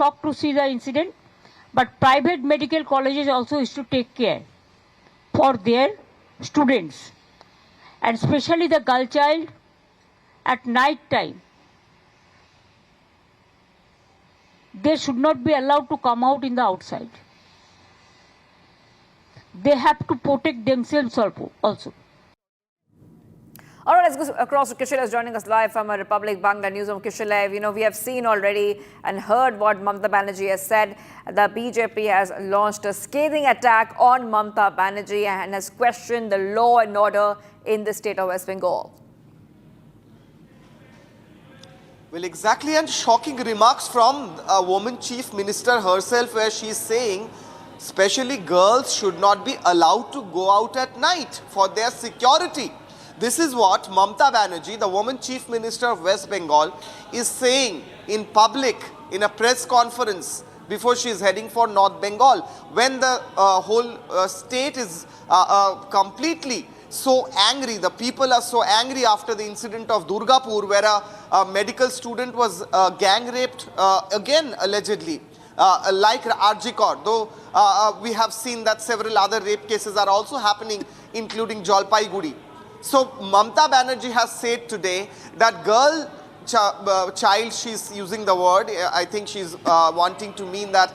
shocked to see the incident, but private medical colleges also used to take care for their students, and especially the girl child at night time. They should not be allowed to come out in the outside. They have to protect themselves also. All right, let's go across to Kishore is joining us live from Republic Bangla Newsroom. Kishore, we have seen already and heard what Mamata Banerjee has said. The BJP has launched a scathing attack on Mamata Banerjee and has questioned the law and order in the state of West Bengal. Well, exactly, and shocking remarks from a woman chief minister herself, where she's saying especially girls should not be allowed to go out at night for their security. This is what Mamata Banerjee, the woman chief minister of West Bengal, is saying in public in a press conference before she is heading for North Bengal, when the whole state is completely so angry. The people are so angry after the incident of Durgapur, where a medical student was gang raped again allegedly, like Arjikor, though we have seen that several other rape cases are also happening, including Jalpaiguri. So Mamata Banerjee has said today that girl child, she's using the word, I think she's wanting to mean that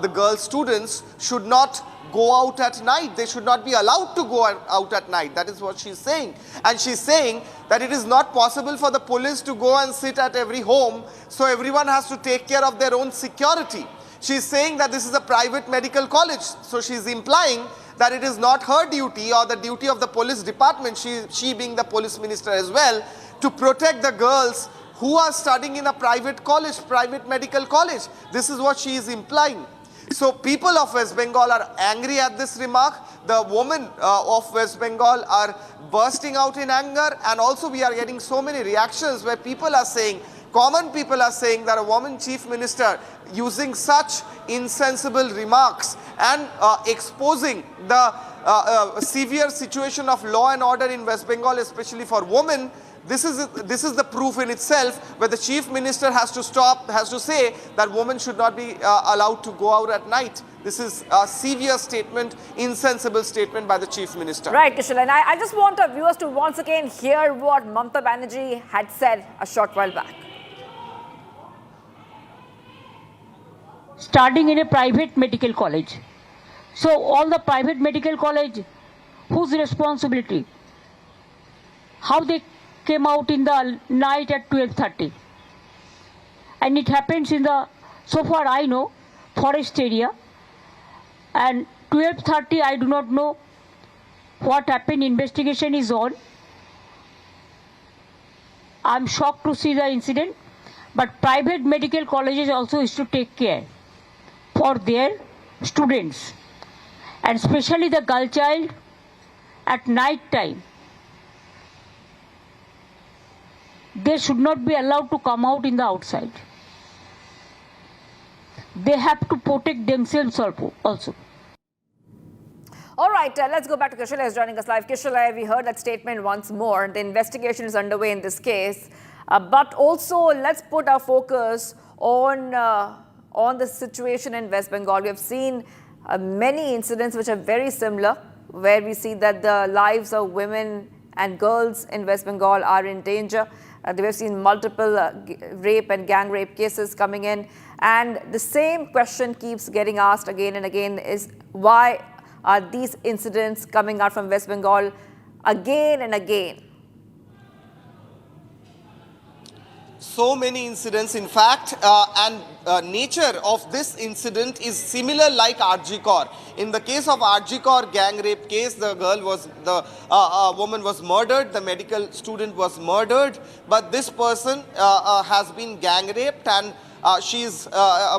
the girl students should not go out at night. They should not be allowed to go out at night. That is what she's saying. And she's saying that it is not possible for the police to go and sit at every home, so everyone has to take care of their own security. She's saying that this is a private medical college, so she's implying that it is not her duty or the duty of the police department, she being the police minister as well, to protect the girls who are studying in a private college, private medical college. This is what she is implying. So people of West Bengal are angry at this remark. The women of West Bengal are bursting out in anger, and also we are getting so many reactions where people are saying, common people are saying that a woman chief minister using such insensible remarks and exposing the severe situation of law and order in West Bengal, especially for women, this is the proof in itself, where the chief minister has to stop, has to say that women should not be allowed to go out at night. This is a severe statement, insensible statement by the chief minister. Right, Kishore, and I just want our viewers to once again hear what Mamata Banerjee had said a short while back. Starting in a private medical college. So all the private medical college, whose responsibility? How they came out in the night at 12:30. And it happens in the, so far I know, forest area. And 12:30, I do not know what happened. Investigation is on. I'm shocked to see the incident. But private medical colleges also used to take care for their students, and especially the girl child at night time. They should not be allowed to come out in the outside. They have to protect themselves also. All right, let's go back to Kishore is joining us live. Kishore, we heard that statement once more. The investigation is underway in this case, but also let's put our focus on the situation in West Bengal. We have seen many incidents which are very similar, where we see that the lives of women and girls in West Bengal are in danger. We have seen multiple rape and gang rape cases coming in. And the same question keeps getting asked again and again is, why are these incidents coming out from West Bengal again and again? So many incidents, in fact, and nature of this incident is similar like Arjikor. In the case of Arjikor gang rape case, the woman was murdered, the medical student was murdered, but this person has been gang raped, and she is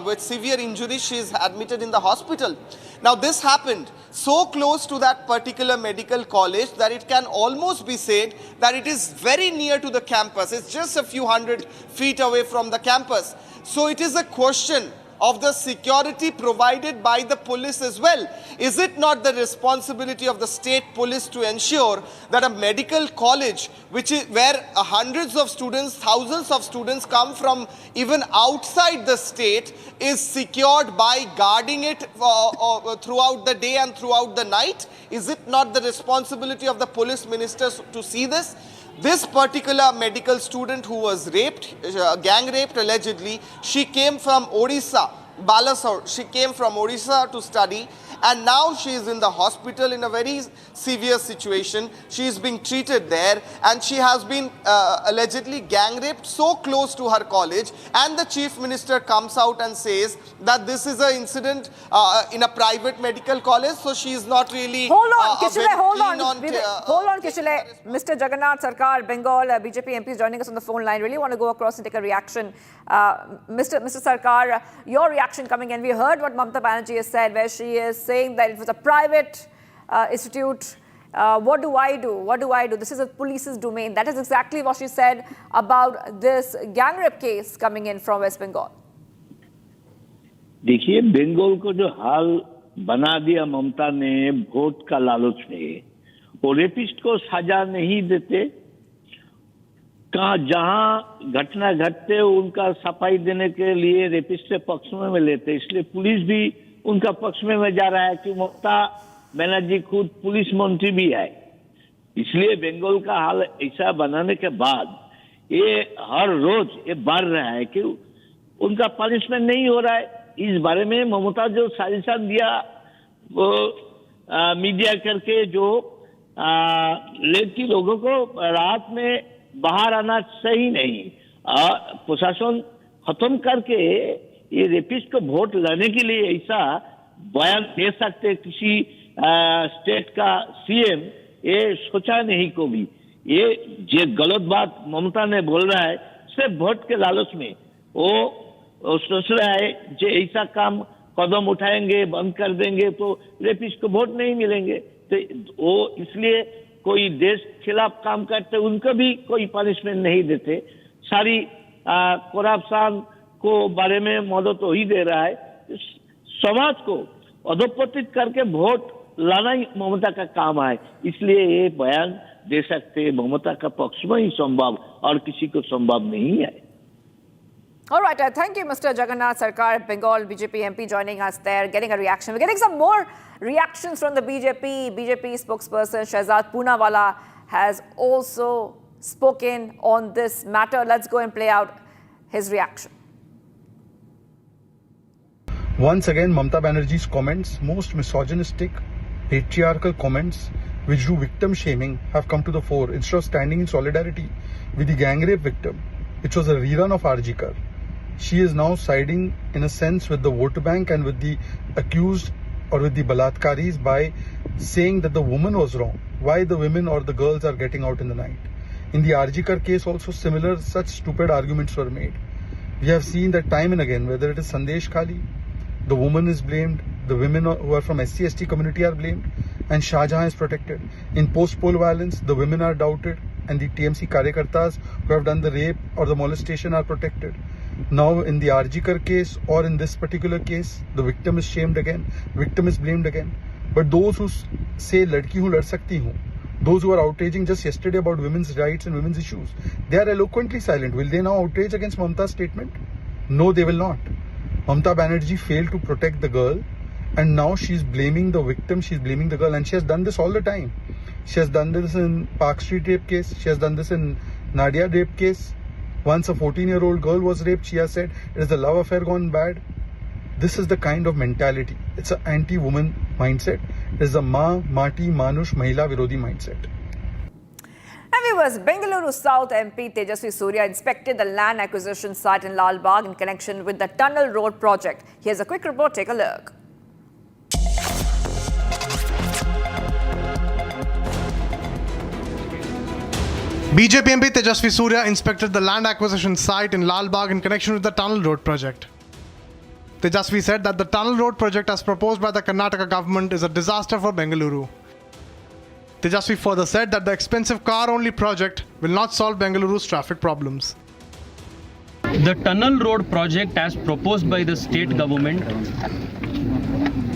with severe injuries. She is admitted in the hospital. Now this happened so close to that particular medical college that it can almost be said that it is very near to the campus. It's just a few hundred feet away from the campus. So it is a question of the security provided by the police as well. Is it not the responsibility of the state police to ensure that a medical college, where hundreds of students, thousands of students come from even outside the state, is secured by guarding it throughout the day and throughout the night? Is it not the responsibility of the police ministers to see this? This particular medical student who was raped, gang raped allegedly, she came from Odisha, Balasore. She came from Odisha to study, and now she is in the hospital in a very severe situation. She is being treated there, and she has been allegedly gang raped so close to her college, and the chief minister comes out and says that this is an incident in a private medical college, so she is not really hold on, Kishore, hold on. Hold on, Kishore. Mr. Jagannath Sarkar, Bengal, BJP MP is joining us on the phone line. Really want to go across and take a reaction. Mr. Sarkar, your reaction coming in. We heard what Mamata Banerjee has said, where she is saying that it was a private institute. What do I do? What do I do? This is a police's domain. That is exactly what she said about this gang rape case coming in from West Bengal. देखिए, बंगाल को जो हाल बना दिया ममता ने vote का लालच में, वो रेपिस्ट को सजा नहीं देते, जहां घटना घटते उनका सफाई देने के लिए रेपिस्ट के पक्ष में लेते, इसलिए पुलिस भी उनका पक्ष में जा रहा है कि ममता बनर्जी खुद पुलिस मंत्री भी है। इसलिए बंगाल का हाल ऐसा बनाने के बाद ये हर रोज ये बढ़ रहा है कि उनका पनिशमेंट नहीं हो रहा है। इस बारे में ममता जो सजेशन दिया वो मीडिया करके जो लड़की लोगों को रात में बाहर आना सही नहीं, प्रशासन खत्म करके ये रेपिस्ट को वोट लाने के लिए ऐसा बयान दे सकते किसी स्टेट का सीएम, ये सोचा नहीं को भी। ये जो गलत बात ममता ने बोल रहा है सिर्फ वोट के लालच में, वो सोच रहा है जो ऐसा काम कदम उठाएंगे बंद कर देंगे तो रेपिस्ट को वोट नहीं मिलेंगे, तो वो इसलिए कोई देश खिलाफ काम करते उनको भी कोई पनिशमेंट नहीं देते। सारी करप्शन को बारे में मदद हो ही दे रहा है। समाज को अधोपतित करके वोट लाना ही ममता का काम है, इसलिए ये बयान दे सकते ममता का पक्ष में ही संभव और किसी को संभव नहीं है। All right, thank you, Mr. Jagannath Sarkar, Bengal BJP MP, joining us there, getting a reaction. We're getting some more reactions from the BJP spokesperson Shahzad Poonawalla has also spoken on this matter. Let's go and play out his reaction. Once again, Mamata Banerjee's comments, most misogynistic, patriarchal comments which do victim shaming, have come to the fore instead of standing in solidarity with the gang rape victim, which was a rerun of RG. She is now siding in a sense with the vote bank and with the accused or with the balatkaris by saying that the woman was wrong. Why the women or the girls are getting out in the night. In the RG case also similar such stupid arguments were made. We have seen that time and again, whether it is Sandesh Khali, the woman is blamed, the women who are from SC/ST community are blamed, and Shah Jahan is protected. In post-poll violence, the women are doubted, and the TMC Karyakartas who have done the rape or the molestation are protected. Now in the RG case or in this particular case, the victim is shamed again, victim is blamed again. But those who say ladki hu lad sakti hu, those who are outraging just yesterday about women's rights and women's issues, they are eloquently silent. Will they now outrage against Mamata's statement? No, they will not. Mamata Banerjee failed to protect the girl, and now she's blaming the victim, she's blaming the girl, and she has done this all the time. She has done this in Park Street rape case, she has done this in Nadia rape case. Once a 14-year-old girl was raped, she has said it is a love affair gone bad. This is the kind of mentality. It's an anti-woman mindset. It is a Mati, Manush, Mahila Virodhi mindset. And viewers, Bengaluru South MP Tejasvi Surya inspected the land acquisition site in Lal Bagh in connection with the Tunnel Road project. Here's a quick report. Take a look. BJP MP Tejasvi Surya inspected the land acquisition site in Lal Bagh in connection with the Tunnel Road project. Tejasvi said that the Tunnel Road project as proposed by the Karnataka government is a disaster for Bengaluru. Tejasvi further said that the expensive car-only project will not solve Bengaluru's traffic problems. The tunnel road project as proposed by the state government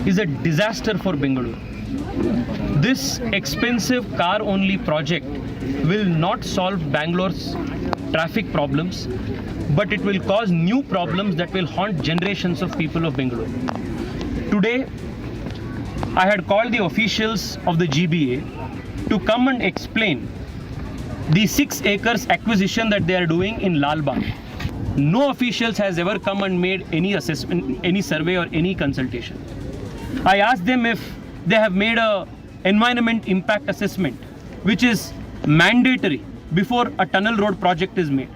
is a disaster for Bengaluru. This expensive car-only project will not solve Bangalore's traffic problems, but it will cause new problems that will haunt generations of people of Bengaluru. Today, I had called the officials of the GBA to come and explain the 6 acres acquisition that they are doing in Lal Bagh. No officials has ever come and made any assessment, any survey or any consultation. I asked them if they have made a environment impact assessment, which is mandatory before a tunnel road project is made.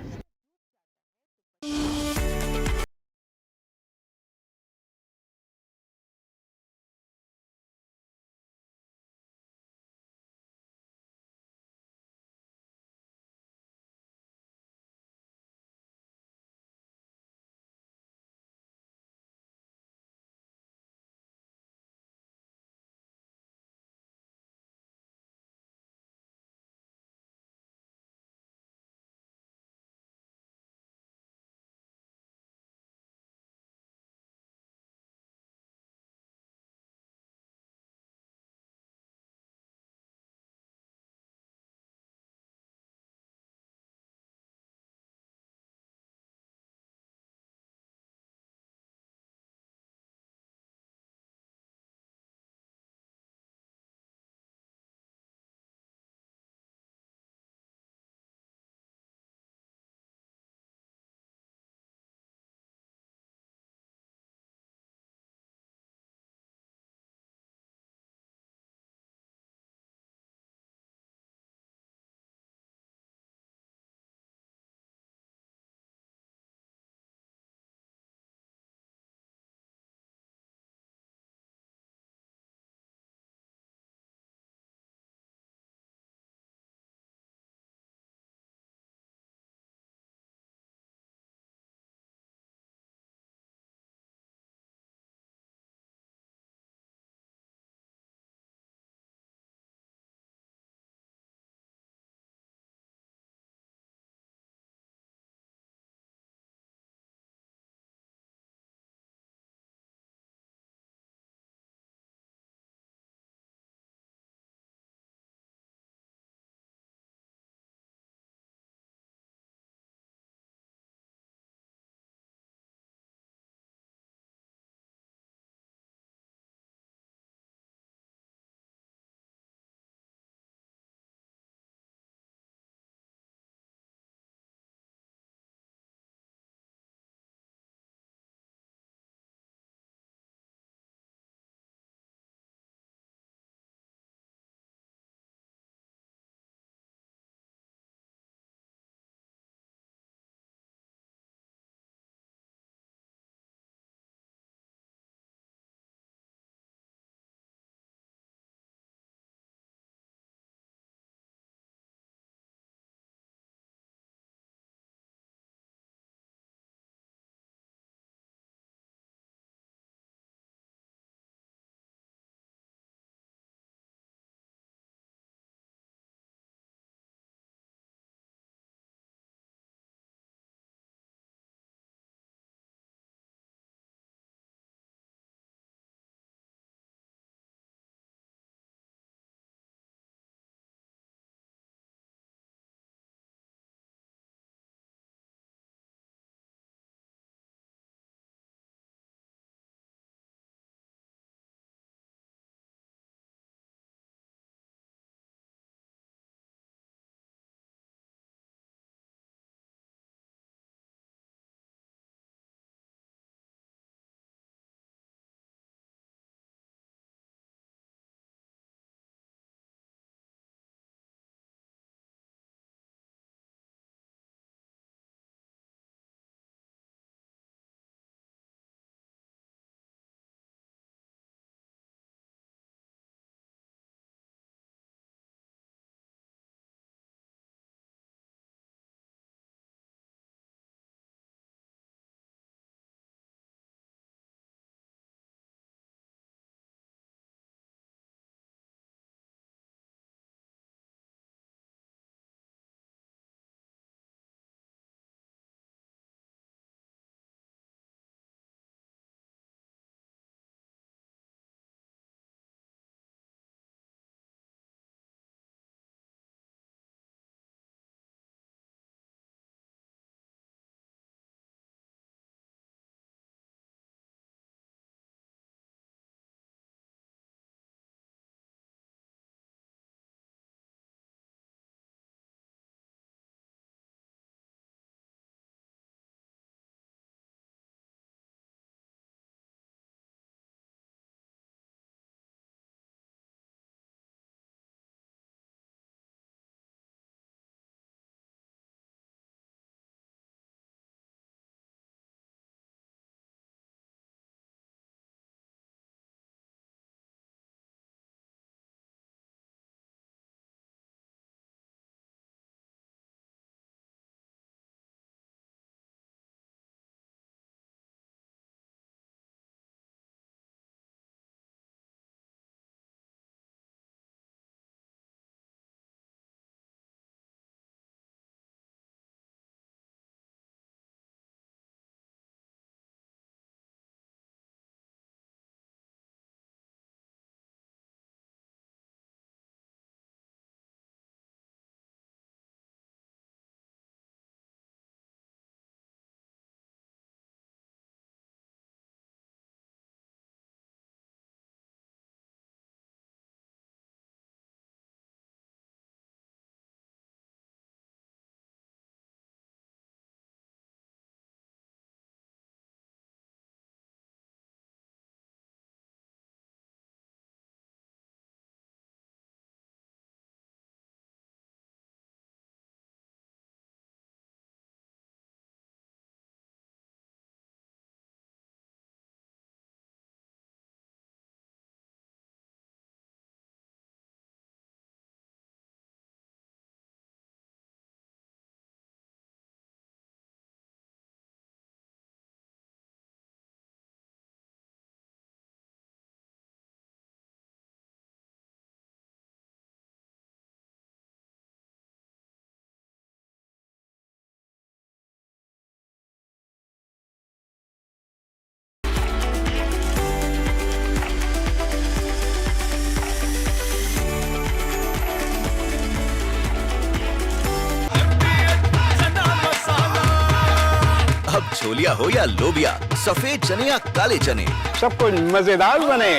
Chholiya हो या लोबिया, सफेद चने या काले चने, सब कुछ मजेदार बने।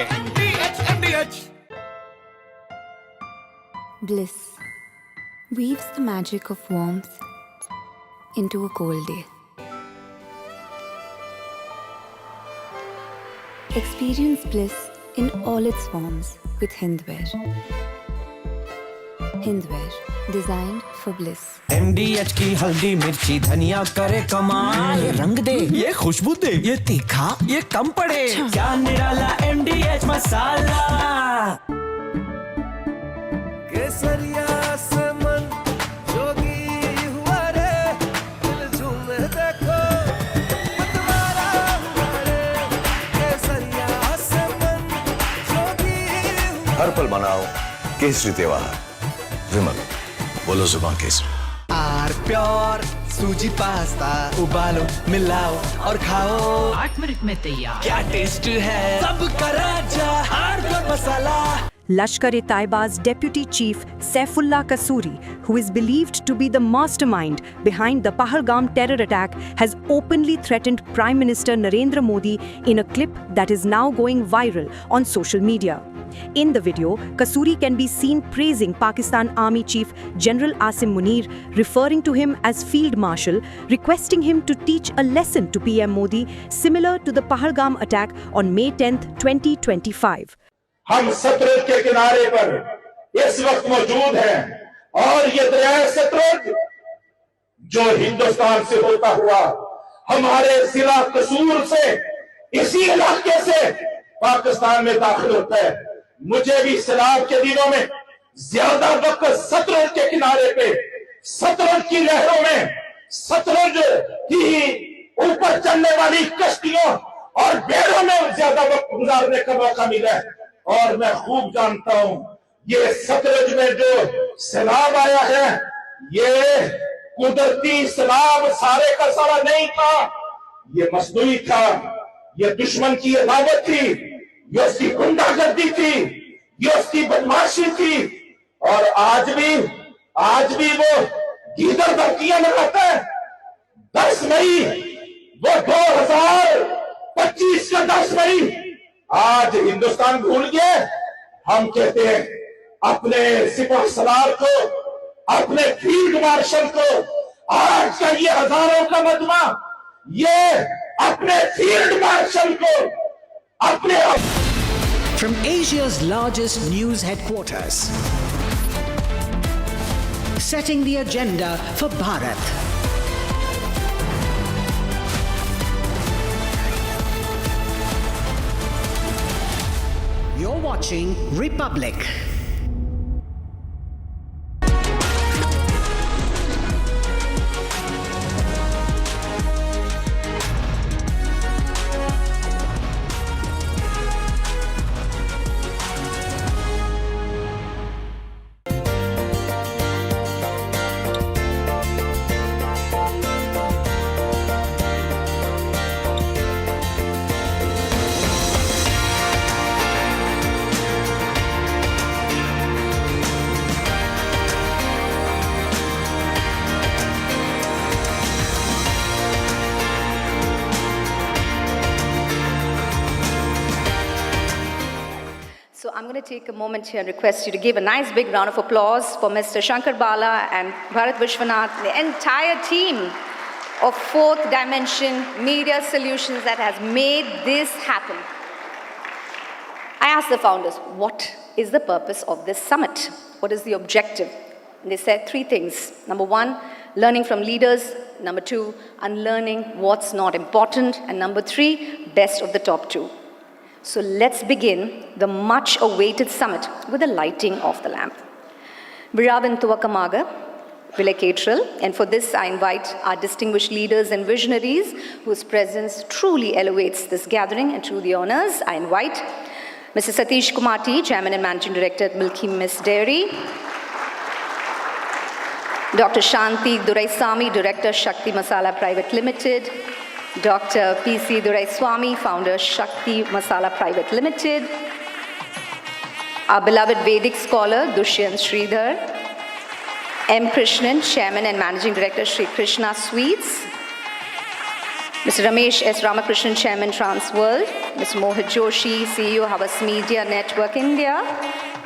Bliss weaves the magic of warmth into a cold day. Experience bliss in all its forms with Hindwear. Hindwear, designed for bliss. MDH की हल्दी मिर्ची धनिया करे कमाल, ये रंग दे, ये खुशबू दे, ये तीखा, ये कम पड़े, क्या निराला MDH मसाला। केसरिया से मन जोगी हुआ रे, दिल झूमे देखो मतवारा हुआ रे, केसरिया से मन जोगी हुआ। हर पल मनाओ केसरी त्योहार। विमल, बोलो जुबान Kesari. Are pure suji pasta उबालो मिलाओ और खाओ, 8 मिनट में तैयार। क्या टेस्ट है सबका राजा hardcore masala. Lashkar-e-Taiba's Deputy Chief Saifullah Kasuri, who is believed to be the mastermind behind the Pahalgam terror attack, has openly threatened Prime Minister Narendra Modi in a clip that is now going viral on social media. In the video, Kasuri can be seen praising Pakistan Army Chief General Asim Munir, referring to him as Field Marshal, requesting him to teach a lesson to PM Modi similar to the Pahalgam attack on May 10, 2025. हम सतलुज के किनारे पर इस वक्त मौजूद हैं और ये दरिया सतलुज जो हिंदुस्तान से होता हुआ हमारे जिला कसूर से इसी इलाके से पाकिस्तान में दाखिल होता है। मुझे भी सैलाब के दिनों में ज्यादा वक्त सतलुज के किनारे पे सतलुज की लहरों में सतलुज की ऊपर चलने वाली कश्तियों और बेड़ों में ज्यादा वक्त गुजारने का मौका मिला है और मैं खूब जानता हूं ये सतलुज में जो सैलाब आया है ये कुदरती सैलाब सारे का सारा नहीं था, ये मसनूई था, ये दुश्मन की अदावत थी, ये उसकी गुंडागर्दी थी, ये उसकी बदमाशी थी। और आज भी वो गीदड़ धमकियां लगाता है। 10 मई वो 2025 का 10 मई आज हिंदुस्तान भूल गया। हम कहते हैं अपने सिपह सलार को, अपने फील्ड मार्शल को, आज का ये हजारों का मजमा, ये अपने फील्ड मार्शल को अपने From Asia's largest news headquarters, setting the agenda for Bharat. You're watching Republic. So I'm going to take a moment here and request you to give a nice big round of applause for Mr. Shankar Bala and Bharat Vishwanath, the entire team of Fourth Dimension Media Solutions that has made this happen. I asked the founders, what is the purpose of this summit? What is the objective? And they said 3 things. Number 1, learning from leaders. Number 2, unlearning what's not important. And number 3, best of the top 2. So let's begin the much-awaited summit with the lighting of the lamp. Viravan Tuakamaga, Vilekatral, and for this I invite our distinguished leaders and visionaries whose presence truly elevates this gathering, and through the honors I invite Mr. Satish Kumar T, Chairman and Managing Director at Milky Mist Dairy, Dr. Shanti Duraisamy, Director, Shakti Masala Private Limited, Dr. P.C. Duraiswamy, Founder, Shakti Masala Private Limited, our beloved Vedic scholar, Dushyant Sridhar, M. Krishnan, Chairman and Managing Director, Sri Krishna Sweets, Mr. Ramesh S. Ramakrishnan, Chairman, Transworld. Mr. Mohit Joshi, CEO, Havas Media Network India.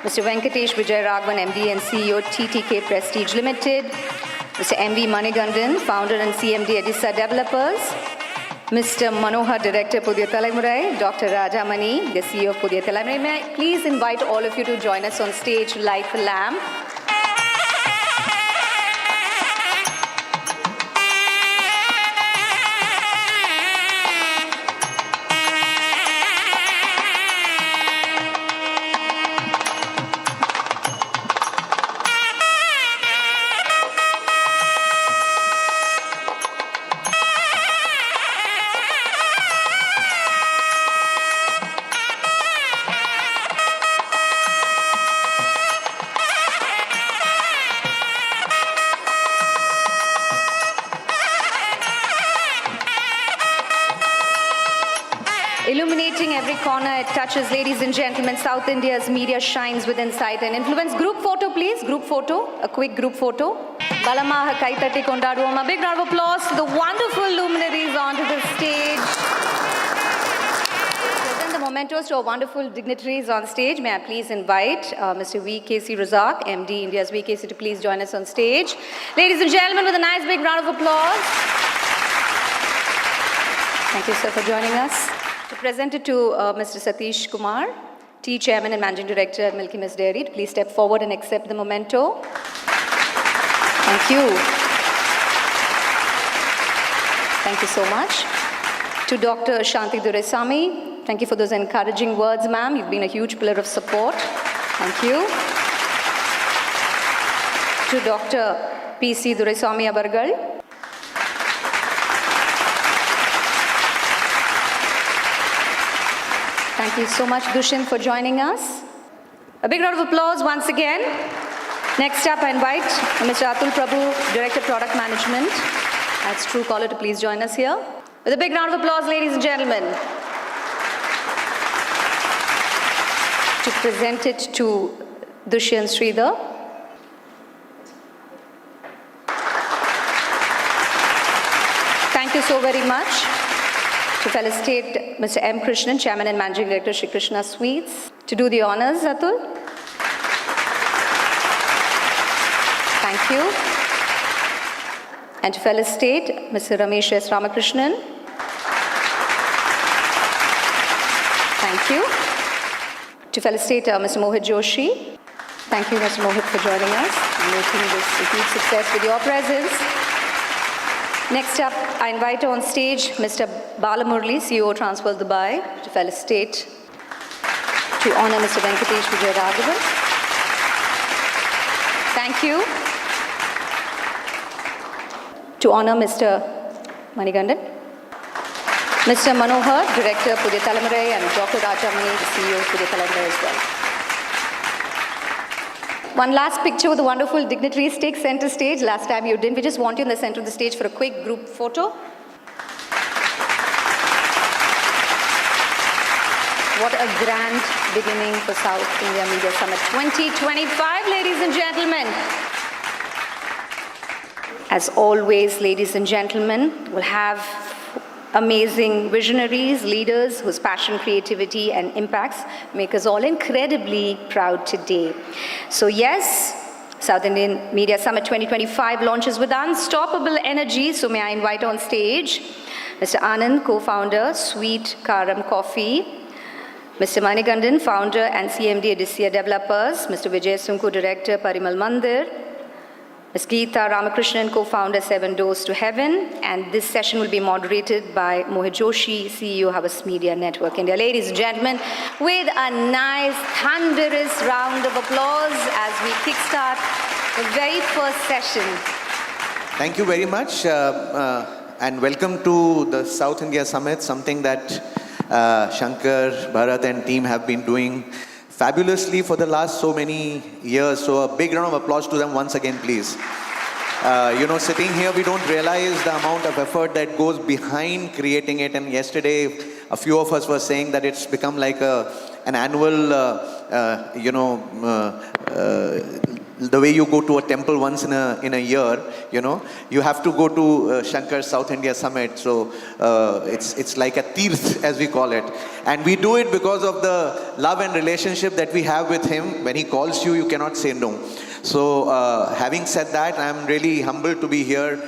Mr. Venkatesh Vijay Raghavan, MD and CEO, TTK Prestige Limited. Mr. M.V. Manigandan, Founder and CMD, Edisa Developers. Mr. Manohar, Director, Pudhiya Thalaimurai. Dr. Rajamani, the CEO of Pudhiya Thalaimurai. May I please invite all of you to join us on stage, light the lamp. Illuminating every corner it touches, ladies and gentlemen, South India's media shines with insight and influence. Group photo, please. Group photo. A quick group photo. Balamaha Kaitati Kondaduoma. Big round of applause to the wonderful luminaries onto the stage. Present the mementos to our wonderful dignitaries on stage. May I please invite Mr. V.K.C. Razak, MD, India's V.K.C. to please join us on stage. Ladies and gentlemen, with a nice big round of applause. Thank you, sir, for joining us. To present it to Mr. Satish Kumar, Tea Chairman and Managing Director at Milky Mist Dairy, to please step forward and accept the memento. Thank you. Thank you so much. To Dr. Shanti Duresami, thank you for those encouraging words, ma'am. You've been a huge pillar of support. Thank you. To Dr. P.C. Duresami Abargal. Thank you so much, Dushin, for joining us. A big round of applause once again. Next up, I invite Mr. Atul Prabhu, Director, Product Management. That's Truecaller to please join us here. With a big round of applause, ladies and gentlemen. To present it to Dushyant Sridhar. Thank you so very much. To felicitate Mr. M. Krishnan, Chairman and Managing Director, Shri Krishna Sweets. To do the honors, Atul. Thank you. And to felicitate Mr. Ramesh S. Ramakrishnan. Thank you. To felicitate Mr. Mohit Joshi. Thank you, Mr. Mohit, for joining us and making this a huge success with your presence. Next up, I invite on stage Mr. Balamurli, CEO, Transworld Dubai, to felicitate, to honor Mr. Venkatesh Vijay Raghavan. Thank you. To honor Mr. Manigandan. Mr. Manohar, Director, Pudhiya Thalaimurai, and Dr. Rajamani, the CEO of Pudhiya Thalaimurai as well. One last picture with the wonderful dignitaries. Take center stage. Last time you didn't. We just want you in the center of the stage for a quick group photo. What a grand beginning for South India Media Summit 2025, ladies and gentlemen. As always, ladies and gentlemen, we'll have amazing visionaries, leaders whose passion, creativity, and impacts make us all incredibly proud today. So yes, South Indian Media Summit 2025 launches with unstoppable energy. So may I invite on stage Mr. Anand, co-founder, Sweet Karam Coffee, Mr. Manigandan, founder and CMD, Edisa Developers, Mr. Vijay Sunku, Director, Parimal Mandir, Ms. Geeta Ramakrishnan, co-founder, 7 Doors to Heaven, and this session will be moderated by Mohit Joshi, CEO, Havas Media Network India. Ladies and gentlemen, with a nice, thunderous round of applause as we kickstart the very first session. Thank you very much, and welcome to the South India Summit, something that Shankar, Bharat and team have been doing fabulously for the last so many years. So a big round of applause to them once again, please. Sitting here, we don't realize the amount of effort that goes behind creating it. And yesterday, a few of us were saying that it's become like an annual, the way you go to a temple once in a year, you know, you have to go to Shankar's South India Summit. So it's like a tirth, as we call it. And we do it because of the love and relationship that we have with him. When he calls you, you cannot say no. So having said that, I'm really humbled to be here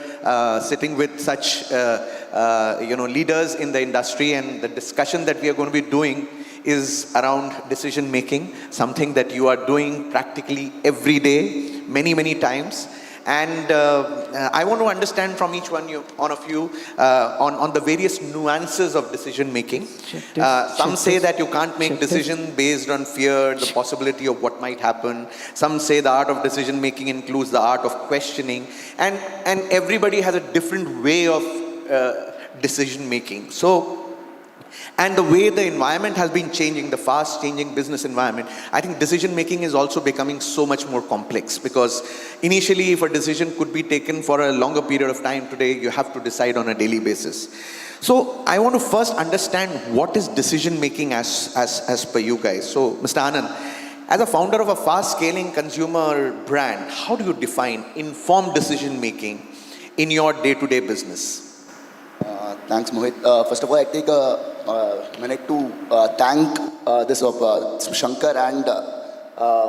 sitting with such leaders in the industry, and the discussion that we are going to be doing is around decision making, something that you are doing practically every day, many times. And I want to understand from each one of you on the various nuances of decision making. Some say that you can't make decision based on fear, the possibility of what might happen. Some say the art of decision making includes the art of questioning, and everybody has a different way of decision making. So, and the way the environment has been changing, the fast changing business environment, I think decision making is also becoming so much more complex, because initially if a decision could be taken for a longer period of time, today you have to decide on a daily basis. So I want to first understand what is decision making as per you guys. So Mr. Anand, as a founder of a fast scaling consumer brand, how do you define informed decision making in your day-to-day business? Thanks, Mohit. First of all, I take a minute to thank Shankar and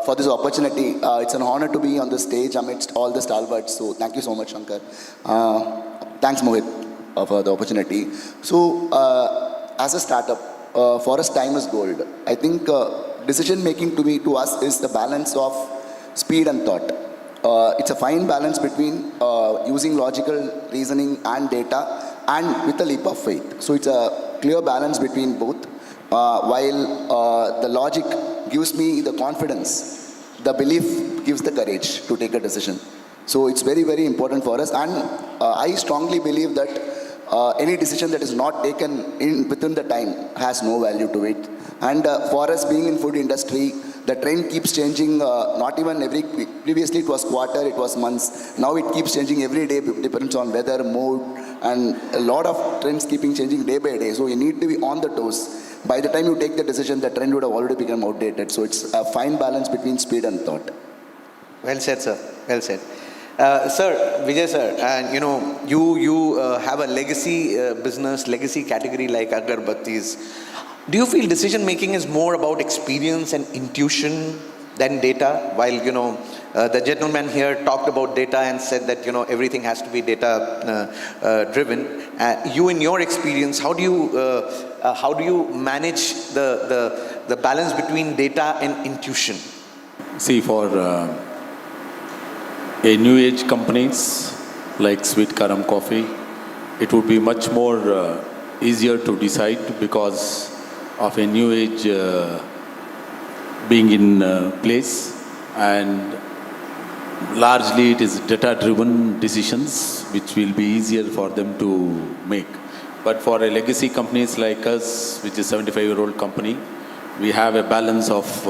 for this opportunity. It's an honor to be on the stage amidst all the stalwarts. So thank you so much, Shankar. Thanks, Mohit, for the opportunity. So as a startup, for us, time is gold. I think decision making to us is the balance of speed and thought. It's a fine balance between using logical reasoning and data, and with a leap of faith. So it's a clear balance between both. While the logic gives me the confidence, the belief gives the courage to take a decision. So it's very important for us. And I strongly believe that any decision that is not taken within the time has no value to it. And for us being in food industry, the trend keeps changing, not even previously it was quarter, it was months. Now it keeps changing every day, depends on weather, mood, and a lot of trends keeping changing day by day. So you need to be on the toes. By the time you take the decision, the trend would have already become outdated. So it's a fine balance between speed and thought. Well said, sir. Well said. Sir, Vijay sir, and you have a legacy business, legacy category like agarbattis. Do you feel decision making is more about experience and intuition than data? While the gentleman here talked about data and said that everything has to be data driven. You, in your experience, how do you manage the balance between data and intuition? See, for a new age companies like Sweet Karam Coffee, it would be much more easier to decide because of a new age being in place, and largely it is data driven decisions which will be easier for them to make. But for a legacy companies like us, which is a 75-year-old company, we have a balance of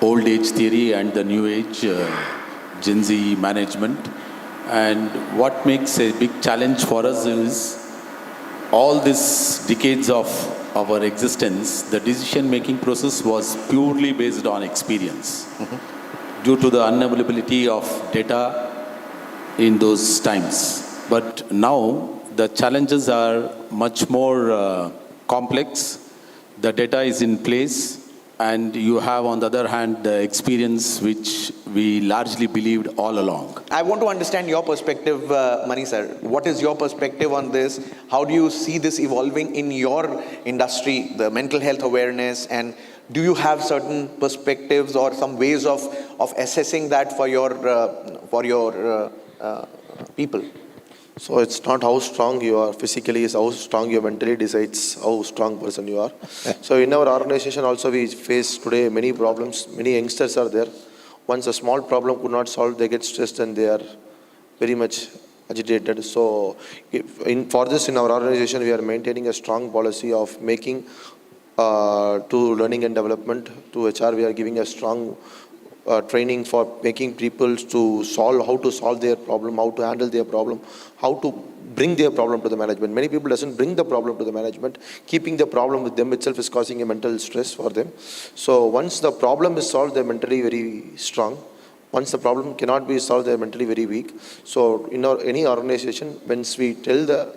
old age theory and the new age Gen Z management. And what makes a big challenge for us is all these decades of our existence, the decision-making process was purely based on experience. Due to the unavailability of data in those times. But now, the challenges are much more complex. The data is in place, and you have, on the other hand, the experience which we largely believed all along. I want to understand your perspective, Mani sir. What is your perspective on this? How do you see this evolving in your industry, the mental health awareness, and do you have certain perspectives or some ways of assessing that for your people? So it's not how strong you are physically, it's how strong you mentally decides how strong person you are. So in our organization also we face today many problems. Many youngsters are there. Once a small problem could not solve, they get stressed and they are very much agitated. So for this in our organization, we are maintaining a strong policy of making to learning and development. To HR, we are giving a strong training for making people to how to solve their problem, how to handle their problem, how to bring their problem to the management. Many people doesn't bring the problem to the management. Keeping the problem with them itself is causing a mental stress for them. So once the problem is solved, they're mentally very strong. Once the problem cannot be solved, they are mentally very weak. So in any organization, once we tell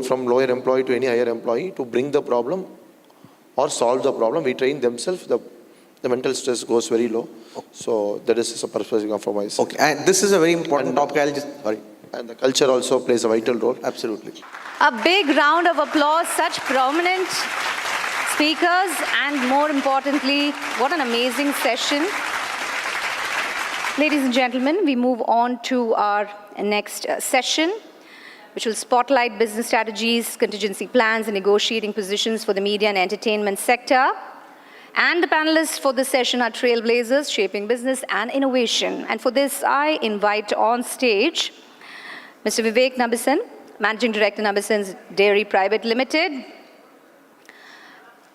from lower employee to any higher employee to bring the problem or solve the problem, we train themselves, the mental stress goes very low. So that is a perspective from my side. Okay, and this is a very important topic. And the culture also plays a vital role. Absolutely. A big round of applause, such prominent speakers, and more importantly, what an amazing session. Ladies and gentlemen, we move on to our next session, which will spotlight business strategies, contingency plans, and negotiating positions for the media and entertainment sector. And the panelists for this session are trailblazers, shaping business and innovation. And for this, I invite on stage Mr. Vivek Nabisan, Managing Director, Nabisan's Dairy Private Limited.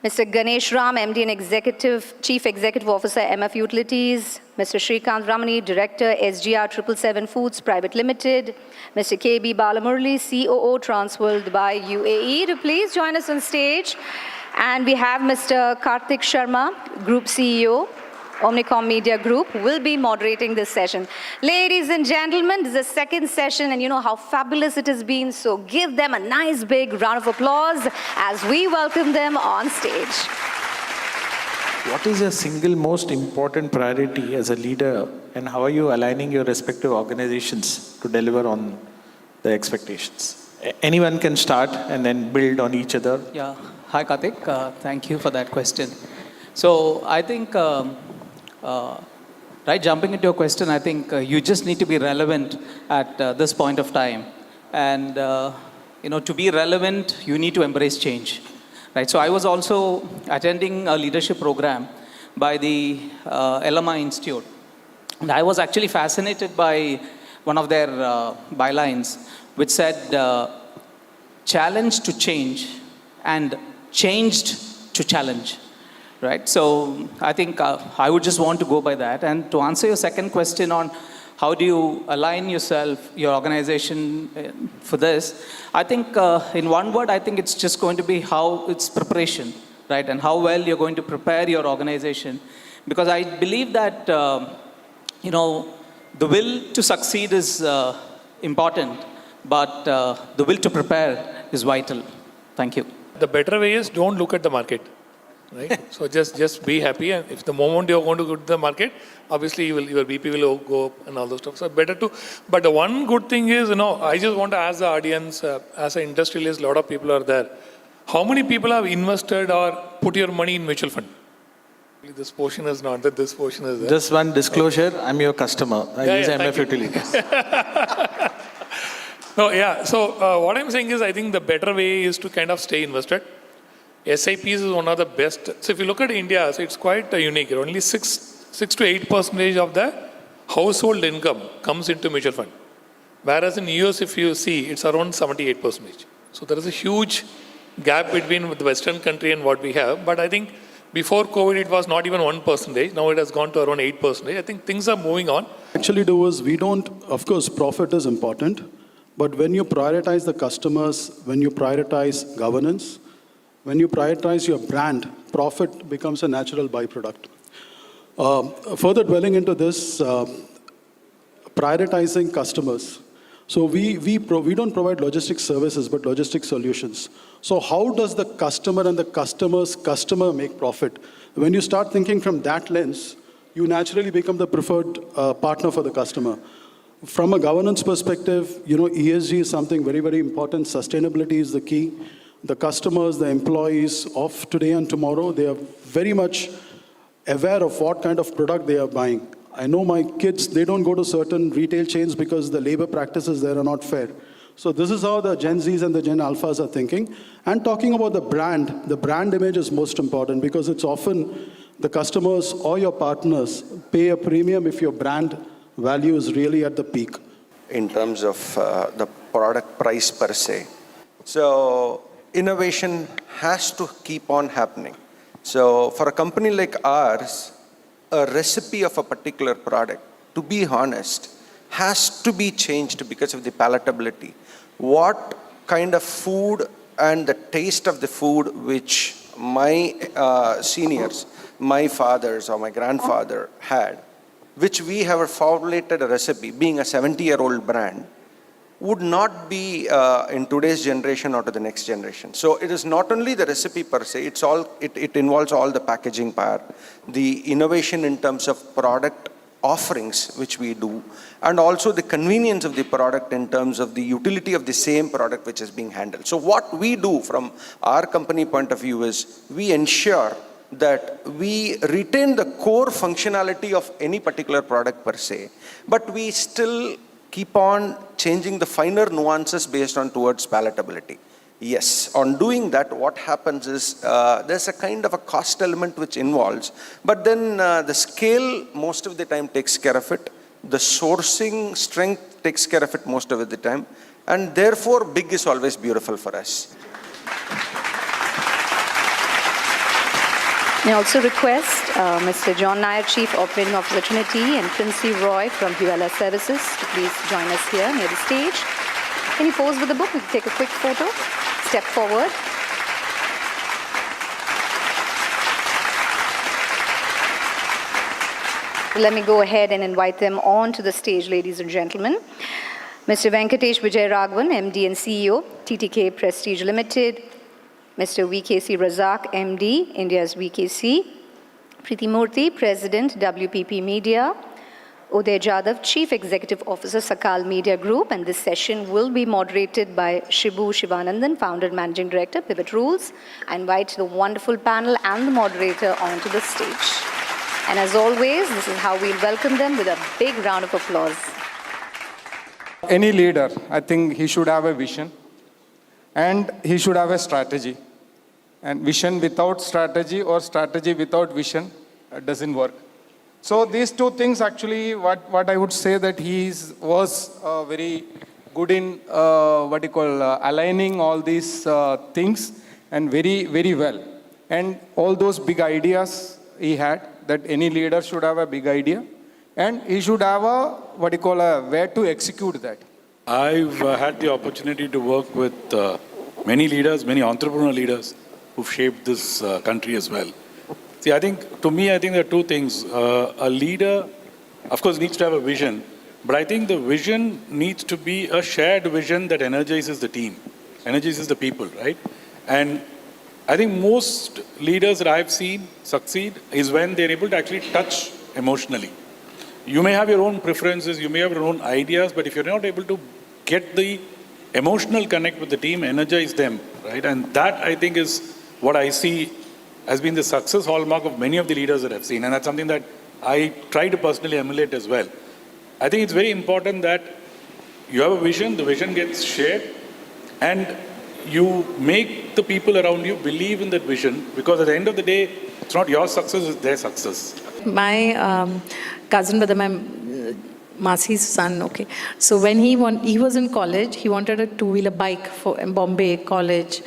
Mr. Ganesh Ram, MD and Chief Executive Officer, MF Utilities. Mr. Shrikant Ramani, Director, SGR 777 Foods Private Limited. Mr. KB Balamurli, COO, Transworld Dubai, UAE, to please join us on stage. And we have Mr. Karthik Sharma, Group CEO, Omnicom Media Group, will be moderating this session. Ladies and gentlemen, this is the second session, and you know how fabulous it has been, so give them a nice big round of applause as we welcome them on stage. What is your single most important priority as a leader, and how are you aligning your respective organizations to deliver on the expectations? Anyone can start and then build on each other. Yeah. Hi, Karthik. Thank you for that question. So I think, jumping into your question, I think you just need to be relevant at this point of time. And, to be relevant, you need to embrace change. Right? So I was also attending a leadership program by the LMI Institute. And I was actually fascinated by one of their bylines, which said, challenge to change and changed to challenge. Right? So I think I would just want to go by that. And to answer your second question on how do you align yourself, your organization for this, I think in one word, I think it's just going to be how it's preparation, right? And how well you're going to prepare your organization. Because I believe that, the will to succeed is important, but the will to prepare is vital. Thank you. The better way is don't look at the market. Right? So just be happy, and if the moment you're going to go to the market, obviously your BP will go up and all those stuff. So better to, but the one good thing is, I just want to ask the audience, as an industrialist, a lot of people are there. How many people have invested or put your money in mutual fund? This portion is not that, this portion is there. Just one disclosure, I'm your customer. I use MF Utilities. No, yeah. So what I'm saying is, I think the better way is to kind of stay invested. SIPs is one of the best. So if you look at India, so it's quite unique. Only 6 to 8% of the household income comes into mutual fund. Whereas in US, if you see, it's around 78%. So there is a huge gap between the Western country and what we have. But I think before COVID, it was not even 1%. Now it has gone to around 8%. I think things are moving on. Actually, of course, profit is important. But when you prioritize the customers, when you prioritize governance, when you prioritize your brand, profit becomes a natural byproduct. Further dwelling into this, prioritizing customers. So we don't provide logistics services, but logistics solutions. So how does the customer and the customer's customer make profit? When you start thinking from that lens, you naturally become the preferred partner for the customer. From a governance perspective, ESG is something very, very important. Sustainability is the key. The customers, the employees of today and tomorrow, they are very much aware of what kind of product they are buying. I know my kids, they don't go to certain retail chains because the labor practices there are not fair. So this is how the Gen Zs and the Gen Alphas are thinking. And talking about the brand image is most important because it's often the customers or your partners pay a premium if your brand value is really at the peak. In terms of the product price per se. So innovation has to keep on happening. So for a company like ours, a recipe of a particular product, to be honest, has to be changed because of the palatability. What kind of food and the taste of the food which my seniors, my fathers or my grandfather had, which we have formulated a recipe, being a 70-year-old brand, would not be in today's generation or to the next generation. So it is not only the recipe per se, it involves all the packaging part, the innovation in terms of product offerings which we do, and also the convenience of the product in terms of the utility of the same product which is being handled. So what we do from our company point of view is we ensure that we retain the core functionality of any particular product per se, but we still keep on changing the finer nuances based on towards palatability. Yes, on doing that, what happens is there's a kind of a cost element which involves, but then the scale most of the time takes care of it. The sourcing strength takes care of it most of the time, and therefore big is always beautiful for us. I also request Mr. John Nair, Chief Operating Officer Trinity, and Princey Roy from ULS Services to please join us here near the stage. Can you pose with the book? We can take a quick photo. Step forward. Let me go ahead and invite them onto the stage, ladies and gentlemen. Mr. Venkatesh Vijay Raghavan, MD and CEO, TTK Prestige Limited. Mr. VKC Razak, MD, India's VKC. Preeti Murthy, President, WPP Media. Uday Jadhav, Chief Executive Officer, Sakal Media Group, and this session will be moderated by Shibu Shivanandan, Founder and Managing Director, Pivot Rules. I invite the wonderful panel and the moderator onto the stage. And as always, this is how we'll welcome them, with a big round of applause. Any leader, I think he should have a vision and he should have a strategy. And vision without strategy or strategy without vision doesn't work. So these two things actually, what I would say that he was very good in aligning all these things, and very, very well. And all those big ideas he had, that any leader should have a big idea, and he should have a way to execute that. I've had the opportunity to work with many leaders, many entrepreneurial leaders who've shaped this country as well. See, I think there are two things. A leader, of course, needs to have a vision, but I think the vision needs to be a shared vision that energizes the team, energizes the people, right? And I think most leaders that I've seen succeed is when they're able to actually touch emotionally. You may have your own preferences, you may have your own ideas, but if you're not able to get the emotional connect with the team, energize them, right? And that, I think, is what I see has been the success hallmark of many of the leaders that I've seen. And that's something that I try to personally emulate as well. I think it's very important that you have a vision, the vision gets shared, and you make the people around you believe in that vision, because at the end of the day, it's not your success, it's their success. My cousin brother, my Masi's son, okay. So when he was in college, he wanted a two-wheeler bike for Bombay College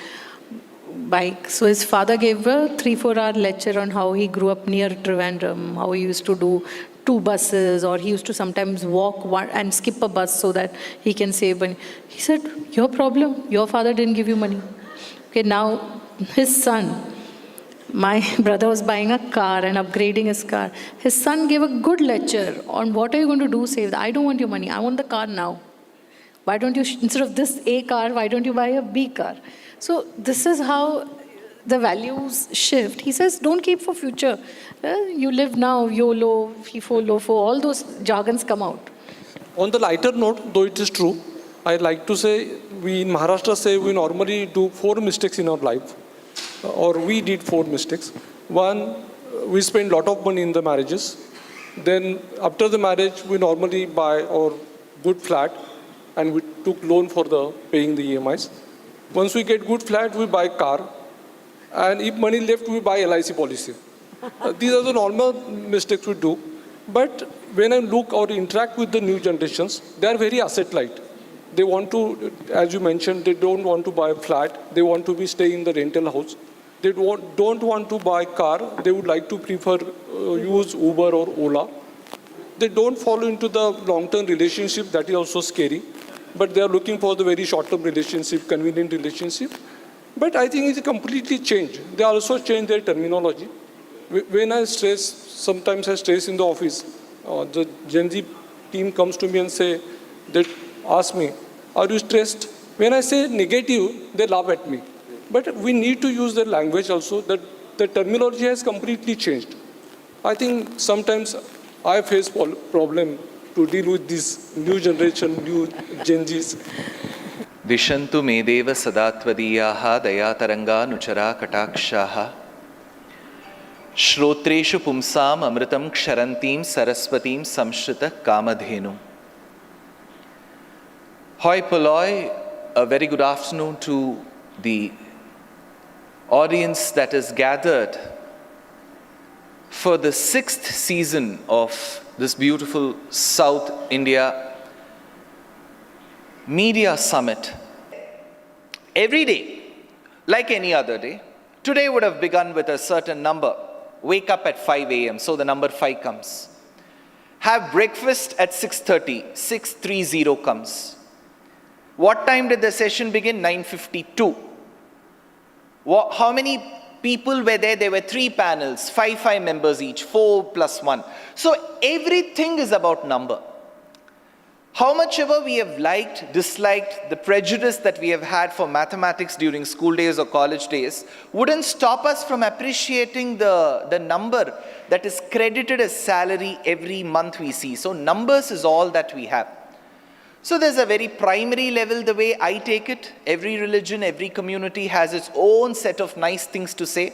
bike. So his father gave a 3-4 hour lecture on how he grew up near Trivandrum, how he used to do 2 buses, or he used to sometimes walk one and skip a bus so that he can save money. He said, your problem, your father didn't give you money. Okay, now his son, my brother was buying a car and upgrading his car. His son gave a good lecture on what are you going to do, save that. I don't want your money, I want the car now. Why don't you, instead of this A car, why don't you buy a B car? So this is how the values shift. He says, don't keep for future. You live now, YOLO, FIFO, LOFO, all those jargons come out. On the lighter note, though it is true, I like to say, we in Maharashtra say we normally do 4 mistakes in our life. Or we did 4 mistakes. One, we spend a lot of money in the marriages. Then after the marriage, we normally buy our good flat and we took loan for paying the EMIs. Once we get good flat, we buy car. And if money left, we buy LIC policy. These are the normal mistakes we do. But when I look or interact with the new generations, they are very asset light. They want to, as you mentioned, they don't want to buy a flat. They want to be staying in the rental house. They don't want to buy car. They would like to prefer use Uber or Ola. They don't fall into the long-term relationship. That is also scary. But they are looking for the very short-term relationship, convenient relationship. But I think it's completely changed. They also changed their terminology. When I stress, sometimes I stress in the office, the Gen Z team comes to me and they ask me, are you stressed? When I say negative, they laugh at me. But we need to use the language also, that the terminology has completely changed. I think sometimes I face problem to deal with this new generation, new Gen Zs. Dishantu medeva sadatvadiyaha dayataranga nuchara katakshaha Shrotreshu pumsam amritam ksharantim saraswatim samshrita kamadhenu. Hoi polloi, a very good afternoon to the audience that is gathered for the 6th season of this beautiful South India Media Summit. Every day, like any other day, today would have begun with a certain number. Wake up at 5 a.m., so the number 5 comes. Have breakfast at 6:30, 6:30 comes. What time did the session begin? 9:52. How many people were there? There were 3 panels, 5 members each, 4 plus 1. So everything is about number. How much ever we have liked, disliked, the prejudice that we have had for mathematics during school days or college days wouldn't stop us from appreciating the number that is credited as salary every month we see. So numbers is all that we have. So there's a very primary level, the way I take it. Every religion, every community has its own set of nice things to say.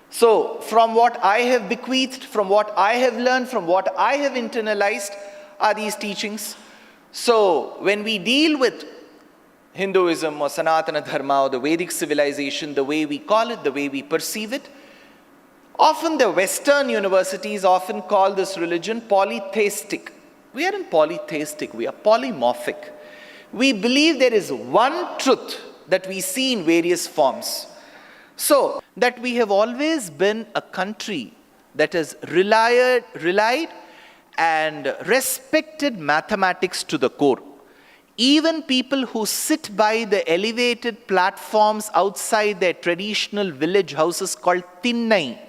So from what I have bequeathed, from what I have learned, from what I have internalized are these teachings. So when we deal with Hinduism or Sanatana Dharma or the Vedic civilization, the way we call it, the way we perceive it, often the Western universities often call this religion polytheistic. We aren't polytheistic, we are polymorphic. We believe there is one truth that we see in various forms. So that we have always been a country that has relied and respected mathematics to the core. Even people who sit by the elevated platforms outside their traditional village houses called Tinnai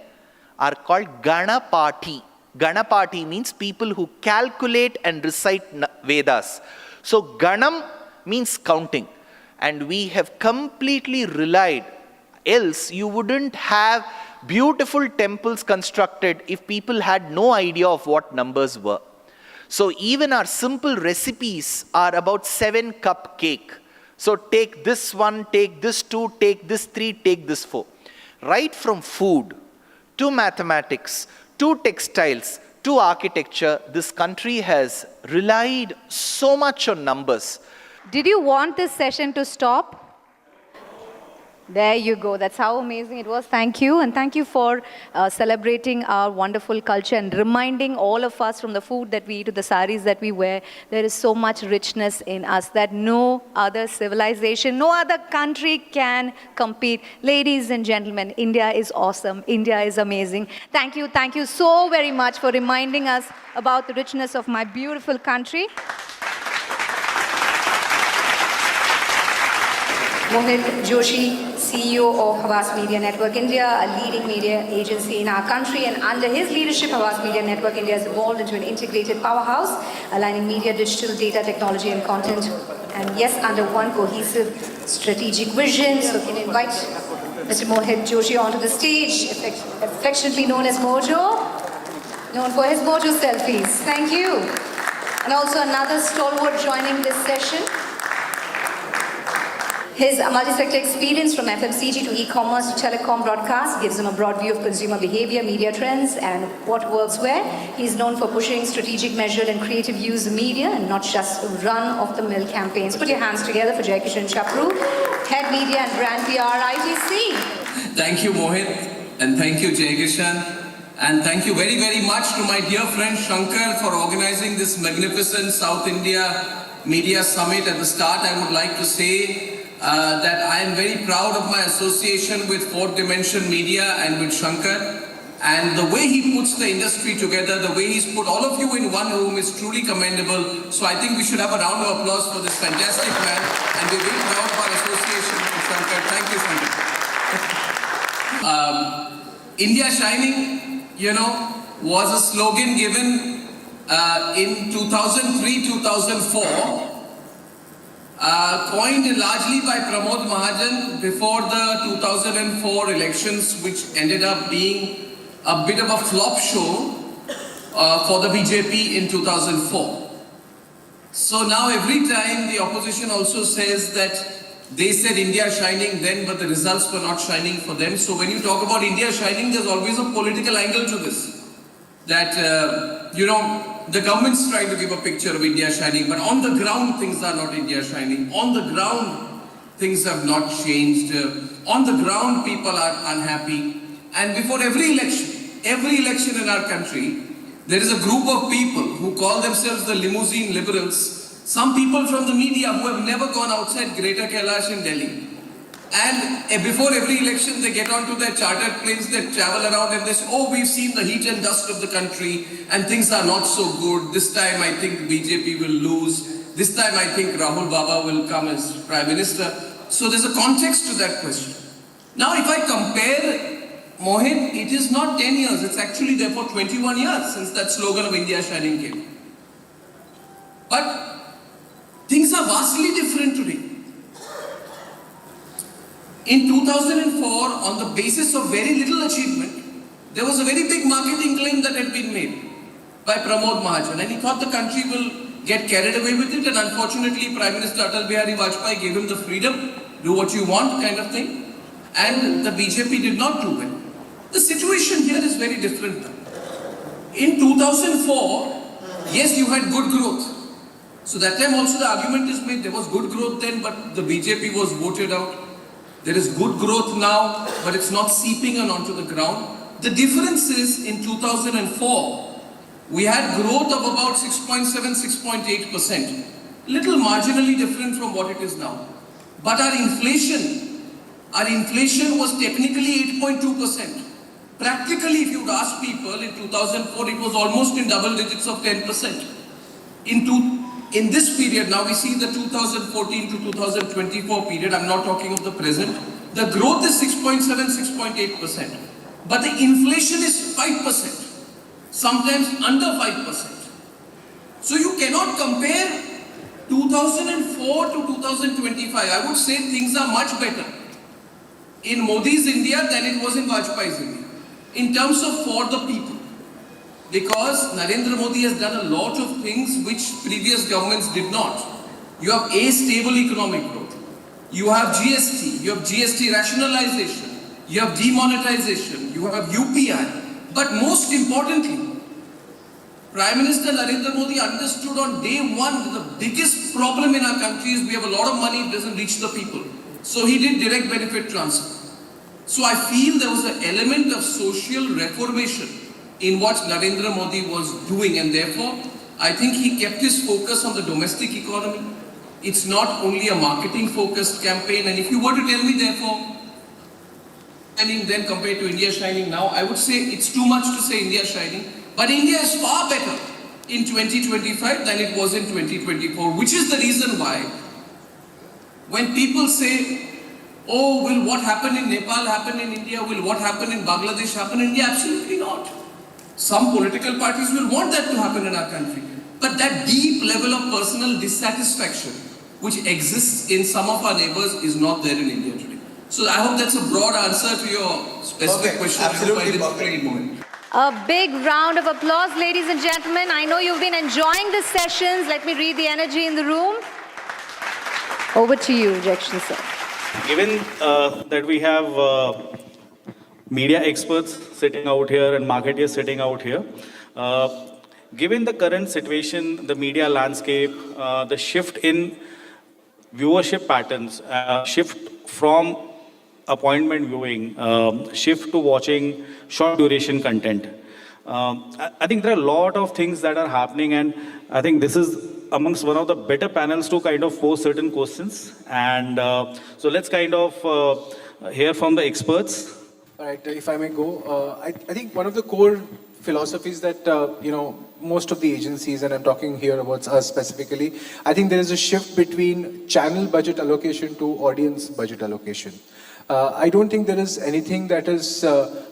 are called Ganapati. Ganapati means people who calculate and recite Vedas. So Ganam means counting. And we have completely relied, else you wouldn't have beautiful temples constructed if people had no idea of what numbers were. So even our simple recipes are about 7-cup cake. So take this 1, take this 2, take this 3, take this 4. Right from food to mathematics to textiles to architecture, this country has relied so much on numbers. Did you want this session to stop? There you go. That's how amazing it was. Thank you. And thank you for celebrating our wonderful culture and reminding all of us, from the food that we eat to the saris that we wear, there is so much richness in us that no other civilization, no other country can compete. Ladies and gentlemen, India is awesome. India is amazing. Thank you. Thank you so very much for reminding us about the richness of my beautiful country. Mohit Joshi, CEO of Havas Media Network India, a leading media agency in our country, and under his leadership, Havas Media Network India has evolved into an integrated powerhouse, aligning media, digital, data, technology and content, and yes, under one cohesive strategic vision. So can I invite Mr. Mohit Joshi onto the stage, affectionately known as Mojo, known for his Mojo selfies. Thank you. And also another stalwart joining this session. His multi-sector experience from FMCG to e-commerce to telecom broadcast gives him a broad view of consumer behavior, media trends, and what works where. He's known for pushing strategic, measured, and creative use of media, and not just run-of-the-mill campaigns. Put your hands together for Jaikishan Chapru, Head Media and Brand PR, ITC. Thank you, Mohit, and thank you, Jaikishan. And thank you very, very much to my dear friend Shankar for organizing this magnificent South India Media Summit. At the start, I would like to say that I am very proud of my association with Fourth Dimension Media and with Shankar. And the way he puts the industry together, the way he's put all of you in one room is truly commendable. So I think we should have a round of applause for this fantastic man. And we're very proud of our association with Shankar. Thank you, Shankar. India Shining, was a slogan given in 2003-2004, coined largely by Pramod Mahajan before the 2004 elections, which ended up being a bit of a flop show for the BJP in 2004. So now every time the opposition also says that they said India shining then, but the results were not shining for them. So when you talk about India shining, there's always a political angle to this. That, the government's trying to give a picture of India shining, but on the ground things are not India shining. On the ground things have not changed. On the ground people are unhappy. And before every election in our country, there is a group of people who call themselves the limousine liberals. Some people from the media who have never gone outside Greater Kailash in Delhi. And before every election, they get onto their chartered planes, they travel around and they say, oh, we've seen the heat and dust of the country and things are not so good. This time I think BJP will lose. This time I think Rahul Baba will come as Prime Minister. So there's a context to that question. Now if I compare, Mohit, it is not 10 years, it's actually therefore 21 years since that slogan of India Shining came. But things are vastly different today. In 2004, on the basis of very little achievement, there was a very big marketing claim that had been made by Pramod Mahajan, and he thought the country will get carried away with it, and unfortunately Prime Minister Atal Bihari Vajpayee gave him the freedom, do what you want kind of thing, and the BJP did not do well. The situation here is very different now. In 2004, yes, you had good growth. So that time also the argument is made, there was good growth then, but the BJP was voted out. There is good growth now, but it's not seeping onto the ground. The difference is in 2004, we had growth of about 6.7, 6.8%. Little marginally different from what it is now. But our inflation was technically 8.2%. Practically, if you would ask people, in 2004, it was almost in double digits of 10%. In this period, now we see the 2014 to 2024 period, I'm not talking of the present, the growth is 6.7, 6.8%. But the inflation is 5%, sometimes under 5%. So you cannot compare 2004 to 2025. I would say things are much better in Modi's India than it was in Vajpayee's India, in terms of for the people. Because Narendra Modi has done a lot of things which previous governments did not. You have a stable economic growth. You have GST. You have GST rationalization. You have demonetization. You have UPI. But most importantly, Prime Minister Narendra Modi understood on day one that the biggest problem in our country is we have a lot of money, it doesn't reach the people. So he did direct benefit transfer. So I feel there was an element of social reformation in what Narendra Modi was doing, and therefore I think he kept his focus on the domestic economy. It's not only a marketing focused campaign, and if you were to tell me therefore, shining then compared to India shining now, I would say it's too much to say India shining, but India is far better in 2025 than it was in 2024, which is the reason why when people say, oh, will what happened in Nepal happen in India, will what happened in Bangladesh happen in India? Absolutely not. Some political parties will want that to happen in our country. But that deep level of personal dissatisfaction which exists in some of our neighbors is not there in India today. So I hope that's a broad answer to your specific question. Absolutely. A big round of applause, ladies and gentlemen. I know you've been enjoying the sessions. Let me read the energy in the room. Over to you, Jackson sir. Given that we have media experts sitting out here and marketeers sitting out here, given the current situation, the media landscape, the shift in viewership patterns, shift from appointment viewing, shift to watching short duration content, I think there are a lot of things that are happening, and I think this is amongst one of the better panels to kind of pose certain questions. And so let's kind of hear from the experts. All right, if I may go, I think one of the core philosophies that, most of the agencies, and I'm talking here about us specifically, I think there is a shift between channel budget allocation to audience budget allocation. I don't think there is anything that is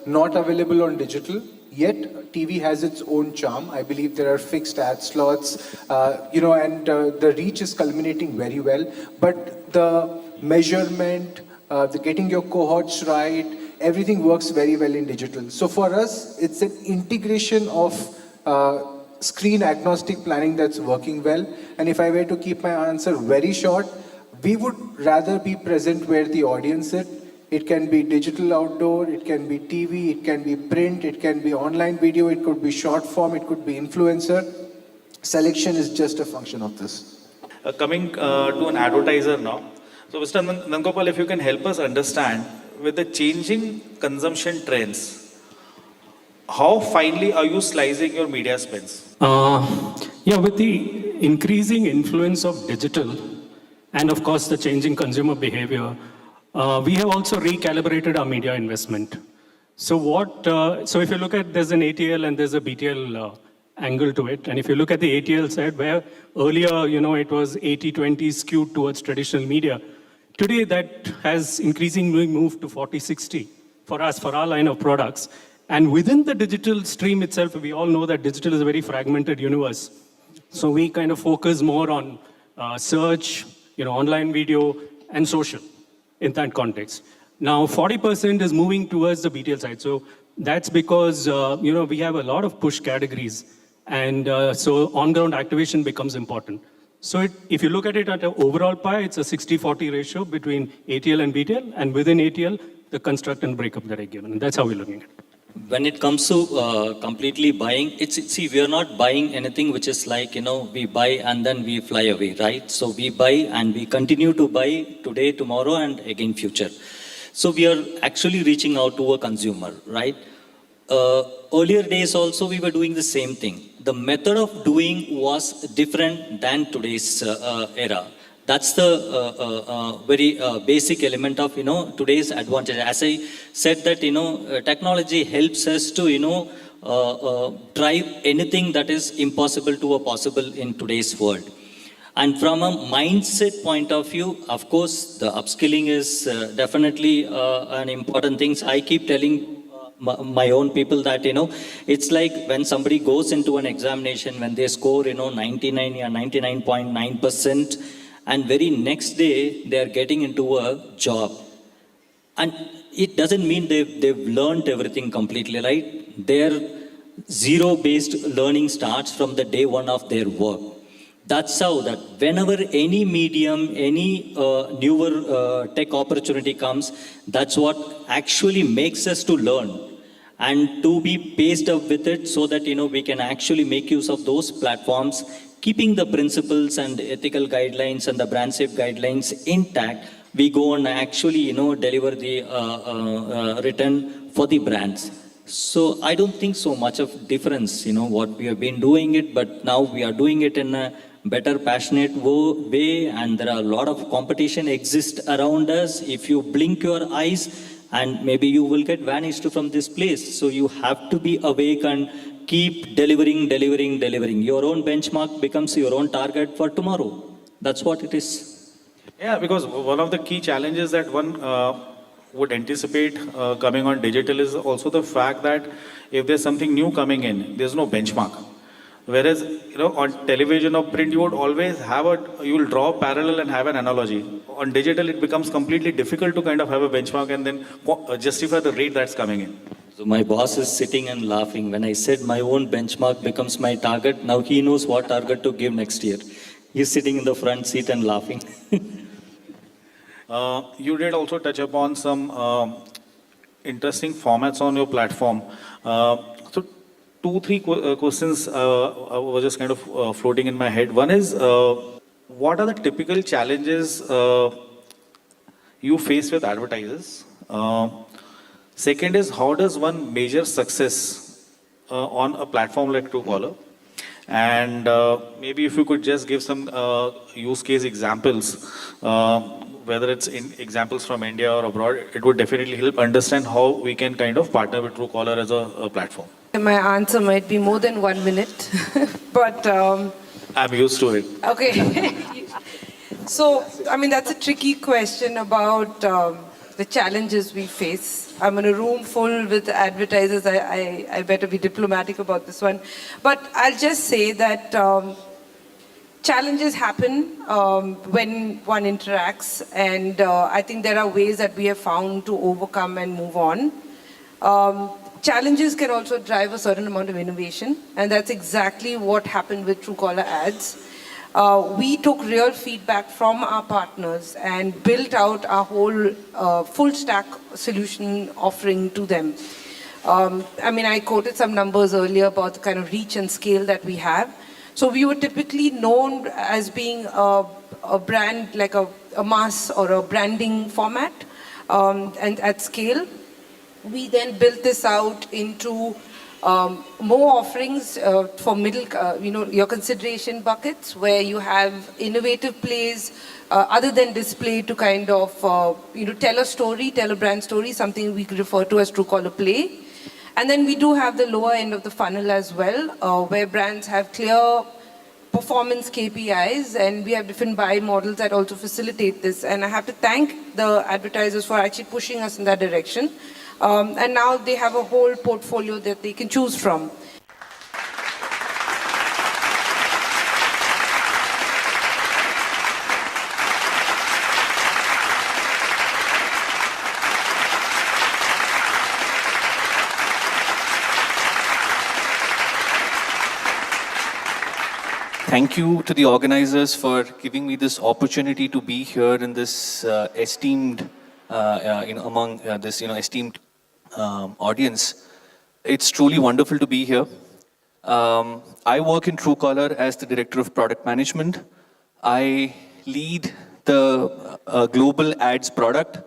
not available on digital. Yet, TV has its own charm. I believe there are fixed ad slots, and the reach is culminating very well. But the measurement, the getting your cohorts right, everything works very well in digital. So for us, it's an integration of screen agnostic planning that's working well. And if I were to keep my answer very short, we would rather be present where the audience is. It can be digital outdoor, it can be TV, it can be print, it can be online video, it could be short form, it could be influencer. Selection is just a function of this. Coming to an advertiser now. So Mr. Nandgopal, if you can help us understand, with the changing consumption trends, how finely are you slicing your media spends? With the increasing influence of digital and of course the changing consumer behavior, we have also recalibrated our media investment. So if you look at, there's an ATL and there's a BTL angle to it. And if you look at the ATL side, where earlier, it was 80-20 skewed towards traditional media, today that has increasingly moved to 40-60 for us, for our line of products. And within the digital stream itself, we all know that digital is a very fragmented universe. So we kind of focus more on search, online video, and social in that context. Now, 40% is moving towards the BTL side. So that's because, we have a lot of push categories. And so on-ground activation becomes important. So if you look at it at an overall pie, it's a 60-40 ratio between ATL and BTL. And within ATL, the construct and breakup that I given. And that's how we're looking at it. When it comes to completely buying, we are not buying anything which is like, we buy and then we fly away, right? So we buy and we continue to buy today, tomorrow, and again future. So we are actually reaching out to a consumer, right? Earlier days also we were doing the same thing. The method of doing was different than today's era. That's the very basic element of, today's advantage. As I said that, technology helps us to, drive anything that is impossible to a possible in today's world. And from a mindset point of view, of course, the upskilling is definitely an important thing. I keep telling my own people that, it's like when somebody goes into an examination, when they score, 99 or 99.9%, and very next day, they are getting into a job. And it doesn't mean they've learned everything completely, right? Their zero-based learning starts from the day one of their work. That's how that whenever any medium, any newer tech opportunity comes, that's what actually makes us to learn and to be paced up with it so that, we can actually make use of those platforms, keeping the principles and ethical guidelines and the brand safe guidelines intact. We go and actually, deliver the return for the brands. So I don't think so much of difference, what we have been doing it, but now we are doing it in a better, passionate way, and there are a lot of competition exists around us. If you blink your eyes, and maybe you will get vanished from this place. So you have to be awake and keep delivering. Your own benchmark becomes your own target for tomorrow. That's what it is. Yeah, because one of the key challenges that one would anticipate coming on digital is also the fact that if there's something new coming in, there's no benchmark. Whereas, on television or print, you would always have you will draw a parallel and have an analogy. On digital, it becomes completely difficult to kind of have a benchmark and then justify the rate that's coming in. So my boss is sitting and laughing. When I said my own benchmark becomes my target, now he knows what target to give next year. He's sitting in the front seat and laughing. You did also touch upon some interesting formats on your platform. So 2-3 questions were just kind of floating in my head. One is, what are the typical challenges you face with advertisers? Second is, how does one measure success on a platform like Truecaller? And maybe if you could just give some use case examples, whether it's in examples from India or abroad, it would definitely help understand how we can kind of partner with Truecaller as a platform. My answer might be more than 1 minute, but... I'm used to it. Okay. So, that's a tricky question about the challenges we face. I'm in a room full with advertisers. I better be diplomatic about this one. But I'll just say that challenges happen when one interacts, and I think there are ways that we have found to overcome and move on. Challenges can also drive a certain amount of innovation, and that's exactly what happened with Truecaller ads. We took real feedback from our partners and built out our whole full stack solution offering to them. I mean, I quoted some numbers earlier about the kind of reach and scale that we have. So we were typically known as being a brand, like a mass or a branding format, and at scale. We then built this out into more offerings for middle, your consideration buckets, where you have innovative plays other than display to kind of, tell a story, tell a brand story, something we could refer to as Truecaller Play. And then we do have the lower end of the funnel as well, where brands have clear performance KPIs, and we have different buy models that also facilitate this. And I have to thank the advertisers for actually pushing us in that direction. And now they have a whole portfolio that they can choose from. Thank you to the organizers for giving me this opportunity to be here in this esteemed, among this, esteemed audience. It's truly wonderful to be here. I work in Truecaller as the Director of Product Management. I lead the global ads product.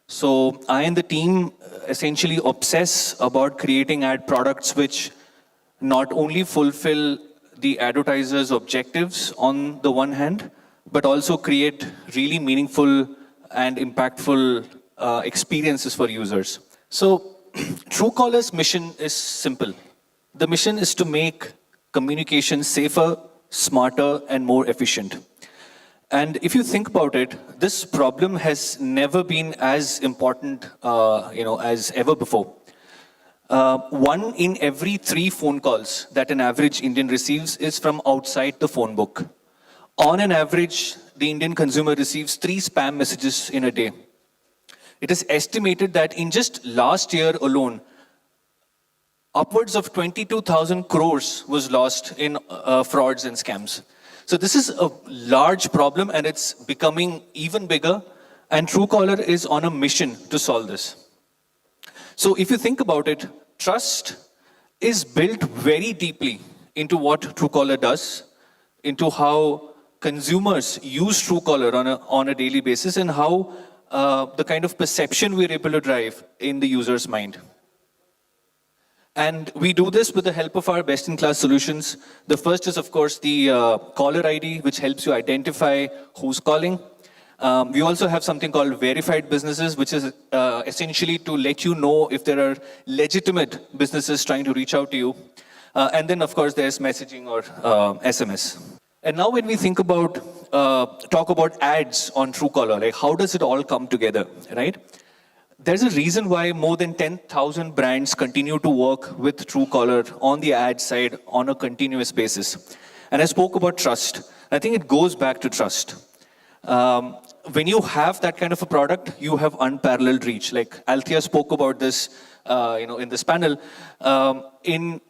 So I and the team essentially obsess about creating ad products which not only fulfill the advertisers' objectives on the one hand, but also create really meaningful and impactful experiences for users. So Truecaller's mission is simple. The mission is to make communication safer, smarter, and more efficient. And if you think about it, this problem has never been as important, as ever before. 1 in every 3 phone calls that an average Indian receives is from outside the phone book. On an average, the Indian consumer receives 3 spam messages in a day. It is estimated that in just last year alone, upwards of 22,000 crores was lost in frauds and scams. So this is a large problem, and it's becoming even bigger, and Truecaller is on a mission to solve this. So if you think about it, trust is built very deeply into what Truecaller does, into how consumers use Truecaller on a daily basis, and how the kind of perception we're able to drive in the user's mind. And we do this with the help of our best-in-class solutions. The first is, of course, the caller ID, which helps you identify who's calling. We also have something called verified businesses, which is essentially to let you know if there are legitimate businesses trying to reach out to you. And then, of course, there's messaging or SMS. And now when we think about, talk about ads on Truecaller, like how does it all come together, right? There's a reason why more than 10,000 brands continue to work with Truecaller on the ad side on a continuous basis. And I spoke about trust. I think it goes back to trust. When you have that kind of a product, you have unparalleled reach. Like Althea spoke about this, in this panel. In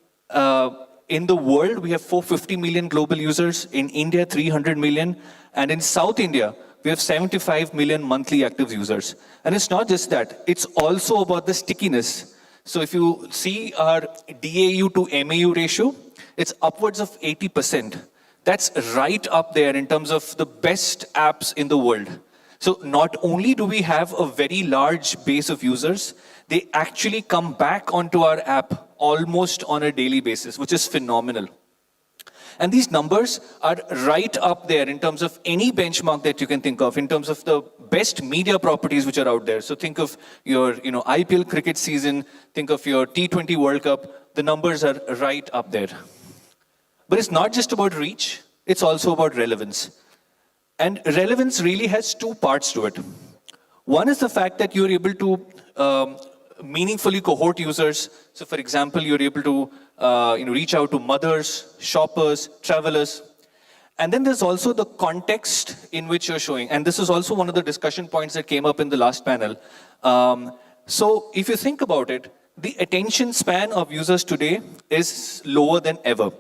the world, we have 450 million global users. In India, 300 million. And in South India, we have 75 million monthly active users. And it's not just that, it's also about the stickiness. So if you see our DAU to MAU ratio, it's upwards of 80%. That's right up there in terms of the best apps in the world. So not only do we have a very large base of users, they actually come back onto our app almost on a daily basis, which is phenomenal. And these numbers are right up there in terms of any benchmark that you can think of, in terms of the best media properties which are out there. So think of your IPL cricket season, think of your T20 World Cup, the numbers are right up there. But it's not just about reach, it's also about relevance. And relevance really has 2 parts to it. One is the fact that you're able to meaningfully cohort users. So for example, you're able to reach out to mothers, shoppers, travelers. And then there's also the context in which you're showing. And this is also one of the discussion points that came up in the last panel. So if you think about it, the attention span of users today is lower than ever.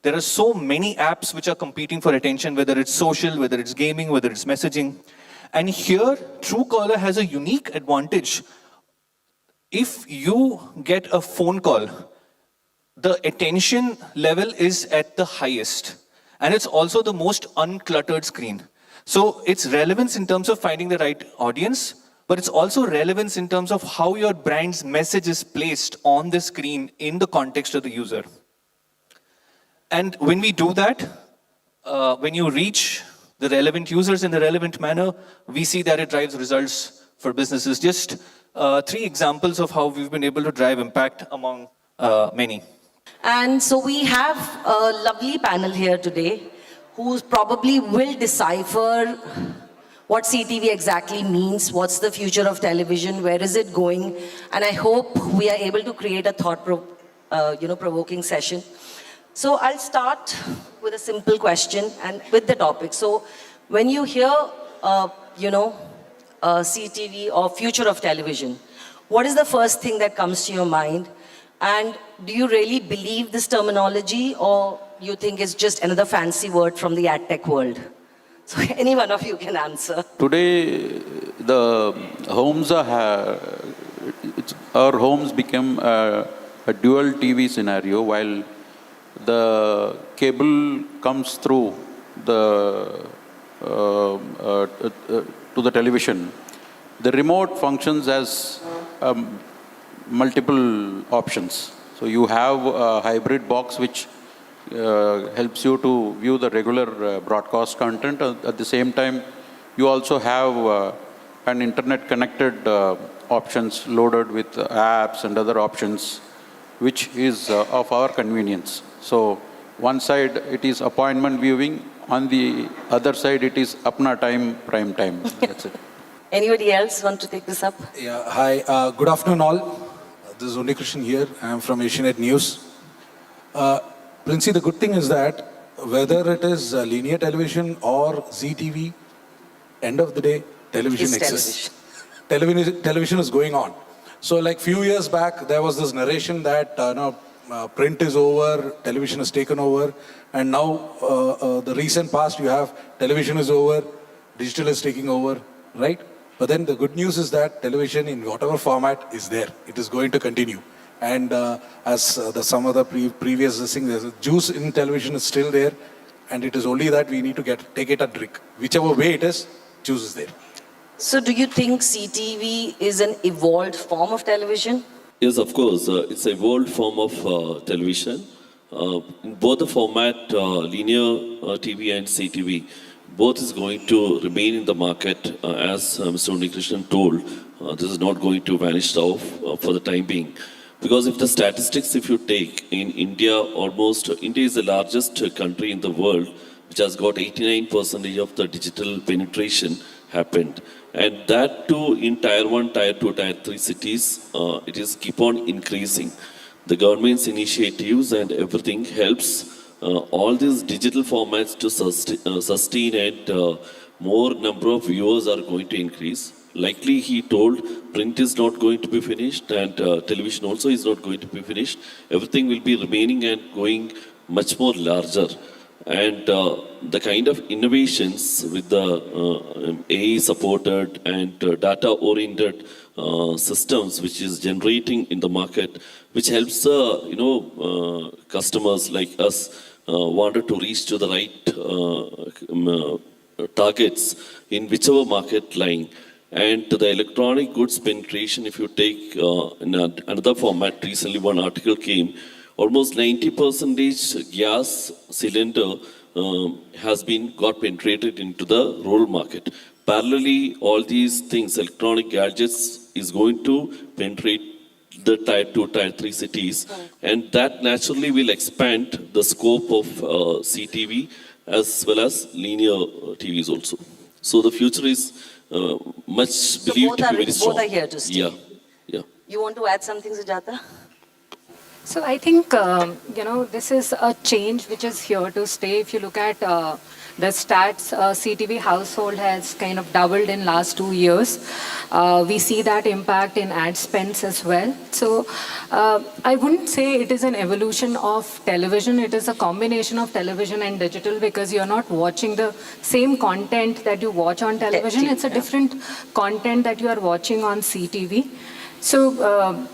There are so many apps which are competing for attention, whether it's social, whether it's gaming, whether it's messaging. And here, Truecaller has a unique advantage. If you get a phone call, the attention level is at the highest. And it's also the most uncluttered screen. So it's relevance in terms of finding the right audience, but it's also relevance in terms of how your brand's message is placed on the screen in the context of the user. And when we do that, when you reach the relevant users in the relevant manner, we see that it drives results for businesses. Just 3 examples of how we've been able to drive impact among many. And so we have a lovely panel here today who probably will decipher what CTV exactly means, what's the future of television, where is it going, and I hope we are able to create a thought-provoking session. So I'll start with a simple question and with the topic. So when you hear, CTV or future of television, what is the first thing that comes to your mind? And do you really believe this terminology, or you think it's just another fancy word from the ad tech world? So any one of you can answer. Today, the homes our homes become a dual TV scenario, while the cable comes through the to the television. The remote functions as multiple options. So you have a hybrid box which helps you to view the regular broadcast content. At the same time, you also have an internet connected options loaded with apps and other options, which is of our convenience. So one side it is appointment viewing, on the other side it is apna time, prime time. That's it. Anybody else want to take this up? Yeah, hi, good afternoon all. This is Uni Krishnan here. I am from Asianet News. Princey, the good thing is that whether it is linear television or ZTV, end of the day, television exists. Television is going on. So like few years back, there was this narration that print is over, television is taken over, and now the recent past you have television is over, digital is taking over, right? But then the good news is that television in whatever format is there, it is going to continue. And as some of the previous things, the juice in television is still there, and it is only that we need to take it and drink. Whichever way it is, juice is there. So do you think CTV is an evolved form of television? Yes, of course. It's an evolved form of television. In both the format, linear TV and CTV, both is going to remain in the market. As Mr. Unikrishnan told, this is not going to vanish off for the time being. Because if the statistics, if you take in India, India is the largest country in the world, which has got 89% of the digital penetration happened. And that too in Tier 1, Tier 2, Tier 3 cities, it is keep on increasing. The government's initiatives and everything helps all these digital formats to sustain and more number of viewers are going to increase. Likely he told print is not going to be finished and television also is not going to be finished. Everything will be remaining and going much more larger. And the kind of innovations with the AI supported and data oriented systems which is generating in the market, which helps customers like us wanted to reach to the right targets in whichever market lying. And the electronic goods penetration, if you take in another format, recently one article came, almost 90% gas cylinder has got penetrated into the rural market. Parallelly, all these things, electronic gadgets, is going to penetrate the Tier 2, Tier 3 cities, and that naturally will expand the scope of CTV as well as linear TVs also. So the future is much believed to be very strong. Both are here to stay. Yeah, yeah. You want to add something, Sujata? So I think, this is a change which is here to stay. If you look at the stats, CTV household has kind of doubled in last 2 years. We see that impact in ad spends as well. So I wouldn't say it is an evolution of television. It is a combination of television and digital, because you're not watching the same content that you watch on television. It's a different content that you are watching on CTV. So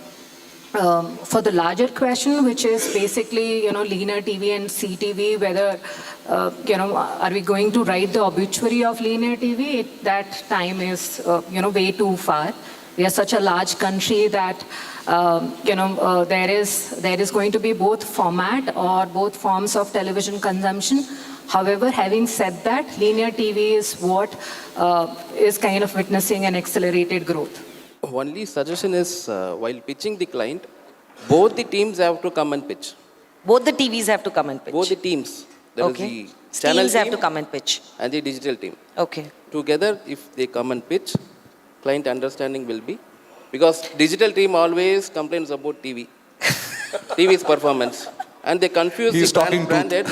for the larger question, which is basically, linear TV and CTV, whether, are we going to write the obituary of linear TV? That time is, way too far. We are such a large country that, there is going to be both format or both forms of television consumption. However, having said that, linear TV is what is kind of witnessing an accelerated growth. Only suggestion is, while pitching the client, both the teams have to come and pitch. Both the TVs have to come and pitch? Both the teams. There is the channel teams team have to come and pitch. And the digital team. Okay. Together, if they come and pitch, client understanding will be. Because digital team always complains about TV. TV's performance. And they confuse the branded.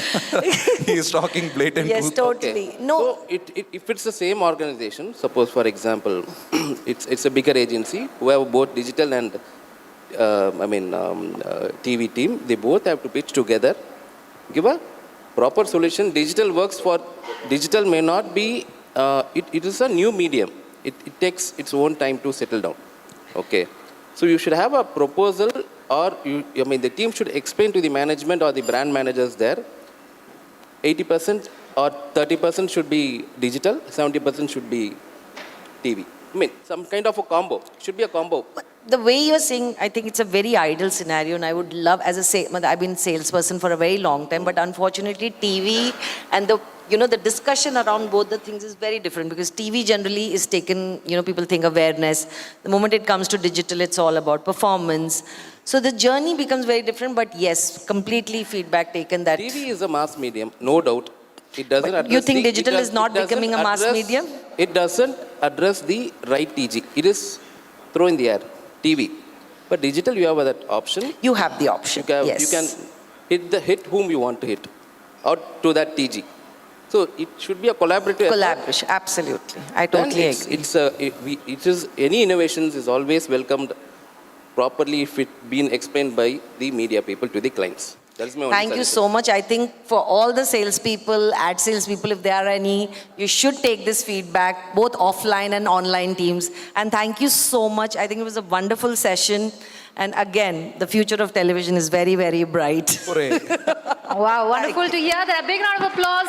He is talking blatant Yes, truth. totally. Okay. No. So if it's the same organization, suppose for example, it's a bigger agency who have both digital and TV team, they both have to pitch together, give a proper solution. Digital works for, digital may not be, it is a new medium. It takes its own time to settle down. Okay. So you should have a proposal, or the team should explain to the management or the brand managers there, 80% or 30% should be digital, 70% should be TV. Some kind of a combo. Should be a combo. The way you're saying, I think it's a very ideal scenario, and I would love, I've been salesperson for a very long time, but unfortunately TV and the discussion around both the things is very different, because TV generally is taken, people think awareness. The moment it comes to digital, it's all about performance. So the journey becomes very different, but yes, completely feedback taken that. TV is a mass medium, no doubt. It doesn't address you think digital is not becoming a mass medium? It doesn't address the right TG. It is throw in the air, TV. But digital, you have that option. You have the option, yes. You can hit whom you want to hit, out to that TG. So it should be a collaborative collaboration, absolutely. I totally agree. Any innovations is always welcomed properly if it been explained by the media people to the clients. That's my only Thank you so much. I think for all the salespeople, ad salespeople, if there are any, you should take this feedback, both offline and online teams. And thank you so much. I think it was a wonderful session. And again, the future of television is very, very bright. Wow, wonderful to hear that. A big round of applause.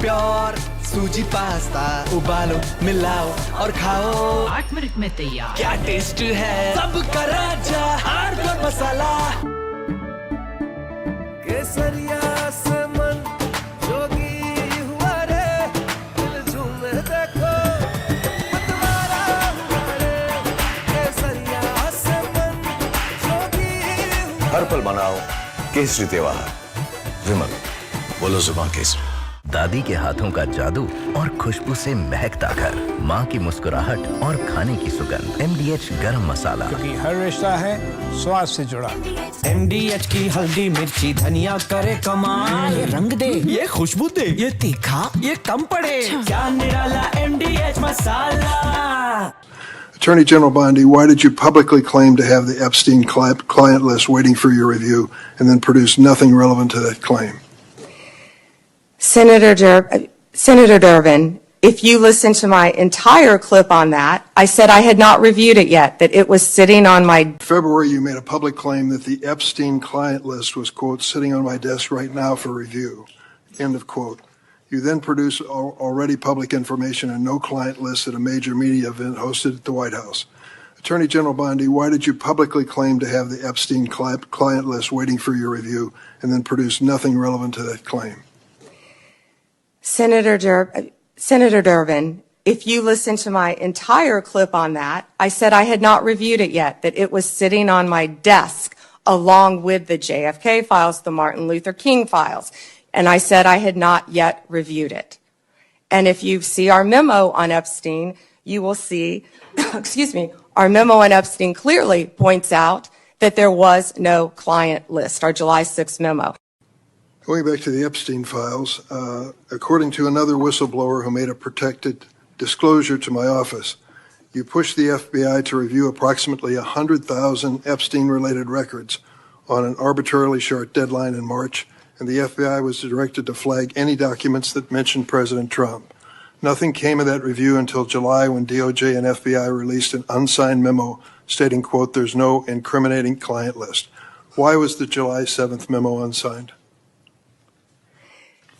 Pure suji pasta उबालो मिलाओ और खाओ 8 minute में तैयार क्या taste है सबका राजा hardcore मसाला केसरिया से मन जोगी हुआ रे दिल झूमे देखो मतवारा हुआ रे केसरिया से मन जोगी हर पल मनाओ केसरी त्योहार विमल बोलो जुबान केसरी दादी के हाथों का जादू और खुशबू से महकता घर, माँ की मुस्कुराहट और खाने की सुगंध। MDH गरम मसाला, क्योंकि हर रिश्ता है स्वाद से जुड़ा। MDH की हल्दी मिर्ची धनिया करे कमाल, ये रंग दे, ये खुशबू दे, ये तीखा, ये कम पड़े, क्या निराला MDH masala. Attorney General Bondi, why did you publicly claim to have the Epstein client list waiting for your review and then produce nothing relevant to that claim? Senator Durbin, if you listen to my entire clip on that, I said I had not reviewed it yet, that it was sitting on my... In February, you made a public claim that the Epstein client list was, quote, sitting on my desk right now for review, end of quote. You then produced already public information and no client list at a major media event hosted at the White House. Attorney General Bondi, why did you publicly claim to have the Epstein client list waiting for your review and then produce nothing relevant to that claim? Senator Durbin, if you listen to my entire clip on that, I said I had not reviewed it yet, that it was sitting on my desk along with the JFK files, the Martin Luther King files, and I said I had not yet reviewed it. And if you see our memo on Epstein, you will see, excuse me, our memo on Epstein clearly points out that there was no client list, our July 6th memo. Going back to the Epstein files, according to another whistleblower who made a protected disclosure to my office, you pushed the FBI to review approximately 100,000 Epstein-related records on an arbitrarily short deadline in March, and the FBI was directed to flag any documents that mentioned President Trump. Nothing came of that review until July when DOJ and FBI released an unsigned memo stating, quote, there's no incriminating client list. Why was the July 7th memo unsigned?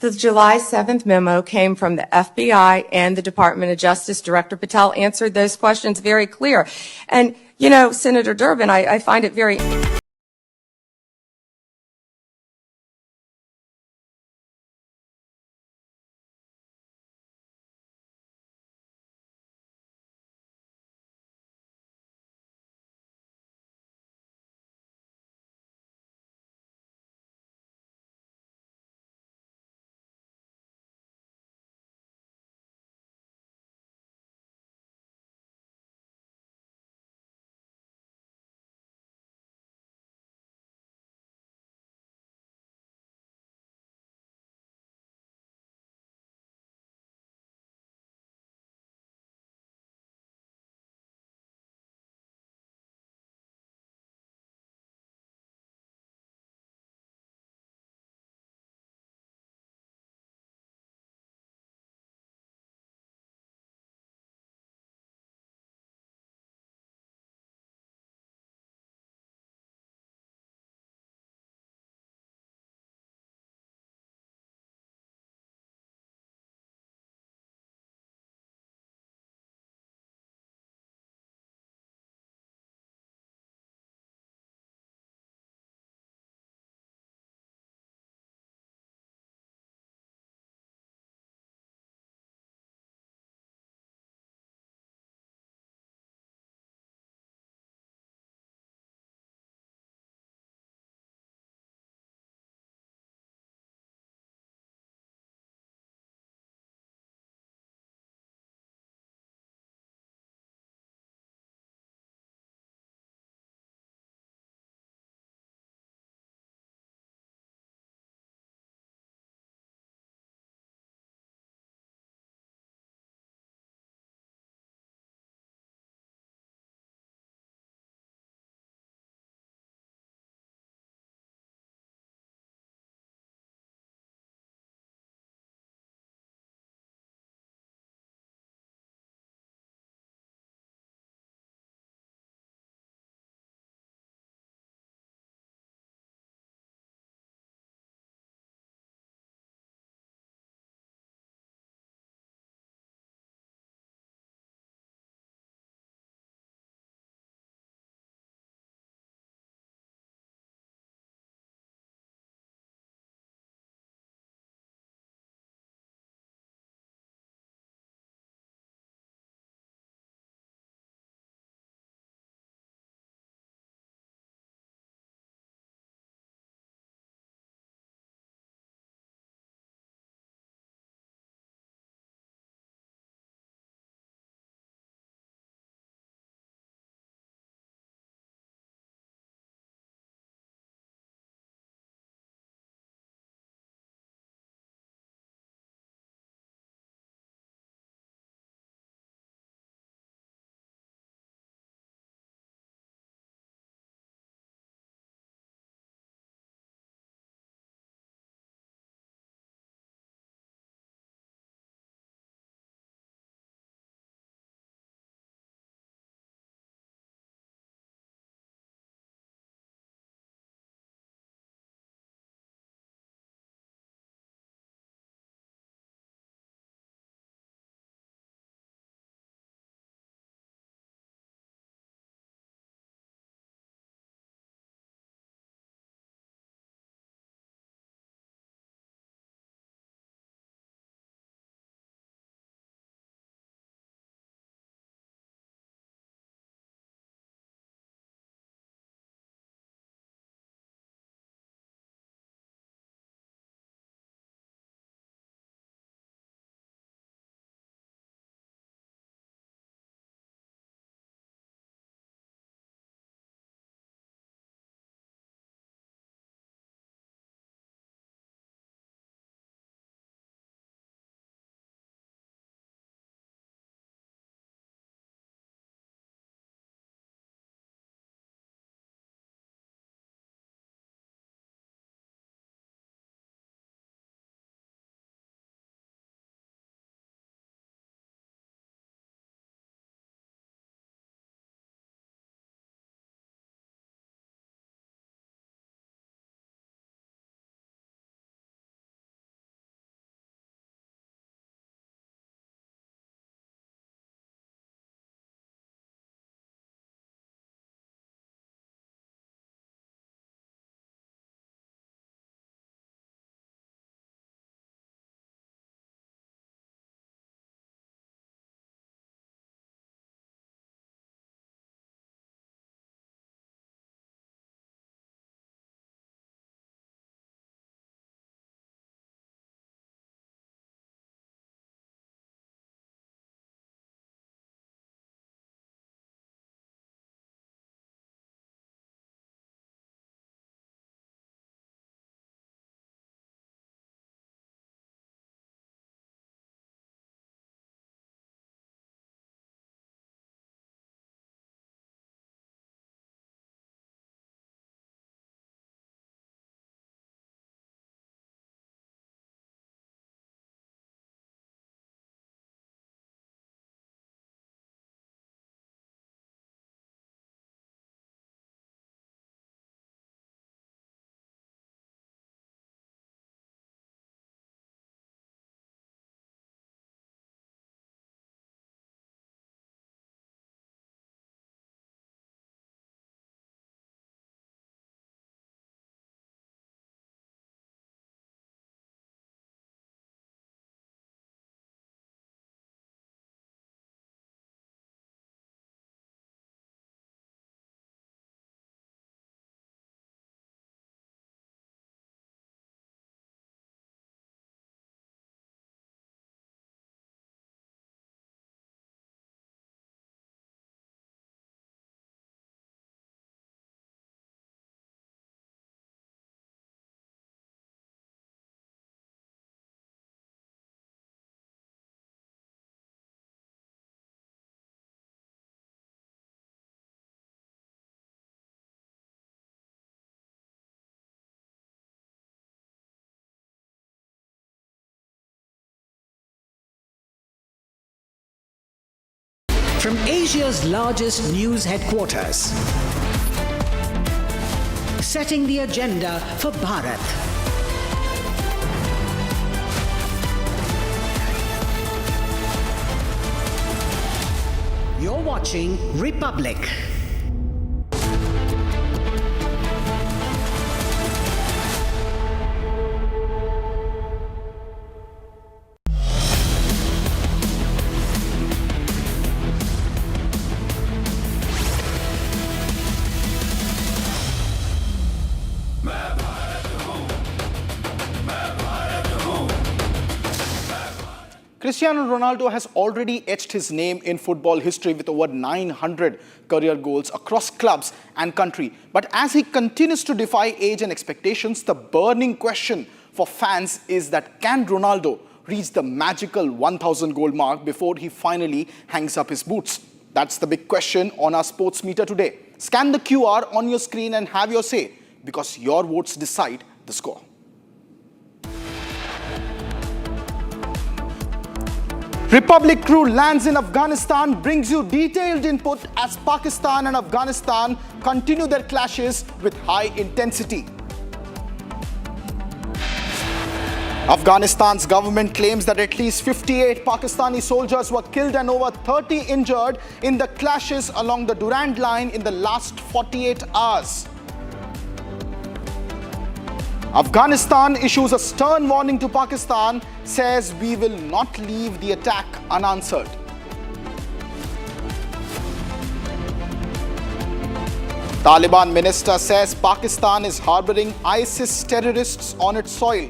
The July 7th memo came from the FBI and the Department of Justice. Director Patel answered those questions very clear. And, you know, Senator Durbin, I find it very from Asia's largest news headquarters. Setting the agenda for Bharat. You're watching Republic. Cristiano Ronaldo has already etched his name in football history with over 900 career goals across clubs and country. But as he continues to defy age and expectations, the burning question for fans is that can Ronaldo reach the magical 1,000 goal mark before he finally hangs up his boots? That's the big question on our sports meter today. Scan the QR on your screen and have your say, because your votes decide the score. Republic crew lands in Afghanistan, brings you detailed input as Pakistan and Afghanistan continue their clashes with high intensity. Afghanistan's government claims that at least 58 Pakistani soldiers were killed and over 30 injured in the clashes along the Durand Line in the last 48 hours. Afghanistan issues a stern warning to Pakistan, says we will not leave the attack unanswered. Taliban minister says Pakistan is harboring ISIS terrorists on its soil.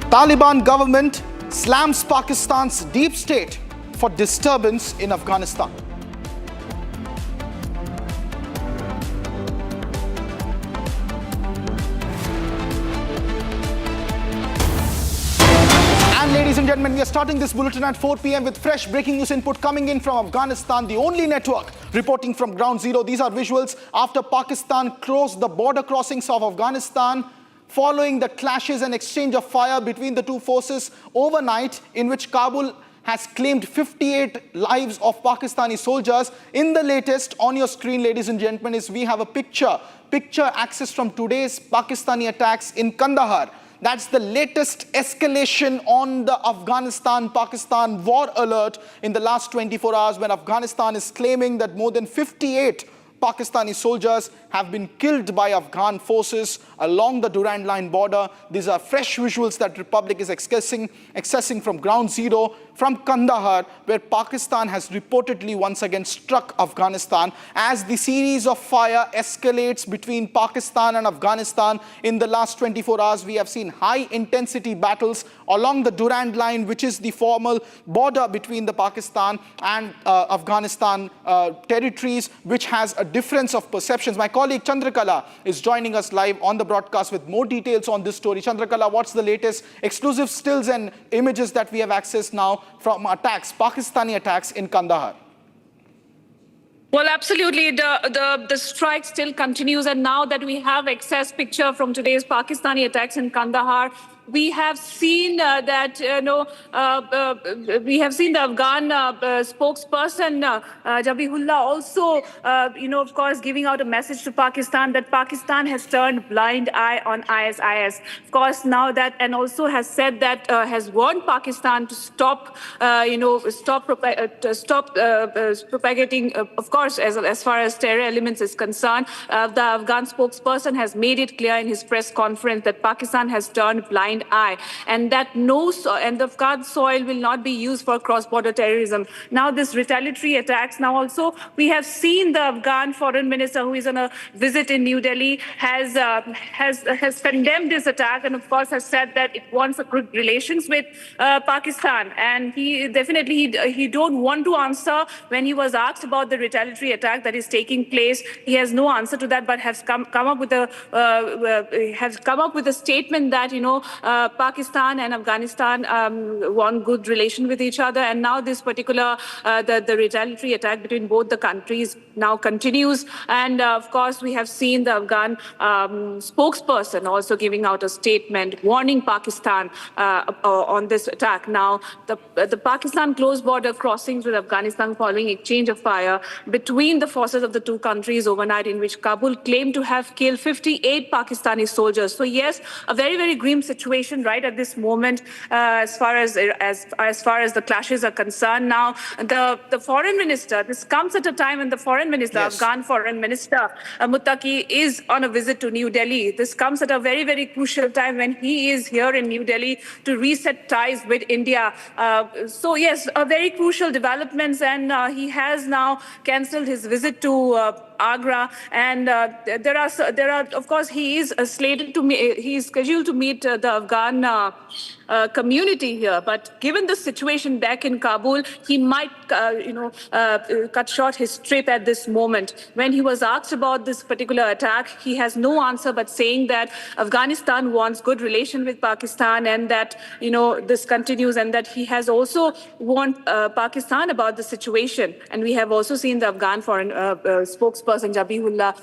Taliban government slams Pakistan's deep state for disturbance in Afghanistan. Ladies and gentlemen, we are starting this bulletin at 4 p.m. with fresh breaking news input coming in from Afghanistan, the only network reporting from ground zero. These are visuals after Pakistan closed the border crossings of Afghanistan following the clashes and exchange of fire between the two forces overnight, in which Kabul has claimed 58 lives of Pakistani soldiers. In the latest on your screen, ladies and gentlemen, is we have a picture access from today's Pakistani attacks in Kandahar. That's the latest escalation on the Afghanistan-Pakistan war alert in the last 24 hours, when Afghanistan is claiming that more than 58 Pakistani soldiers have been killed by Afghan forces along the Durand Line border. These are fresh visuals that Republic is accessing from ground zero from Kandahar, where Pakistan has reportedly once again struck Afghanistan. As the series of fire escalates between Pakistan and Afghanistan in the last 24 hours, we have seen high-intensity battles along the Durand Line, which is the formal border between the Pakistan and Afghanistan territories, which has a difference of perceptions. My colleague Chandrakala is joining us live on the broadcast with more details on this story. Chandrakala, what's the latest exclusive stills and images that we have accessed now from attacks, Pakistani attacks in Kandahar? Well, absolutely. The strike still continues. And now that we have access picture from today's Pakistani attacks in Kandahar, we have seen we have seen the Afghan spokesperson, Jabihullah, also, of course, giving out a message to Pakistan that Pakistan has turned blind eye on ISIS. Of course, now that, and also has said that, has warned Pakistan to stop, propagating, of course, as far as terror elements is concerned. The Afghan spokesperson has made it clear in his press conference that Pakistan has turned blind eye, and that and the Afghan soil will not be used for cross-border terrorism. Now this retaliatory attacks, now also we have seen the Afghan foreign minister, who is on a visit in New Delhi, has condemned this attack, and of course has said that it wants good relations with Pakistan. And he definitely, he don't want to answer when he was asked about the retaliatory attack that is taking place. He has no answer to that, but has come up with a statement that Pakistan and Afghanistan want good relation with each other, and now this particular, the retaliatory attack between both the countries now continues. And of course, we have seen the Afghan spokesperson also giving out a statement warning Pakistan on this attack. Now, the Pakistan closed border crossings with Afghanistan following exchange of fire between the forces of the two countries overnight, in which Kabul claimed to have killed 58 Pakistani soldiers. So yes, a very, very grim situation right at this moment as far as the clashes are concerned. Now, the foreign minister, this comes at a time when the foreign minister, Afghan foreign minister Muttaqi, is on a visit to New Delhi. This comes at a very, very crucial time when he is here in New Delhi to reset ties with India. So yes, a very crucial developments, and he has now cancelled his visit to Agra, and there are of course he is scheduled to meet the Afghan community here, but given the situation back in Kabul, he might cut short his trip at this moment. When he was asked about this particular attack, he has no answer but saying that Afghanistan wants good relation with Pakistan, and that this continues, and that he has also warned Pakistan about the situation. And we have also seen the Afghan foreign spokesperson Zabihullah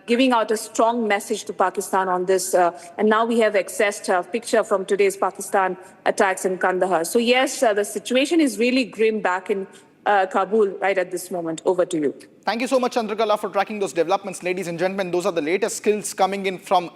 giving out a strong message to Pakistan on this. And now we have accessed a picture from today's Pakistan attacks in Kandahar. So yes, the situation is really grim back in Kabul right at this moment. Over to you. Thank you so much, Chandrakala, for tracking those developments. Ladies and gentlemen, those are the latest skills coming in from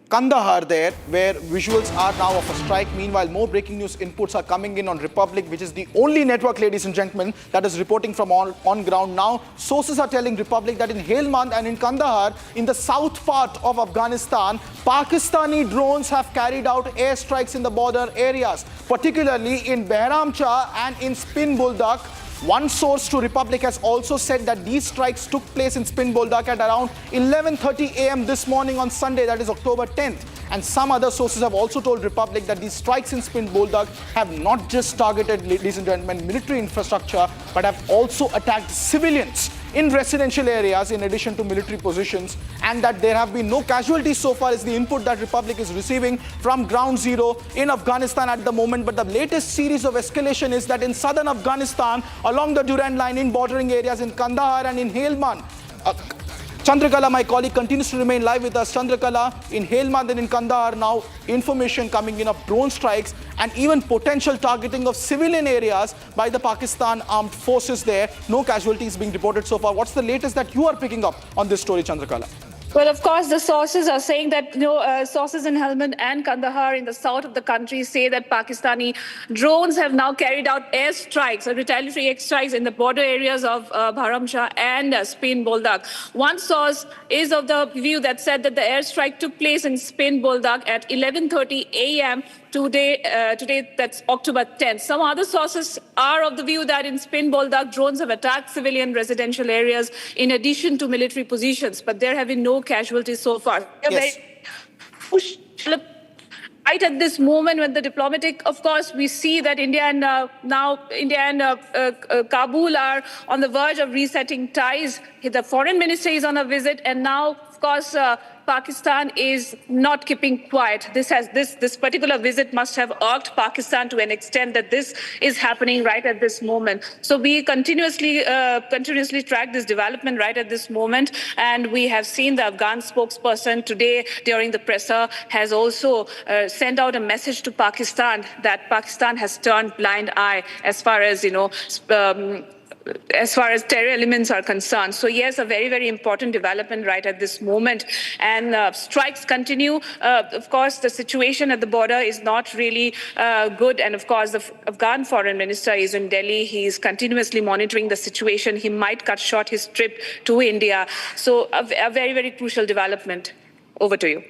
Kandahar there, where visuals are now of a strike. Meanwhile, more breaking news inputs are coming in on Republic, which is the only network, ladies and gentlemen, that is reporting from on ground. Now, sources are telling Republic that in Helmand and in Kandahar, in the south part of Afghanistan, Pakistani drones have carried out airstrikes in the border areas, particularly in Behramcha and in Spin Buldak. One source to Republic has also said that these strikes took place in Spin Buldak at around 11:30 a.m. this morning on Sunday, that is October 10th. And some other sources have also told Republic that these strikes in Spin Buldak have not just targeted, ladies and gentlemen, military infrastructure, but have also attacked civilians in residential areas in addition to military positions, and that there have been no casualties so far is the input that Republic is receiving from ground zero in Afghanistan at the moment. But the latest series of escalation is that in southern Afghanistan, along the Durand line, in bordering areas in Kandahar and in Helmand, Chandrakala, my colleague, continues to remain live with us. Chandrakala, in Helmand and in Kandahar, now information coming in of drone strikes and even potential targeting of civilian areas by the Pakistan armed forces there. No casualties being reported so far. What's the latest that you are picking up on this story, Chandrakala? Well, of course, the sources are saying that, sources in Helmand and Kandahar in the south of the country say that Pakistani drones have now carried out airstrikes, or retaliatory airstrikes in the border areas of Bharamsha and Spin Buldak. One source is of the view that said that the airstrike took place in Spin Buldak at 11:30 a.m. Today, that's October 10th. Some other sources are of the view that in Spin Buldak, drones have attacked civilian residential areas in addition to military positions, but there have been no casualties so far. Yes. Right at this moment, when the diplomatic, of course, we see that India and Kabul are on the verge of resetting ties. The foreign minister is on a visit, and now, of course, Pakistan is not keeping quiet. This particular visit must have irked Pakistan to an extent that this is happening right at this moment. So we continuously track this development right at this moment, and we have seen the Afghan spokesperson today during the presser has also sent out a message to Pakistan that Pakistan has turned blind eye as far as terror elements are concerned. So yes, a very, very important development right at this moment. And strikes continue. Of course, the situation at the border is not really good. And of course, the Afghan foreign minister is in Delhi. He is continuously monitoring the situation. He might cut short his trip to India. So a very, very crucial development. Over to you.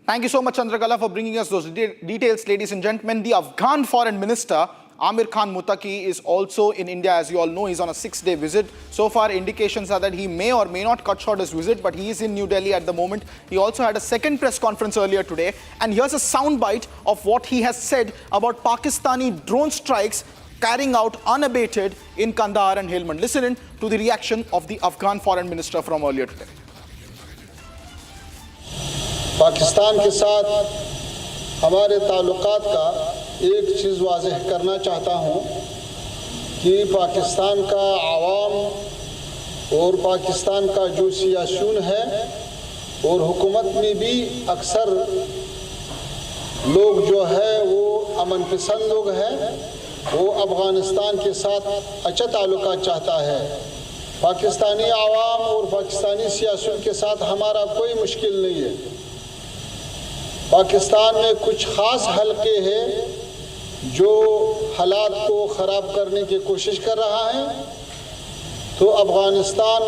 Thank you so much, Chandrakala, for bringing us those details, ladies and gentlemen. The Afghan foreign minister, Amir Khan Muttaqi, is also in India. As you all know, he's on a 6-day visit. So far, indications are that he may or may not cut short his visit, but he is in New Delhi at the moment. He also had a second press conference earlier today. And here's a soundbite of what he has said about Pakistani drone strikes carrying out unabated in Kandahar and Helmand. Listen in to the reaction of the Afghan foreign minister from earlier today. Pakistan के साथ हमारे ताल्लुकात का एक चीज़ वाज़ेह करना चाहता हूँ कि पाकिस्तान का आवाम और पाकिस्तान का जो सियासून है और हुकूमत में भी अक्सर लोग जो है वो अमन पसंद लोग हैं, वो अफ़गानिस्तान के साथ अच्छा ताल्लुकात चाहता है। पाकिस्तानी आवाम और पाकिस्तानी सियासून के साथ हमारा कोई मुश्किल नहीं है। पाकिस्तान में कुछ ख़ास हलके हैं जो हालात को ख़राब करने की कोशिश कर रहा है, तो अफ़गानिस्तान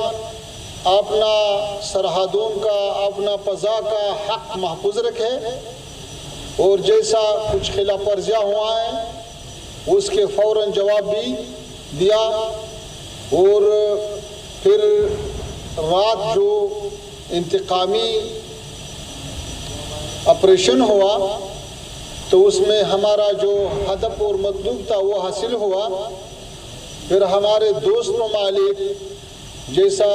अपना सरहदों का, अपना फ़ज़ा का हक़ महफूज रखे और जैसा कुछ खिलाफ वर्जियाँ हुआ है उसके फ़ौरन जवाब भी दिया। और फिर रात जो इंतकामी ऑपरेशन हुआ तो उसमें हमारा जो हदफ और मतलूब था वो हासिल हुआ। फिर हमारे दोस्त ममालिक जैसा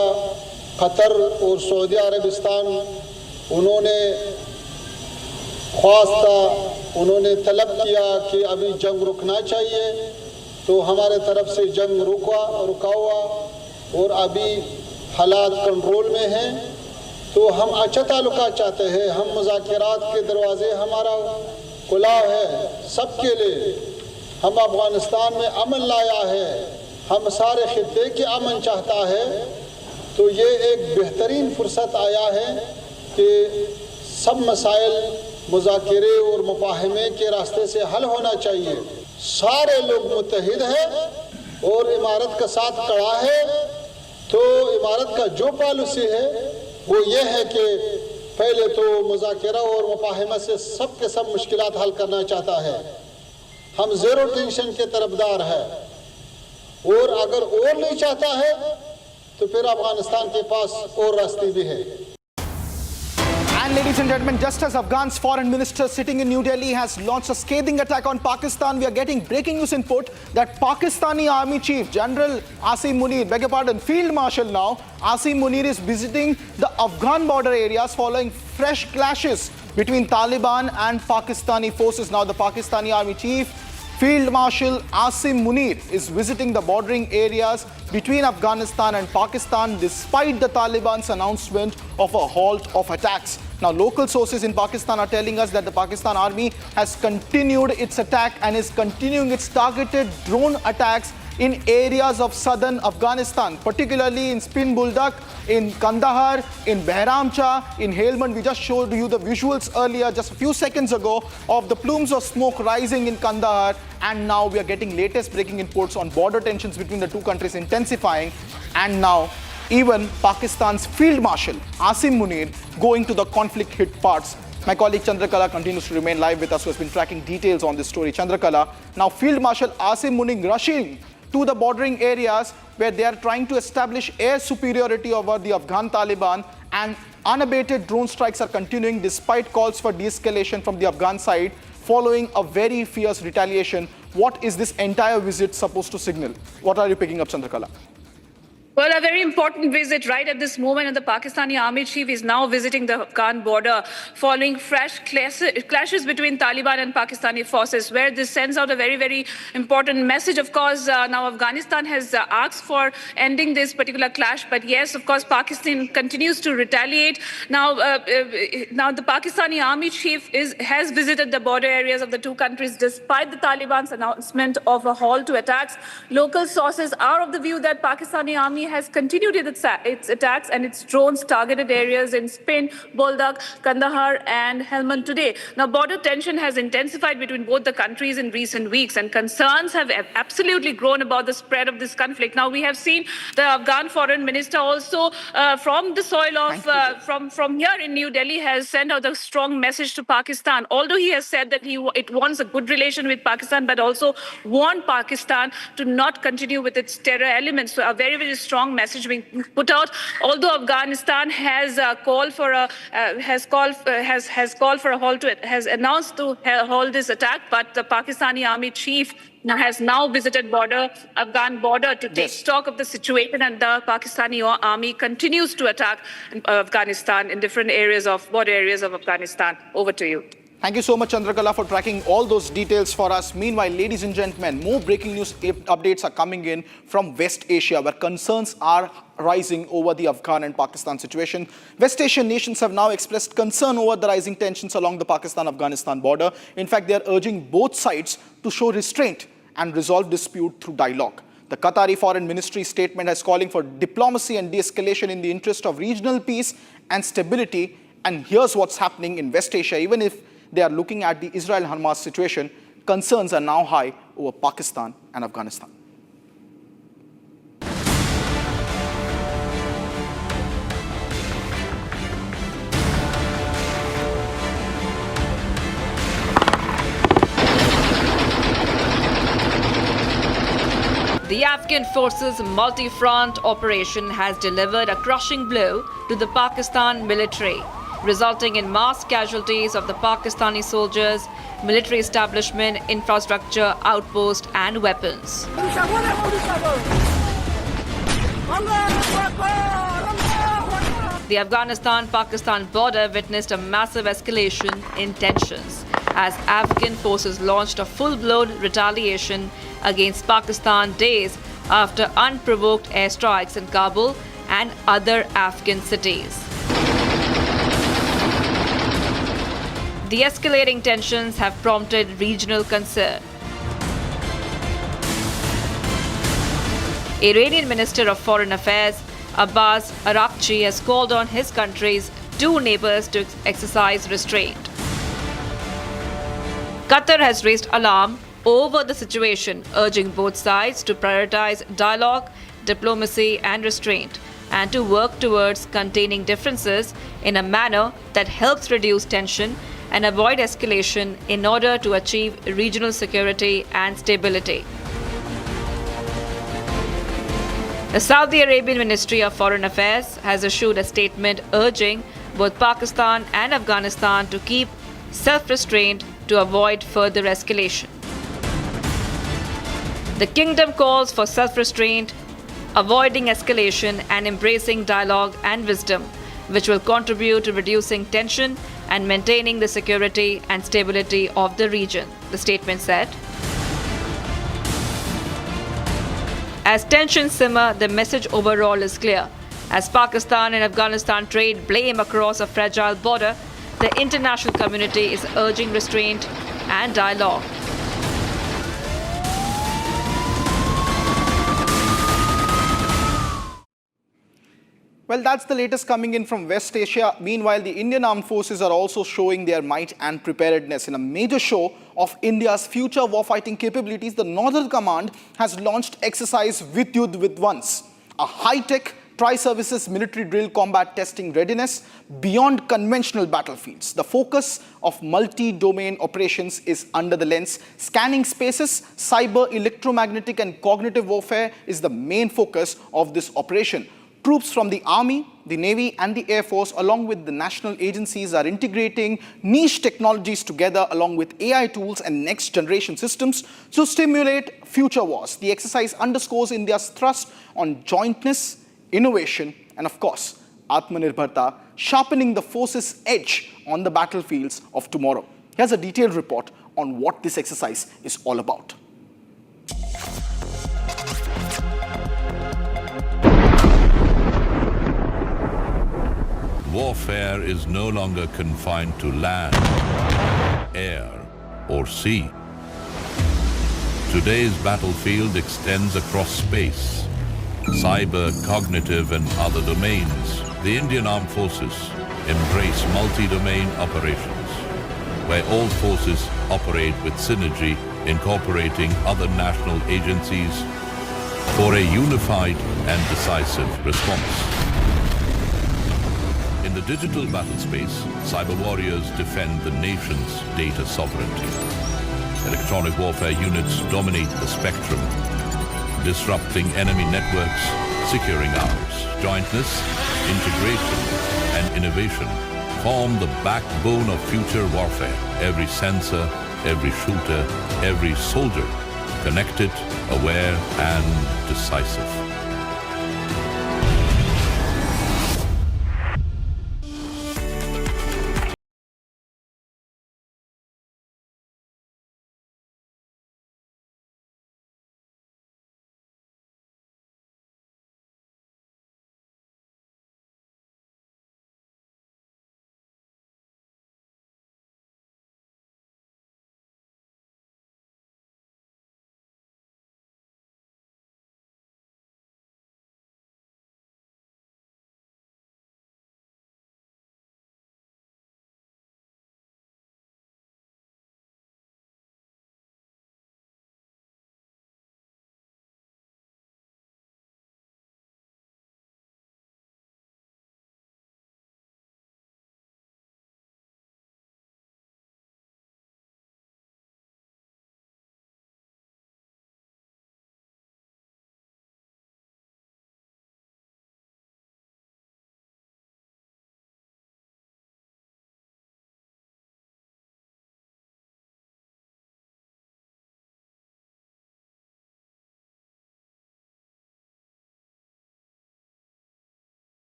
कतर और सऊदी अरबिस्तान उन्होंने ख्वास्ता, उन्होंने तलब किया कि अभी जंग रुकना चाहिए, तो हमारे तरफ से जंग रुका हुआ और अभी हालात कंट्रोल में हैं। तो हम अच्छा ताल्लुकात चाहते हैं, हम मुज़ाकरात के दरवाज़े हमारा खुला है सबके लिए। हम अफ़गानिस्तान में अमन लाया है, हम सारे खित्ते के अमन चाहता है। तो ये एक बेहतरीन फुर्सत आया है कि सब मसाइल मुज़ाकरे और मुफाहमे के रास्ते से हल होना चाहिए। सारे लोग मुत्तहिद हैं और इमारत का साथ खड़ा है। तो इमारत का जो पॉलिसी है वो ये है कि पहले तो मुज़ाकरा और मुफाहमा से सब के सब मुश्किलात हल करना चाहता है। हम ज़ीरो टेंशन के तरफदार हैं और अगर और नहीं चाहता है तो फिर अफगानिस्तान के पास और रास्ते भी है। And ladies and gentlemen, just as Afghan's foreign minister sitting in New Delhi has launched a scathing attack on Pakistan, we are getting breaking news input that Pakistani Army Chief General Asim Munir, beg your pardon, Field Marshal now, Asim Munir is visiting the Afghan border areas following fresh clashes between Taliban and Pakistani forces. Now the Pakistani Army Chief Field Marshal Asim Munir is visiting the bordering areas between Afghanistan and Pakistan despite the Taliban's announcement of a halt of attacks. Now, local sources in Pakistan are telling us that the Pakistan Army has continued its attack and is continuing its targeted drone attacks in areas of southern Afghanistan, particularly in Spin Buldak, in Kandahar, in Behramcha, in Helmand. We just showed you the visuals earlier, just a few seconds ago, of the plumes of smoke rising in Kandahar. And now we are getting latest breaking reports on border tensions between the two countries intensifying. And now even Pakistan's Field Marshal Asim Munir going to the conflict-hit parts. My colleague Chandrakala continues to remain live with us, who has been tracking details on this story. Chandrakala, now Field Marshal Asim Munir rushing to the bordering areas where they are trying to establish air superiority over the Afghan Taliban, and unabated drone strikes are continuing despite calls for de-escalation from the Afghan side following a very fierce retaliation. What is this entire visit supposed to signal? What are you picking up, Chandrakala? Well, a very important visit right at this moment, and the Pakistani Army Chief is now visiting the Afghan border following fresh clashes between Taliban and Pakistani forces, where this sends out a very, very important message. Of course, now Afghanistan has asked for ending this particular clash, but yes, of course, Pakistan continues to retaliate. Now, the Pakistani Army Chief has visited the border areas of the two countries despite the Taliban's announcement of a halt to attacks. Local sources are of the view that Pakistani Army has continued its attacks and its drones targeted areas in Spin, Boldak, Kandahar and Helmand today. Now, border tension has intensified between both the countries in recent weeks, and concerns have absolutely grown about the spread of this conflict. Now, we have seen the Afghan foreign minister also from the soil of, from here in New Delhi, has sent out a strong message to Pakistan. Although he has said that it wants a good relation with Pakistan, but also warned Pakistan to not continue with its terror elements. So a very, very strong message being put out. Although Afghanistan has called for a has announced to halt this attack, but the Pakistani Army Chief has now visited Afghan border to take stock of the situation, and the Pakistani Army continues to attack Afghanistan in different border areas of Afghanistan. Over to you. Thank you so much, Chandrakala, for tracking all those details for us. Meanwhile, ladies and gentlemen, more breaking news updates are coming in from West Asia, where concerns are rising over the Afghan and Pakistan situation. West Asian nations have now expressed concern over the rising tensions along the Pakistan-Afghanistan border. In fact, they are urging both sides to show restraint and resolve dispute through dialogue. The Qatari Foreign Ministry statement is calling for diplomacy and de-escalation in the interest of regional peace and stability. And here's what's happening in West Asia. Even if they are looking at the Israel-Hamas situation, concerns are now high over Pakistan and Afghanistan. The Afghan forces' multi-front operation has delivered a crushing blow to the Pakistan military, resulting in mass casualties of the Pakistani soldiers, military establishment, infrastructure, outposts and weapons. The Afghanistan-Pakistan border witnessed a massive escalation in tensions as Afghan forces launched a full-blown retaliation against Pakistan days after unprovoked airstrikes in Kabul and other Afghan cities. The escalating tensions have prompted regional concern. Iranian Minister of Foreign Affairs Abbas Araghchi has called on his country's two neighbors to exercise restraint. Qatar has raised alarm over the situation, urging both sides to prioritize dialogue, diplomacy and restraint, and to work towards containing differences in a manner that helps reduce tension and avoid escalation in order to achieve regional security and stability. The Saudi Arabian Ministry of Foreign Affairs has issued a statement urging both Pakistan and Afghanistan to keep self-restraint to avoid further escalation. The kingdom calls for self-restraint, avoiding escalation and embracing dialogue and wisdom, which will contribute to reducing tension and maintaining the security and stability of the region, the statement said. As tensions simmer, the message overall is clear. As Pakistan and Afghanistan trade blame across a fragile border, the international community is urging restraint and dialogue. Well, that's the latest coming in from West Asia. Meanwhile, the Indian Armed Forces are also showing their might and preparedness. In a major show of India's future warfighting capabilities, the Northern Command has launched exercise Vidyudh Vidwans, a high-tech tri-services military drill combat testing readiness beyond conventional battlefields. The focus of multi-domain operations is under the lens. Scanning spaces, cyber, electromagnetic and cognitive warfare is the main focus of this operation. Troops from the Army, the Navy and the Air Force along with the national agencies are integrating niche technologies together along with AI tools and next generation systems to stimulate future wars. The exercise underscores India's thrust on jointness, innovation and of course, Atmanirbharta, sharpening the force's edge on the battlefields of tomorrow. Here's a detailed report on what this exercise is all about. Warfare is no longer confined to land, air, or sea. Today's battlefield extends across space, cyber, cognitive, and other domains. The Indian Armed Forces embrace multi-domain operations, where all forces operate with synergy, incorporating other national agencies for a unified and decisive response. In the digital battle space, cyber warriors defend the nation's data sovereignty. Electronic warfare units dominate the spectrum, disrupting enemy networks, securing ours. Jointness, integration, and innovation form the backbone of future warfare. Every sensor, every shooter, every soldier, connected, aware, and decisive.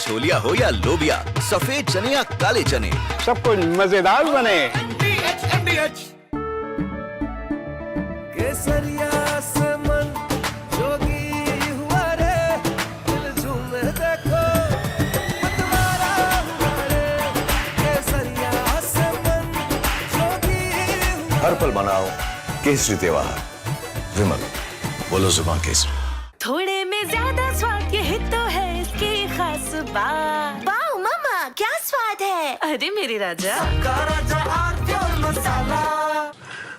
Chholiya हो या लोबिया, सफेद चने या काले चने, सब कुछ मजेदार बने। केसरिया से मन जोगी हुआ रे, दिल झूमे देखो मतवारा हुआ रे। केसरिया से मन जोगी हुआ। हर पल मनाओ केसरी त्योहार। विमल, बोलो जुबान केसरी। थोड़े में ज्यादा स्वाद, यही तो है इसकी खास बात। वाओ मामा, क्या स्वाद है। अरे मेरे राजा।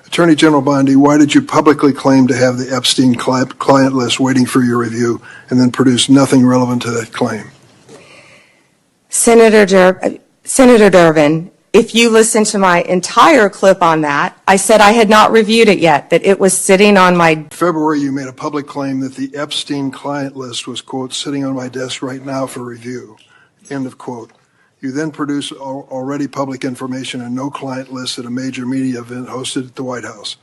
Attorney General Bondi, why did you publicly claim to have the Epstein client list waiting for your review and then produce nothing relevant to that claim? Senator Durbin, if you listen to my entire clip on that, I said I had not reviewed it yet, that it was sitting on my... In February, you made a public claim that the Epstein client list was, quote, sitting on my desk right now for review, end of quote. You then produced already public information and no client list at a major media event hosted at the White House.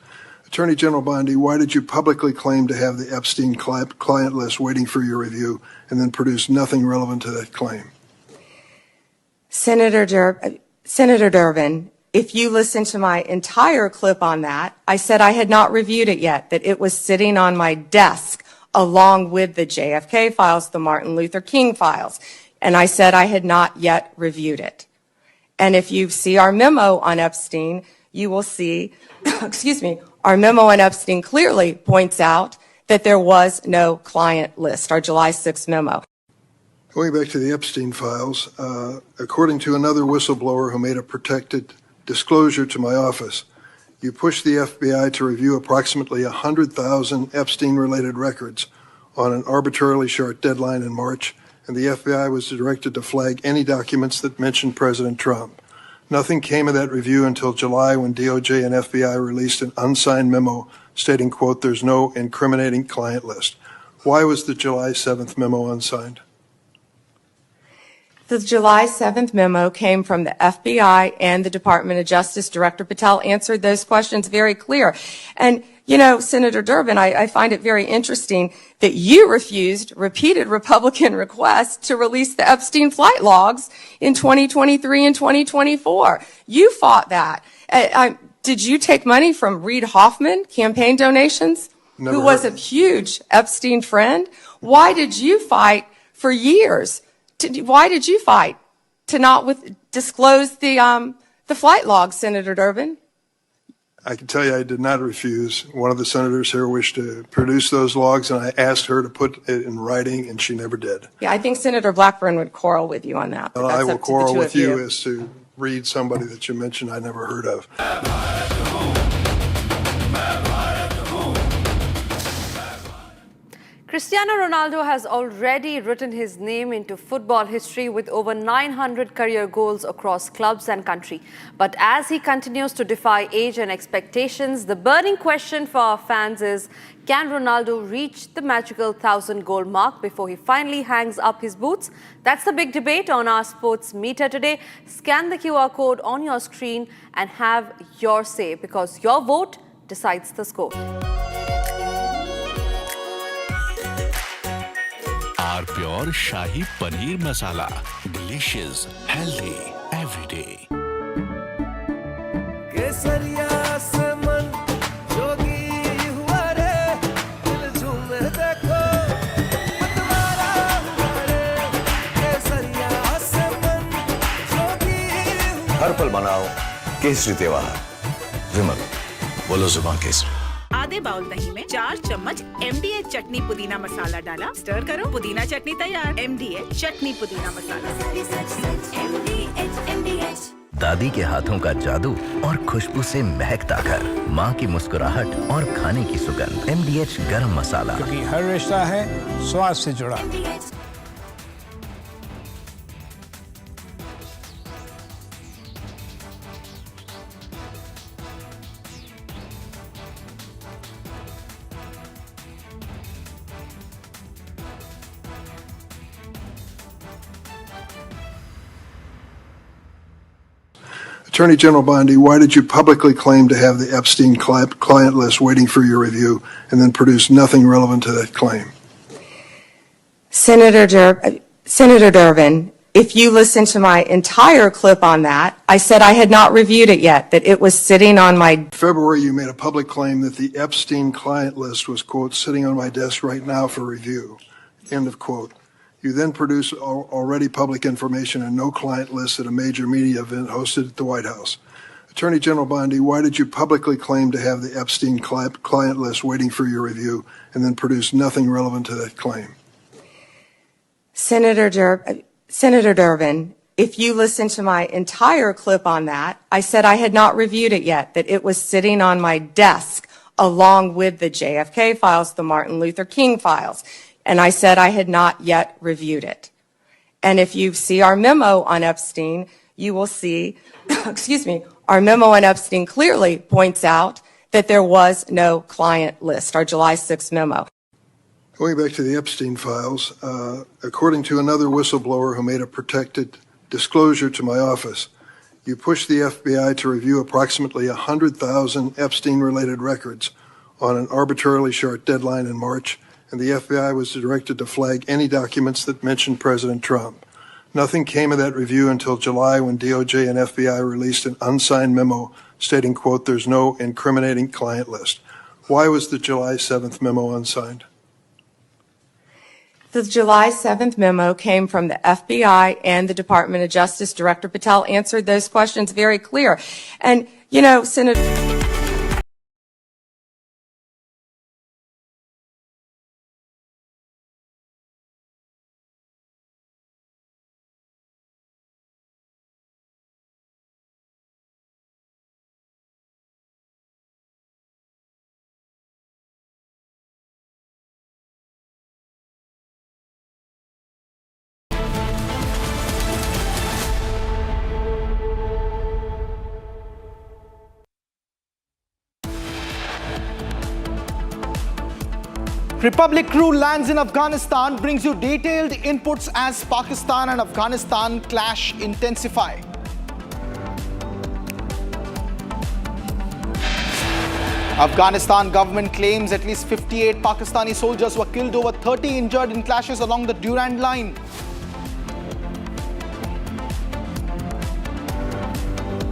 Attorney General Bondi, why did you publicly claim to have the Epstein client list waiting for your review and then produce nothing relevant to that claim? Senator Durbin, if you listen to my entire clip on that, I said I had not reviewed it yet, that it was sitting on my desk along with the JFK files, the Martin Luther King files. And I said I had not yet reviewed it. And if you see our memo on Epstein, you will see, our memo on Epstein clearly points out that there was no client list, our July 6th memo. Going back to the Epstein files, according to another whistleblower who made a protected disclosure to my office, you pushed the FBI to review approximately 100,000 Epstein-related records on an arbitrarily short deadline in March, and the FBI was directed to flag any documents that mentioned President Trump. Nothing came of that review until July when DOJ and FBI released an unsigned memo stating, quote, there's no incriminating client list. Why was the July 7th memo unsigned? The July 7th memo came from the FBI and the Department of Justice. Director Patel answered those questions very clear. And, you know, Senator Durbin, I find it very interesting that you refused repeated Republican requests to release the Epstein flight logs in 2023 and 2024. You fought that. Did you take money from Reid Hoffman, campaign donations, who was a huge Epstein friend? Why did you fight for years? Why did you fight to not disclose the flight logs, Senator Durbin? I can tell you I did not refuse. One of the senators here wished to produce those logs, and I asked her to put it in writing, and she never did. Yeah, I think Senator Blackburn would quarrel with you on that. And I will quarrel with you as to read somebody that you mentioned I never heard of. Cristiano Ronaldo has already written his name into football history with over 900 career goals across clubs and country. But as he continues to defy age and expectations, the burning question for our fans is, can Ronaldo reach the magical 1,000-goal mark before he finally hangs up his boots? That's the big debate on our sports meter today. Scan the QR code on your screen and have your say, because your vote decides the score. Our pure Shahi Paneer Masala. Delicious, healthy, every day. केसरिया से मन जोगी हुआ रे, दिल झूमे देखो मतवारा हुआ रे। केसरिया से मन जोगी हुआ। हर पल मनाओ केसरी त्योहार। विमल, बोलो जुबान केसरी। आधे बाउल दही में 4 चम्मच MDH चटनी पुदीना मसाला डाला, स्टर करो, पुदीना चटनी तैयार। MDH चटनी पुदीना मसाला। दादी के हाथों का जादू और खुशबू से महकता घर, माँ की मुस्कुराहट और खाने की सुगंध। MDH गरम मसाला, क्योंकि हर रिश्ता है स्वाद से जुड़ा। Attorney General Bondi, why did you publicly claim to have the Epstein client list waiting for your review and then produce nothing relevant to that claim? Senator Senator Durbin, if you listen to my entire clip on that, I said I had not reviewed it yet, that it was sitting on my... In February, you made a public claim that the Epstein client list was, quote, sitting on my desk right now for review, end of quote. You then produced already public information and no client list at a major media event hosted at the White House. Attorney General Bondi, why did you publicly claim to have the Epstein client list waiting for your review and then produce nothing relevant to that claim? Senator Durbin, if you listen to my entire clip on that, I said I had not reviewed it yet, that it was sitting on my desk along with the JFK files, the Martin Luther King files. And I said I had not yet reviewed it. And if you see our memo on Epstein, you will see, excuse me, our memo on Epstein clearly points out that there was no client list, our July 6th memo. Going back to the Epstein files, according to another whistleblower who made a protected disclosure to my office, you pushed the FBI to review approximately 100,000 Epstein-related records on an arbitrarily short deadline in March, and the FBI was directed to flag any documents that mentioned President Trump. Nothing came of that review until July when DOJ and FBI released an unsigned memo stating, quote, there's no incriminating client list. Why was the July 7th memo unsigned? The July 7th memo came from the FBI and the Department of Justice. Director Patel answered those questions very clear. And, you know, Senator... Republic crew lands in Afghanistan, brings you detailed inputs as Pakistan and Afghanistan clash intensify. Afghanistan government claims at least 58 Pakistani soldiers were killed, over 30 injured in clashes along the Durand Line.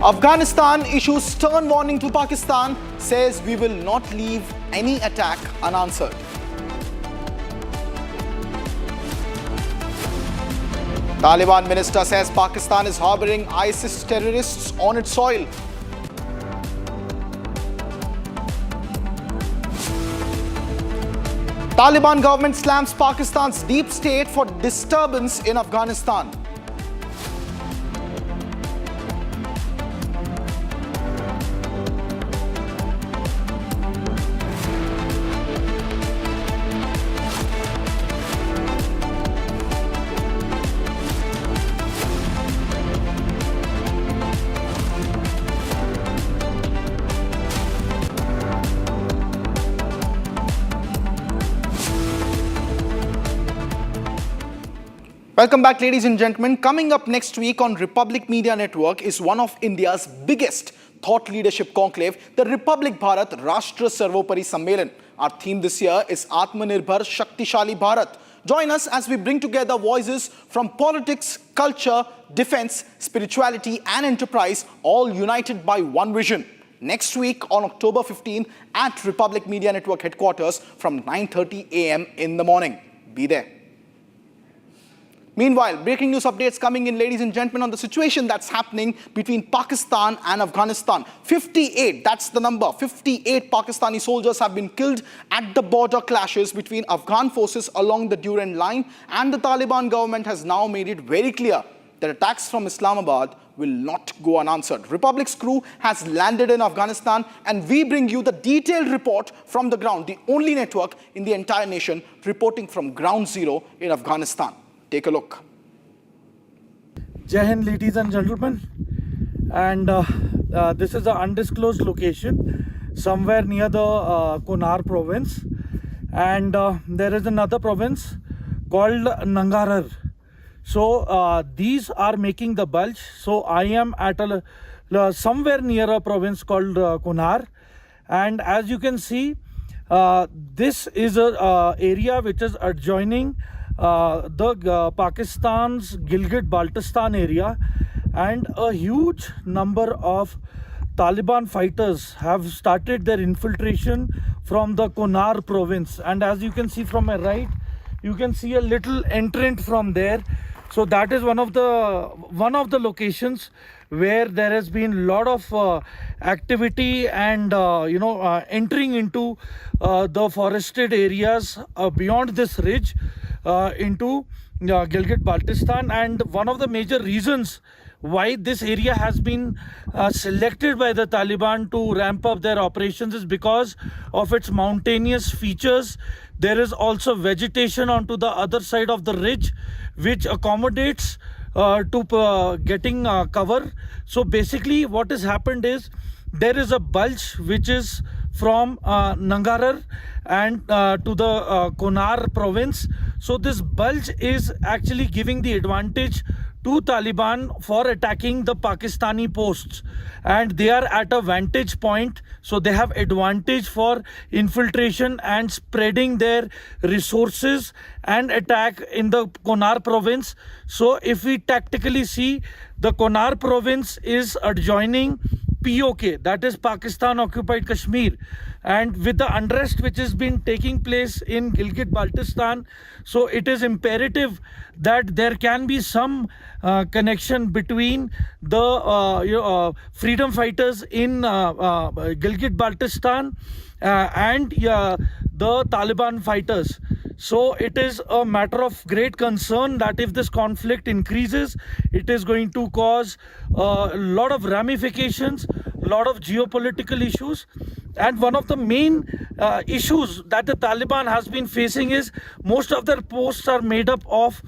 Afghanistan issues stern warning to Pakistan, says we will not leave any attack unanswered. Taliban minister says Pakistan is harboring ISIS terrorists on its soil. Taliban government slams Pakistan's deep state for disturbance in Afghanistan. Welcome back, ladies and gentlemen. Coming up next week on Republic Media Network is one of India's biggest thought leadership conclave, the Republic Bharat Rashtra Sarvopari Sammelan. Our theme this year is Atmanirbhar Shaktishali Bharat. Join us as we bring together voices from politics, culture, defense, spirituality and enterprise, all united by one vision. Next week on October 15 at Republic Media Network headquarters from 9:30 a.m. in the morning. Be there. Meanwhile, breaking news updates coming in, ladies and gentlemen, on the situation that's happening between Pakistan and Afghanistan. 58, that's the number. 58 Pakistani soldiers have been killed at the border clashes between Afghan forces along the Durand Line, and the Taliban government has now made it very clear that attacks from Islamabad will not go unanswered. Republic's crew has landed in Afghanistan, and we bring you the detailed report from the ground, the only network in the entire nation reporting from ground zero in Afghanistan. Take a look. Jai Hind, ladies and gentlemen, and this is an undisclosed location somewhere near the Kunar province, and there is another province called Nangarhar. So these are making the bulge. So I am at somewhere near a province called Kunar, and as you can see, this is a area which is adjoining Pakistan's Gilgit-Baltistan area, and a huge number of Taliban fighters have started their infiltration from the Kunar province. And as you can see from my right, you can see a little entrant from there. So that is one of the locations where there has been a lot of activity and entering into the forested areas beyond this ridge into Gilgit-Baltistan. And one of the major reasons why this area has been selected by the Taliban to ramp up their operations is because of its mountainous features. There is also vegetation onto the other side of the ridge, which accommodates to getting cover. So basically what has happened is there is a bulge which is from Nangarhar and to the Kunar province. So this bulge is actually giving the advantage to Taliban for attacking the Pakistani posts, and they are at a vantage point, so they have advantage for infiltration and spreading their resources and attack in the Kunar province. So if we tactically see, the Kunar province is adjoining POK, that is Pakistan occupied Kashmir, and with the unrest which has been taking place in Gilgit-Baltistan, so it is imperative that there can be some connection between the freedom fighters in Gilgit-Baltistan and the Taliban fighters. So it is a matter of great concern that if this conflict increases, it is going to cause a lot of ramifications, a lot of geopolitical issues. And one of the main issues that the Taliban has been facing is most of their posts are made up of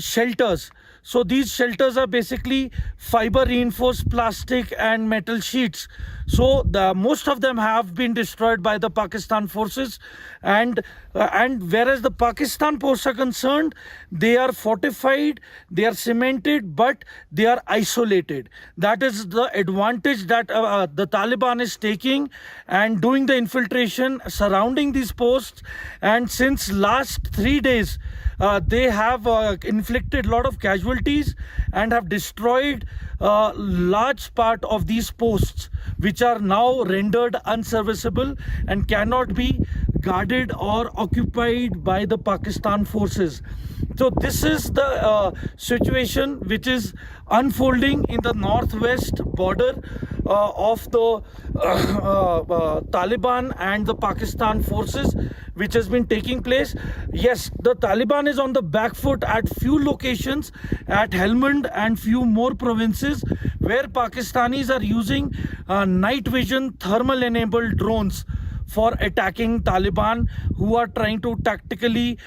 shelters. So these shelters are basically fiber reinforced plastic and metal sheets. So most of them have been destroyed by the Pakistan forces, and whereas the Pakistan posts are concerned, they are fortified, they are cemented, but they are isolated. That is the advantage that the Taliban is taking and doing the infiltration surrounding these posts. And since last 3 days, they have inflicted a lot of casualties and have destroyed a large part of these posts, which are now rendered unserviceable and cannot be guarded or occupied by the Pakistan forces. So this is the situation which is unfolding in the northwest border of the Taliban and the Pakistan forces, which has been taking place. Yes, the Taliban is on the back foot at few locations, at Helmand and few more provinces, where Pakistanis are using night vision thermal enabled drones for attacking Taliban, who are trying to tactically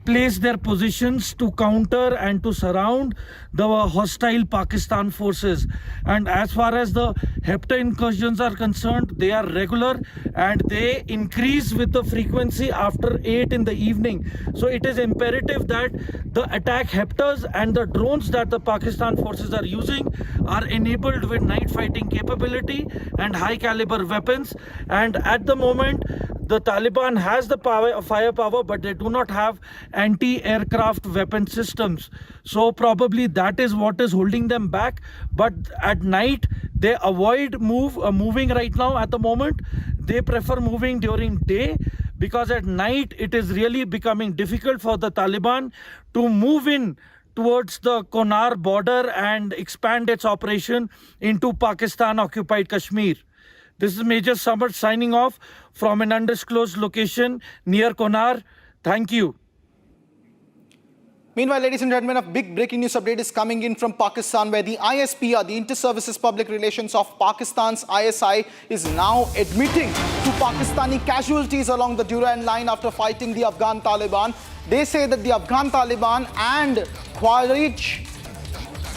place their positions to counter and to surround the hostile Pakistan forces. And as far as the Hepta incursions are concerned, they are regular and they increase with the frequency after 8 in the evening. So it is imperative that the attack Heptas and the drones that the Pakistan forces are using are enabled with night fighting capability and high caliber weapons. And at the moment, the Taliban has the firepower, but they do not have anti-aircraft weapon systems. So probably that is what is holding them back. But at night, they avoid moving right now at the moment. They prefer moving during day, because at night it is really becoming difficult for the Taliban to move in towards the Kunar border and expand its operation into Pakistan-occupied Kashmir. This is Major Samar signing off from an undisclosed location near Kunar. Thank you. Meanwhile, ladies and gentlemen, a big breaking news update is coming in from Pakistan, where the ISPR, the Inter-Services Public Relations of Pakistan's ISI, is now admitting to Pakistani casualties along the Durand line after fighting the Afghan Taliban. They say that the Afghan Taliban and Khawarij,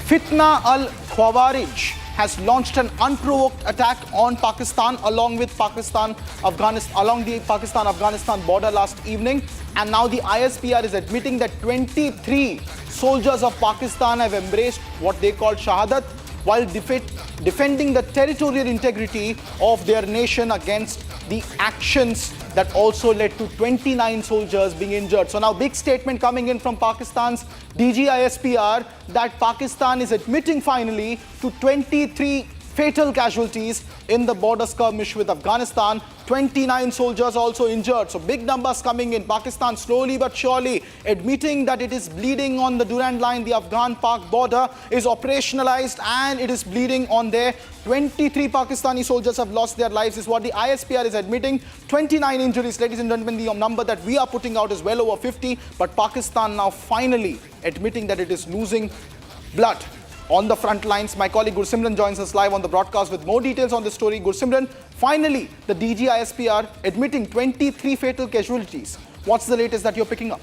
Fitna al-Khawarij, has launched an unprovoked attack on Pakistan along the Pakistan-Afghanistan border last evening. And now the ISPR is admitting that 23 soldiers of Pakistan have embraced what they call Shahadat while defending the territorial integrity of their nation against the actions that also led to 29 soldiers being injured. So now big statement coming in from Pakistan's DGISPR that Pakistan is admitting finally to 23 fatal casualties in the border skirmish with Afghanistan. 29 soldiers also injured. So big numbers coming in. Pakistan slowly but surely admitting that it is bleeding on the Durand line. The Afghan-Pak border is operationalized and it is bleeding on there. 23 Pakistani soldiers have lost their lives is what the ISPR is admitting. 29 injuries, ladies and gentlemen. The number that we are putting out is well over 50. But Pakistan now finally admitting that it is losing blood on the front lines. My colleague Gursimran joins us live on the broadcast with more details on this story. Gursimran, finally, the DGISPR admitting 23 fatal casualties. What's the latest that you're picking up?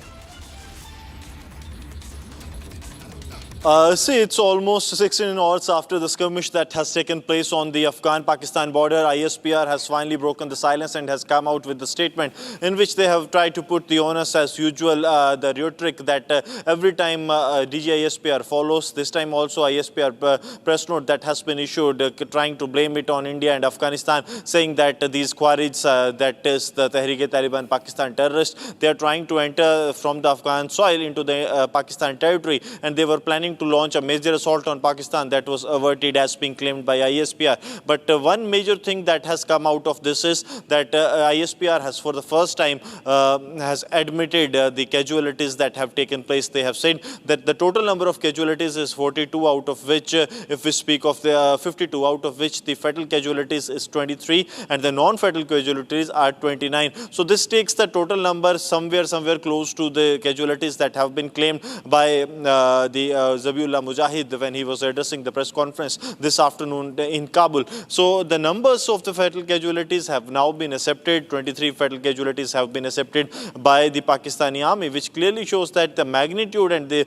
See, it's almost 16 hours after the skirmish that has taken place on the Afghan-Pakistan border. ISPR has finally broken the silence and has come out with the statement in which they have tried to put the onus as usual, the rhetoric that every time DGISPR follows. This time also ISPR press note that has been issued trying to blame it on India and Afghanistan, saying that these Khwarij, that is the Tehreek-e-Taliban Pakistan terrorists, they are trying to enter from the Afghan soil into the Pakistan territory, and they were planning to launch a major assault on Pakistan that was averted as being claimed by ISPR. But one major thing that has come out of this is that ISPR has for the first time has admitted the casualties that have taken place. They have said that the total number of casualties is 42, out of which, if we speak of the 52, out of which the fatal casualties is 23 and the non-fatal casualties are 29. So this takes the total number somewhere close to the casualties that have been claimed by the Zabiullah Mujahid when he was addressing the press conference this afternoon in Kabul. So the numbers of the fatal casualties have now been accepted. 23 fatal casualties have been accepted by the Pakistani army, which clearly shows that the magnitude and the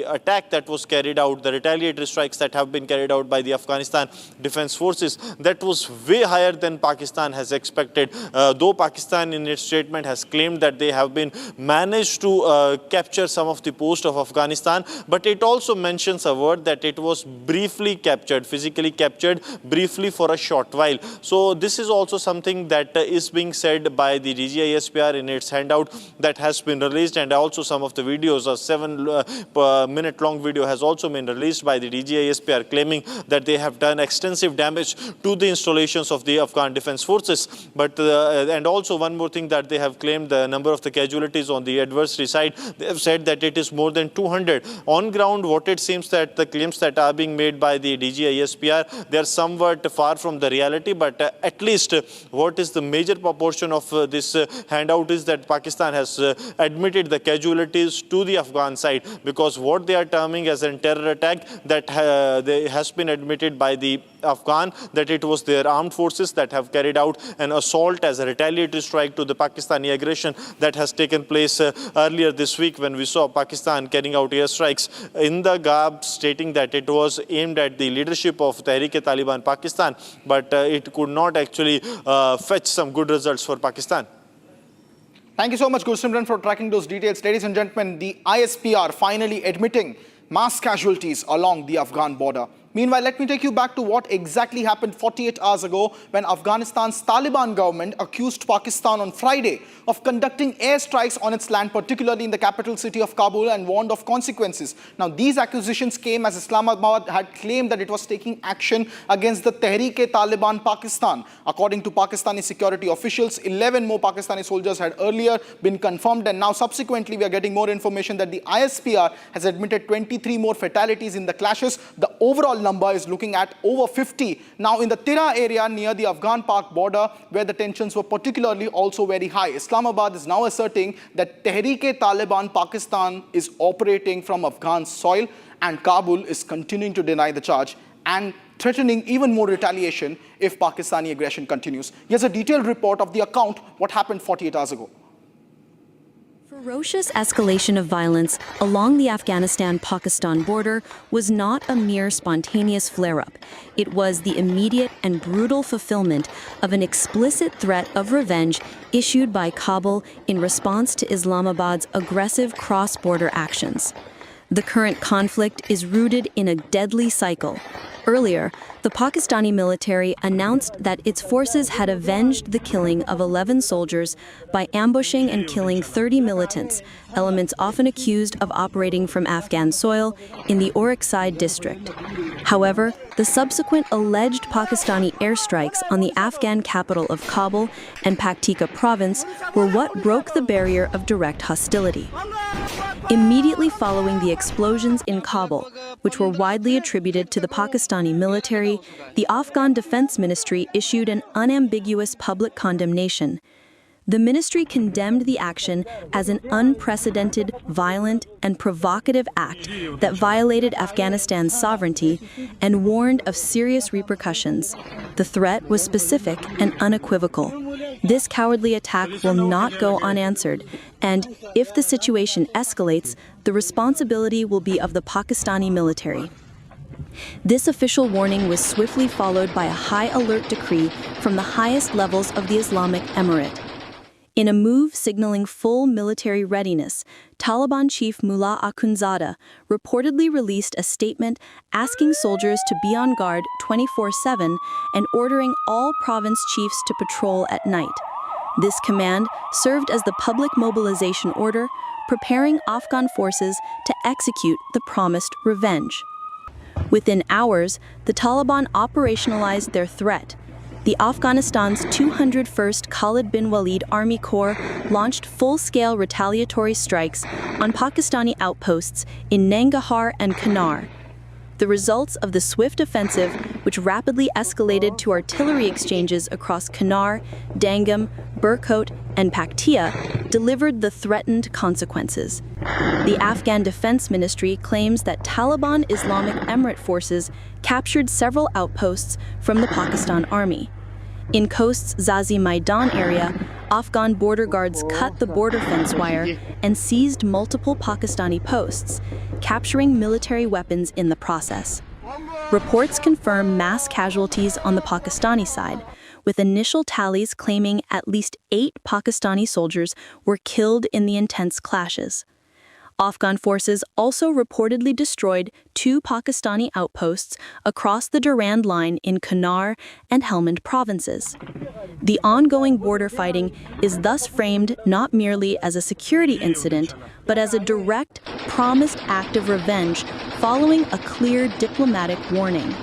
attack that was carried out, the retaliatory strikes that have been carried out by the Afghanistan Defense Forces, that was way higher than Pakistan has expected. Though Pakistan in its statement has claimed that they have been managed to capture some of the posts of Afghanistan, but it also mentions a word that it was briefly captured, physically captured briefly for a short while. So this is also something that is being said by the DGISPR in its handout that has been released, and also some of the videos, a 7-minute long video has also been released by the DGISPR claiming that they have done extensive damage to the installations of the Afghan Defense Forces. But and also one more thing that they have claimed, the number of the casualties on the adversary side, they have said that it is more than 200. On ground, what it seems that the claims that are being made by the DGISPR, they are somewhat far from the reality, but at least what is the major proportion of this handout is that Pakistan has admitted the casualties to the Afghan side, because what they are terming as a terror attack that has been admitted by the Afghan, that it was their armed forces that have carried out an assault as a retaliatory strike to the Pakistani aggression that has taken place earlier this week, when we saw Pakistan carrying out airstrikes in the garb, stating that it was aimed at the leadership of Tehreek-e-Taliban Pakistan, but it could not actually fetch some good results for Pakistan. Thank you so much, Gursimran, for tracking those details. Ladies and gentlemen, the ISPR finally admitting mass casualties along the Afghan border. Meanwhile, let me take you back to what exactly happened 48 hours ago when Afghanistan's Taliban government accused Pakistan on Friday of conducting airstrikes on its land, particularly in the capital city of Kabul, and warned of consequences. Now, these accusations came as Islamabad had claimed that it was taking action against the Tehreek-e-Taliban Pakistan. According to Pakistani security officials, 11 more Pakistani soldiers had earlier been confirmed, and now subsequently we are getting more information that the ISPR has admitted 23 more fatalities in the clashes. The overall number is looking at over 50. Now in the Tira area near the Afghan-Pak border, where the tensions were particularly also very high, Islamabad is now asserting that Tehreek-e-Taliban Pakistan is operating from Afghan soil, and Kabul is continuing to deny the charge and threatening even more retaliation if Pakistani aggression continues. Here's a detailed report of the account what happened 48 hours ago. Ferocious escalation of violence along the Afghanistan-Pakistan border was not a mere spontaneous flare-up. It was the immediate and brutal fulfillment of an explicit threat of revenge issued by Kabul in response to Islamabad's aggressive cross-border actions. The current conflict is rooted in a deadly cycle. Earlier, the Pakistani military announced that its forces had avenged the killing of 11 soldiers by ambushing and killing 30 militants, elements often accused of operating from Afghan soil in the Orakzai district. However, the subsequent alleged Pakistani airstrikes on the Afghan capital of Kabul and Paktika province were what broke the barrier of direct hostility. Immediately following the explosions in Kabul, which were widely attributed to the Pakistani military, the Afghan Defense Ministry issued an unambiguous public condemnation. The ministry condemned the action as an unprecedented, violent, and provocative act that violated Afghanistan's sovereignty and warned of serious repercussions. The threat was specific and unequivocal. This cowardly attack will not go unanswered, and if the situation escalates, the responsibility will be of the Pakistani military. This official warning was swiftly followed by a high alert decree from the highest levels of the Islamic Emirate. In a move signaling full military readiness, Taliban chief Mullah Akhundzada reportedly released a statement asking soldiers to be on guard 24/7 and ordering all province chiefs to patrol at night. This command served as the public mobilization order, preparing Afghan forces to execute the promised revenge. Within hours, the Taliban operationalized their threat. The Afghanistan's 201st Khalid bin Walid Army Corps launched full-scale retaliatory strikes on Pakistani outposts in Nangarhar and Kunar. The results of the swift offensive, which rapidly escalated to artillery exchanges across Kunar, Dangam, Burkot, and Paktia, delivered the threatened consequences. The Afghan Defense Ministry claims that Taliban Islamic Emirate forces captured several outposts from the Pakistan Army. In Khost's Zazi Maidan area, Afghan border guards cut the border fence wire and seized multiple Pakistani posts, capturing military weapons in the process. Reports confirm mass casualties on the Pakistani side, with initial tallies claiming at least 8 Pakistani soldiers were killed in the intense clashes. Afghan forces also reportedly destroyed 2 Pakistani outposts across the Durand Line in Kunar and Helmand provinces. The ongoing border fighting is thus framed not merely as a security incident, but as a direct, promised act of revenge following a clear diplomatic warning.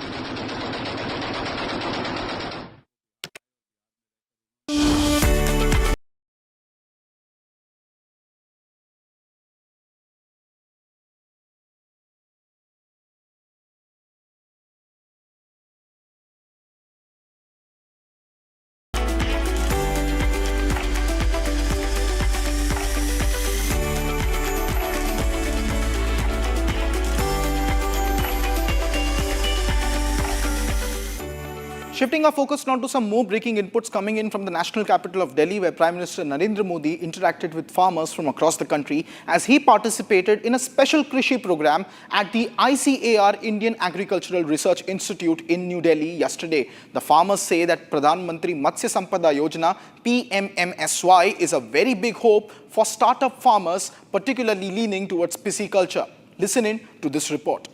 Shifting our focus now to some more breaking inputs coming in from the national capital of Delhi, where Prime Minister Narendra Modi interacted with farmers from across the country as he participated in a special Krishi program at the ICAR Indian Agricultural Research Institute in New Delhi yesterday. The farmers say that Pradhan Mantri Matsya Sampada Yojana PMMSY is a very big hope for startup farmers, particularly leaning towards pisciculture. Listen in to this report.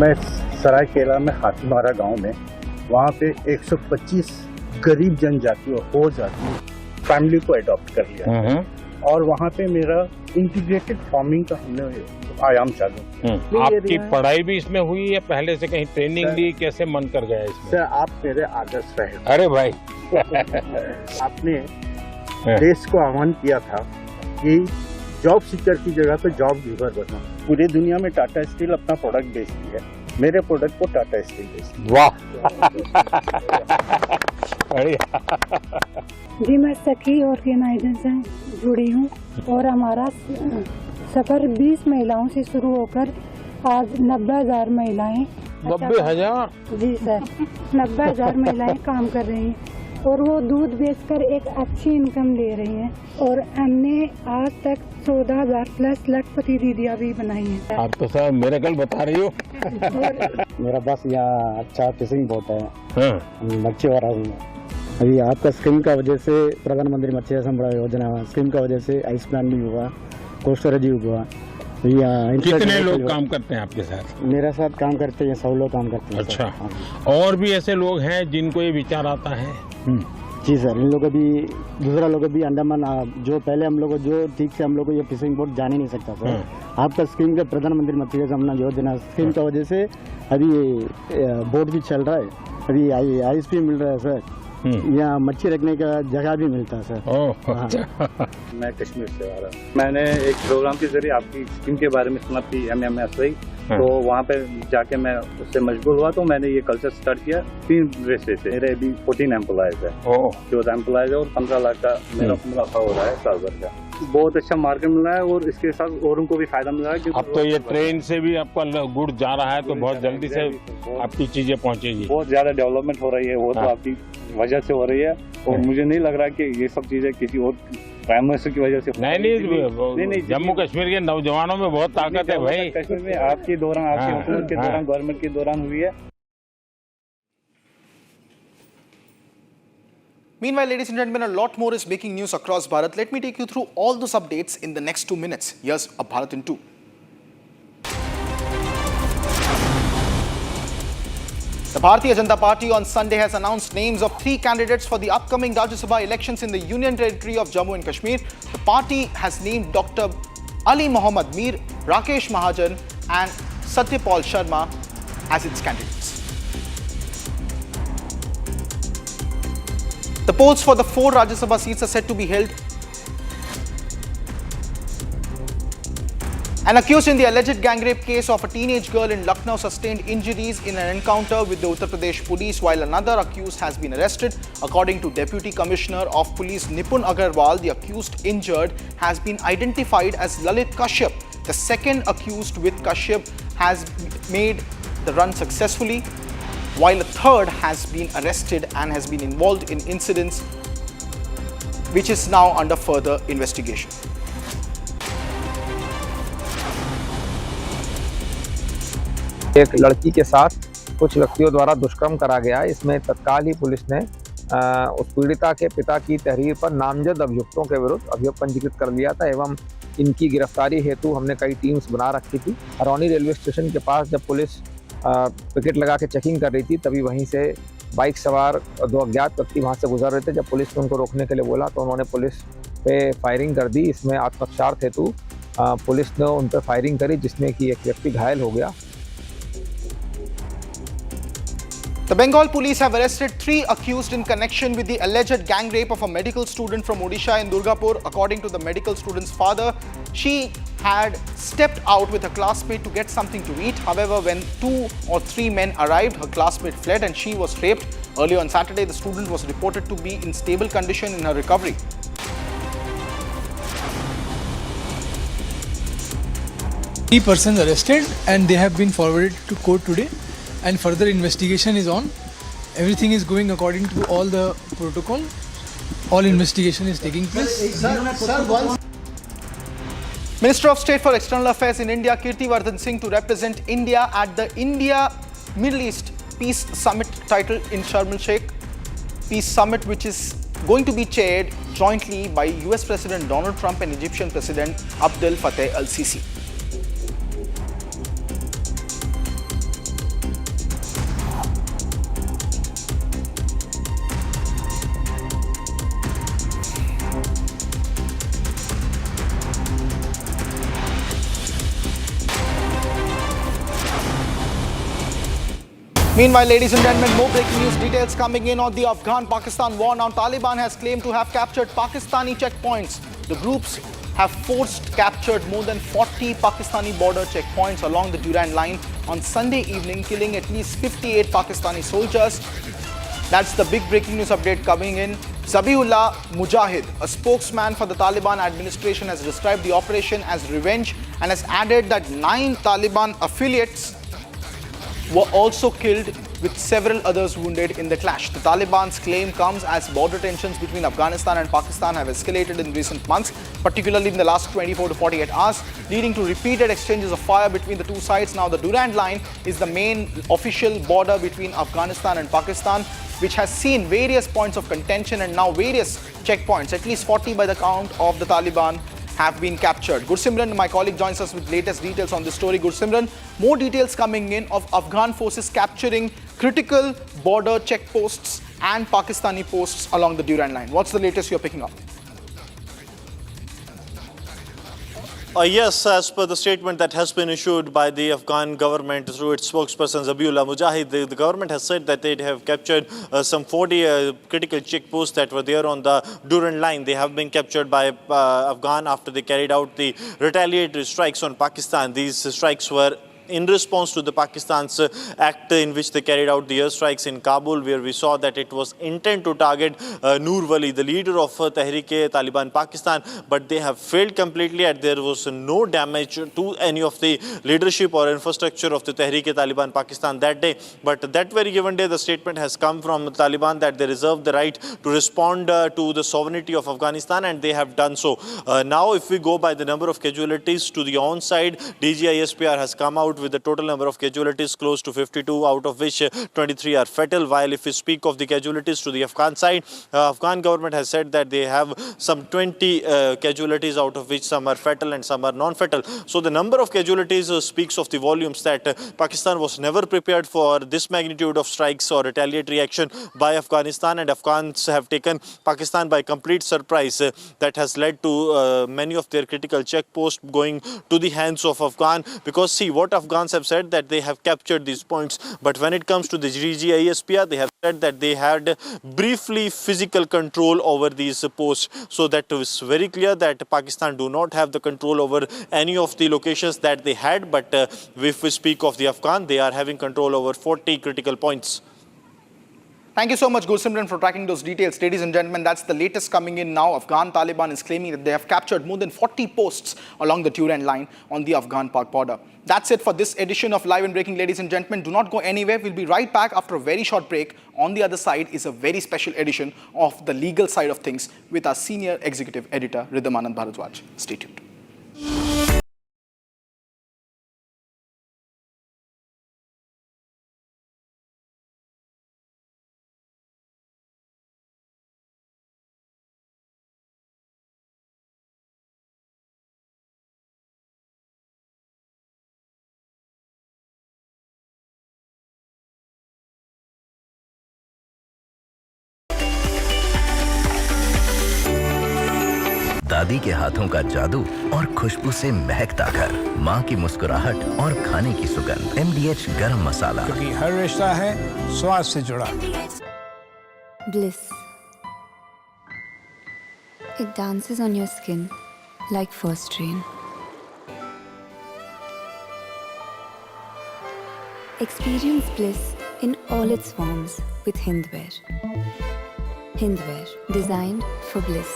मैं सरायकेला में हाथीमारा गांव में वहाँ पे 125 गरीब जनजाति और जाति फैमिली को अडॉप्ट कर लिया और वहाँ पे मेरा इंटीग्रेटेड फार्मिंग का हमने आयाम चालू। आपकी पढ़ाई भी इसमें हुई है, पहले से कहीं ट्रेनिंग ली, कैसे मन कर गया इसमें? सर आप मेरे आदर्श रहे। अरे भाई आपने देश को आह्वान किया था कि जॉब सीकर की जगह पे जॉब गिवर बनो। पूरी दुनिया में टाटा स्टील अपना प्रोडक्ट बेचती है, मेरे प्रोडक्ट को टाटा स्टील बेचती है। वाह जी मैं सखी ऑर्गेनाइजेशन से जुड़ी हूँ और हमारा सफर 20 महिलाओं से शुरू होकर आज 90,000 महिलाएं 90,000 जी सर 90,000 महिलाएं काम कर रही हैं और वो दूध बेचकर एक अच्छी इनकम ले रही हैं और हमने आज तक 14,000 प्लस लखपति दीदियाँ भी बनाई हैं। आप तो सर मेरे कल बता रही हो। मेरा बस यहाँ अच्छा फिशिंग बोट है, मच्छी वाला हूँ। अभी आपका स्कीम का वजह से प्रधानमंत्री मत्स्य संपदा योजना स्कीम का वजह से आइस प्लान भी हुआ, कोस्टर जी हुआ। कितने लोग काम करते हैं आपके साथ? मेरे साथ काम करते हैं 100 लोग काम करते हैं। अच्छा, और भी ऐसे लोग हैं जिनको ये विचार आता है? जी सर, इन लोग अभी दूसरा लोग अभी अंडमान जो पहले हम लोग जो ठीक से हम लोग को ये फिशिंग बोट जाने नहीं सकता सर। आपका स्कीम का प्रधानमंत्री मत्स्य संपदा योजना स्कीम का वजह से अभी बोट भी चल रहा है, अभी आइस भी मिल रहा है सर, यहाँ मच्छी रखने का जगह भी मिलता है सर। मैं कश्मीर से आ रहा हूँ। मैंने एक प्रोग्राम के जरिए आपकी स्कीम के बारे में सुना थी MMSI, तो वहाँ पे जाके मैं उससे मशगूल हुआ, तो मैंने ये कल्चर स्टार्ट किया 3 रेस्टे से। मेरे अभी 14 एम्प्लॉयज है, 14 एम्प्लॉयज है और 15 लाख का मेरा मुनाफा हो रहा है साल भर का। बहुत अच्छा मार्केट मिल रहा है और इसके साथ औरों को भी फायदा मिल रहा है। अब तो ये ट्रेन से भी आपका गुड़ जा रहा है, तो बहुत जल्दी से आपकी चीजें पहुँचेगी। बहुत ज्यादा डेवलपमेंट हो रही है, वो तो आपकी वजह से हो रही है, और मुझे नहीं लग रहा कि ये सब चीजें किसी और प्राइम मिनिस्टर की वजह से। नहीं, जम्मू कश्मीर के नौजवानों में बहुत ताकत है भाई। कश्मीर में आपके दौरान, आपकी हुकूमत के दौरान, गवर्नमेंट के दौरान हुई है। Meanwhile, ladies and gentlemen, a lot more is making news across Bharat. Let me take you through all those updates in the next 2 minutes. Here's a Bharat in 2. The Bharatiya Janata Party on Sunday has announced names of 3 candidates for the upcoming Rajya Sabha elections in the Union Territory of Jammu and Kashmir. The party has named Dr. Ali Mohammad Mir, Rakesh Mahajan and Satyapal Sharma as its candidates. The polls for the 4 Rajya Sabha seats are set to be held. An accused in the alleged gang rape case of a teenage girl in Lucknow sustained injuries in an encounter with the Uttar Pradesh police, while another accused has been arrested. According to Deputy Commissioner of Police Nipun Agarwal, the accused injured has been identified as Lalit Kashyap. The second accused with Kashyap has made the run successfully, while a third has been arrested and has been involved in incidents which is now under further investigation. एक लड़की के साथ कुछ व्यक्तियों द्वारा दुष्कर्म करा गया। इसमें तत्काल ही पुलिस ने उस पीड़िता के पिता की तहरीर पर नामजद अभियुक्तों के विरुद्ध अभियोग पंजीकृत कर लिया था एवं इनकी गिरफ्तारी हेतु हमने कई टीम्स बना रखी थी। हरौनी रेलवे स्टेशन के पास जब पुलिस पिकेट लगा के चेकिंग कर रही थी, तभी वहीं से बाइक सवार 2 अज्ञात व्यक्ति वहां से गुजर रहे थे। जब पुलिस ने उनको रोकने के लिए बोला तो उन्होंने पुलिस पे फायरिंग कर दी। इसमें आत्मरक्षार्थ हेतु पुलिस ने उन पर फायरिंग करी, जिसमें कि एक व्यक्ति घायल हो गया। The Bengal police have arrested 3 accused in connection with the alleged gang rape of a medical student from Odisha in Durgapur. According to the medical student's father, she had stepped out with her classmate to get something to eat. However, when 2 or 3 men arrived, her classmate fled and she was raped. Earlier on Saturday, the student was reported to be in stable condition in her recovery. Three persons arrested and they have been forwarded to court today, and further investigation is on. Everything is going according to all the protocol. All investigation is taking place. Minister of State for External Affairs in India, Kirtiwardhan Singh, to represent India at the India Middle East Peace Summit titled in Sharm el-Sheikh. Peace Summit, which is going to be chaired jointly by US President Donald Trump and Egyptian President Abdel Fattah al-Sisi. Meanwhile, ladies and gentlemen, more breaking news details coming in on the Afghan-Pakistan war. Now, Taliban has claimed to have captured Pakistani checkpoints. The groups have forced captured more than 40 Pakistani border checkpoints along the Durand line on Sunday evening, killing at least 58 Pakistani soldiers. That's the big breaking news update coming in. Zabihullah Mujahid, a spokesman for the Taliban administration, has described the operation as revenge and has added that 9 Taliban affiliates were also killed with several others wounded in the clash. The Taliban's claim comes as border tensions between Afghanistan and Pakistan have escalated in recent months, particularly in the last 24 to 48 hours, leading to repeated exchanges of fire between the two sides. Now, the Durand Line is the main official border between Afghanistan and Pakistan, which has seen various points of contention and now various checkpoints. At least 40 by the count of the Taliban have been captured. Gursimran, my colleague, joins us with latest details on this story. Gursimran, more details coming in of Afghan forces capturing critical border checkposts and Pakistani posts along the Durand Line. What's the latest you're picking up? Yes, as per the statement that has been issued by the Afghan government through its spokesperson Zabiullah Mujahid, the government has said that they have captured some 40 critical checkposts that were there on the Durand Line. They have been captured by Afghan after they carried out the retaliatory strikes on Pakistan. These strikes were in response to the Pakistan's act in which they carried out the airstrikes in Kabul, where we saw that it was intent to target Noor Wali, the leader of Taliban Pakistan, but they have failed completely and there was no damage to any of the leadership or infrastructure of the Taliban Pakistan that day. But that very given day, the statement has come from the Taliban that they reserve the right to respond to the sovereignty of Afghanistan, and they have done so. Now, if we go by the number of casualties to the on-side, DGISPR has come out with the total number of casualties close to 52, out of which 23 are fatal. While if we speak of the casualties to the Afghan side, Afghan government has said that they have some 20 casualties, out of which some are fatal and some are non-fatal. So the number of casualties speaks of the volumes that Pakistan was never prepared for this magnitude of strikes or retaliatory action by Afghanistan, and Afghans have taken Pakistan by complete surprise. That has led to many of their critical checkposts going to the hands of Afghan, because see what Afghans have said that they have captured these points, but when it comes to the DGISPR, they have said that they had briefly physical control over these posts. So that is very clear that Pakistan do not have the control over any of the locations that they had, but if we speak of the Afghan, they are having control over 40 critical points. Thank you so much, Gulsimran, for tracking those details. Ladies and gentlemen, that's the latest coming in now. Afghan Taliban is claiming that they have captured more than 40 posts along the Durand Line on the Afghan-Pak border. That's it for this edition of Live and Breaking, ladies and gentlemen. Do not go anywhere. We'll be right back after a very short break. On the other side is a very special edition of the legal side of things with our senior executive editor, Ridham Anand Bharadwaj. Stay tuned. दादी के हाथों का जादू और खुशबू से महकता घर, माँ की मुस्कुराहट और खाने की सुगंध। MDH गरम मसाला, क्योंकि हर रिश्ता है स्वाद से जुड़ा। Bliss. It dances on your skin like first rain. Experience bliss in all its forms with Hindware. Hindware, designed for bliss.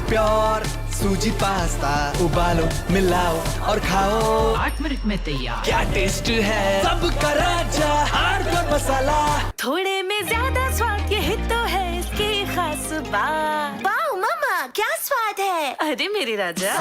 Pure suji pasta उबालो मिलाओ और खाओ 8 मिनट में तैयार। क्या टेस्ट है सबका राजा आरनब मसाला। थोड़े में ज्यादा स्वाद, यही तो है इसकी खास बात। वाओ मामा, क्या स्वाद है? अरे मेरे राजा,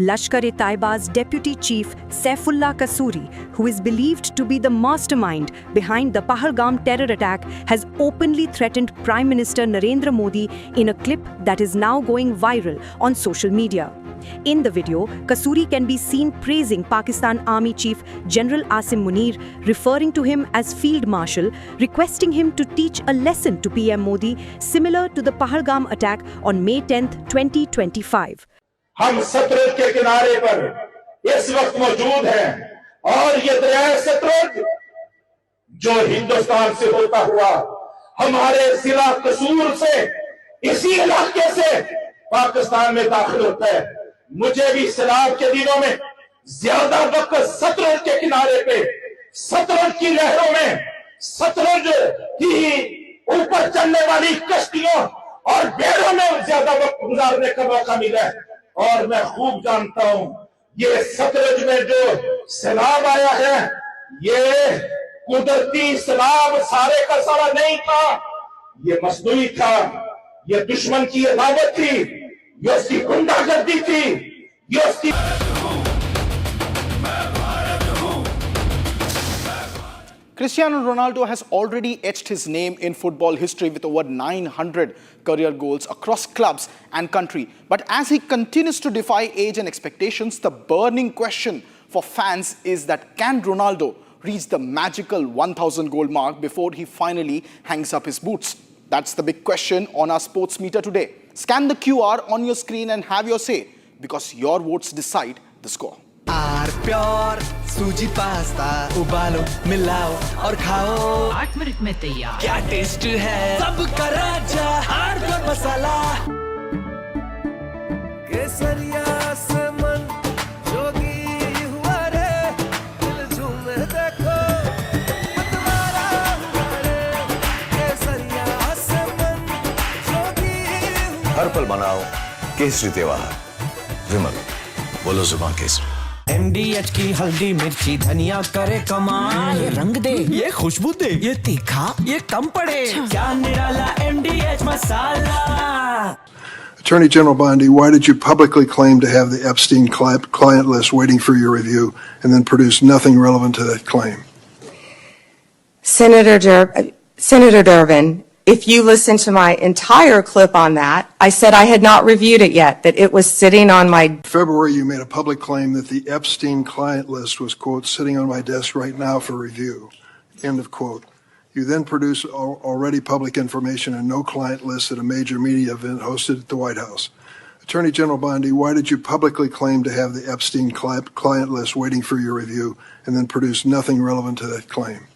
Lashkar-e-Taiba's deputy chief Saifullah Kasuri, who is believed to be the mastermind behind the Pahalgam terror attack, has openly threatened Prime Minister Narendra Modi in a clip that is now going viral on social media. In the video, Kasuri can be seen praising Pakistan Army Chief General Asim Munir, referring to him as Field Marshal, requesting him to teach a lesson to PM Modi similar to the Pahalgam attack on May 10th, 2025. हम सतलुज के किनारे पर इस वक्त मौजूद हैं और ये दरिया सतलुज जो हिंदुस्तान से होता हुआ हमारे जिला कसूर से इसी इलाके से पाकिस्तान में दाखिल होता है। मुझे भी सैलाब के दिनों में ज्यादा वक्त सतलुज के किनारे पे सतलुज की लहरों में सतलुज की ऊपर चलने वाली कश्तियों और बेड़ों में ज्यादा वक्त गुजारने का मौका मिला है और मैं खूब जानता हूं ये सतलज में जो सैलाब आया है, ये कुदरती सैलाब सारे का सारा नहीं था, ये मसनूई था, ये दुश्मन की अदावत थी, ये उसकी गुंडागर्दी थी, ये उसकी Cristiano Ronaldo has already etched his name in football history with over 900 career goals across clubs and country. But as he continues to defy age and expectations, the burning question for fans is that can Ronaldo reach the magical 1,000 goal mark before he finally hangs up his boots? That's the big question on our sports meter today. Scan the QR on your screen and have your say, because your votes decide the score. Pure suji pasta उबालो मिलाओ और खाओ 8 minute में तैयार क्या taste है सबका राजा hardcore मसाला केसरिया से मन जोगी हुआ रे दिल झूमे देखो मतवारा हुआ रे केसरिया से मन जोगी हर पल मनाओ केसरी त्योहार विमल बोलो जुबान केसरी MDH की हल्दी मिर्ची धनिया करे कमाल ये रंग दे ये खुशबू दे ये तीखा ये कम पड़े क्या निराला MDH masala. Attorney General Bondi, why did you publicly claim to have the Epstein client list waiting for your review and then produce nothing relevant to that claim? Senator Durbin, if you listen to my entire clip on that, I said I had not reviewed it yet, that it was sitting on my... In February, you made a public claim that the Epstein client list was, quote, sitting on my desk right now for review, end of quote. You then produced already public information and no client list at a major media event hosted at the White House. Attorney General Bondi, why did you publicly claim to have the Epstein client list waiting for your review and then produce nothing relevant to that claim?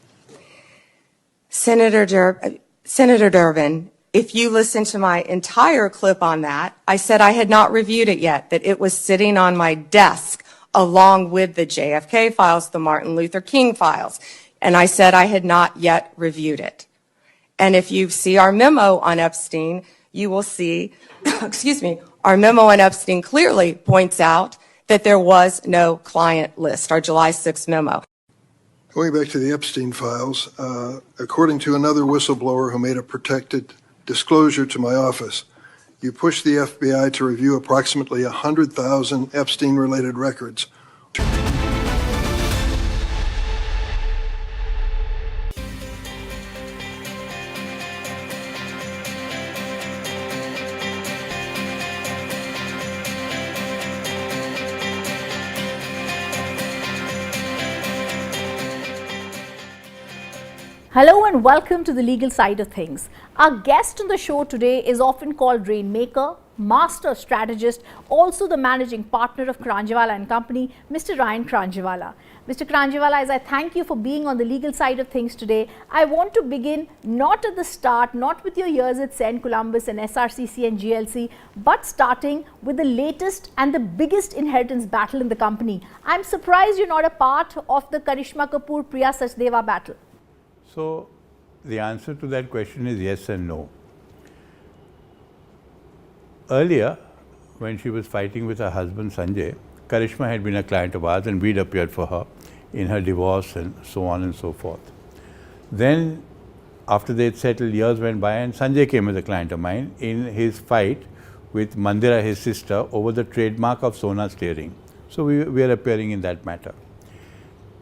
Senator Durbin, if you listen to my entire clip on that, I said I had not reviewed it yet, that it was sitting on my desk along with the JFK files, the Martin Luther King files, and I said I had not yet reviewed it. And if you see our memo on Epstein, you will see, excuse me, our memo on Epstein clearly points out that there was no client list, our July 6th memo. Going back to the Epstein files, according to another whistleblower who made a protected disclosure to my office, you pushed the FBI to review approximately 100,000 Epstein-related records. Hello and welcome to the legal side of things. Our guest on the show today is often called Rainmaker, master strategist, also the managing partner of Karanjawala and Company, Mr. Ryan Karanjawala. Mr. Karanjawala, as I thank you for being on the legal side of things today, I want to begin not at the start, not with your years at St. Columbus and SRCC and GLC, but starting with the latest and the biggest inheritance battle in the company. I'm surprised you're not a part of the Karishma Kapoor-Priya Sachdeva battle. So, the answer to that question is yes and no. Earlier, when she was fighting with her husband Sanjay, Karishma had been a client of ours and we'd appeared for her in her divorce and so on and so forth. Then, after they'd settled, years went by and Sanjay came as a client of mine in his fight with Mandira, his sister, over the trademark of Sona steering. So, we are appearing in that matter.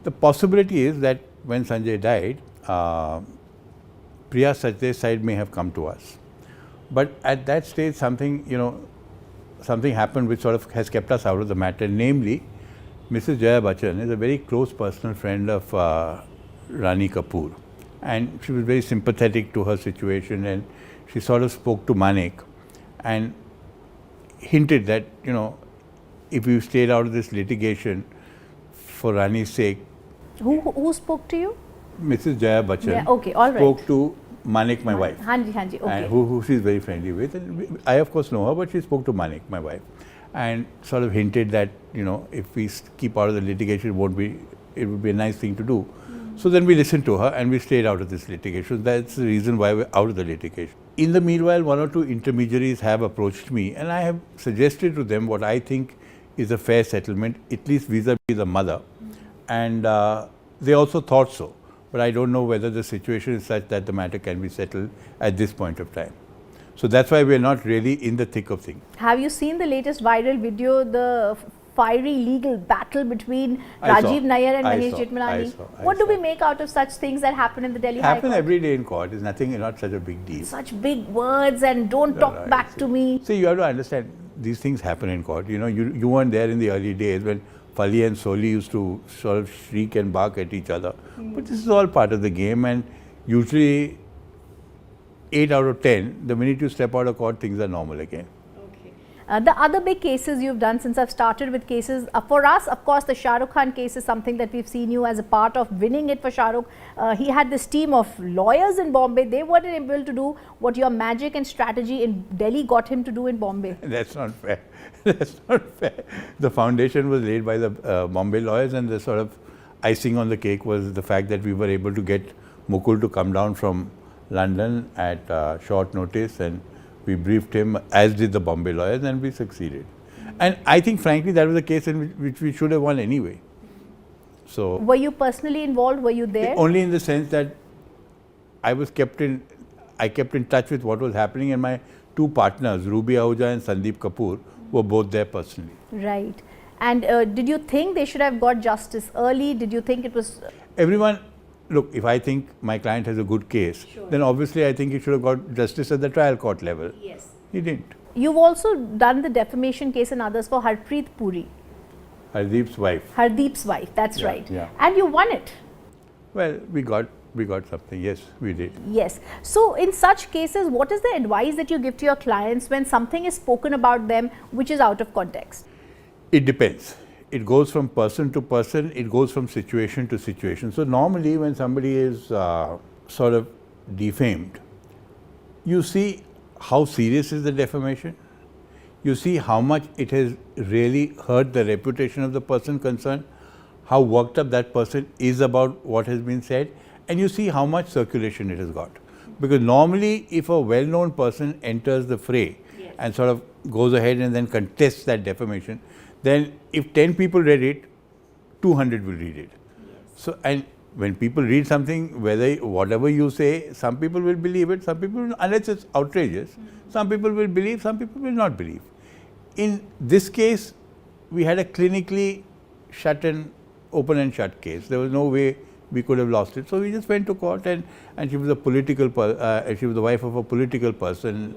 The possibility is that when Sanjay died, Priya Sachdev's side may have come to us. But at that stage, something happened which sort of has kept us out of the matter. Namely, Mrs. Jaya Bachchan is a very close personal friend of Rani Kapoor. And she was very sympathetic to her situation and she sort of spoke to Manik and hinted that, if you stayed out of this litigation for Rani's sake. Who spoke to you? Mrs. Jaya Bachchan, yeah, okay, all right, spoke to Manik, my wife, okay. and who she's very friendly with. And I, of course, know her, but she spoke to Manik, my wife, and sort of hinted that, if we keep out of the litigation, it would be a nice thing to do. So then we listened to her and we stayed out of this litigation. That's the reason why we're out of the litigation. In the meanwhile, one or two intermediaries have approached me and I have suggested to them what I think is a fair settlement, at least vis-a-vis the mother. And they also thought so. But I don't know whether the situation is such that the matter can be settled at this point of time. So that's why we're not really in the thick of things. Have you seen the latest viral video, the fiery legal battle between I saw. Rajiv Nair and I Mahesh saw. Jethmalani? I What do we make out of such things that happen in the Delhi High Happen Court? every day in court. It's nothing, not such a big deal. Such big words and don't talk back to me. See, you have to understand, these things happen in court. You know, you weren't there in the early days when Fali and Soli used to sort of shriek and bark at each other. But this is all part of the game, and usually 8 out of 10, the minute you step out of court, things are normal again. The other big cases you've done since I've started with cases, for us, of course, the Shah Rukh Khan case is something that we've seen you as a part of winning it for Shah Rukh. He had this team of lawyers in Bombay. They weren't able to do what your magic and strategy in Delhi got him to do in Bombay. That's not fair. That's not fair. The foundation was laid by the Bombay lawyers, and the sort of icing on the cake was the fact that we were able to get Mukul to come down from London at short notice, and we briefed him, as did the Bombay lawyers, and we succeeded. And I think, frankly, that was a case in which we should have won anyway. So, were you personally involved? Were you there? Only in the sense that I kept in touch with what was happening, and my two partners, Ruby Ahuja and Sandeep Kapoor, were both there personally. Right. And did you think they should have got justice early? Did you think it was... Everyone, look, if I think my client has a good case, then obviously I think he should have got justice at the trial court level. Yes. He didn't. You've also done the defamation case and others for Harpreet Puri. Hardeep's wife. Hardeep's wife, that's right. Yeah. And you won it. Well, we got something. Yes, we did. Yes. So in such cases, what is the advice that you give to your clients when something is spoken about them which is out of context? It depends. It goes from person to person. It goes from situation to situation. So normally when somebody is sort of defamed, you see how serious is the defamation. You see how much it has really hurt the reputation of the person concerned, how worked up that person is about what has been said, and you see how much circulation it has got. Because normally if a well-known person enters the fray and sort of goes ahead and then contests that defamation, then if 10 people read it, 200 will read it. So, and when people read something, whatever you say, some people will believe it, some people, unless it's outrageous, some people will believe, some people will not believe. In this case, we had a clinically open and shut case. There was no way we could have lost it. So we just went to court, and she was she was the wife of a political person.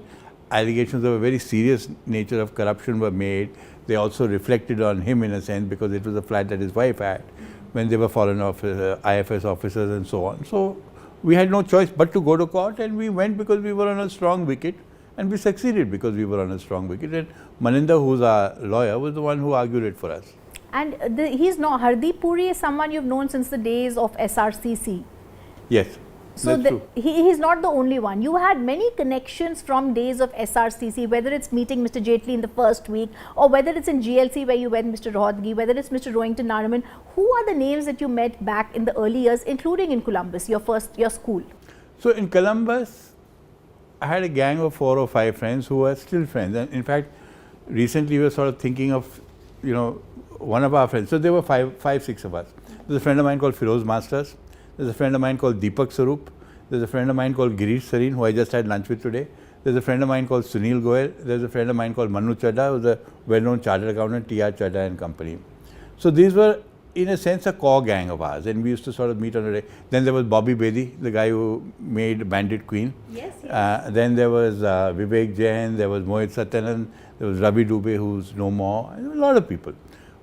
Allegations of a very serious nature of corruption were made. They also reflected on him in a sense, because it was a flat that his wife had when they were foreign IFS officers and so on. So we had no choice but to go to court, and we went because we were on a strong wicket, and we succeeded because we were on a strong wicket. And Maninder, who's our lawyer, was the one who argued it for us. And Hardeep Puri is someone you've known since the days of SRCC. Yes. So he's not the only one. You had many connections from days of SRCC, whether it's meeting Mr. Jaitley in the first week, or whether it's in GLC where you met Mr. Rohatgi, whether it's Mr. Rohington Nariman. Who are the names that you met back in the early years, including in Columbus, your school? So in Columbus, I had a gang of 4 or 5 friends who are still friends. And in fact, recently we were sort of thinking of, one of our friends. So there were 5, 6 of us. There's a friend of mine called Firoz Masters. There's a friend of mine called Deepak Sarup. There's a friend of mine called Girish Sareen, who I just had lunch with today. There's a friend of mine called Sunil Goel. There's a friend of mine called Manu Chadha, who's a well-known chartered accountant, T.R. Chadha and company. So these were, in a sense, a core gang of ours, and we used to sort of meet on a day. Then there was Bobby Bedi, the guy who made Bandit Queen. Yes. Then there was Vivek Jain, there was Mohit Satyanand, there was Ravi Dubey, who's no more, and a lot of people.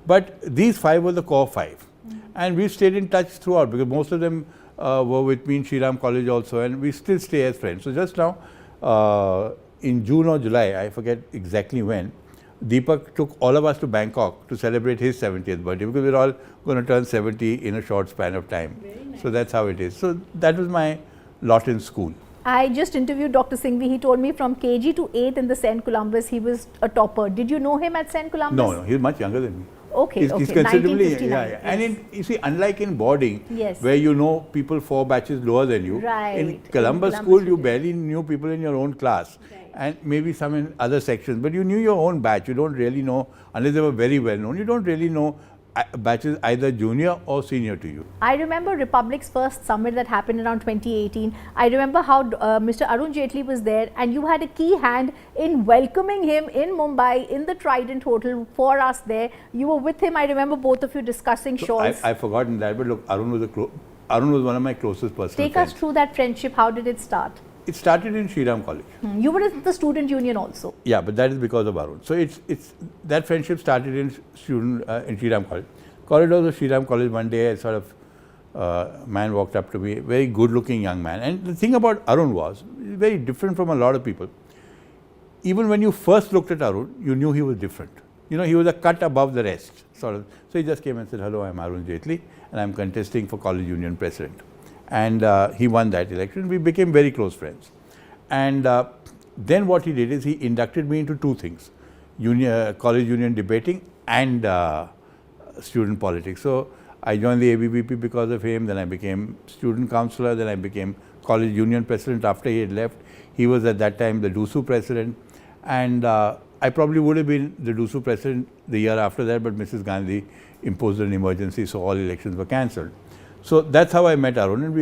But these 5 were the core 5. And we stayed in touch throughout, because most of them were with me in Shriram College also, and we still stay as friends. So just now, in June or July, I forget exactly when, Deepak took all of us to Bangkok to celebrate his 70th birthday, because we're all going to turn 70 in a short span of time. Very nice. So that's how it is. So that was my lot in school. I just interviewed Dr. Singhvi. He told me from KG to 8th in the St. Columbus, he was a topper. Did you know him at St. Columbus? No, he's much younger than me. Okay, It's okay. considerably, 1959. And you see, unlike in boarding, Yes. where you know people 4 batches lower than you, Right. in Columbus school you barely knew people in your own class, and maybe some in other sections, but you knew your own batch. You don't really know, unless they were very well known, you don't really know batches either junior or senior to you. I remember Republic's first summit that happened around 2018. I remember how Mr. Arun Jaitley was there, and you had a key hand in welcoming him in Mumbai in the Trident Hotel for us there. You were with him. I remember both of you discussing shawls. I've forgotten that, but look, Arun was one of my closest personal Take friends. us through that friendship. How did it start? It started in Shriram College. You were in the student union also. Yeah, but that is because of Arun. So it's that friendship started in Shriram College. Corridors of Shriram College. One day, a sort of man walked up to me, very good-looking young man. And the thing about Arun was very different from a lot of people. Even when you first looked at Arun, you knew he was different. You know, he was a cut above the rest, sort of. So he just came and said, "Hello, I'm Arun Jaitley, and I'm contesting for college union president." And he won that election. We became very close friends. And then what he did is he inducted me into 2 things, college union debating and student politics. So I joined the ABVP because of him, then I became student councillor, then I became college union president after he had left. He was at that time the DUSU president, and I probably would have been the DUSU president the year after that, but Mrs. Gandhi imposed an emergency, so all elections were cancelled. So that's how I met Arun, and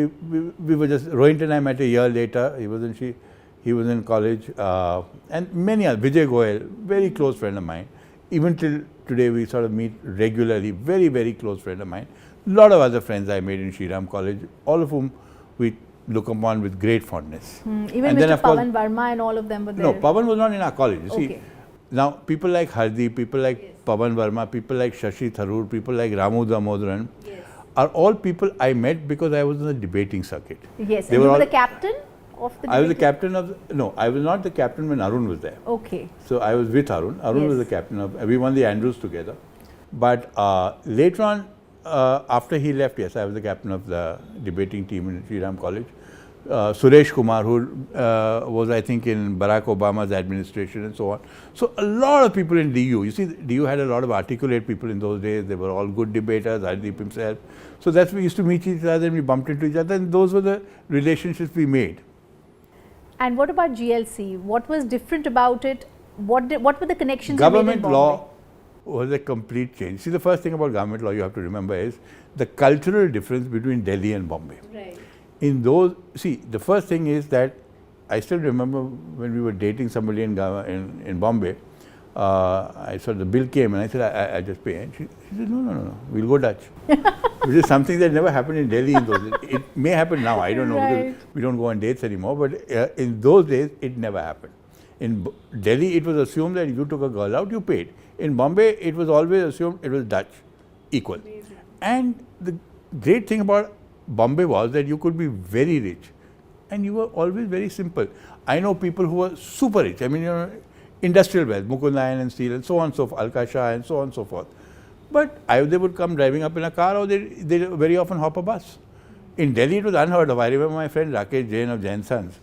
we were just, Rohit and I met a year later. He was in college, and many others. Vijay Goyal, very close friend of mine. Even till today, we sort of meet regularly. Very, very close friend of mine. A lot of other friends I made in Shriram College, all of whom we look upon with great fondness. Even and Mr. then, Pawan Verma and all of them were there. No, Pawan was not in our college. You see, Okay. now people like Hardi, people like Pawan Verma, people like Shashi Tharoor, people like Ramu Damodaran are all people I met because I was in the debating circuit. Yes, They and were you were all- the captain of the I was the debate? captain of, no, I was not the captain when Arun was there. Okay. So I was with Arun. Arun was the captain of, we won the Andrews together. But later on, after he left, yes, I was the captain of the debating team in Shriram College. Suresh Kumar, who was, I think, in Barack Obama's administration and so on. So a lot of people in DU. You see, DU had a lot of articulate people in those days. They were all good debaters, Hardeep himself. So that's we used to meet each other and we bumped into each other, and those were the relationships we made. And what about GLC? What was different about it? What were the connections you made in Government Bombay? law was a complete change. See, the first thing about government law you have to remember is the cultural difference between Delhi and Bombay. Right. In those, see, the first thing is that I still remember when we were dating somebody in Bombay, I saw the bill came and I said, I just pay. And she said, no, we'll go Dutch. Which is something that never happened in Delhi in those days. It may happen now, I don't know, because we don't go on dates anymore, but in those days, it never happened. In Delhi, it was assumed that if you took a girl out, you paid. In Bombay, it was always assumed it was Dutch, equal. Amazing. And the great thing about Bombay was that you could be very rich and you were always very simple. I know people who were super rich, I mean, you know, industrial wealth, Mukund Iron and Steel and so on and so forth, Alka Shah and so on and so forth. But either they would come driving up in a car or they very often hop a bus. In Delhi, it was unheard of. I remember my friend Rakesh Jain of Jain Sons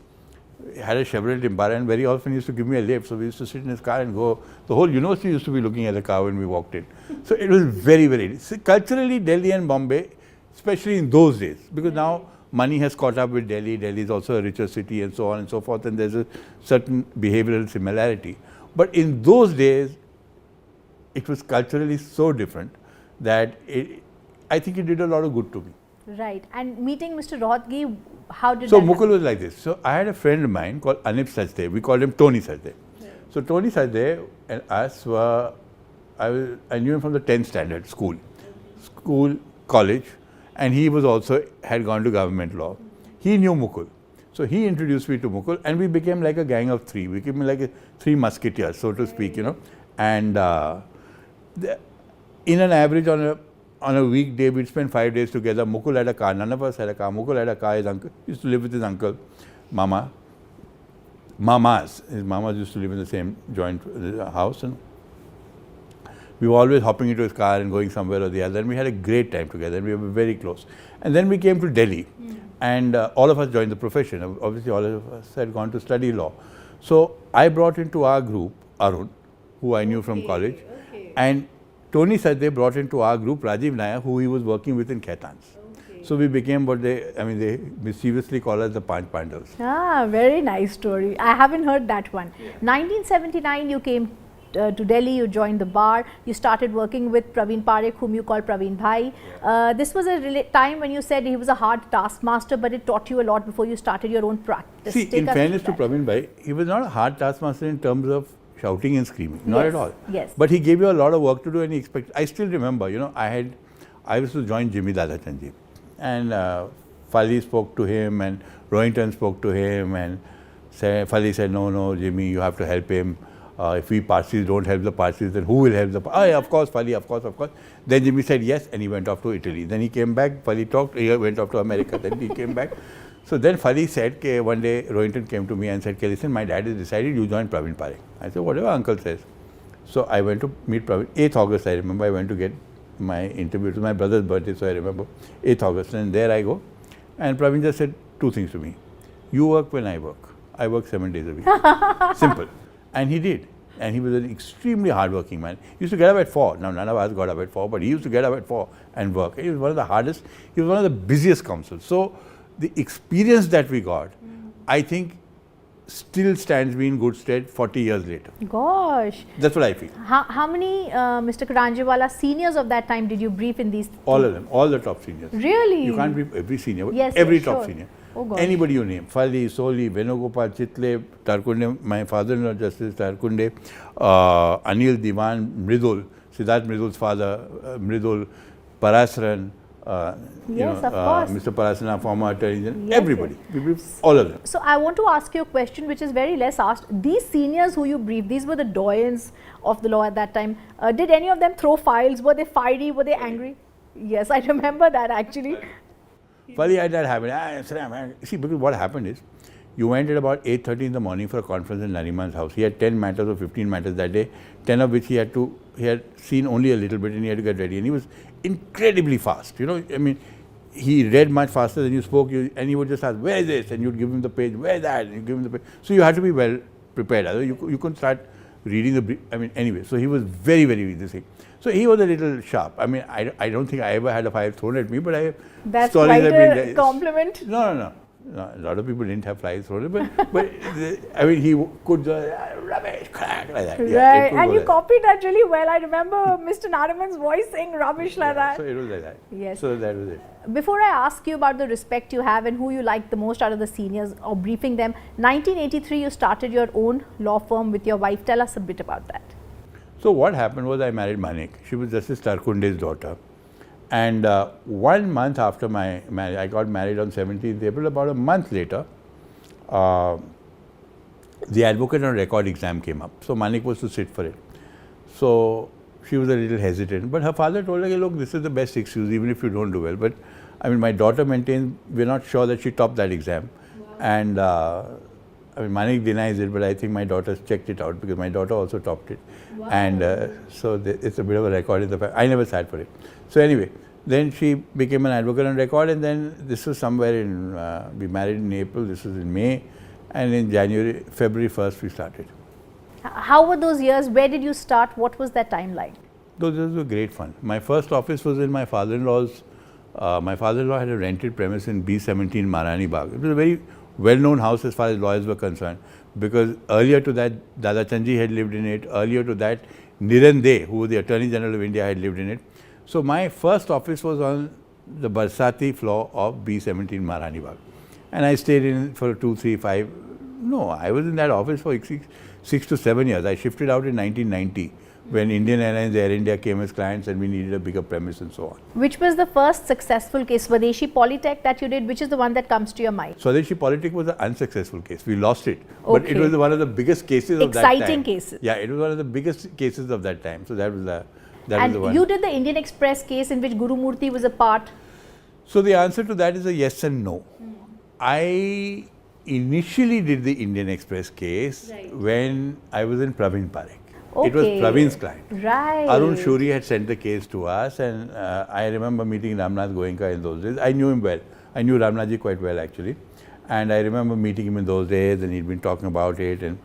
had a Chevrolet Impala and very often he used to give me a lift. So we used to sit in his car and go. The whole university used to be looking at the car when we walked in. So it was very, very, culturally Delhi and Bombay, especially in those days, because now money has caught up with Delhi. Delhi is also a richer city and so on and so forth, and there's a certain behavioral similarity. But in those days, it was culturally so different that I think it did a lot of good to me. Right. And meeting Mr. Rohatgi, how did So that Mukul happen? was like this. So I had a friend of mine called Anip Sajde. We called him Tony Sajde. Yeah. So Tony Sajde and us were, I knew him from the 10th standard school, college, and he was also had gone to government law. He knew Mukul. So he introduced me to Mukul and we became like a gang of 3. We became like 3 musketeers, so to speak, you know. And in an average on a weekday, we'd spend 5 days together. Mukul had a car, none of us had a car. Mukul had a car, his uncle used to live with his uncle, Mamas. His mamas used to live in the same joint house, and we were always hopping into his car and going somewhere or the other, and we had a great time together, and we were very close. And then we came to Delhi, and all of us joined the profession. Obviously, all of us had gone to study law. So I brought into our group Arun, who I knew from college, and Tony Sadeh brought into our group Rajiv Nayak, who he was working with in Khaitans. So we became what they mischievously call us the Panch Pandavas. Ah, very nice story. I haven't heard that one. 1979, you came to Delhi, you joined the bar, you started working with Praveen Parekh, whom you call Praveen Bhai. This was a time when you said he was a hard taskmaster, but it taught you a lot before you started your own practice. See, in fairness to Praveen Bhai, he was not a hard taskmaster in terms of shouting and screaming, not at all. Yes. But he gave you a lot of work to do and he expected. I still remember, you know, I was to join Jimmy Dadachandji, and Fali spoke to him and Rohinton spoke to him, and Fali said, no, Jimmy, you have to help him. If we Parsis don't help the Parsis, then who will help the Parsis? Of course, Fali, of course. Then Jimmy said yes, and he went off to Italy. Then he came back, Fali talked, he went off to America, then he came back. So then Fali said, one day Rohinton came to me and said, listen, my dad has decided you join Praveen Parekh. I said, whatever uncle says. So I went to meet Praveen. 8th August, I remember, I went to get my interview. It was my brother's birthday, so I remember. 8th August, and there I go. And Praveen just said two things to me. You work when I work. I work 7 days a week. Simple. And he did. And he was an extremely hardworking man. He used to get up at 4. Now, none of us got up at 4, but he used to get up at 4 and work. He was one of the hardest, he was one of the busiest counsels. So, the experience that we got, I think, still stands me in good stead 40 years later. Gosh. That's what I feel. How many Mr. Karanjawala seniors of that time did you brief in these? All of them, all the top seniors. Really? You can't brief every senior, but yes, every yes, top sure. senior. Oh gosh. Anybody you name, Fali, Soli, Venugopal, Chitle, Tarkunde, my father-in-law Justice Tarkunde, Anil Diwan, Mridul, Siddharth Mridul's father, Mridul, Parasran, yes, of course. Mr. Parasran, former attorney general, Yes, everybody. We briefed all of them. So I want to ask you a question which is very less asked. These seniors who you briefed, these were the doyens of the law at that time. Did any of them throw files? Were they fiery? Were they angry? Yes, I remember that actually. Fali had that happen. See, because what happened is, you went at about 8:30 in the morning for a conference in Nariman's house. He had 10 matters or 15 matters that day, 10 of which he had seen only a little bit and he had to get ready. And he was incredibly fast. You know, I mean, he read much faster than you spoke, and he would just ask, where is this? And you'd give him the page, where is that? And you give him the page. So you had to be well prepared. Otherwise, you couldn't start reading the brief. I mean, anyway, so he was very, very easy. So he was a little sharp. I mean, I don't think I ever had a file thrown at me, but That's quite a compliment. No. A lot of people didn't have flies thrown at them, but I mean, he could rubbish, crack, like that. Right, Yeah, and you copied that really well. I remember Mr. Nariman's voice saying rubbish like that. So it was like that. Yes. So that was it. Before I ask you about the respect you have and who you like the most out of the seniors or briefing them, 1983 you started your own law firm with your wife. Tell us a bit about that. So what happened was I married Manik. She was Justice Tarkunde's daughter. And 1 month after my marriage, I got married on 17th April. About a month later, the advocate on record exam came up. So Manik was to sit for it. So she was a little hesitant. But her father told her, look, this is the best excuse, even if you don't do well. But I mean, my daughter maintains, we're not sure that she topped that exam. Wow. And I mean, Manik denies it, but I think my daughter checked it out because my daughter also topped it. Wow. And so it's a bit of a record in the fact. I never sat for it. So anyway, then she became an advocate on record, and then this was somewhere in, we married in April, this was in May, and in February 1st we started. How were those years? Where did you start? What was that time like? Those years were great fun. My first office was in my father-in-law's, my father-in-law had a rented premise in B17 Marani Bagh. It was a very well-known house as far as lawyers were concerned, because earlier to that, Dadachandji had lived in it. Earlier to that, Niran De, who was the Attorney General of India, had lived in it. So my first office was on the Barsati floor of B17 Marani Bagh. And I stayed in for 2, 3, 5. No, I was in that office for 6 to 7 years. I shifted out in 1990 when Indian Airlines, Air India came as clients and we needed a bigger premise and so on. Which was the first successful case, Swadeshi Polytech, that you did? Which is the one that comes to your mind? Swadeshi Polytech was an unsuccessful case. We lost it. Okay. But it was one of the biggest cases of that time. Exciting cases. Yeah, it was one of the biggest cases of that time. So that was the And you did the Indian Express case in which Guru Murthy was a part. So the answer to that is a yes and no. I initially did the Indian Express case when I was in Praveen Parekh. Okay. It was Praveen's client. Right. Arun Shuri had sent the case to us, and I remember meeting Ramnath Goenka in those days. I knew him well. I knew Ramnathji quite well actually. And I remember meeting him in those days, and he'd been talking about it. And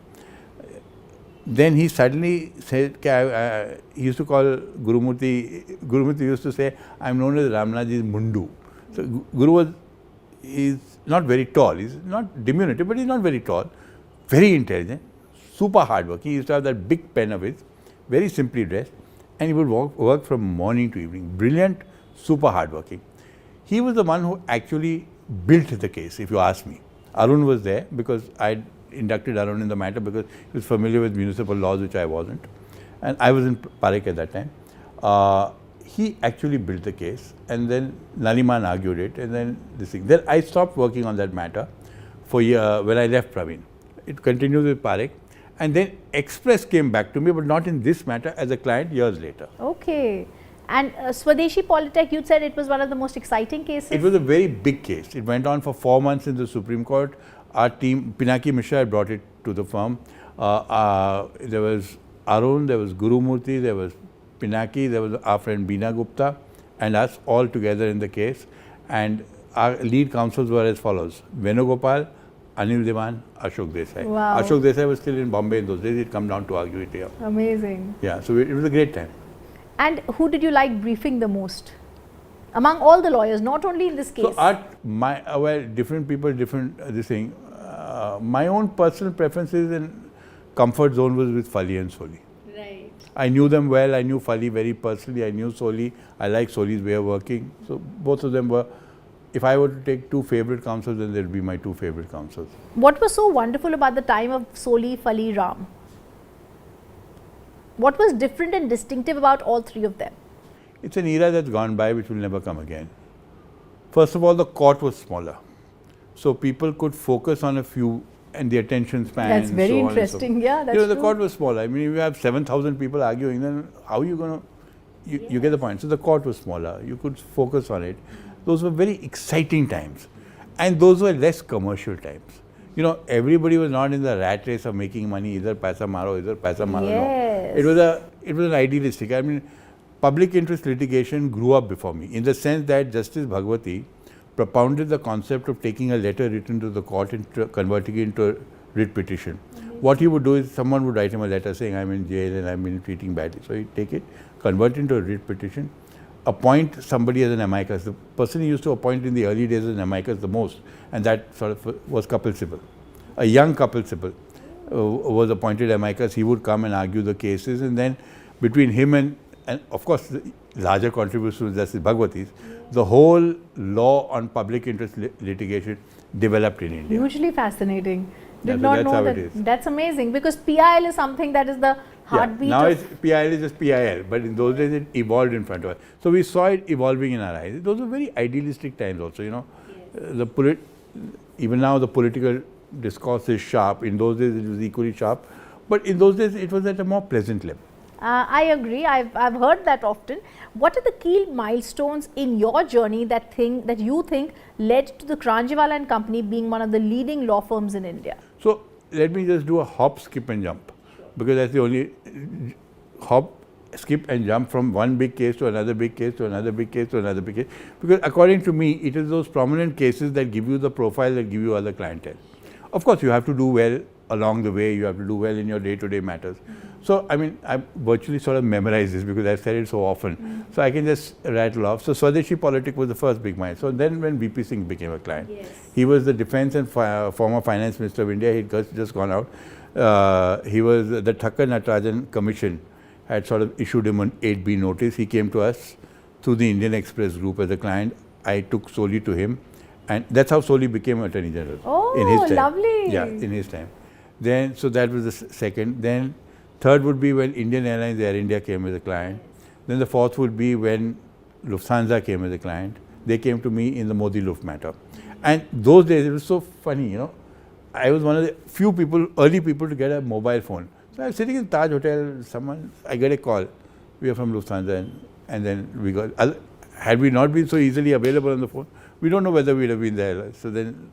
then he suddenly said, he used to call Gurumurti used to say, I'm known as Ramnaji's Mundu. So Guru is not very tall, he's not diminutive, but he's not very tall, very intelligent, super hardworking. He used to have that big pen of his, very simply dressed, and he would work from morning to evening. Brilliant, super hardworking. He was the one who actually built the case, if you ask me. Arun was there because I inducted Arun in the matter because he was familiar with municipal laws, which I wasn't. And I was in Parekh at that time. He actually built the case, and then Naliman argued it, and then this thing. Then I stopped working on that matter for a year when I left Praveen. It continued with Parekh. And then Express came back to me, but not in this matter, as a client years later. Okay. And Swadeshi Polytech, you said it was one of the most exciting cases? It was a very big case. It went on for 4 months in the Supreme Court. Our team, Pinaki Mishra, had brought it to the firm. There was Arun, there was Gurumurti, there was Pinaki, there was our friend Beena Gupta, and us all together in the case. And our lead counsels were as follows: Venugopal, Anil Devan, Ashok Desai. Wow. Ashok Desai was still in Bombay in those days. He'd come down to argue it here. Amazing. Yeah, so it was a great time. And who did you like briefing the most? Among all the lawyers, not only in this case. So, different people, different this thing. My own personal preferences and comfort zone was with Fali and Soli. Right. I knew them well. I knew Fali very personally. I knew Soli. I like Soli's way of working. So, both of them were. If I were to take 2 favorite counsels, then they'd be my 2 favorite counsels. What was so wonderful about the time of Soli, Fali, Ram? What was different and distinctive about all 3 of them? It's an era that's gone by which will never come again. First of all, the court was smaller. So people could focus on a few and the attention span. That's very so interesting. Yeah, that's true. The court was smaller. I mean, if you have 7,000 people arguing, then how are you going to, you get the point. So the court was smaller. You could focus on it. Those were very exciting times. And those were less commercial times. You know, everybody was not in the rat race of making money, either paisa maro, either paisa maro. Yes. No. It was an idealistic. I mean, public interest litigation grew up before me, in the sense that Justice Bhagwati propounded the concept of taking a letter written to the court and converting it into a writ petition. What he would do is someone would write him a letter saying, I'm in jail and I'm been treating badly. So he'd take it, convert it into a writ petition, appoint somebody as an amicus. The person he used to appoint in the early days as an amicus the most, and that sort of was Kapil Sibal. A young Kapil Sibal was appointed amicus. He would come and argue the cases, and then between him and of course the larger contribution was Justice Bhagwati's, the whole law on public interest litigation developed in India. Hugely fascinating. Did so not that's know how that. it is. That's amazing, because PIL is something that is the heartbeat now of... PIL is just PIL, but in those days it evolved in front of us. So we saw it evolving in our eyes. Those were very idealistic times also, you know. Yes. Even now the political discourse is sharp. In those days it was equally sharp, but in those days it was at a more pleasant level. I agree. I've heard that often. What are the key milestones in your journey that you think led to the Karanjawala and Company being one of the leading law firms in India? So let me just do a hop, skip and jump, because that's the only hop, skip and jump from one big case to another big case to another big case to another big case. Because according to me, it is those prominent cases that give you the profile, that give you other clientele. Of course, you have to do well along the way. You have to do well in your day-to-day matters. So, I mean, I virtually sort of memorize this because I've said it so often. So I can just rattle off. So Swadeshi Politics was the first big mine. So then when VP Singh became a client, he was the defense and former finance minister of India. He'd just gone out. He was the Thakkar Natarajan Commission had sort of issued him an 8B notice. He came to us through the Indian Express group as a client. I took Soli to him, and that's how Soli became Attorney General in his time. Lovely. Yeah, in his time. Then, so that was the second. Then third would be when Indian Airlines, Air India came as a client. Then the fourth would be when Lufthansa came as a client. They came to me in the Modi Luft matter. And those days, it was so funny, you know. I was one of the few people, early people to get a mobile phone. So I was sitting in Taj Hotel, I get a call. We are from Lufthansa, and then we got, had we not been so easily available on the phone, we don't know whether we'd have been there. So then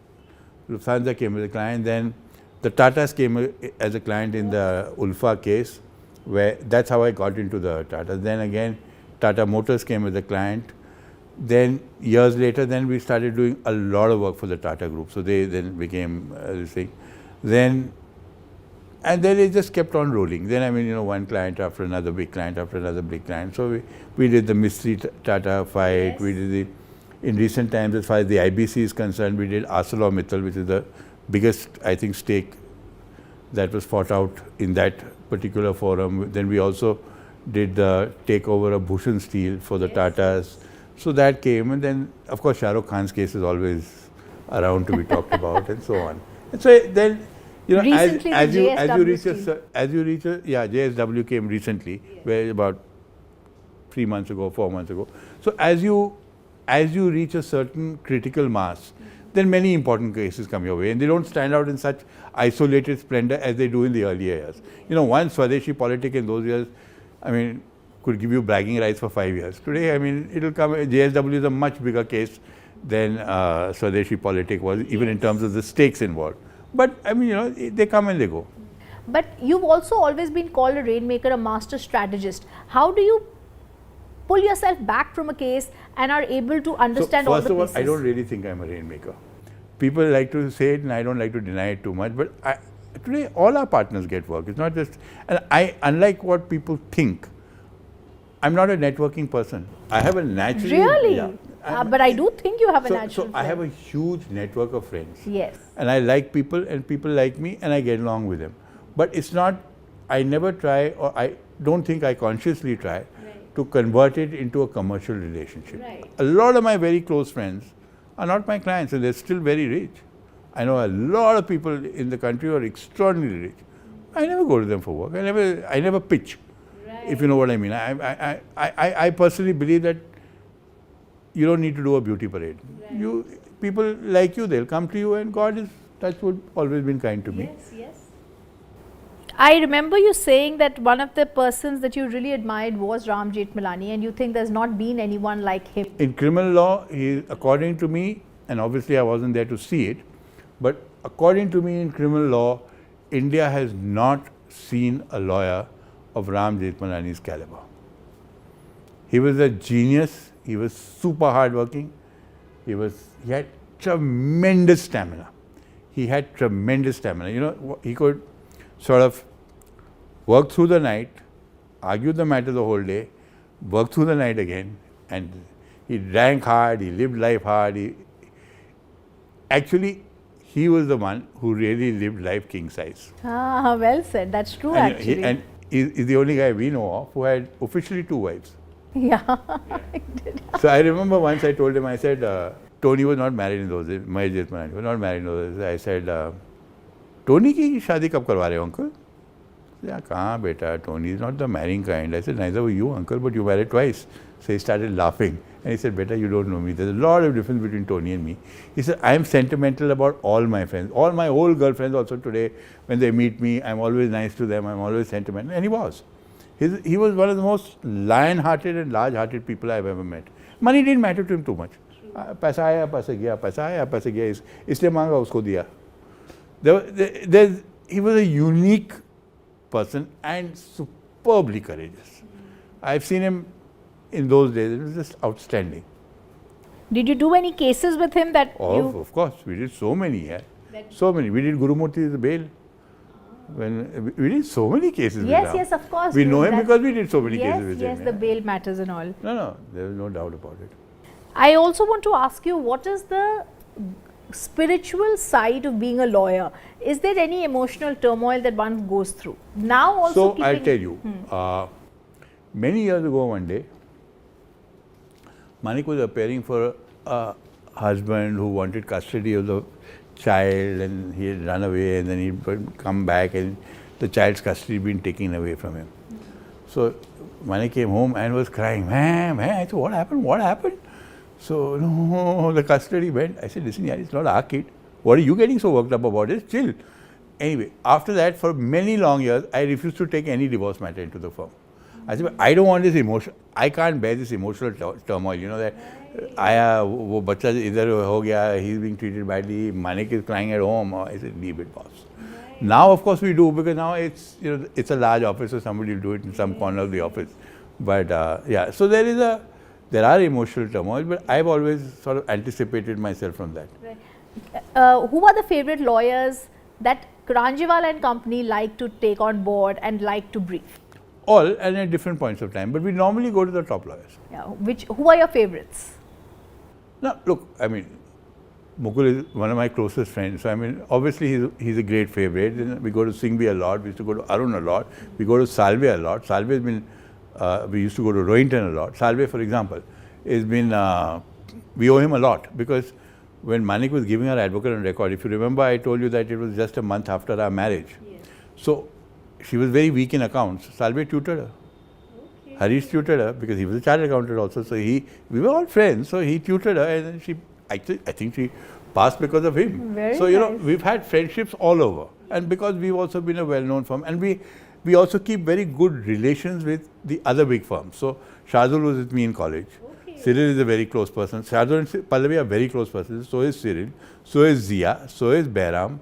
Lufthansa came as a client. Then the Tatas came as a client in the Ulfa case, where that's how I got into the Tatas. Then again, Tata Motors came as a client. Then years later, then we started doing a lot of work for the Tata Group. So they then became this thing. Then And then it just kept on rolling. Then, I mean, you know, one client after another big client after another big client. So we did the Mystery Tata fight. We did the, in recent times, as far as the IBC is concerned, we did ArcelorMittal, which is the biggest, I think, stake that was fought out in that particular forum. Then we also did the takeover of Bhushan Steel for the Tatas. So that came, and then, of course, Shah Rukh Khan's case is always around to be talked about, and so on. And so then, you know, as you reach a, yeah, JSW came recently, where about 3 months ago, 4 months ago. So as you reach a certain critical mass, then many important cases come your way, and they don't stand out in such isolated splendor as they do in the earlier years. You know, one Swadeshi politic in those years, I mean, could give you bragging rights for 5 years. Today, I mean, it'll come, JSW is a much bigger case than Swadeshi politic was, even in terms of the stakes involved. But, I mean, you know, they come and they go. But you've also always been called a rainmaker, a master strategist. How do you pull yourself back from a case and are able to understand all the pieces? First of all, I don't really think I'm a rainmaker. People like to say it and I don't like to deny it too much, but today all our partners get work. It's not just, and unlike what people think, I'm not a networking person. I have a natural... Really? Yeah, but I do think you have a natural So I have a huge network of friends. Yes. And I like people and people like me and I get along with them. But it's not, I never try, or I don't think I consciously try to convert it into a commercial relationship. A lot of my very close friends are not my clients and they're still very rich. I know a lot of people in the country who are extraordinarily rich. I never go to them for work. I never pitch, if you know what I mean. I personally believe that you don't need to do a beauty parade. People like you, they'll come to you, and God is, touch wood, always been kind to me. Yes, yes. I remember you saying that one of the persons that you really admired was Ram Jethmalani, and you think there's not been anyone like him. In criminal law, according to me, and obviously I wasn't there to see it, but according to me in criminal law, India has not seen a lawyer of Ram Jethmalani's caliber. He was a genius. He was super hardworking. He had tremendous stamina. He had tremendous stamina. You know, he could sort of work through the night, argue the matter the whole day, work through the night again, and he drank hard, he lived life hard. Actually, he was the one who really lived life king size. Ah, well said. That's true, actually. And he's the only guy we know of who had officially 2 wives. Yeah. So I remember once I told him, I said, Tony was not married in those days, Mahesh Jethmalani was not married in those days. I said, Tony की शादी कब करवा रहे हो uncle? Yeah, कहाँ बेटा, Tony is not the marrying kind. I said, neither were you uncle, but you married twice. So he started laughing and he said, beta, you don't know me. There's a lot of difference between Tony and me. He said, I am sentimental about all my friends. All my old girlfriends also today, when they meet me, I'm always nice to them, I'm always sentimental. And he was. He was one of the most lion-hearted and large-hearted people I've ever met. Money didn't matter to him too much. पैसा आया, पैसा गया, पैसा आया, पैसा गया, इसलिए मांगा, उसको दिया. He was a unique person and superbly courageous. I've seen him in those days. It was just outstanding. Did you do any cases with him that Of course, we did so many. Yeah. So many. We did Gurumurthi's bail. When we did so many cases with him. Yes, of course. We know him because we did so many cases with him. Yes, the bail matters and all. No, there is no doubt about it. I also want to ask you, what is the spiritual side of being a lawyer? Is there any emotional turmoil that one goes through? Now also So I'll tell you, many years ago one day, Manik was appearing for a husband who wanted custody of the child, and he had run away, and then he'd come back and the child's custody had been taken away from him. So Manik came home and was crying, ma'am, I said, what happened? So, no, the custody went. I said, listen, it's not our kid. What are you getting so worked up about it? Chill. Anyway, after that, for many long years, I refused to take any divorce matter into the firm. I said, I don't want this emotion. I can't bear this emotional turmoil. You know that, wo bacha idhar ho gaya, he's being treated badly, Manik is crying at home. I said, leave it, boss. Now, of course, we do, because now it's a large office, so somebody will do it in some corner of the office. But yeah, so there are emotional turmoil, but I've always sort of anticipated myself from that. Right. Who are the favorite lawyers that Karanjawala and company like to take on board and like to brief? All, and at different points of time, but we normally go to the top lawyers. Yeah. Who are your favorites? Now, look, I mean, Mukul is one of my closest friends. So, I mean, obviously he's a great favorite. We go to Singhvi a lot. We used to go to Arun a lot. We go to Salve a lot. Salve has been, we used to go to Rohinton a lot. Salve, for example, has been, we owe him a lot because when Manik was giving our advocate on record, if you remember, I told you that it was just a month after our marriage. Yes. So, she was very weak in accounts. Salve tutored her. Okay. Harish tutored her because he was a chartered accountant also. So, we were all friends. So, he tutored her and then she, I think she passed because of him. Very so, you nice. know, we've had friendships all over. And because we've also been a well-known firm. And we also keep very good relations with the other big firms. So, Shardul was with me in college. Okay. Cyril is a very close person. Shardul and Pallavi are very close persons. So is Cyril. So is Zia. So is Behram.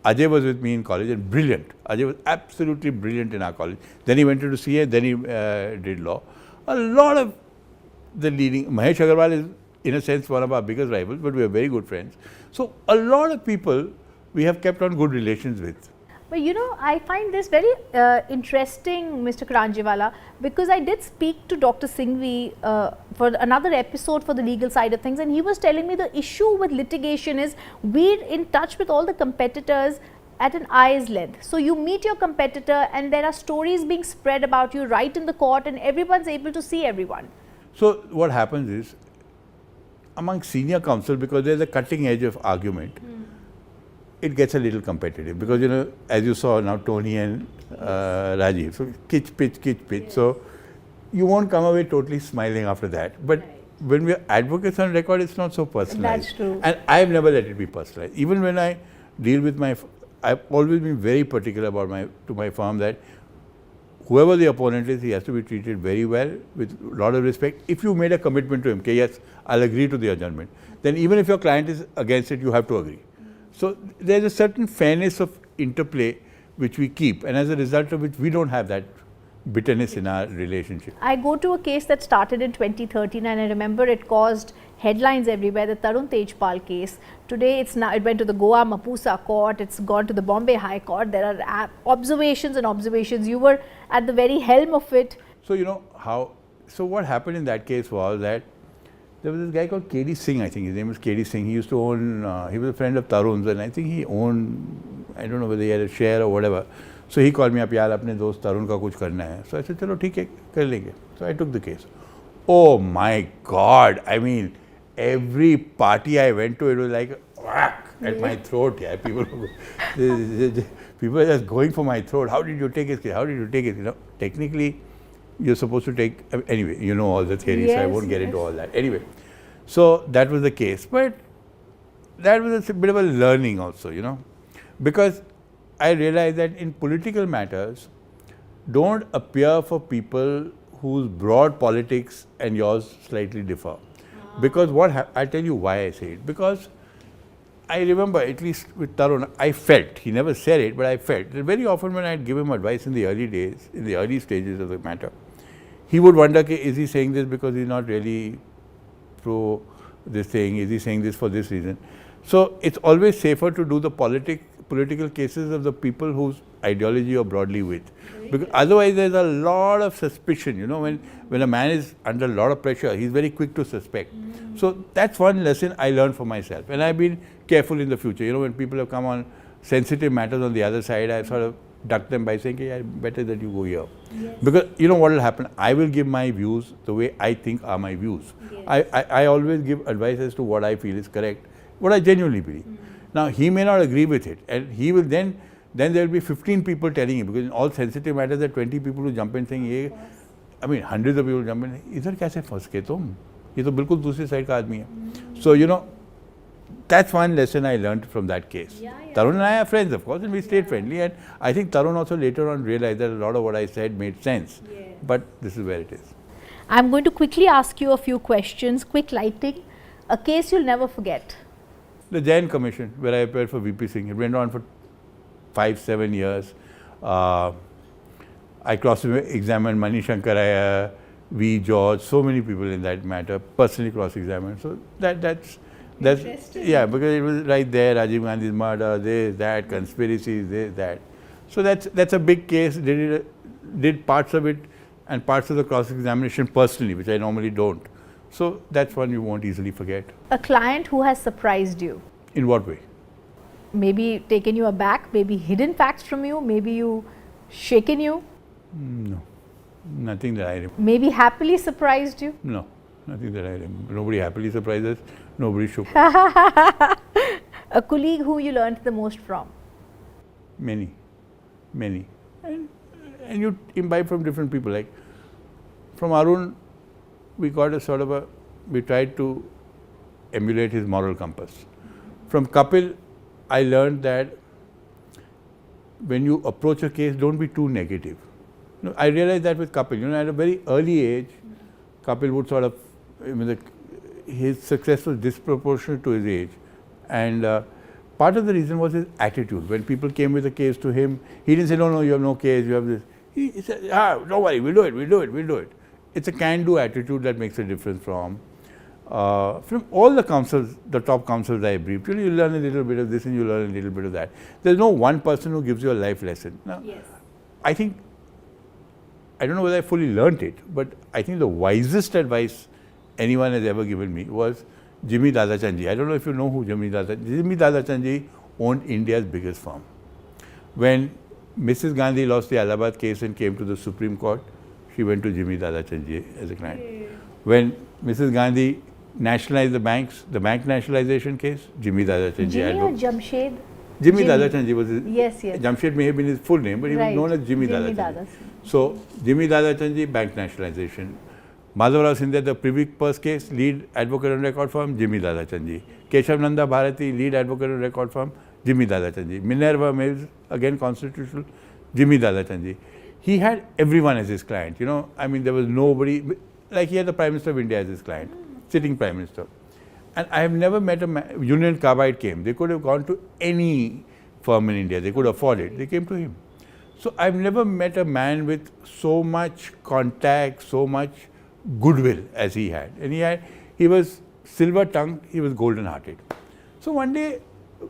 Ajay was with me in college and brilliant. Ajay was absolutely brilliant in our college. Then he went into CA, then he did law. A lot of the leading, Mahesh Agarwal is in a sense one of our biggest rivals, but we are very good friends. So a lot of people we have kept on good relations with. But you know, I find this very interesting, Mr. Karanjawala, because I did speak to Dr. Singhvi for another episode for the legal side of things, and he was telling me the issue with litigation is we're in touch with all the competitors at an eye's length. So you meet your competitor and there are stories being spread about you right in the court and everyone's able to see everyone. So what happens is, among senior counsel, because there's a cutting edge of argument, it gets a little competitive because, you know, as you saw now, Tony and Rajiv, so kitch, pitch. Yes. So you won't come away totally smiling after that. But when we are advocates on record, it's not so personalized. That's true. And I've never let it be personalized. Even when I deal with I've always been very particular about my firm that whoever the opponent is, he has to be treated very well with a lot of respect. If you made a commitment to him, okay, yes, I'll agree to the adjournment, then even if your client is against it, you have to agree. So there's a certain fairness of interplay which we keep, and as a result of which we don't have that bitterness in our relationship. I go to a case that started in 2013 and I remember it caused headlines everywhere, the Tarun Tejpal case. Today it went to the Goa Mapusa court, it's gone to the Bombay High Court. There are observations and observations. You were at the very helm of it. So you know so what happened in that case was that there was this guy called K.D. Singh, I think his name was K.D. Singh. He used to own, he was a friend of Tarun's and I think he owned, I don't know whether he had a share or whatever. So he called me up, yaar, apne dost Tarun ka kuch karna hai. So I said, chalo, theek hai, kar lenge. So I took the case. Oh my God, I mean, every party I went to, it was like a whack at my throat. Yeah, people are just going for my throat. How did you take it? How did you take it? You know, technically, you're supposed to take, anyway, you know all the theories, yes, so I won't get into all that. Anyway, so that was the case. But that was a bit of a learning also, you know, because I realized that in political matters, don't appear for people whose broad politics and yours slightly differ. Because I'll tell you why I say it. Because I remember, at least with Tarun, I felt, he never said it, but I felt that very often when I'd give him advice in the early days, in the early stages of the matter, he would wonder, is he saying this because he's not really pro this thing? Is he saying this for this reason? So it's always safer to do the political cases of the people whose ideology you're broadly with. Because otherwise there's a lot of suspicion, you know, when a man is under a lot of pressure, he's very quick to suspect. So that's one lesson I learned for myself. And I've been careful in the future. You know, when people have come on sensitive matters on the other side, I've sort of ducked them by saying, hey, better that you go here. Yes. Because you know what will happen? I will give my views the way I think are my views. Yes. I always give advice as to what I feel is correct, what I genuinely believe. Now, he may not agree with it, and he will then there will be 15 people telling him, because in all sensitive matters there are 20 people who jump in saying, I mean, hundreds of people jump in, idhar kaise phas ke tum? Ye to bilkul dusri side ka aadmi hai. So, you know, that's one lesson I learned from that case. Tarun and I are friends, of course, and we stayed friendly, and I think Tarun also later on realized that a lot of what I said made sense. But this is where it is. I'm going to quickly ask you a few questions, quick lighting. A case you'll never forget. The Jain Commission, where I appeared for VP Singh, it went on for 5-7 years. I cross-examined Mani Shankaraya, V. George, so many people in that matter, personally cross-examined. So that's That's yeah, because it was right there, Rajiv Gandhi's murder, this, that, conspiracies, this, that. So that's a big case. Did parts of it and parts of the cross-examination personally, which I normally don't. So that's one you won't easily forget. A client who has surprised you. In what way? Maybe taken you aback, maybe hidden facts from you, maybe you shaken you. No, nothing that I remember. Maybe happily surprised you. No, nothing that I remember. Nobody happily surprises. Nobody shook. A colleague who you learned the most from. Many. And you imbibe from different people. Like from Arun, we tried to emulate his moral compass. From Kapil, I learned that when you approach a case, don't be too negative. I realized that with Kapil. At a very early age, Kapil would his success was disproportionate to his age. And part of the reason was his attitude. When people came with a case to him, he didn't say, no, you have no case, you have this. He said, don't worry, we'll do it. It's a can-do attitude that makes a difference from all the counsels, the top counsels I briefed. You learn a little bit of this and you learn a little bit of that. There's no one person who gives you a life lesson. Now, yes. I don't know whether I fully learnt it, but I think the wisest advice anyone has ever given me was Jimmy Dadachandji. I don't know if you know who Jimmy Dadachandji owned India's biggest firm. When Mrs. Gandhi lost the Allahabad case and came to the Supreme Court, she went to Jimmy Dadachandji as a client. When Mrs. Gandhi nationalized the banks, the bank nationalization case, Jimmy Dadachandji. Jimmy or Jamshed? Jimmy Dadachandji was his. Yes. Jamshed may have been his full name, but he was known as Jimmy Dadachandji. So, Jimmy Dadachandji, bank nationalization. Madhavrao Sindhya, the Privy Purse case, lead advocate on record firm, Jimmy Dadachandji. Keshav Nanda Bharati, lead advocate on record firm, Jimmy Dadachandji. Minerva Mills, again constitutional, Jimmy Dadachandji. He had everyone as his client. There was nobody, like he had the Prime Minister of India as his client, sitting Prime Minister. And I have never met Union Carbide came. They could have gone to any firm in India. They could afford it. They came to him. So I've never met a man with so much contact, so much goodwill as he had. And he was silver-tongued, he was golden-hearted. So one day,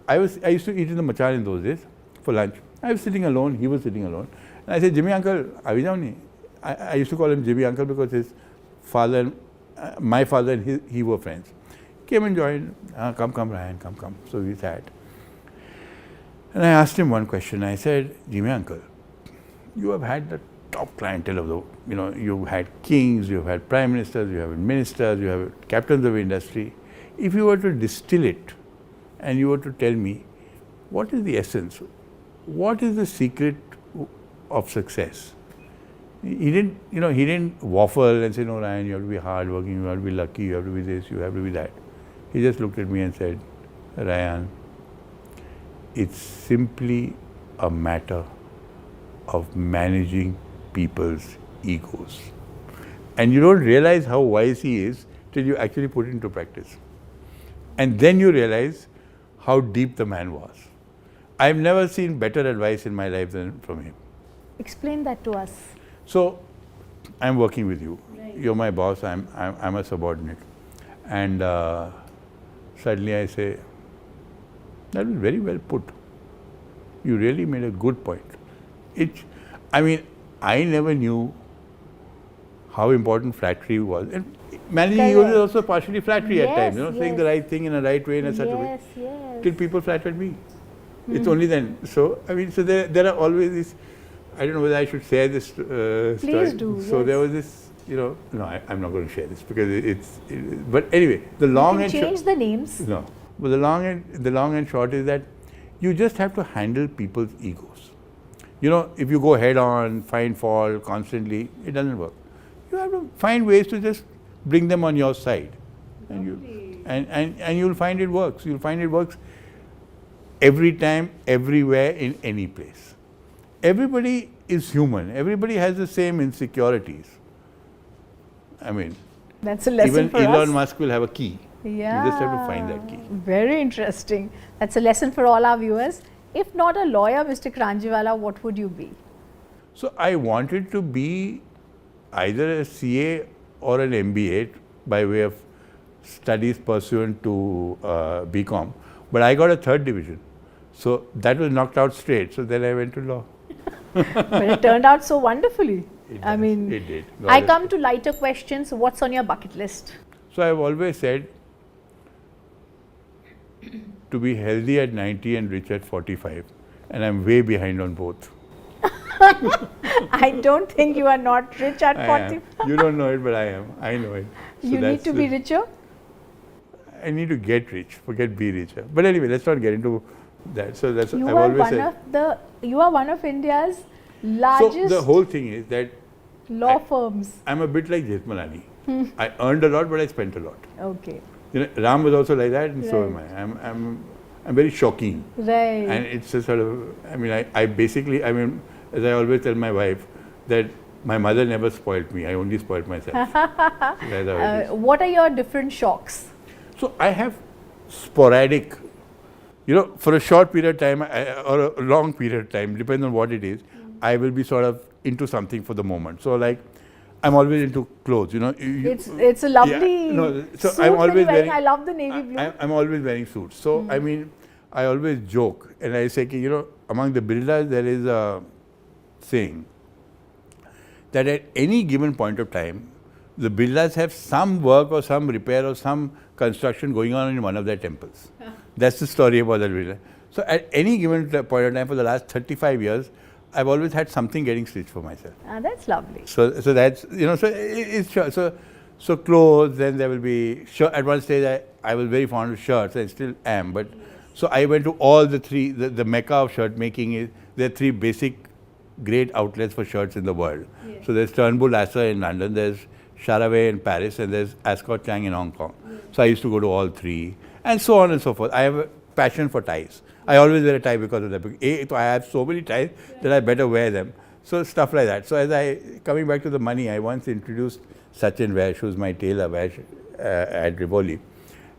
I used to eat in the Machan in those days for lunch. I was sitting alone, he was sitting alone. And I said, Jimmy uncle, avi jao nahi? I used to call him Jimmy uncle because his father, my father and he were friends. Came and joined, come Ryan, come. So we sat. And I asked him one question. I said, Jimmy uncle, you have had the top clientele of the, you've had kings, you've had prime ministers, you have ministers, you have captains of industry. If you were to distill it and you were to tell me, what is the essence? What is the secret of success? He didn't waffle and say, no, Ryan, you have to be hardworking, you have to be lucky, you have to be this, you have to be that. He just looked at me and said, Ryan, it's simply a matter of managing people's egos. And you don't realize how wise he is till you actually put it into practice. And then you realize how deep the man was. I've never seen better advice in my life than from him. Explain that to us. So, I'm working with you. Right. You're my boss, I'm a subordinate. And suddenly I say, that was very well put. You really made a good point. I never knew how important flattery was. And managing egos is also partially flattery at times, saying the right thing in a right way in a such a way. Till people flattered me. It's only then. So, so there are always these, I don't know whether I should share this story. Please do. So there was this, no, I'm not going to share this because but anyway, the long and short. Change the names. No. But the long and short is that you just have to handle people's egos. If you go head on, find fault constantly, it doesn't work. You have to find ways to just bring them on your side. And you'll find it works. You'll find it works every time, everywhere, in any place. Everybody is human. Everybody has the same insecurities. That's a lesson even for us. Elon Musk will have a key. Yeah. You just have to find that key. Very interesting. That's a lesson for all our viewers. If not a lawyer, Mr. Karanjawala, what would you be? So I wanted to be either a CA or an MBA by way of studies pursuant to BCom, but I got a 3rd division. So that was knocked out straight. So then I went to law. But it turned out so wonderfully. I mean, it did. I come to lighter questions. What's on your bucket list? So I've always said to be healthy at 90 and rich at 45, and I'm way behind on both. I don't think you are not rich at 40. You don't know it, but I am. I know it. So you need to be richer? I need to get rich, forget be richer. But anyway, let's not get into that. So that's You I've are always one said. of you are one of India's largest So the whole thing is that law firms. I'm a bit like Jethmalani. I earned a lot, but I spent a lot. Okay. You know, Ram was also like that, and so Right. am I. I'm very shocking. Right. And it's a sort of, I mean, I basically, I mean, as I always tell my wife, that my mother never spoiled me. I only spoiled myself. That's how it is. What are your different shocks? So I have sporadic, you know, for a short period of time or a long period of time, depends on what it is, I will be sort of into something for the moment. So like, I'm always into clothes, you know. It's a lovely so suit I'm always that you're wearing. wearing, I love the navy blue. I'm always wearing suits. So I mean, I always joke and I say, you know, among the builders there is a saying that at any given point of time, the builders have some work or some repair or some construction going on in one of their temples. That's the story about the builder. So at any given point of time for the last 35 years, I've always had something getting stitched for myself. That's lovely. So that's, you know, so it's so clothes, then there will be shirt. At one stage I was very fond of shirts, I still am, but so I went to all the three, the mecca of shirt making is, there are 3 basic great outlets for shirts in the world. Yes. So there's Turnbull Asser in London, there's Charavet in Paris, and there's Ascot Chang in Hong Kong. Yes. So I used to go to all 3, and so on and so forth. I have a passion for ties. I always wear a tie because of that. So I have so many ties that I better wear them. So stuff like that. So coming back to the money, I once introduced Sachin Vaish, who's my tailor, Vaish, at Rivoli,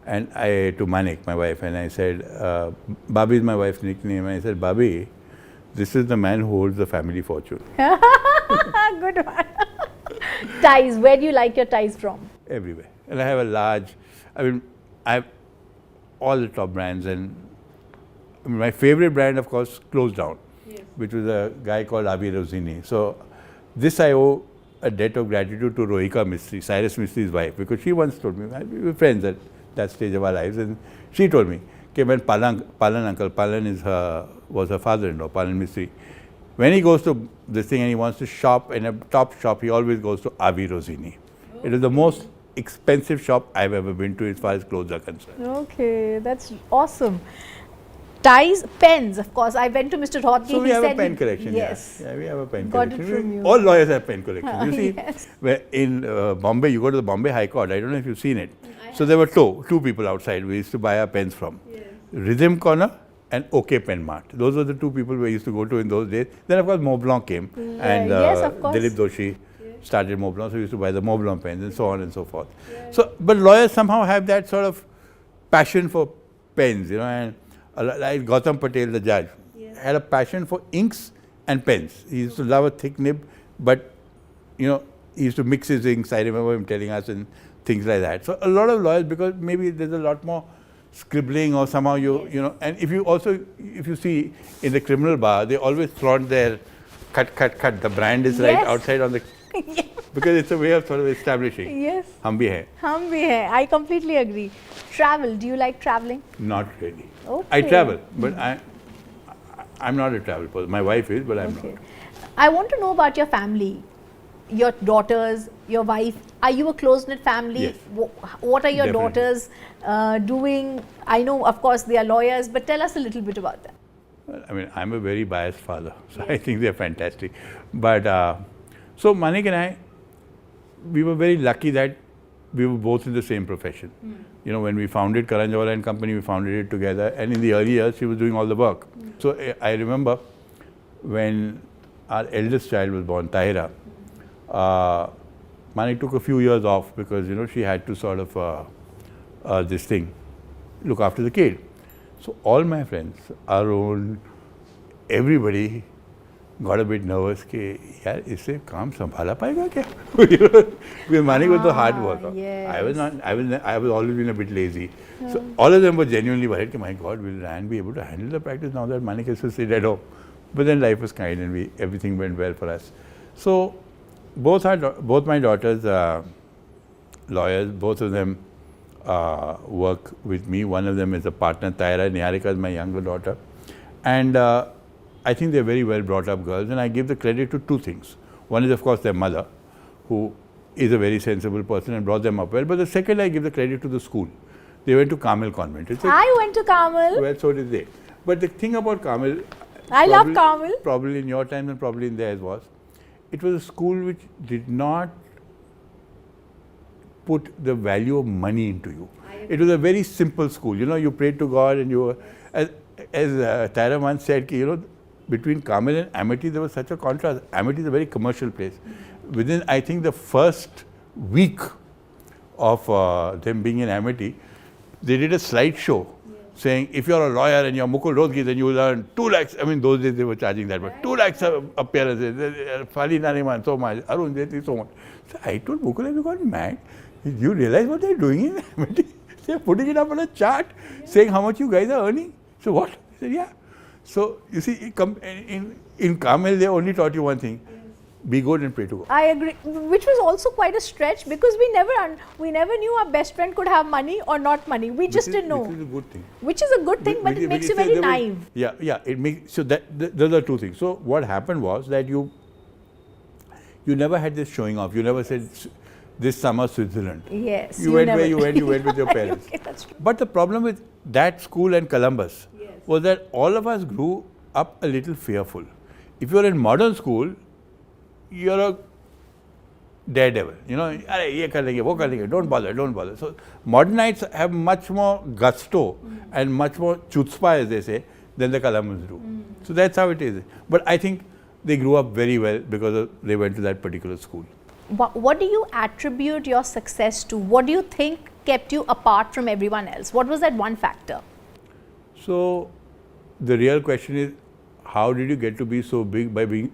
and to Manik, my wife, and I said, Babi is my wife's nickname, and I said, Babi, this is the man who holds the family fortune. Good one. Ties, where do you like your ties from? Everywhere. And I have a large, I mean, I have all the top brands, and I mean, my favorite brand, of course, closed down, which was a guy called Avi Rosini. So this I owe a debt of gratitude to Rohika Mistry, Cyrus Mistry's wife, because she once told me, we were friends at that stage of our lives, and she told me, okay, when Palan uncle, Palan was her father-in-law, Palan Mistry, when he goes to this thing and he wants to shop in a top shop, he always goes to Avi Rosini. Oh. It is the most expensive shop I've ever been to as far as clothes are concerned. Okay, that's awesome. Ties, pens, of course. I went to Mr. Rothke. So we have a pen collection. Yes. Yeah, we have a pen Got collection. it from you. All lawyers have pen collections. You see, Yes. where in Bombay, you go to the Bombay High Court. I don't know if you've seen it. So there were two people outside we used to buy our pens from. Yes. Rhythm Corner and OK Pen Mart. Those were the 2 people we used to go to in those days. Then of course Montblanc came and yes, of course. Dilip Doshi started Montblanc, so we used to buy the Montblanc pens and so on and so forth. Yes. So, but lawyers somehow have that sort of passion for pens, you know, and like Gautam Patel, the judge, had a passion for inks and pens. He used to love a thick nib, but, you know, he used to mix his inks. I remember him telling us and things like that. So a lot of lawyers, because maybe there's a lot more scribbling or somehow you know, and if you see in the criminal bar, they always flaunt their cut. The brand is right outside on the, because it's a way of sort of establishing. Yes. Hum bhi hai. Hum bhi hai. I completely agree. Travel. Do you like traveling? Not really. Okay. I travel, but I'm not a travel person. My wife is, but I'm not. I want to know about your family, your daughters, your wife. Are you a close-knit family? Yes. What are your Definitely. daughters doing? I know, of course, they are lawyers, but tell us a little bit about them. Well, I mean, I'm a very biased father, so I think they're fantastic. But so Manik and I, we were very lucky that we were both in the same profession. You know, when we founded Karanjawala and Company, we founded it together, and in the early years, she was doing all the work. So I remember when our eldest child was born, Tahira, Manik took a few years off because, you know, she had to sort of look after the kid. So all my friends, our own, everybody, got a bit nervous कि यार इससे काम संभाला पाएगा क्या? Because Manik was a hard worker. I was always been a bit lazy. So all of them were genuinely worried कि my God, will Ryan be able to handle the practice now that Manik has to sit at home? But then life was kind and everything went well for us. So both my daughters are lawyers. Both of them work with me. One of them is a partner, Taira. Niharika is my younger daughter. And I think they're very well brought up girls, and I give the credit to two things. One is, of course, their mother, who is a very sensible person and brought them up well. But the second, I give the credit to the school. They went to Carmel Convent. I went to Carmel. Well, so did they. But the thing about Carmel, I love Carmel. Probably in your time and probably in theirs was, it was a school which did not put the value of money into you. It was a very simple school. You know, you prayed to God and you were, as Tyra once said, between Carmel and Amity, there was such a contrast. Amity is a very commercial place. Within, I think, the first week of them being in Amity, they did a slideshow saying, if you're a lawyer and you're Mukul Rohgi, then you will earn 2 lakhs. I mean, those days they were charging that, but 2 lakhs appearances. Fali Nariman, so much. Arun Jaitley, so much. So I told Mukul, have you gone mad? You realize what they're doing in Amity? They're putting it up on a chart, saying how much you guys are earning. So what? I said, yeah. So you see, in Carmel, they only taught you one thing. Be good and pray to God. I agree, which was also quite a stretch because we never knew our best friend could have money or not money. We just didn't know. Which is a good thing. Which is a good thing, but it makes you very naive. Yeah. It makes so that those are two things. So what happened was that you never had this showing off. You never said this summer Switzerland. Yes. You went where you went. You went with your parents. Okay, that's true. But the problem with that school and Columbus was that all of us grew up a little fearful. If you're in modern school, you're a daredevil. You know, ye kar lenge, wo kar lenge, don't bother. So modernites have much more gusto and much more chutzpah, as they say, than the Columbans do. So that's how it is. But I think they grew up very well because they went to that particular school. What do you attribute your success to? What do you think kept you apart from everyone else? What was that one factor? So the real question is, how did you get to be so big by being,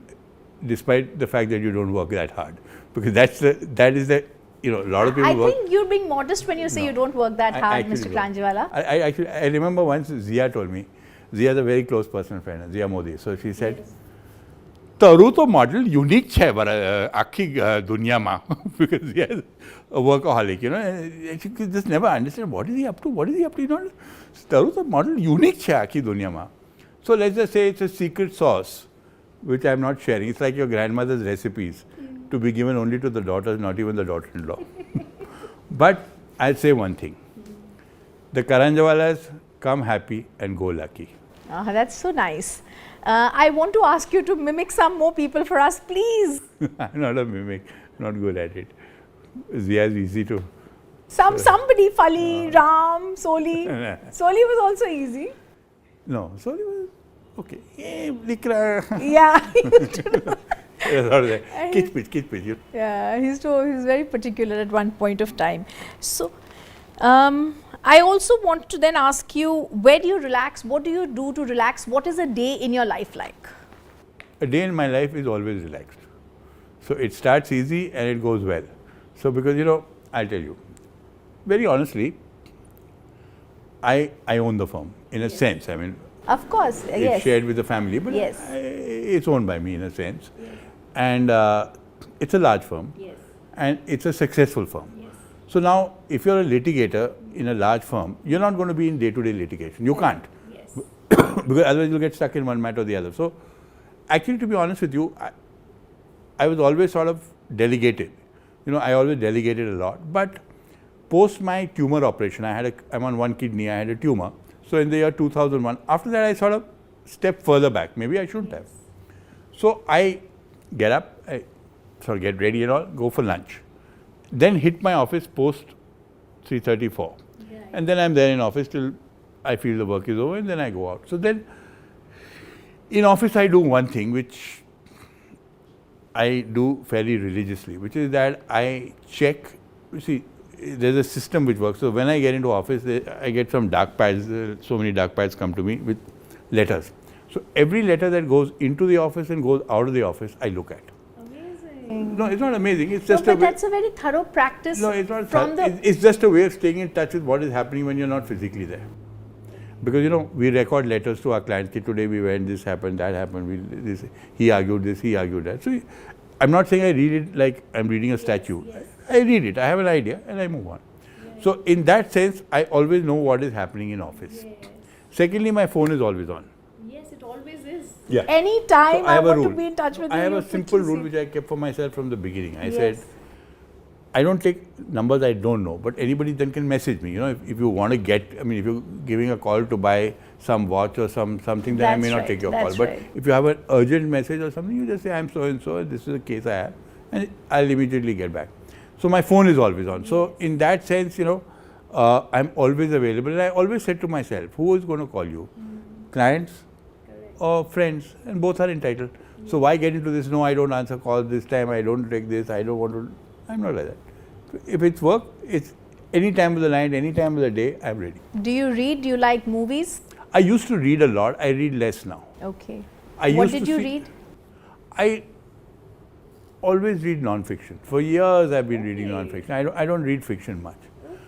despite the fact that you don't work that hard? Because that is the, you know, a lot of people I think you're being modest when you say you don't work that hard, Mr. Karanjawala. I remember once Zia told me, Zia is a very close personal friend, Zia Modi. So she said, Taru to model unique chai akhi dunya ma, because he has a workaholic, you know, and she could just never understand what is he up to, you know. Taru to model unique chai akhi dunya ma. So let's just say it's a secret sauce, which I'm not sharing. It's like your grandmother's recipes to be given only to the daughters, not even the daughter-in-law. But I'll say one thing. The Karanjawalas come happy and go lucky. That's so nice. I want to ask you to mimic some more people for us, please. I'm not a mimic, not good at it. Zia is easy to... Somebody, Fali, Ram, Soli. Soli was also easy. No, Soli was okay. Yeah. Kitch. Yeah, he's very particular at one point of time. So, I also want to then ask you, where do you relax? What do you do to relax? What is a day in your life like? A day in my life is always relaxed. So it starts easy and it goes well. So because, you know, I'll tell you, very honestly, I own the firm in a sense. I mean, of course, it's shared with the family, but it's owned by me in a sense. And it's a large firm, and it's a successful firm. So now, if you're a litigator in a large firm, you're not going to be in day-to-day litigation. You can't, because otherwise you'll get stuck in one matter or the other. So, actually, to be honest with you, I was always sort of delegated. You know, I always delegated a lot. But post my tumor operation, I'm on one kidney. I had a tumor. So in the year 2001, after that, I sort of stepped further back. Maybe I shouldn't have. So I get up, I sort of get ready and all, go for lunch. Then hit my office post 3:34. And then I'm there in office till I feel the work is over, and then I go out. So then in office, I do one thing which I do fairly religiously, which is that I check, you see, there's a system which works. So when I get into office, I get some dark pads, so many dark pads come to me with letters. So every letter that goes into the office and goes out of the office, I look at. No, it's not amazing. It's just but that's a very thorough practice. No, it's not. It's just a way of staying in touch with what is happening when you're not physically there. Because we record letters to our clients. Today we went, this happened, that happened. He argued this, he argued that. So I'm not saying I read it like I'm reading a statue. Yes. I read it. I have an idea and I move on. Yes. So in that sense, I always know what is happening in office. Yes. Secondly, my phone is always on. Yes, it always is. Yeah. Anytime I want to be in touch with you. I have a simple rule which I kept for myself from the beginning. I said, I don't take numbers I don't know, but anybody then can message me. If you want to get, if you're giving a call to buy some watch or something, then I may not take your call. But if you have an urgent message or something, you just say, I'm so and so, this is the case I have, and I'll immediately get back. So my phone is always on. So in that sense, I'm always available. And I always said to myself, who is going to call you? Clients or friends? And both are entitled. So why get into this? No, I don't answer calls this time. I don't take this. I don't want to. I'm not like that. If it's work, it's any time of the night, any time of the day, I'm ready. Do you read? Do you like movies? I used to read a lot. I read less now. Okay. What did you read? I always read non-fiction. For years I've been reading non-fiction. I don't read fiction much.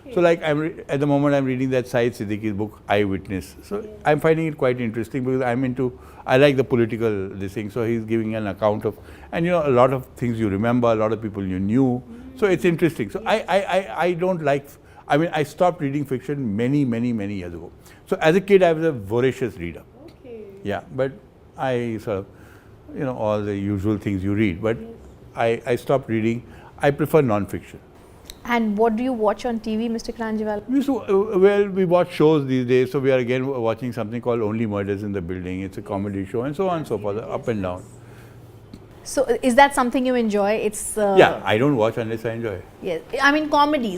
Okay. So like at the moment I'm reading that Syed Siddiqui's book, Eyewitness. So I'm finding it quite interesting because I like the political thing. So he's giving an account of, and a lot of things you remember, a lot of people you knew. So it's interesting. So I don't like, I stopped reading fiction many years ago. So as a kid I was a voracious reader. Okay. Yeah, but I sort of, all the usual things you read. But I stopped reading. I prefer non-fiction. And what do you watch on TV, Mr. Karanjawala? Well, we watch shows these days. So we are again watching something called Only Murders in the Building. It's a comedy show and so on and so forth, up and down. So is that something you enjoy? It's yeah, I don't watch unless I enjoy. Yes,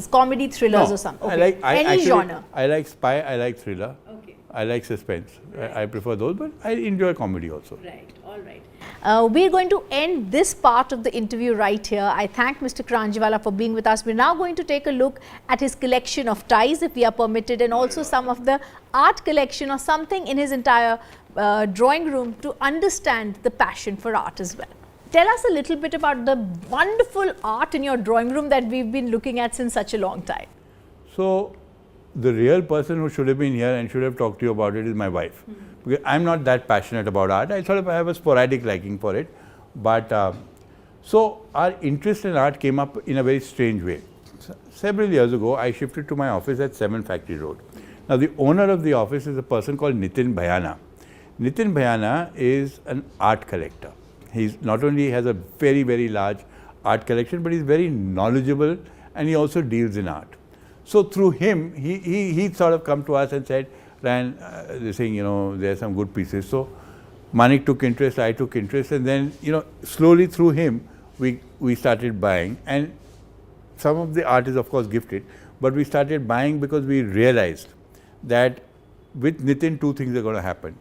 comedy thrillers or something. Okay. Any genre. I like spy. I like thriller. Okay. I like suspense. Right. I prefer those, but I enjoy comedy also. Right. All right. We're going to end this part of the interview right here. I thank Mr. Karanjawala for being with us. We're now going to take a look at his collection of ties, if we are permitted, and also some of the art collection or something in his entire drawing room to understand the passion for art as well. Tell us a little bit about the wonderful art in your drawing room that we've been looking at since such a long time. So, the real person who should have been here and should have talked to you about it is my wife. Because I'm not that passionate about art. I have a sporadic liking for it. But, so our interest in art came up in a very strange way. Several years ago, I shifted to my office at 7 Factory Road. Now, the owner of the office is a person called Nitin Bhayana. Nitin Bhayana is an art collector. He's not only has a very large art collection, but he's very knowledgeable and he also deals in art. So through him, he sort of come to us and said, Ryan, they're saying, there are some good pieces. So Manik took interest, I took interest, and then, slowly through him, we started buying. And some of the art is of course gifted, but we started buying because we realized that with Nitin, two things are going to happen.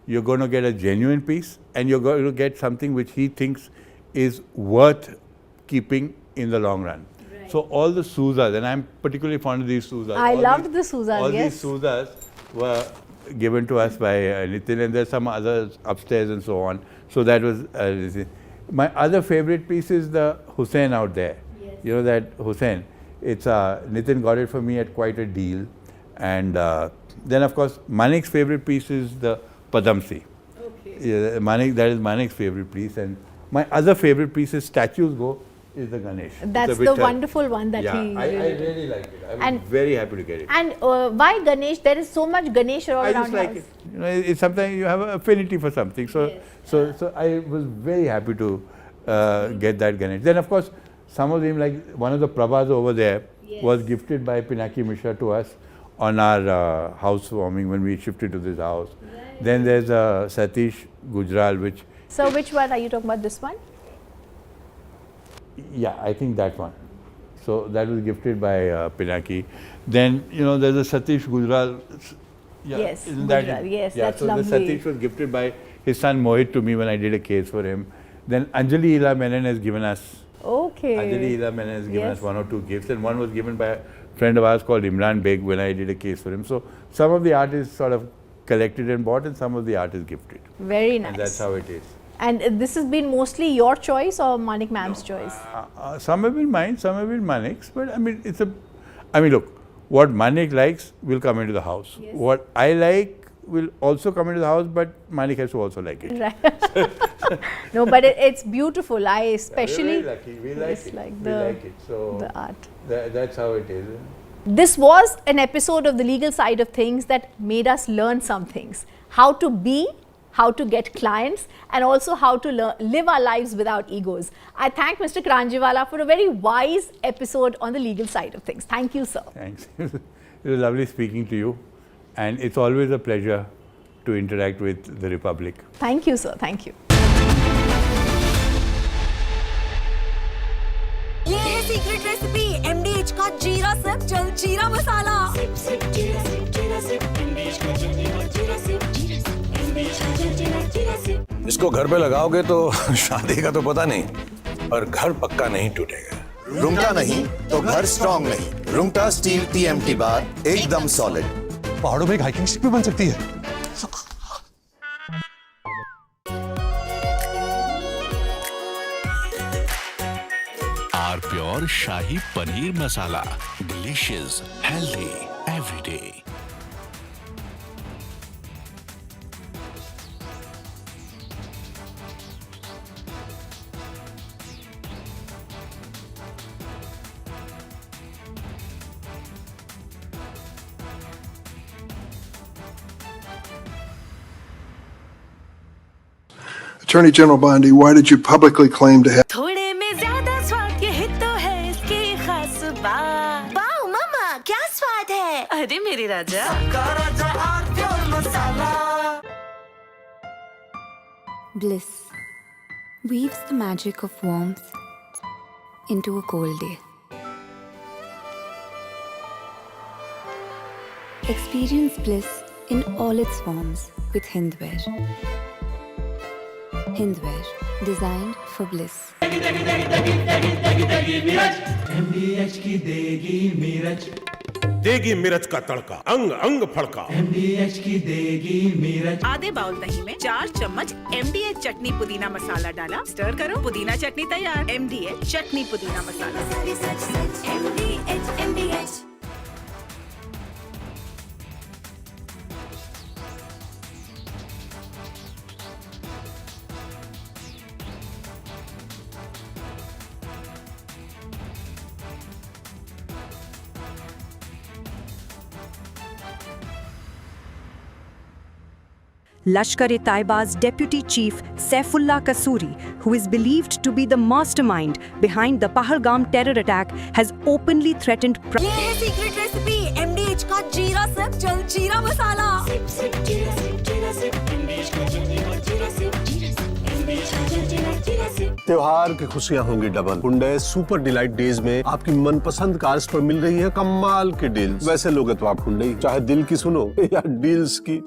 You're going to get a genuine piece and you're going to get something which he thinks is worth keeping in the long run. Right. So all the Souzas, and I'm particularly fond of these Souzas. I loved the Souzas, all yes. All these Souzas were given to us by Nitin, and there's some others upstairs and so on. So that was, my other favorite piece is the Hussein out there. Yes. That Hussein, it's Nitin got it for me at quite a deal. And then of course, Manik's favorite piece is the Padamsi. Okay. Yeah, that is Manik's favorite piece, and my other favorite piece is statues go is the Ganesh. That's the wonderful one that he. I really like it. I'm very happy to get it. And why Ganesh? There is so much Ganesh all around. I just like it. It's something you have an affinity for something. So yes. so I was very happy to get that Ganesh. Then of course some of them, like one of the Prabhas over there, was gifted by Pinaki Mishra to us on our housewarming when we shifted to this house. Right. Then there's Satish Gujral, which... So which one are you talking about, this one? Yeah, I think that one. So that was gifted by Pinaki. Then, there's a Satish Gujral. Yeah, yes, Gujral, yes, yeah, that's so lovely. So the Satish was gifted by his son Mohit to me when I did a case for him. Then Anjali Ila Menon has given us... Okay. Anjali Ila Menon has given us 1 or 2 gifts, and one was given by a friend of ours called Imran Beg when I did a case for him. So some of the art is sort of collected and bought, and some of the art is gifted. Very nice. And that's how it is. And this has been mostly your choice or Manik ma'am's choice? Some have been mine, some have been Manik's, but I mean, look, what Manik likes will come into the house. Yes. What I like will also come into the house, but Manik has to also like it. Right. No, but it's beautiful. I especially We're very lucky. We like it. we like it. So the art. That's how it is. This was an episode of the legal side of things that made us learn some things. How to be, how to get clients, and also how to live our lives without egos. I thank Mr. Karanjawala for a very wise episode on the legal side of things. Thank you, sir. Thanks. It was lovely speaking to you, and it's always a pleasure to interact with the Republic. Thank you, sir. Thank you. ये है secret recipe MDH का जीरा SIP जल जीरा मसाला। SIP SIP जीरा SIP जीरा SIP MDH का जल जीरा सिप MDH का जल जीरा सिप। इसको घर पे लगाओगे तो शादी का तो पता नहीं, पर घर पक्का नहीं टूटेगा। रुंगटा नहीं तो घर स्ट्रॉन्ग नहीं। रुंगटा स्टील TMT बार एकदम सॉलिड। पहाड़ों में एक हाइकिंग शिप भी बन सकती है। R pure shahi paneer masala, delicious, healthy every day. Attorney General Bondi, why did you publicly claim to have... थोड़े में ज्यादा स्वाद ये हित तो है इसकी खास बात। वाओ मामा क्या स्वाद है। अरे मेरे राजा राजा R pure masala. Bliss weaves the magic of warmth into a cold day. Experience bliss in all its forms with Hindware. Hindware, designed for bliss. MDH की देगी मिर्च, देगी मिर्च का तड़का, अंग अंग फड़का। MDH की देगी मिर्च। आधे बाउल दही में 4 चम्मच MDH चटनी पुदीना मसाला डाला, स्टर करो, पुदीना चटनी तैयार। MDH चटनी पुदीना मसाला। MDH Lashkar-e-Taiba's deputy chief Saifullah Kasuri, who is believed to be the mastermind behind the Pahalgam terror attack, has openly threatened. ये है सीक्रेट रेसिपी MDH का जीरा सिप जल जीरा मसाला। सिप सिप जीरा सिप जीरा सिप MDH का जल जीरा सिप MDH का जल जीरा सिप। त्योहार की खुशियां होंगी double. Hyundai super delight days में आपकी मनपसंद कार्स पर मिल रही है कमाल के डील्स। वैसे लोगे तो आप हुंडई, चाहे दिल की सुनो या डील्स की।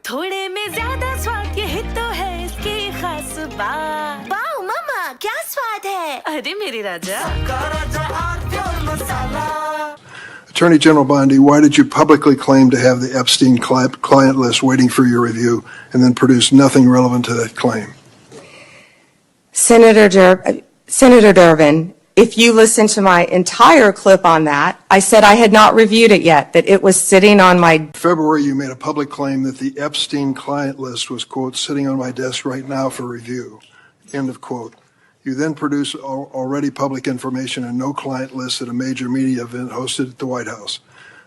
थोड़े में ज्यादा स्वाद ये हित तो है इसकी खास बात। वाओ मामा क्या स्वाद है। अरे मेरे राजा राजा R pure masala. Attorney General Bondi, why did you publicly claim to have the Epstein client list waiting for your review and then produce nothing relevant to that claim? Senator Durbin, if you listen to my entire clip on that, I said I had not reviewed it yet, that it was sitting on my... In February, you made a public claim that the Epstein client list was, quote, sitting on my desk right now for review, end of quote. You then produced already public information and no client list at a major media event hosted at the White House.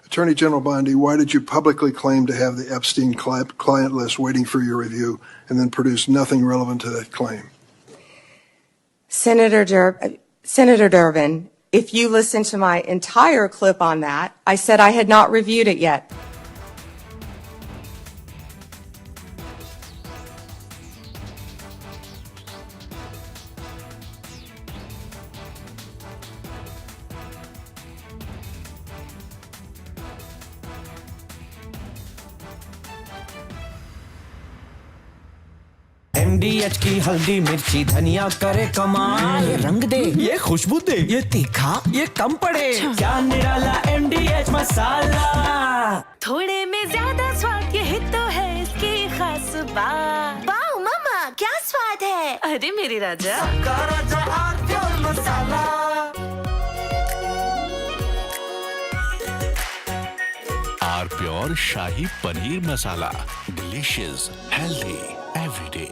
Attorney General Bondi, why did you publicly claim to have the Epstein client list waiting for your review and then produce nothing relevant to that claim? Senator Durbin, if you listen to my entire clip on that, I said I had not reviewed it yet. MDH की हल्दी मिर्ची धनिया करे कमाल। ये रंग दे, ये खुशबू दे, ये तीखा, ये कम पड़े। क्या निराला MDH मसाला। थोड़े में ज्यादा स्वाद ये हित तो है खास बात। वाओ मामा, क्या स्वाद है? अरे मेरे राजा, राजा और pure masala. R pure shahi paneer masala, delicious, healthy, everyday.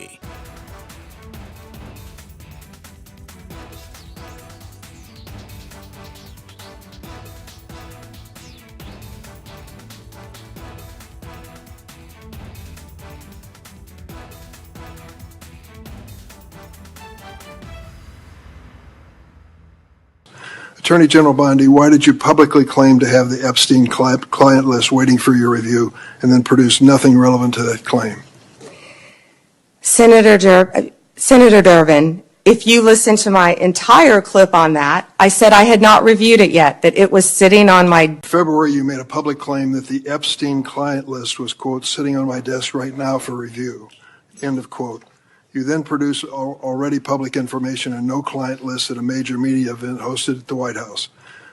Attorney General Bondi, why did you publicly claim to have the Epstein client list waiting for your review and then produce nothing relevant to that claim? Senator Durbin, if you listen to my entire clip on that, I said I had not reviewed it yet, that it was sitting on my... In February, you made a public claim that the Epstein client list was, quote, sitting on my desk right now for review, end of quote. You then produced already public information and no client list at a major media event hosted at the White House.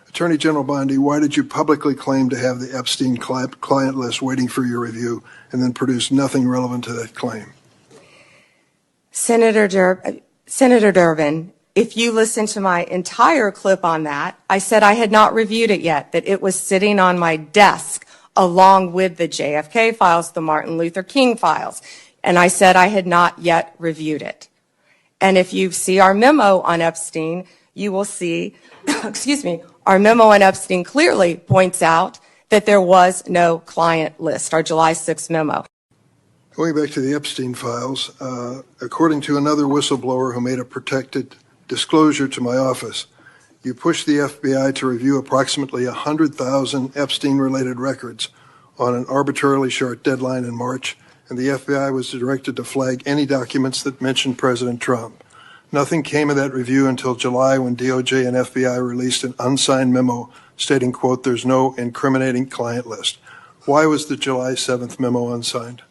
Attorney General Bondi, why did you publicly claim to have the Epstein client list waiting for your review and then produce nothing relevant to that claim? Senator Durbin, if you listen to my entire clip on that, I said I had not reviewed it yet, that it was sitting on my desk along with the JFK files, the Martin Luther King files. And I said I had not yet reviewed it. And if you see our memo on Epstein, you will see, excuse me, our memo on Epstein clearly points out that there was no client list, our July 6th memo. Going back to the Epstein files, according to another whistleblower who made a protected disclosure to my office, you pushed the FBI to review approximately 100,000 Epstein-related records on an arbitrarily short deadline in March, and the FBI was directed to flag any documents that mentioned President Trump. Nothing came of that review until July when DOJ and FBI released an unsigned memo stating, quote, there's no incriminating client list. Why was the July 7th memo unsigned?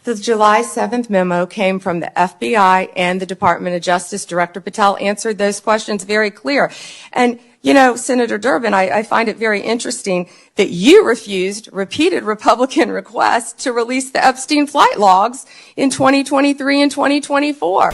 The July 7th memo came from the FBI and the Department of Justice. Director Patel answered those questions very clear. And, you know, Senator Durbin, I find it very interesting that you refused repeated Republican requests to release the Epstein flight logs in 2023 and 2024.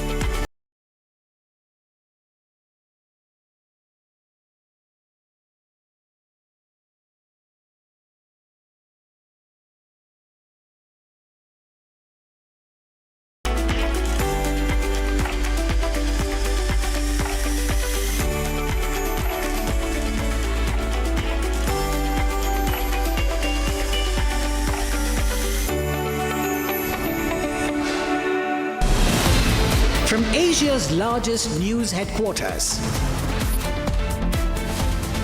From Asia's largest news headquarters,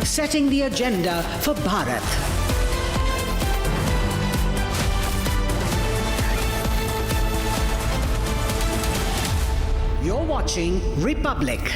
setting the agenda for Bharat. You're watching Republic.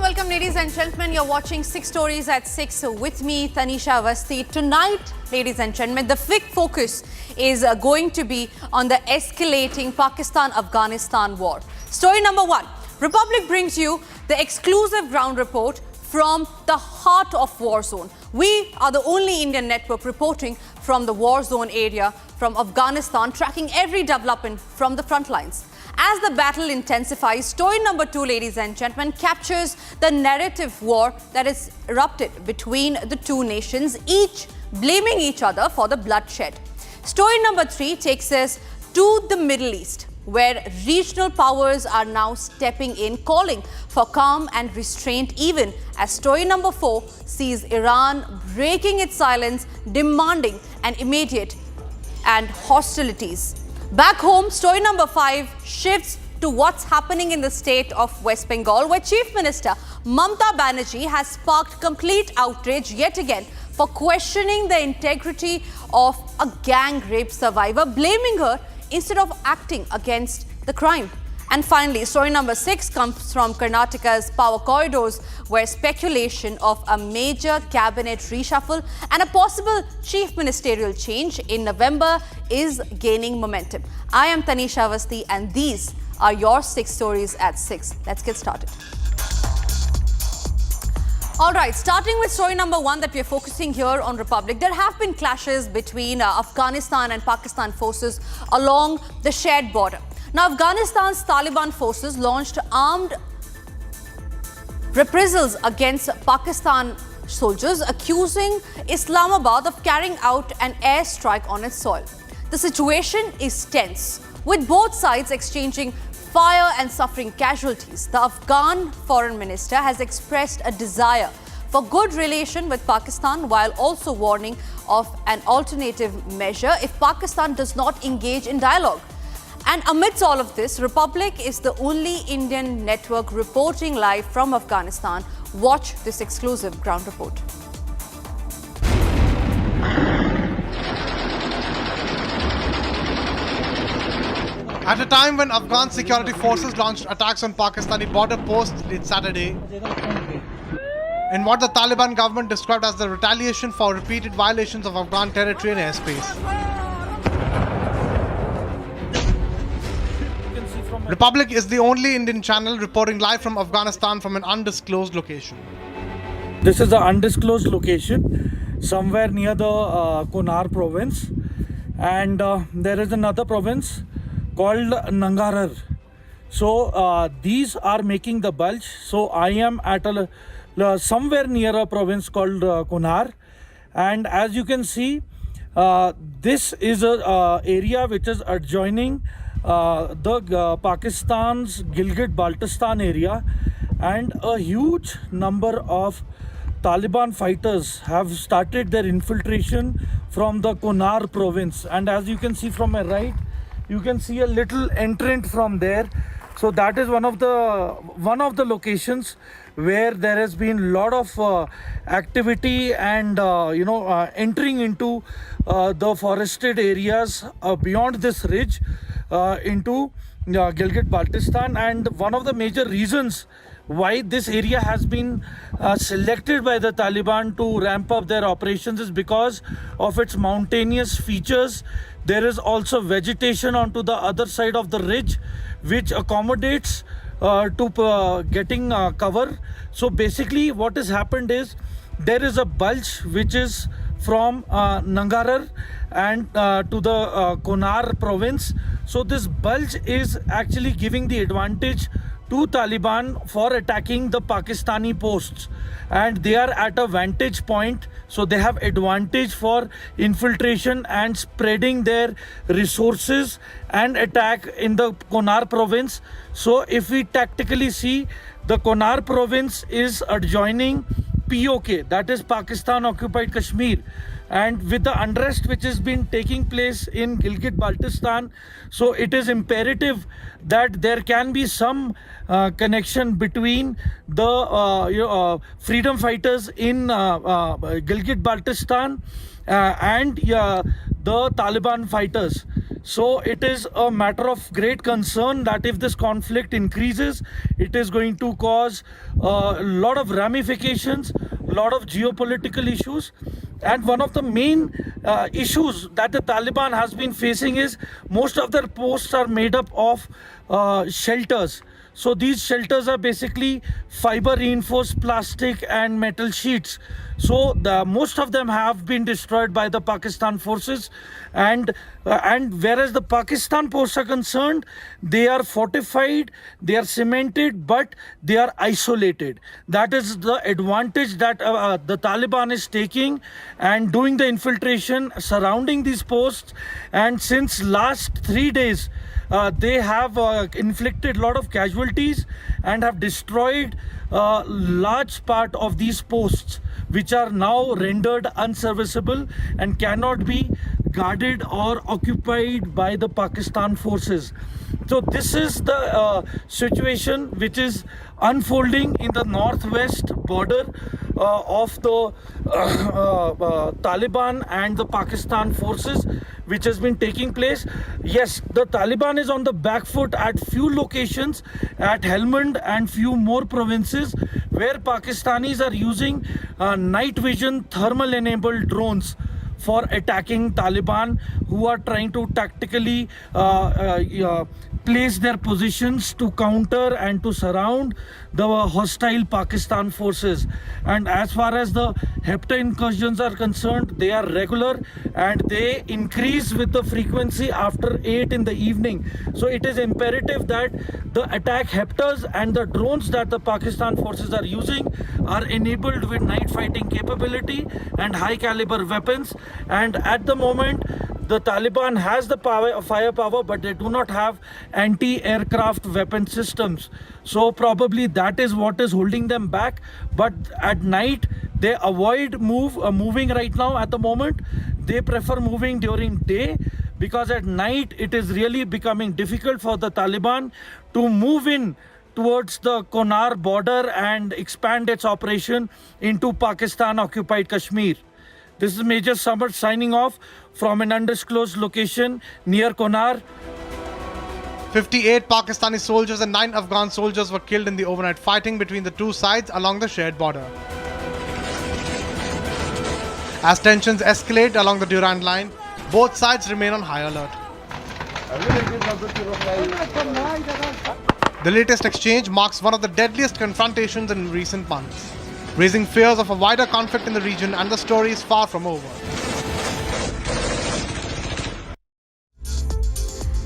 Welcome, ladies and gentlemen. You're watching 6 Stories at 6 with me, Tanisha Awasthi. Tonight, ladies and gentlemen, the big focus is going to be on the escalating Pakistan-Afghanistan war. Story number 1. Republic brings you the exclusive ground report from the heart of war zone. We are the only Indian network reporting from the war zone area from Afghanistan, tracking every development from the front lines. As the battle intensifies, story number 2, ladies and gentlemen, captures the narrative war that is erupted between the two nations, each blaming each other for the bloodshed. Story number 3 takes us to the Middle East, where regional powers are now stepping in, calling for calm and restraint, even as story number 4 sees Iran breaking its silence, demanding an immediate and hostilities. Back home, story number 5 shifts to what's happening in the state of West Bengal, where Chief Minister Mamata Banerjee has sparked complete outrage yet again for questioning the integrity of a gang rape survivor, blaming her instead of acting against the crime. And finally, story number 6 comes from Karnataka's power corridors, where speculation of a major cabinet reshuffle and a possible chief ministerial change in November is gaining momentum. I am Tanisha Avasthi, and these are your 6 stories at 6. Let's get started. All right, starting with story number 1 that we're focusing here on Republic. There have been clashes between Afghanistan and Pakistan forces along the shared border. Now, Afghanistan's Taliban forces launched armed reprisals against Pakistan soldiers, accusing Islamabad of carrying out an airstrike on its soil. The situation is tense, with both sides exchanging fire and suffering casualties. The Afghan foreign minister has expressed a desire for good relation with Pakistan, while also warning of an alternative measure if Pakistan does not engage in dialogue. And amidst all of this, Republic is the only Indian network reporting live from Afghanistan. Watch this exclusive ground report. At a time when Afghan security forces launched attacks on Pakistani border posts late Saturday, in what the Taliban government described as the retaliation for repeated violations of Afghan territory and airspace. Republic is the only Indian channel reporting live from Afghanistan from an undisclosed location. This is an undisclosed location somewhere near the Kunar province, and there is another province called Nangarhar. So these are making the bulge. So I am at somewhere near a province called Kunar, and as you can see, this is a area which is adjoining the Pakistan's Gilgit-Baltistan area, and a huge number of Taliban fighters have started their infiltration from the Kunar province. And as you can see from my right, you can see a little entrant from there. So that is one of the locations where there has been a lot of activity and entering into the forested areas beyond this ridge into Gilgit-Baltistan. And one of the major reasons why this area has been selected by the Taliban to ramp up their operations is because of its mountainous features. There is also vegetation onto the other side of the ridge, which accommodates to getting cover. So basically what has happened is there is a bulge which is from Nangarhar and to the Kunar province. So this bulge is actually giving the advantage to Taliban for attacking the Pakistani posts, and they are at a vantage point, so they have advantage for infiltration and spreading their resources and attack in the Kunar province. So if we tactically see, the Kunar province is adjoining POK, that is Pakistan occupied Kashmir, and with the unrest which has been taking place in Gilgit-Baltistan, so it is imperative that there can be some connection between the freedom fighters in Gilgit-Baltistan and the Taliban fighters. So it is a matter of great concern that if this conflict increases, it is going to cause a lot of ramifications, a lot of geopolitical issues. And one of the main issues that the Taliban has been facing is most of their posts are made up of shelters. So these shelters are basically fiber reinforced plastic and metal sheets. So most of them have been destroyed by the Pakistan forces, and whereas the Pakistan posts are concerned, they are fortified, they are cemented, but they are isolated. That is the advantage that the Taliban is taking and doing the infiltration surrounding these posts. And since last 3 days, they have inflicted a lot of casualties and have destroyed a large part of these posts, which are now rendered unserviceable and cannot be guarded or occupied by the Pakistan forces. So this is the situation which is unfolding in the northwest border of the Taliban and the Pakistan forces, which has been taking place. Yes, the Taliban is on the back foot at few locations, at Helmand and few more provinces, where Pakistanis are using night vision thermal enabled drones for attacking Taliban, who are trying to tactically place their positions to counter and to surround the hostile Pakistan forces. And as far as the Hepta incursions are concerned, they are regular and they increase with the frequency after 8 in the evening. So it is imperative that the attack Heptas and the drones that the Pakistan forces are using are enabled with night fighting capability and high caliber weapons. And at the moment, the Taliban has the firepower, but they do not have anti-aircraft weapon systems. So probably that is what is holding them back. But at night, they avoid moving right now at the moment. They prefer moving during day, because at night it is really becoming difficult for the Taliban to move in towards the Konar border and expand its operation into Pakistan-occupied Kashmir. This is Major Samar signing off from an undisclosed location near Konar. 58 Pakistani soldiers and 9 Afghan soldiers were killed in the overnight fighting between the two sides along the shared border. As tensions escalate along the Durand line, both sides remain on high alert. The latest exchange marks one of the deadliest confrontations in recent months, raising fears of a wider conflict in the region, and the story is far from over.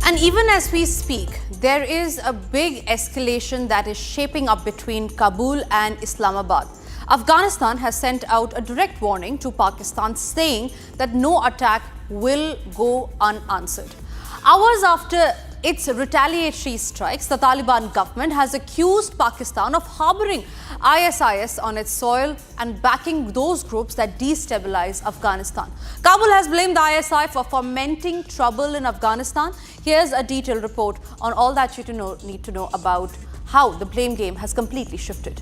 And even as we speak, there is a big escalation that is shaping up between Kabul and Islamabad. Afghanistan has sent out a direct warning to Pakistan, saying that no attack will go unanswered. Hours after its retaliatory strikes, the Taliban government has accused Pakistan of harboring ISIS on its soil and backing those groups that destabilize Afghanistan. Kabul has blamed the ISI for fomenting trouble in Afghanistan. Here's a detailed report on all that you need to know about how the blame game has completely shifted.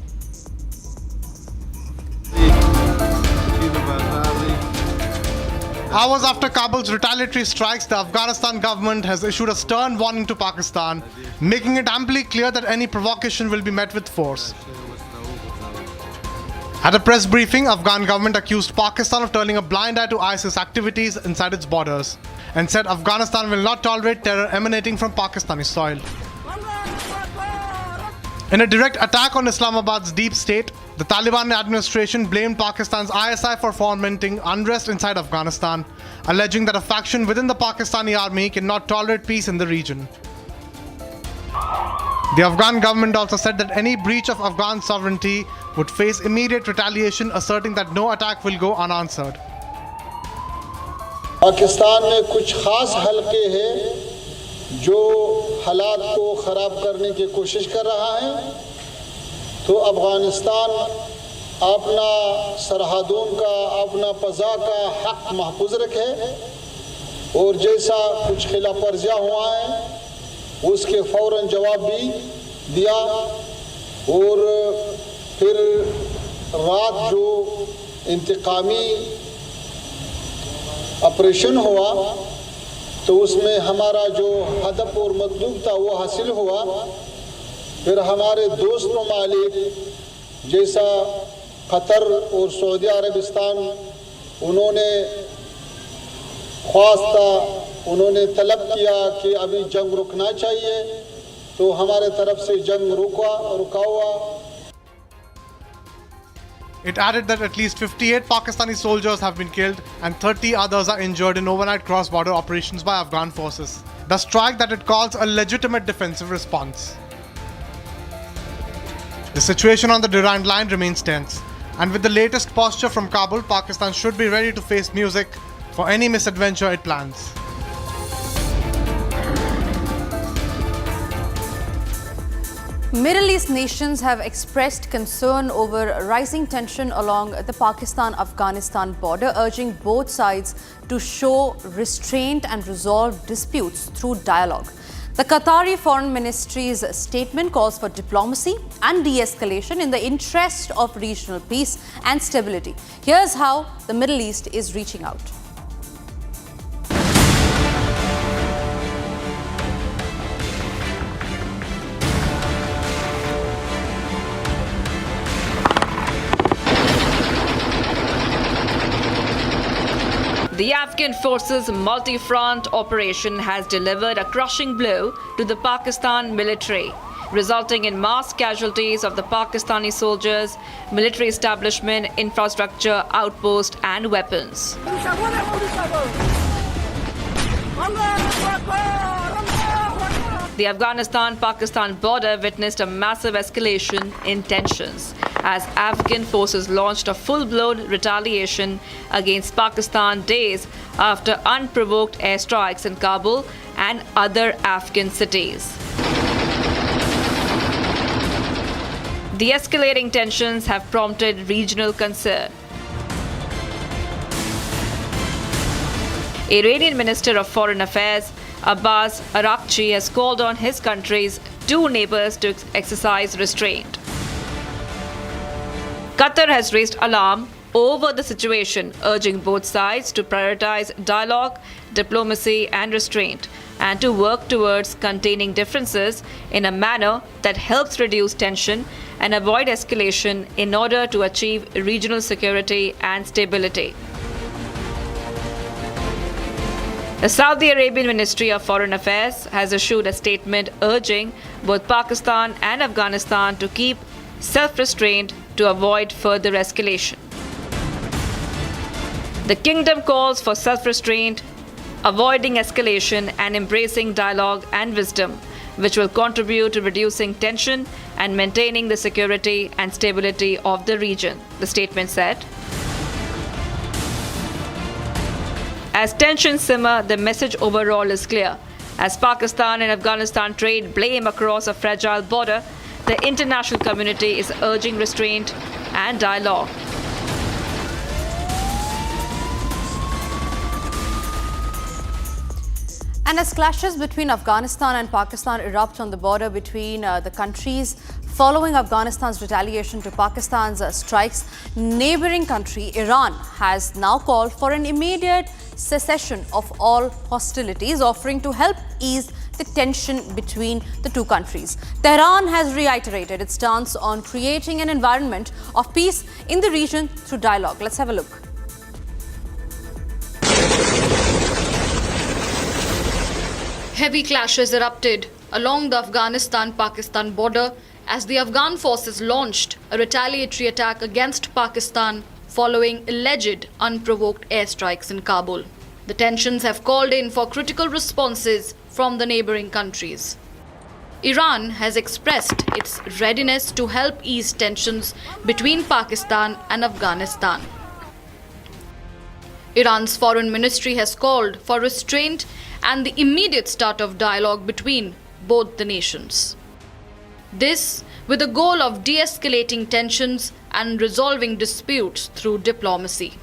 Hours after Kabul's retaliatory strikes, the Afghanistan government has issued a stern warning to Pakistan, making it amply clear that any provocation will be met with force. At a press briefing, Afghan government accused Pakistan of turning a blind eye to ISIS activities inside its borders and said Afghanistan will not tolerate terror emanating from Pakistani soil. In a direct attack on Islamabad's deep state, the Taliban administration blamed Pakistan's ISI for fomenting unrest inside Afghanistan, alleging that a faction within the Pakistani army cannot tolerate peace in the region. The Afghan government also said that any breach of Afghan sovereignty would face immediate retaliation, asserting that no attack will go unanswered. Pakistan में कुछ खास हलके हैं जो हालात को ख़राब करने की कोशिश कर रहा है, तो अफ़गानिस्तान अपना सरहदों का, अपना फ़ज़ा का हक़ महफूज रखे और जैसा कुछ खिलाफ वर्जियाँ हुआ है उसके फ़ौरन जवाब भी दिया। और फिर रात जो इंतकामी ऑपरेशन हुआ तो उसमें हमारा जो हदफ और मतलूब था वो हासिल हुआ। फिर हमारे दोस्त ममालिक जैसा कतर और सऊदी अरबिस्तान उन्होंने ख्वास्ता, उन्होंने तलब किया कि अभी जंग रुकना चाहिए, तो हमारे तरफ से जंग रुका हुआ। It added that at least 58 Pakistani soldiers have been killed and 30 others are injured in overnight cross-border operations by Afghan forces. The strike that it calls a legitimate defensive response. The situation on the Durand line remains tense, and with the latest posture from Kabul, Pakistan should be ready to face music for any misadventure it plans. Middle East nations have expressed concern over rising tension along the Pakistan-Afghanistan border, urging both sides to show restraint and resolve disputes through dialogue. The Qatari Foreign Ministry's statement calls for diplomacy and de-escalation in the interest of regional peace and stability. Here's how the Middle East is reaching out. The Afghan forces' multi-front operation has delivered a crushing blow to the Pakistan military, resulting in mass casualties of the Pakistani soldiers, military establishment, infrastructure, outposts and weapons. The Afghanistan-Pakistan border witnessed a massive escalation in tensions as Afghan forces launched a full-blown retaliation against Pakistan days after unprovoked airstrikes in Kabul and other Afghan cities. The escalating tensions have prompted regional concern. Iranian Minister of Foreign Affairs Abbas Araghchi has called on his country's two neighbors to exercise restraint. Qatar has raised alarm over the situation, urging both sides to prioritize dialogue, diplomacy and restraint, and to work towards containing differences in a manner that helps reduce tension and avoid escalation in order to achieve regional security and stability. The Saudi Arabian Ministry of Foreign Affairs has issued a statement urging both Pakistan and Afghanistan to keep self-restraint to avoid further escalation. The kingdom calls for self-restraint, avoiding escalation and embracing dialogue and wisdom, which will contribute to reducing tension and maintaining the security and stability of the region, the statement said. As tensions simmer, the message overall is clear. As Pakistan and Afghanistan trade blame across a fragile border, the international community is urging restraint and dialogue. And as clashes between Afghanistan and Pakistan erupt on the border between the countries, following Afghanistan's retaliation to Pakistan's strikes, neighboring country Iran has now called for an immediate cessation of all hostilities, offering to help ease the tension between the two countries. Tehran has reiterated its stance on creating an environment of peace in the region through dialogue. Let's have a look. Heavy clashes erupted along the Afghanistan-Pakistan border as the Afghan forces launched a retaliatory attack against Pakistan following alleged unprovoked airstrikes in Kabul. The tensions have called in for critical responses from the neighboring countries. Iran has expressed its readiness to help ease tensions between Pakistan and Afghanistan. Iran's foreign ministry has called for restraint and the immediate start of dialogue between both the nations. This with the goal of de-escalating tensions and resolving disputes through diplomacy.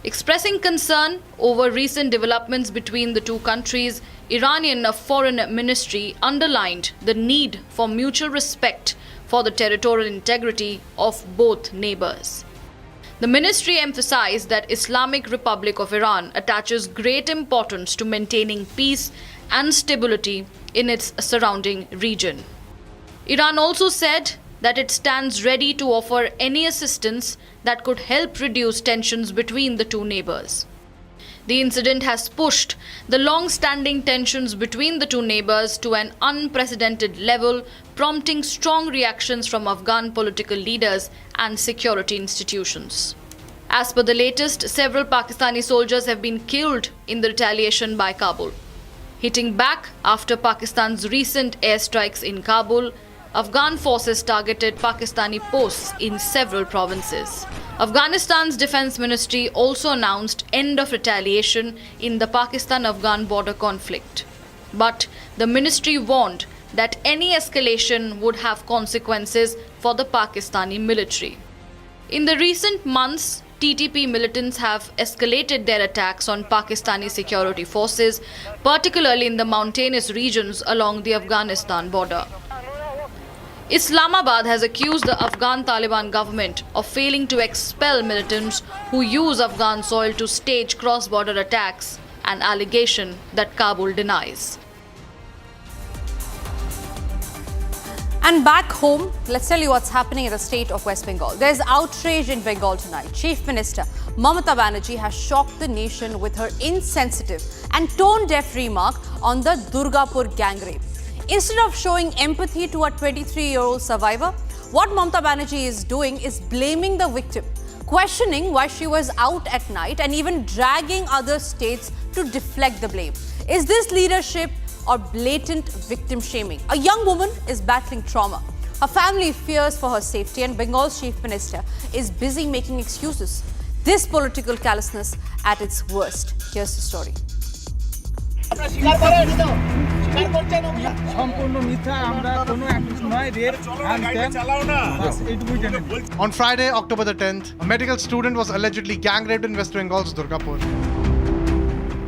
Expressing concern over recent developments between the two countries, Iranian Foreign Ministry underlined the need for mutual respect for the territorial integrity of both neighbors. The ministry emphasized that Islamic Republic of Iran attaches great importance to maintaining peace and stability in its surrounding region. Iran also said that it stands ready to offer any assistance that could help reduce tensions between the two neighbors. The incident has pushed the long-standing tensions between the two neighbors to an unprecedented level, prompting strong reactions from Afghan political leaders and security institutions. As per the latest, several Pakistani soldiers have been killed in the retaliation by Kabul. Hitting back after Pakistan's recent airstrikes in Kabul, Afghan forces targeted Pakistani posts in several provinces. Afghanistan's Defense Ministry also announced end of retaliation in the Pakistan-Afghan border conflict. But the ministry warned that any escalation would have consequences for the Pakistani military. In the recent months, TTP militants have escalated their attacks on Pakistani security forces, particularly in the mountainous regions along the Afghanistan border. Islamabad has accused the Afghan Taliban government of failing to expel militants who use Afghan soil to stage cross-border attacks, an allegation that Kabul denies. And back home, let's tell you what's happening in the state of West Bengal. There's outrage in Bengal tonight. Chief Minister Mamata Banerjee has shocked the nation with her insensitive and tone-deaf remark on the Durgapur gang rape. Instead of showing empathy to a 23-year-old survivor, what Mamata Banerjee is doing is blaming the victim, questioning why she was out at night and even dragging other states to deflect the blame. Is this leadership or blatant victim shaming? A young woman is battling trauma. Her family fears for her safety and Bengal's chief minister is busy making excuses. This political callousness at its worst. Here's the story. On Friday, October the 10th, a medical student was allegedly gang raped in West Bengal's Durgapur.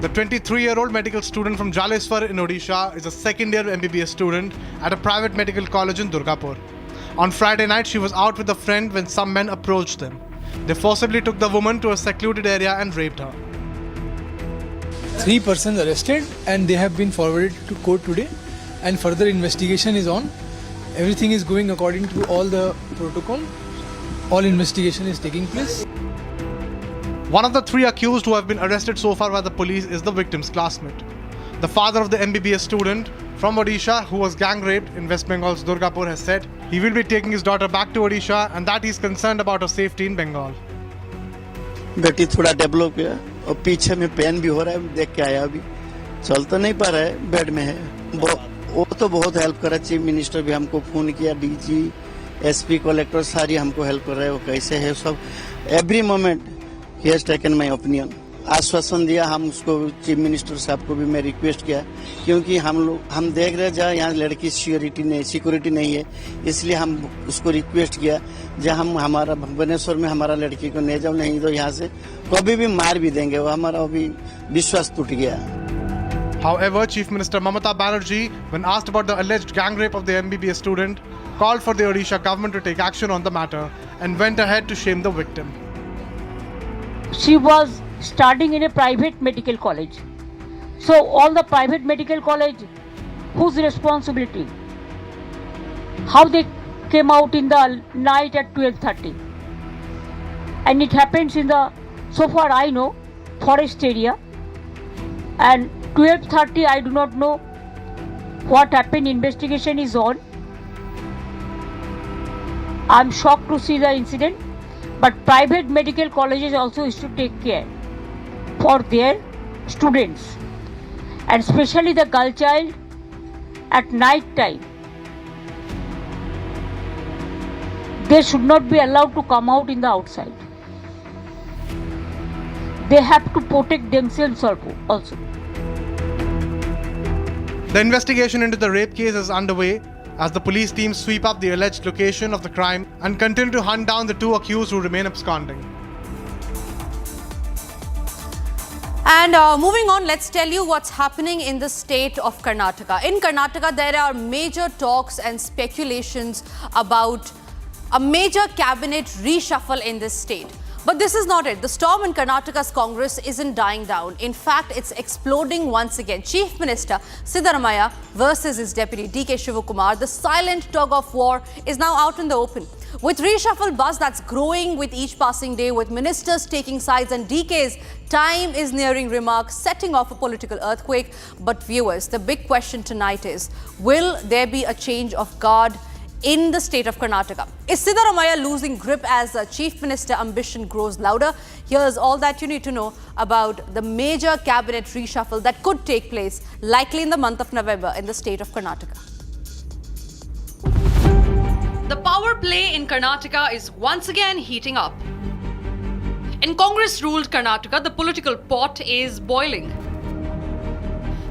The 23-year-old medical student from Jaleswar in Odisha is a second-year MBBS student at a private medical college in Durgapur. On Friday night, she was out with a friend when some men approached them. They forcibly took the woman to a secluded area and raped her. 3 persons arrested and they have been forwarded to court today, and further investigation is on. Everything is going according to all the protocol. All investigation is taking place. One of the 3 accused who have been arrested so far by the police is the victim's classmate. The father of the MBBS student from Odisha who was gang raped in West Bengal's Durgapur has said he will be taking his daughter back to Odisha and that he is concerned about her safety in Bengal. बेटी थोड़ा develop हुआ और पीछे में pen भी हो रहा है, देख के आया अभी, चल तो नहीं पा रहा है, बेड में है। वो तो बहुत हेल्प कर रहा है, चीफ मिनिस्टर भी हमको फोन किया, डीजी, एसपी, कलेक्टर सारी हमको हेल्प कर रहे हैं, वो कैसे है सब, every moment he has taken my opinion, आश्वासन दिया। हम उसको चीफ मिनिस्टर साहब को भी मैं रिक्वेस्ट किया, क्योंकि हम देख रहे जहाँ यहाँ लड़की सिक्योरिटी नहीं है, इसलिए हम उसको रिक्वेस्ट किया जहाँ हम हमारा भुवनेश्वर में हमारा लड़की को ले जाओ, नहीं तो यहाँ से कभी भी मार भी देंगे, वो हमारा अभी विश्वास टूट गया। However, Chief Minister Mamata Banerjee, when asked about the alleged gang rape of the MBBS student, called for the Odisha government to take action on the matter and went ahead to shame the victim. She was studying in a private medical college. So all the private medical college, whose responsibility? How they came out in the night at 12:30. And it happens in the, so far I know, forest area. And 12:30 I do not know what happened, investigation is on. I am shocked to see the incident. But private medical colleges also used to take care for their students, and especially the girl child at night time. They should not be allowed to come out in the outside. They have to protect themselves also. The investigation into the rape case is underway as the police team sweep up the alleged location of the crime and continue to hunt down the 2 accused who remain absconding. And moving on, let's tell you what's happening in the state of Karnataka. In Karnataka, there are major talks and speculations about a major cabinet reshuffle in this state. But this is not it. The storm in Karnataka's Congress isn't dying down. In fact, it's exploding once again. Chief Minister Siddaramaiah versus his deputy D.K. Shivakumar, the silent tug of war is now out in the open. With reshuffle buzz that's growing with each passing day, with ministers taking sides and DK's time is nearing remarks, setting off a political earthquake. But viewers, the big question tonight is, will there be a change of guard in the state of Karnataka? Is Siddaramaiah losing grip as Chief Minister ambition grows louder? Here's all that you need to know about the major cabinet reshuffle that could take place likely in the month of November in the state of Karnataka. The power play in Karnataka is once again heating up. In Congress-ruled Karnataka, the political pot is boiling.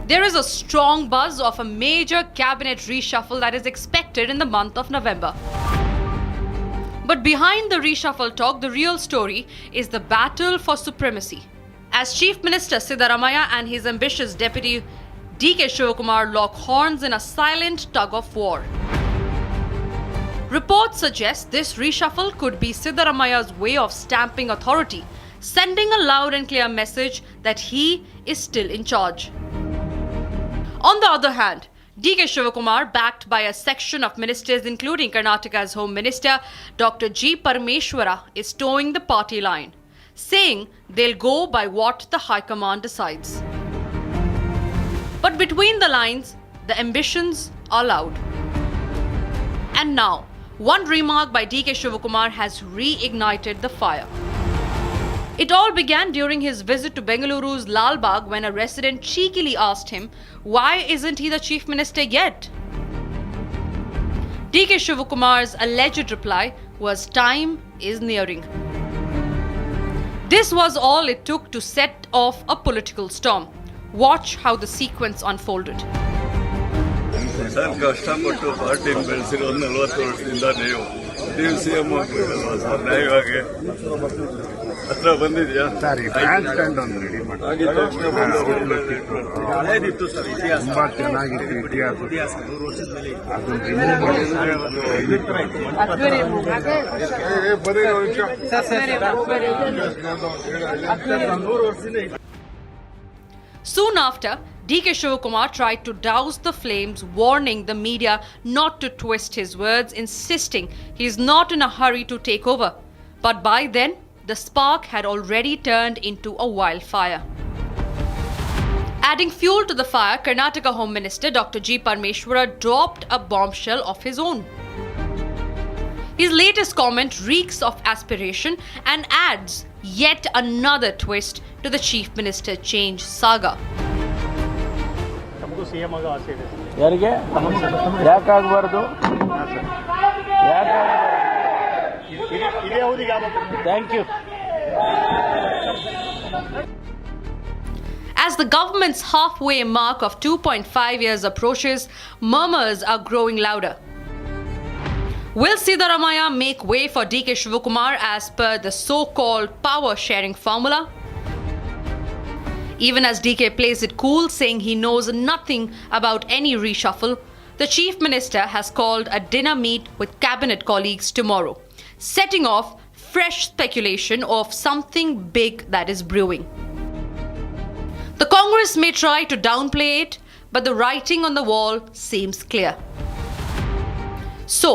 There is a strong buzz of a major cabinet reshuffle that is expected in the month of November. But behind the reshuffle talk, the real story is the battle for supremacy. As Chief Minister Siddaramaiah and his ambitious deputy D.K. Shivakumar lock horns in a silent tug of war. Reports suggest this reshuffle could be Siddaramaiah's way of stamping authority, sending a loud and clear message that he is still in charge. On the other hand, DK Shivakumar, backed by a section of ministers including Karnataka's Home Minister Dr. G. Parameshwara, is towing the party line, saying they'll go by what the High Command decides. But between the lines, the ambitions are loud. And now, one remark by DK Shivakumar has reignited the fire. It all began during his visit to Bengaluru's Lal Bagh when a resident cheekily asked him, why isn't he the chief minister yet? DK Shivakumar's alleged reply was, time is nearing. This was all it took to set off a political storm. Watch how the sequence unfolded. Sir ಕಷ್ಟಪಟ್ಟು party ಬೆಳೆಸಿರೋ 40 ವರ್ಷದಿಂದ ನೀವು CM ಆಗ್ಬೇಕಲ್ವಾ sir ನ್ಯಾಯವಾಗಿ ಹತ್ರ ಬಂದಿದ್ಯಾ ಹಳೇದಿತ್ತು sir ಇತಿಹಾಸ ತುಂಬಾ ಚೆನ್ನಾಗಿತ್ತು ಇತಿಹಾಸ 100 ವರ್ಷದಲ್ಲಿ ಅದನ್ನು ರಿಮೂವ್ ಮಾಡಿದ್ರೆ Soon after, DK Shivakumar tried to douse the flames, warning the media not to twist his words, insisting he is not in a hurry to take over. But by then, the spark had already turned into a wildfire. Adding fuel to the fire, Karnataka Home Minister Dr. G. Parameshwara dropped a bombshell of his own. His latest comment reeks of aspiration and adds yet another twist to the Chief Minister change saga. ಯಾರಿಗೆ ಯಾಕಾಗಬಾರ್ದು thank you. As the government's halfway mark of 2.5 years approaches, murmurs are growing louder. Will Siddaramaiah make way for DK Shivakumar as per the so-called power-sharing formula? Even as DK plays it cool, saying he knows nothing about any reshuffle, the Chief Minister has called a dinner meet with cabinet colleagues tomorrow, setting off fresh speculation of something big that is brewing. The Congress may try to downplay it, but the writing on the wall seems clear. So,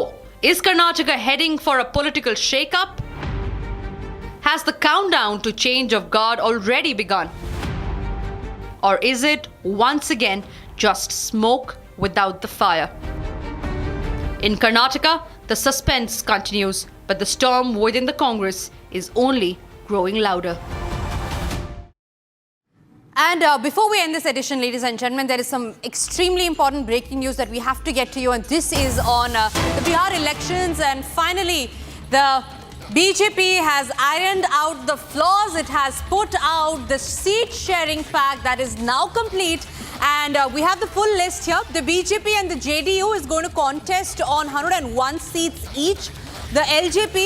is Karnataka heading for a political shake-up? Has the countdown to change of guard already begun? Or is it, once again, just smoke without the fire? In Karnataka, the suspense continues, but the storm within the Congress is only growing louder. And before we end this edition, ladies and gentlemen, there is some extremely important breaking news that we have to get to you, and this is on the Bihar elections. And finally, the BJP has ironed out the flaws. It has put out the seat-sharing pact that is now complete. And we have the full list here. The BJP and the JDU is going to contest on 101 seats each. The LJP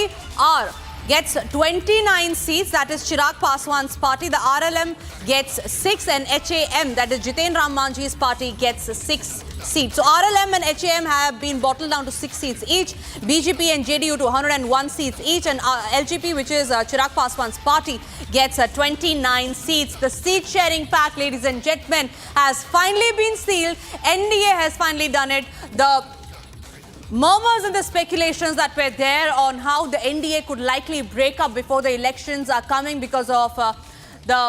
gets 29 seats, that is Chirag Paswan's party. The RLM gets 6, and HAM, that is Jiten Ram Manjhi's party, gets 6 seats. So RLM and HAM have been bottled down to 6 seats each. BJP and JDU to 101 seats each, and LJP, which is Chirag Paswan's party, gets 29 seats. The seat-sharing pact, ladies and gentlemen, has finally been sealed. NDA has finally done it. The murmurs and the speculations that were there on how the NDA could likely break up before the elections are coming because of the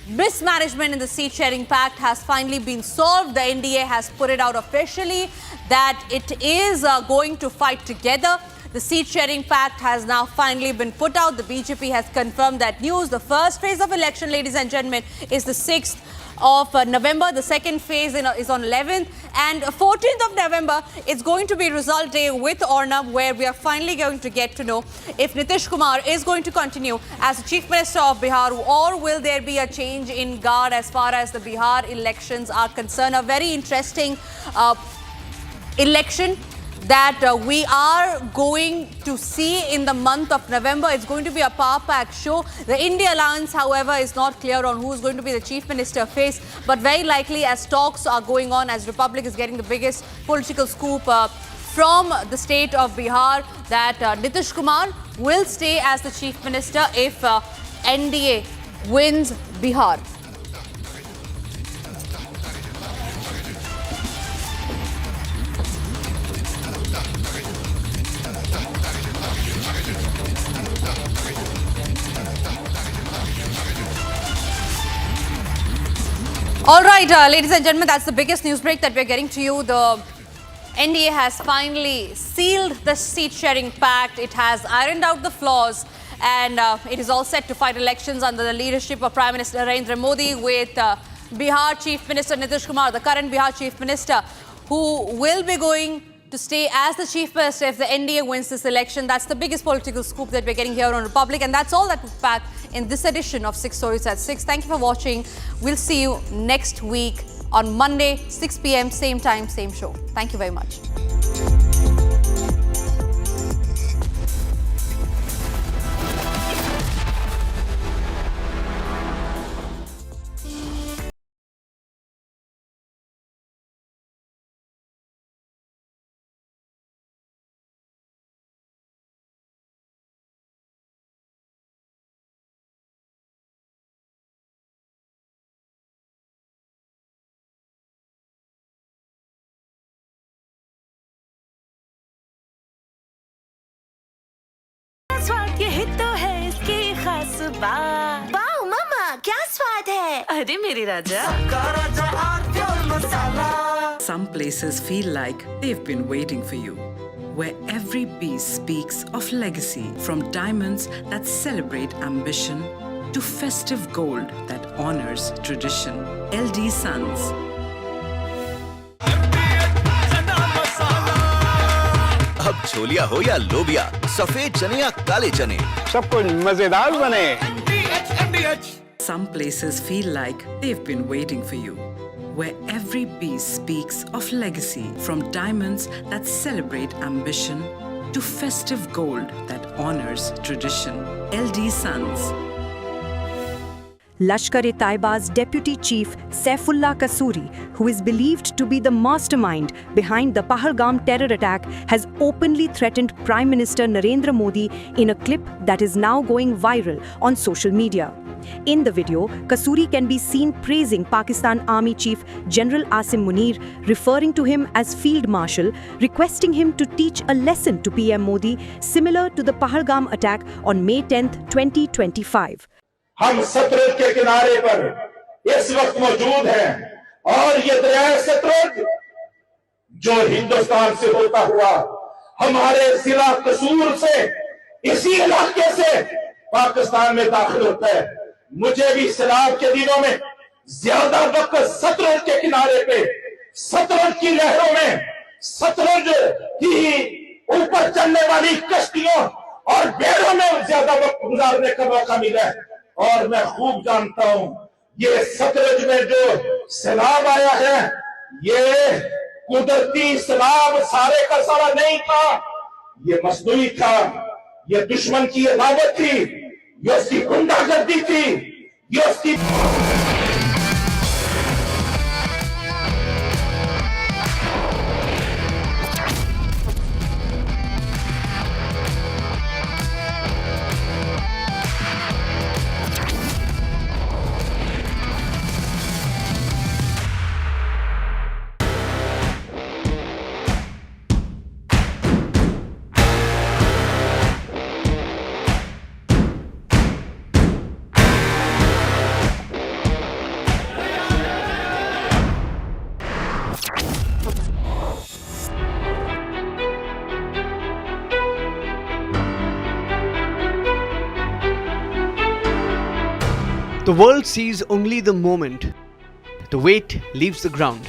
mismanagement in the seat-sharing pact has finally been solved. The NDA has put it out officially that it is going to fight together. The seat-sharing pact has now finally been put out. The BJP has confirmed that news. The first phase of election, ladies and gentlemen, is the 6th of November. The second phase is on 11th, and 14th of November it's going to be result day with Arnab, where we are finally going to get to know if Nitish Kumar is going to continue as the Chief Minister of Bihar, or will there be a change in guard as far as the Bihar elections are concerned. A very interesting election that we are going to see in the month of November. It's going to be a power-packed show. The India Alliance, however, is not clear on who is going to be the Chief Minister face, but very likely, as talks are going on, as Republic is getting the biggest political scoop from the state of Bihar, that Nitish Kumar will stay as the Chief Minister if NDA wins Bihar. All right, ladies and gentlemen, that's the biggest news break that we're getting to you. The NDA has finally sealed the seat-sharing pact. It has ironed out the flaws, and it is all set to fight elections under the leadership of Prime Minister Narendra Modi, with Bihar Chief Minister Nitish Kumar, the current Bihar Chief Minister, who will be going to stay as the Chief Minister if the NDA wins this election. That's the biggest political scoop that we're getting here on Republic, and that's all that we've packed in this edition of 6 Stories at 6. Thank you for watching. We'll see you next week on Monday, 6 p.m, same time, same show. Thank you very much. स्वाद ये ही तो है इसकी खास बात। Wow मम्मा, क्या स्वाद है? अरे मेरी राजा। Some places feel like they've been waiting for you, where every piece speaks of legacy, from diamonds that celebrate ambition to festive gold that honors tradition. LD Sons. अब छोलिया हो या लोबिया, सफेद चने या काले चने, सब कुछ मजेदार बने। Some places feel like they've been waiting for you, where every piece speaks of legacy, from diamonds that celebrate ambition to festive gold that honors tradition. LD Sons. Lashkar-e-Taiba's Deputy Chief Saifullah Kasuri, who is believed to be the mastermind behind the Pahalgam terror attack, has openly threatened Prime Minister Narendra Modi in a clip that is now going viral on social media. In the video, Kasuri can be seen praising Pakistan Army Chief General Asim Munir, referring to him as Field Marshal, requesting him to teach a lesson to PM Modi similar to the Pahalgam attack on May 10th, 2025. हम सतलुज के किनारे पर इस वक्त मौजूद हैं और ये दरिया सतलुज जो हिंदुस्तान से होता हुआ हमारे जिला कसूर से इसी इलाके से पाकिस्तान में दाखिल होता है। मुझे भी सैलाब के दिनों में ज्यादा वक्त सतलुज के किनारे पे, सतलुज की लहरों में, सतलुज की ऊपर चलने वाली कश्तियों और बेड़ों में ज्यादा वक्त गुजारने का मौका मिला है। और मैं खूब जानता हूं ये सतलुज में जो सैलाब आया है, ये कुदरती सैलाब सारे का सारा नहीं था, ये मसनूई था, ये दुश्मन की अदावत थी, ये उसकी गुंडागर्दी थी, ये उसकी The world sees only the moment. The weight leaves the ground.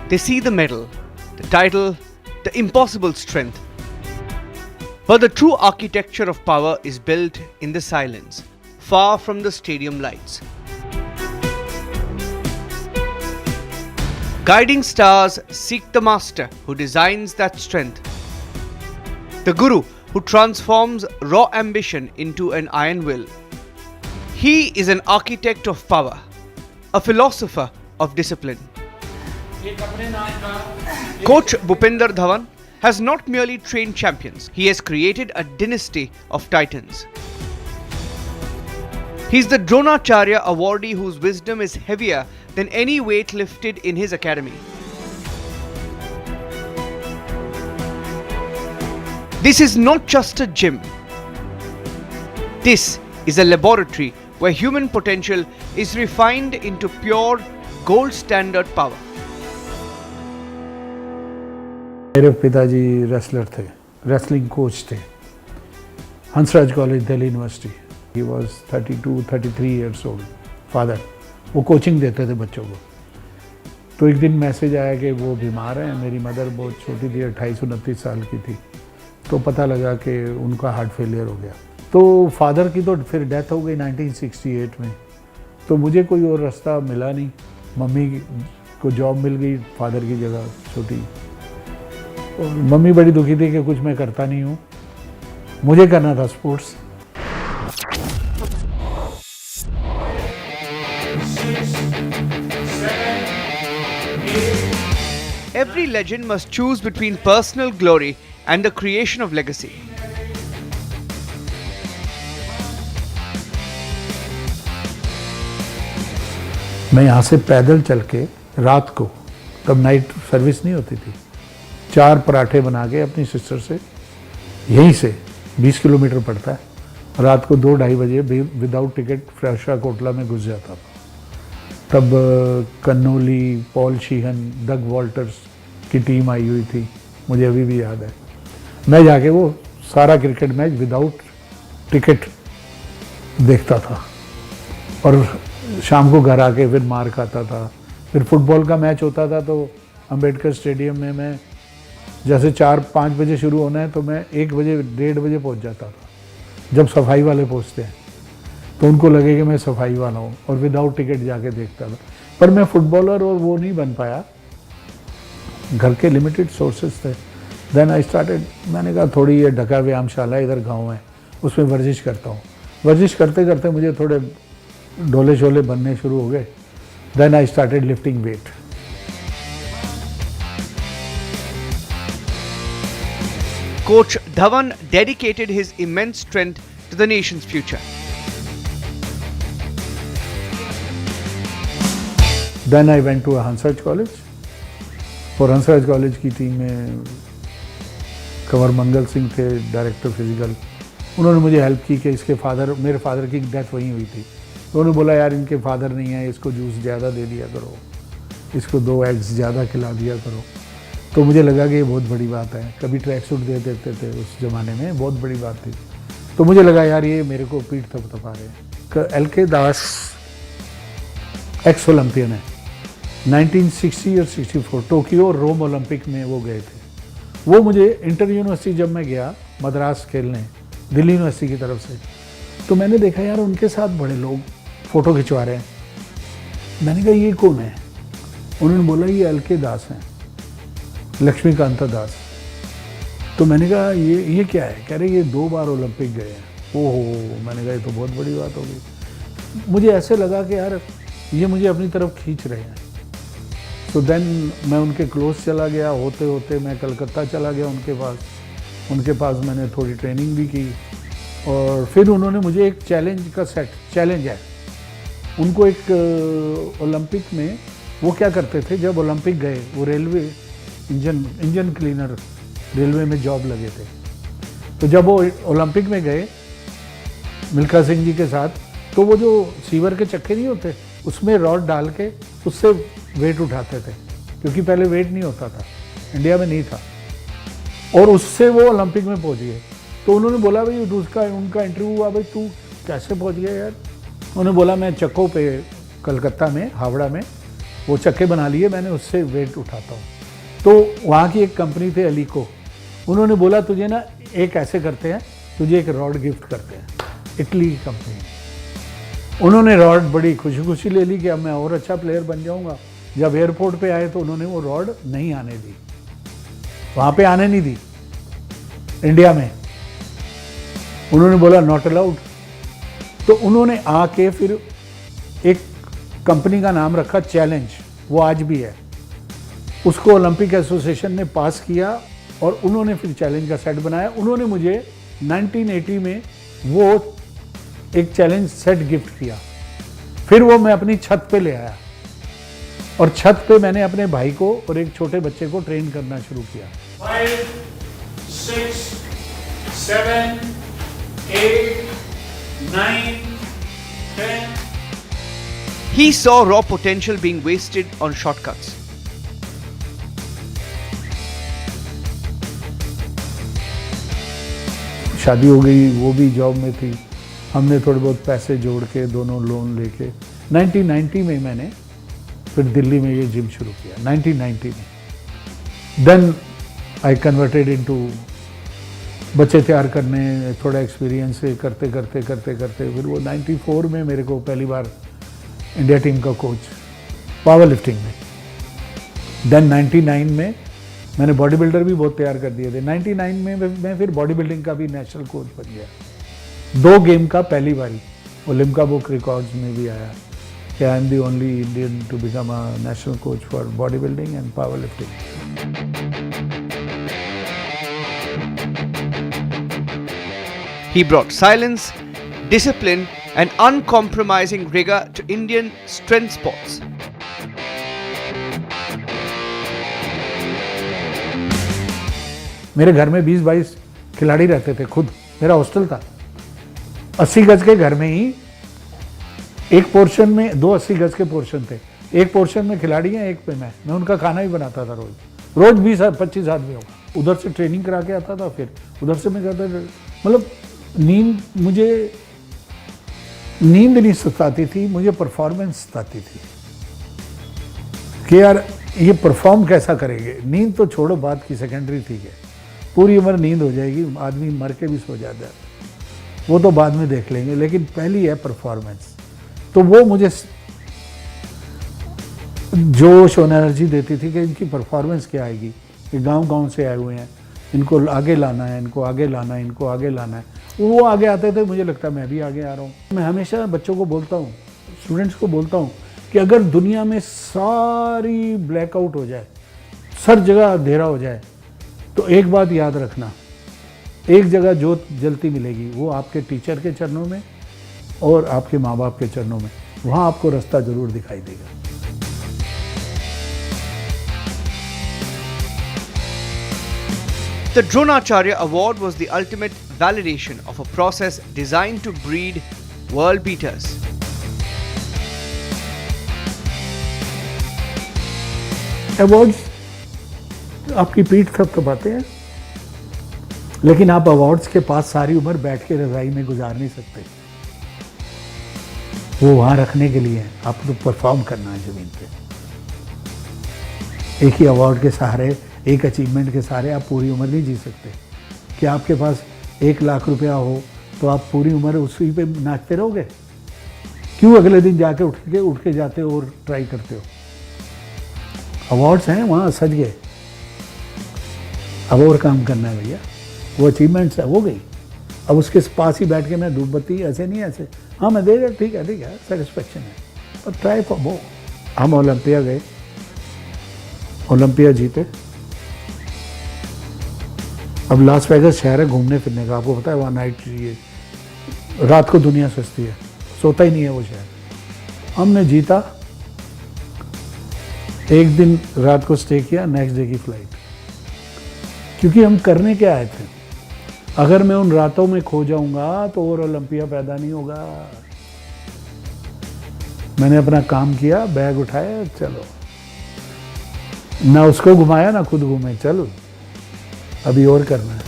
They see the medal, the title, the impossible strength. But the true architecture of power is built in the silence, far from the stadium lights. Guiding stars seek the master who designs that strength. The guru who transforms raw ambition into an iron will. He is an architect of power, a philosopher of discipline. Coach Bhupinder Dhawan has not merely trained champions, he has created a dynasty of titans. He is the Dronacharya awardee whose wisdom is heavier than any weight lifted in his academy. This is not just a gym. This is a laboratory where human potential is refined into pure gold standard power. मेरे पिताजी wrestler थे, wrestling coach थे, Hansraj college Delhi university. He was 32-33 years old. Father वो coaching देते थे बच्चों को. तो एक दिन मैसेज आया कि वो बीमार हैं. मेरी मदर बहुत छोटी थी, 28-29 साल की थी. तो पता लगा कि उनका हार्ट फेलियर हो गया. तो फादर की तो फिर डेथ हो गई 1968 में. तो मुझे कोई और रास्ता मिला नहीं. मम्मी को जॉब मिल गई फादर की जगह छोटी. और मम्मी बड़ी दुखी थी कि कुछ मैं करता नहीं हूँ. मुझे करना था sports. Every legend must choose between personal glory and the creation of legacy. मैं यहाँ से पैदल चल के रात को, तब नाइट सर्विस नहीं होती थी, 4 पराठे बना के अपनी सिस्टर से, यहीं से 20 किलोमीटर पड़ता है, रात को 2-2:30 बजे विदाउट टिकट फ्रेशा कोटला में घुस जाता था. तब कन्नोली, पॉल शीहन, डग वॉल्टर्स की टीम आई हुई थी, मुझे अभी भी याद है. मैं जाके वो सारा क्रिकेट मैच विदाउट टिकट देखता था और शाम को घर आके फिर मार खाता था. फिर फुटबॉल का मैच होता था तो अंबेडकर स्टेडियम में मैं जैसे 4-5 बजे शुरू होना है तो मैं 1 बजे 1:30 बजे पहुंच जाता था. जब सफाई वाले पहुंचते हैं तो उनको लगे कि मैं सफाई वाला हूँ और विदाउट टिकट जाके देखता था. पर मैं फुटबॉलर और वो नहीं बन पाया, घर के लिमिटेड सोर्सेज थे. देन आई स्टार्टेड, मैंने कहा थोड़ी ये ढका व्यायामशाला इधर गांव है, उसमें वर्जिश करता हूँ. वर्जिश करते करते मुझे थोड़े डोले शोले बनने शुरू हो गए. Then I started lifting weight. Coach Dhawan dedicated his immense strength to the nation's future. Then I went to Hansraj college. और हंसराज कॉलेज की टीम में कंवर मंगल सिंह थे, डायरेक्टर फिजिकल. उन्होंने मुझे हेल्प की कि इसके फादर, मेरे फादर की डेथ वहीं हुई थी. तो उन्होंने बोला यार इनके फादर नहीं है, इसको जूस ज़्यादा दे दिया करो, इसको 2 एग्स ज़्यादा खिला दिया करो. तो मुझे लगा कि ये बहुत बड़ी बात है. कभी ट्रैक सूट दे देते थे उस ज़माने में, बहुत बड़ी बात थी. तो मुझे लगा यार ये मेरे को पीठ थपथपा रहे हैं. LK दास एक्स ओलंपियन है, 1960 और 64 टोक्यो और रोम ओलंपिक में वो गए थे. वो मुझे इंटर यूनिवर्सिटी जब मैं गया मद्रास खेलने दिल्ली यूनिवर्सिटी की तरफ से, तो मैंने देखा यार उनके साथ बड़े लोग फ़ोटो खिंचवा रहे हैं. मैंने कहा ये कौन है? उन्होंने बोला ये LK दास हैं, लक्ष्मीकांत दास. तो मैंने कहा ये क्या है? कह रहे ये 2 बार ओलंपिक गए हैं. ओहो, मैंने कहा ये तो बहुत बड़ी बात हो गई. मुझे ऐसे लगा कि यार ये मुझे अपनी तरफ खींच रहे हैं. तो देन मैं उनके क्लोज चला गया. होते होते मैं कलकत्ता चला गया उनके पास मैंने थोड़ी ट्रेनिंग भी की. और फिर उन्होंने मुझे एक चैलेंज है उनको एक ओलंपिक में. वो क्या करते थे जब ओलंपिक गए, वो रेलवे इंजन क्लीनर रेलवे में जॉब लगे थे. तो जब वो ओलंपिक में गए मिल्खा सिंह जी के साथ, तो वो जो सीवर के चक्के नहीं होते उसमें रॉड डाल के उससे वेट उठाते थे, क्योंकि पहले वेट नहीं होता था, इंडिया में नहीं था. और उससे वो ओलंपिक में पहुंच गए. तो उन्होंने बोला भाई उनका इंटरव्यू हुआ, भाई तू कैसे पहुंच गया यार? उन्होंने बोला मैं चक्कों पे कलकत्ता में, हावड़ा में वो चक्के बना लिए मैंने, उससे वेट उठाता हूँ. तो वहाँ की एक कंपनी थी अलीको, उन्होंने बोला तुझे ना एक ऐसे करते हैं, तुझे एक रॉड गिफ्ट करते हैं. इटली की कंपनी. उन्होंने रॉड बड़ी खुशी खुशी ले ली कि अब मैं और अच्छा प्लेयर बन जाऊँगा. जब एयरपोर्ट पे आए तो उन्होंने वो रॉड नहीं आने दी, वहाँ पे आने नहीं दी इंडिया में. उन्होंने बोला नॉट अलाउड. तो उन्होंने आके फिर एक कंपनी का नाम रखा चैलेंज, वो आज भी है. उसको ओलंपिक एसोसिएशन ने पास किया और उन्होंने फिर चैलेंज का सेट बनाया. उन्होंने मुझे 1980 में वो एक चैलेंज सेट गिफ्ट किया. फिर वो मैं अपनी छत पे ले आया और छत पे मैंने अपने भाई को और एक छोटे बच्चे को ट्रेन करना शुरू किया. 5, 6, 7, 8, 9, 10, He saw raw potential being wasted on shortcuts. शादी हो गई, वो भी जॉब में थी, हमने थोड़े बहुत पैसे जोड़ के दोनों लोन लेके 1990 में मैंने फिर दिल्ली में ये जिम शुरू किया 1990 में. देन आई कन्वर्टेड इनटू बच्चे तैयार करने, थोड़ा एक्सपीरियंस से करते करते करते करते फिर वो 94 में मेरे को पहली बार इंडिया टीम का कोच पावर लिफ्टिंग में. देन 99 में मैंने बॉडी बिल्डर भी बहुत तैयार कर दिए थे. 99 में मैं फिर बॉडी बिल्डिंग का भी नेशनल कोच बन गया. 2 गेम का पहली बारी ओलंपिक बुक रिकॉर्ड्स में भी आया कि I am the only Indian to become a national coach for body building and power lifting. He brought silence, discipline, and uncompromising rigor to Indian strength sports. मेरे घर में 20-22 खिलाड़ी रहते थे. खुद मेरा हॉस्टल था 80 गज के घर में ही. एक पोर्शन में 2 80 गज के पोर्शन थे. एक पोर्शन में खिलाड़ी हैं, एक पे मैं उनका खाना भी बनाता था रोज 20-25 आदमी होगा. उधर से ट्रेनिंग करा के आता था, फिर उधर से मैं करता था. मतलब मुझे नींद नहीं सताती थी, मुझे परफॉर्मेंस सताती थी कि यार ये परफॉर्म कैसा करेंगे. नींद तो छोड़ो, बात की सेकेंडरी थी है, पूरी उम्र नींद हो जाएगी, आदमी मर के भी सो जाता है, वो तो बाद में देख लेंगे, लेकिन पहली है परफॉर्मेंस. तो वो मुझे जोश और एनर्जी देती थी कि इनकी परफॉर्मेंस क्या आएगी, कि गांव से आए हुए हैं, इनको आगे लाना है, इनको आगे लाना है, इनको आगे लाना है. वो आगे आते थे, मुझे लगता है मैं भी आगे आ रहा हूँ. मैं हमेशा बच्चों को बोलता हूँ, स्टूडेंट्स को बोलता हूँ कि अगर दुनिया में सारी ब्लैकआउट हो जाए, हर जगह अंधेरा हो जाए, तो एक बात याद रखना, एक जगह जोत जलती मिलेगी, वो आपके टीचर के चरणों में और आपके माँ बाप के चरणों में. वहाँ आपको रास्ता जरूर दिखाई देगा. The Dronacharya Award was the ultimate validation of a process designed to breed world beaters. Awards आपकी पीठ थपथपाते हैं, लेकिन आप अवार्ड्स के पास सारी उम्र बैठ के रजाई में गुजार नहीं सकते. वो वहाँ रखने के लिए है, आपको तो परफॉर्म करना है ज़मीन पे. एक ही अवार्ड के सहारे, एक अचीवमेंट के सहारे आप पूरी उम्र नहीं जी सकते. कि आपके पास 1 लाख रुपया हो तो आप पूरी उम्र उसी पे नाचते रहोगे? क्यों अगले दिन जाके उठ के जाते हो और ट्राई करते हो? अवार्ड्स हैं, वहाँ सज गए, अब और काम करना है भैया. वो अचीवमेंट्स है, हो गई. अब उसके पास ही बैठ के मैं धूप बत्ती ऐसे नहीं, ऐसे हाँ मैं दे रहा, ठीक है सेटिस्फेक्शन है, पर ट्राई फॉर मोर. हम ओलंपिया गए, ओलंपिया जीते. अब लास वेगास शहर है घूमने फिरने का, आपको पता है वहाँ नाइट चाहिए, रात को दुनिया सस्ती है, सोता ही नहीं है वो शहर. हमने जीता, एक दिन रात को स्टे किया, नेक्स्ट डे की फ्लाइट. क्योंकि हम करने क्या आए थे. अगर मैं उन रातों में खो जाऊंगा तो और ओलंपिया पैदा नहीं होगा. मैंने अपना काम किया, बैग उठाया, चलो. ना उसको घुमाया ना खुद घूमे, चलो अभी और करना है.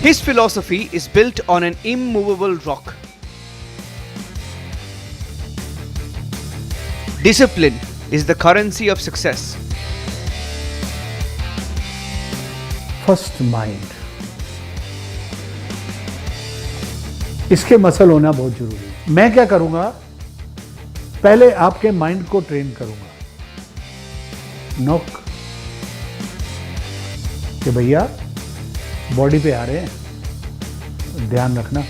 His philosophy is built on an immovable rock. Discipline is the currency of success. First mind, इसके मसल होना बहुत जरूरी है. मैं क्या करूंगा, पहले आपके माइंड को ट्रेन करूंगा. नॉक कि भैया बॉडी पे आ रहे हैं, ध्यान रखना.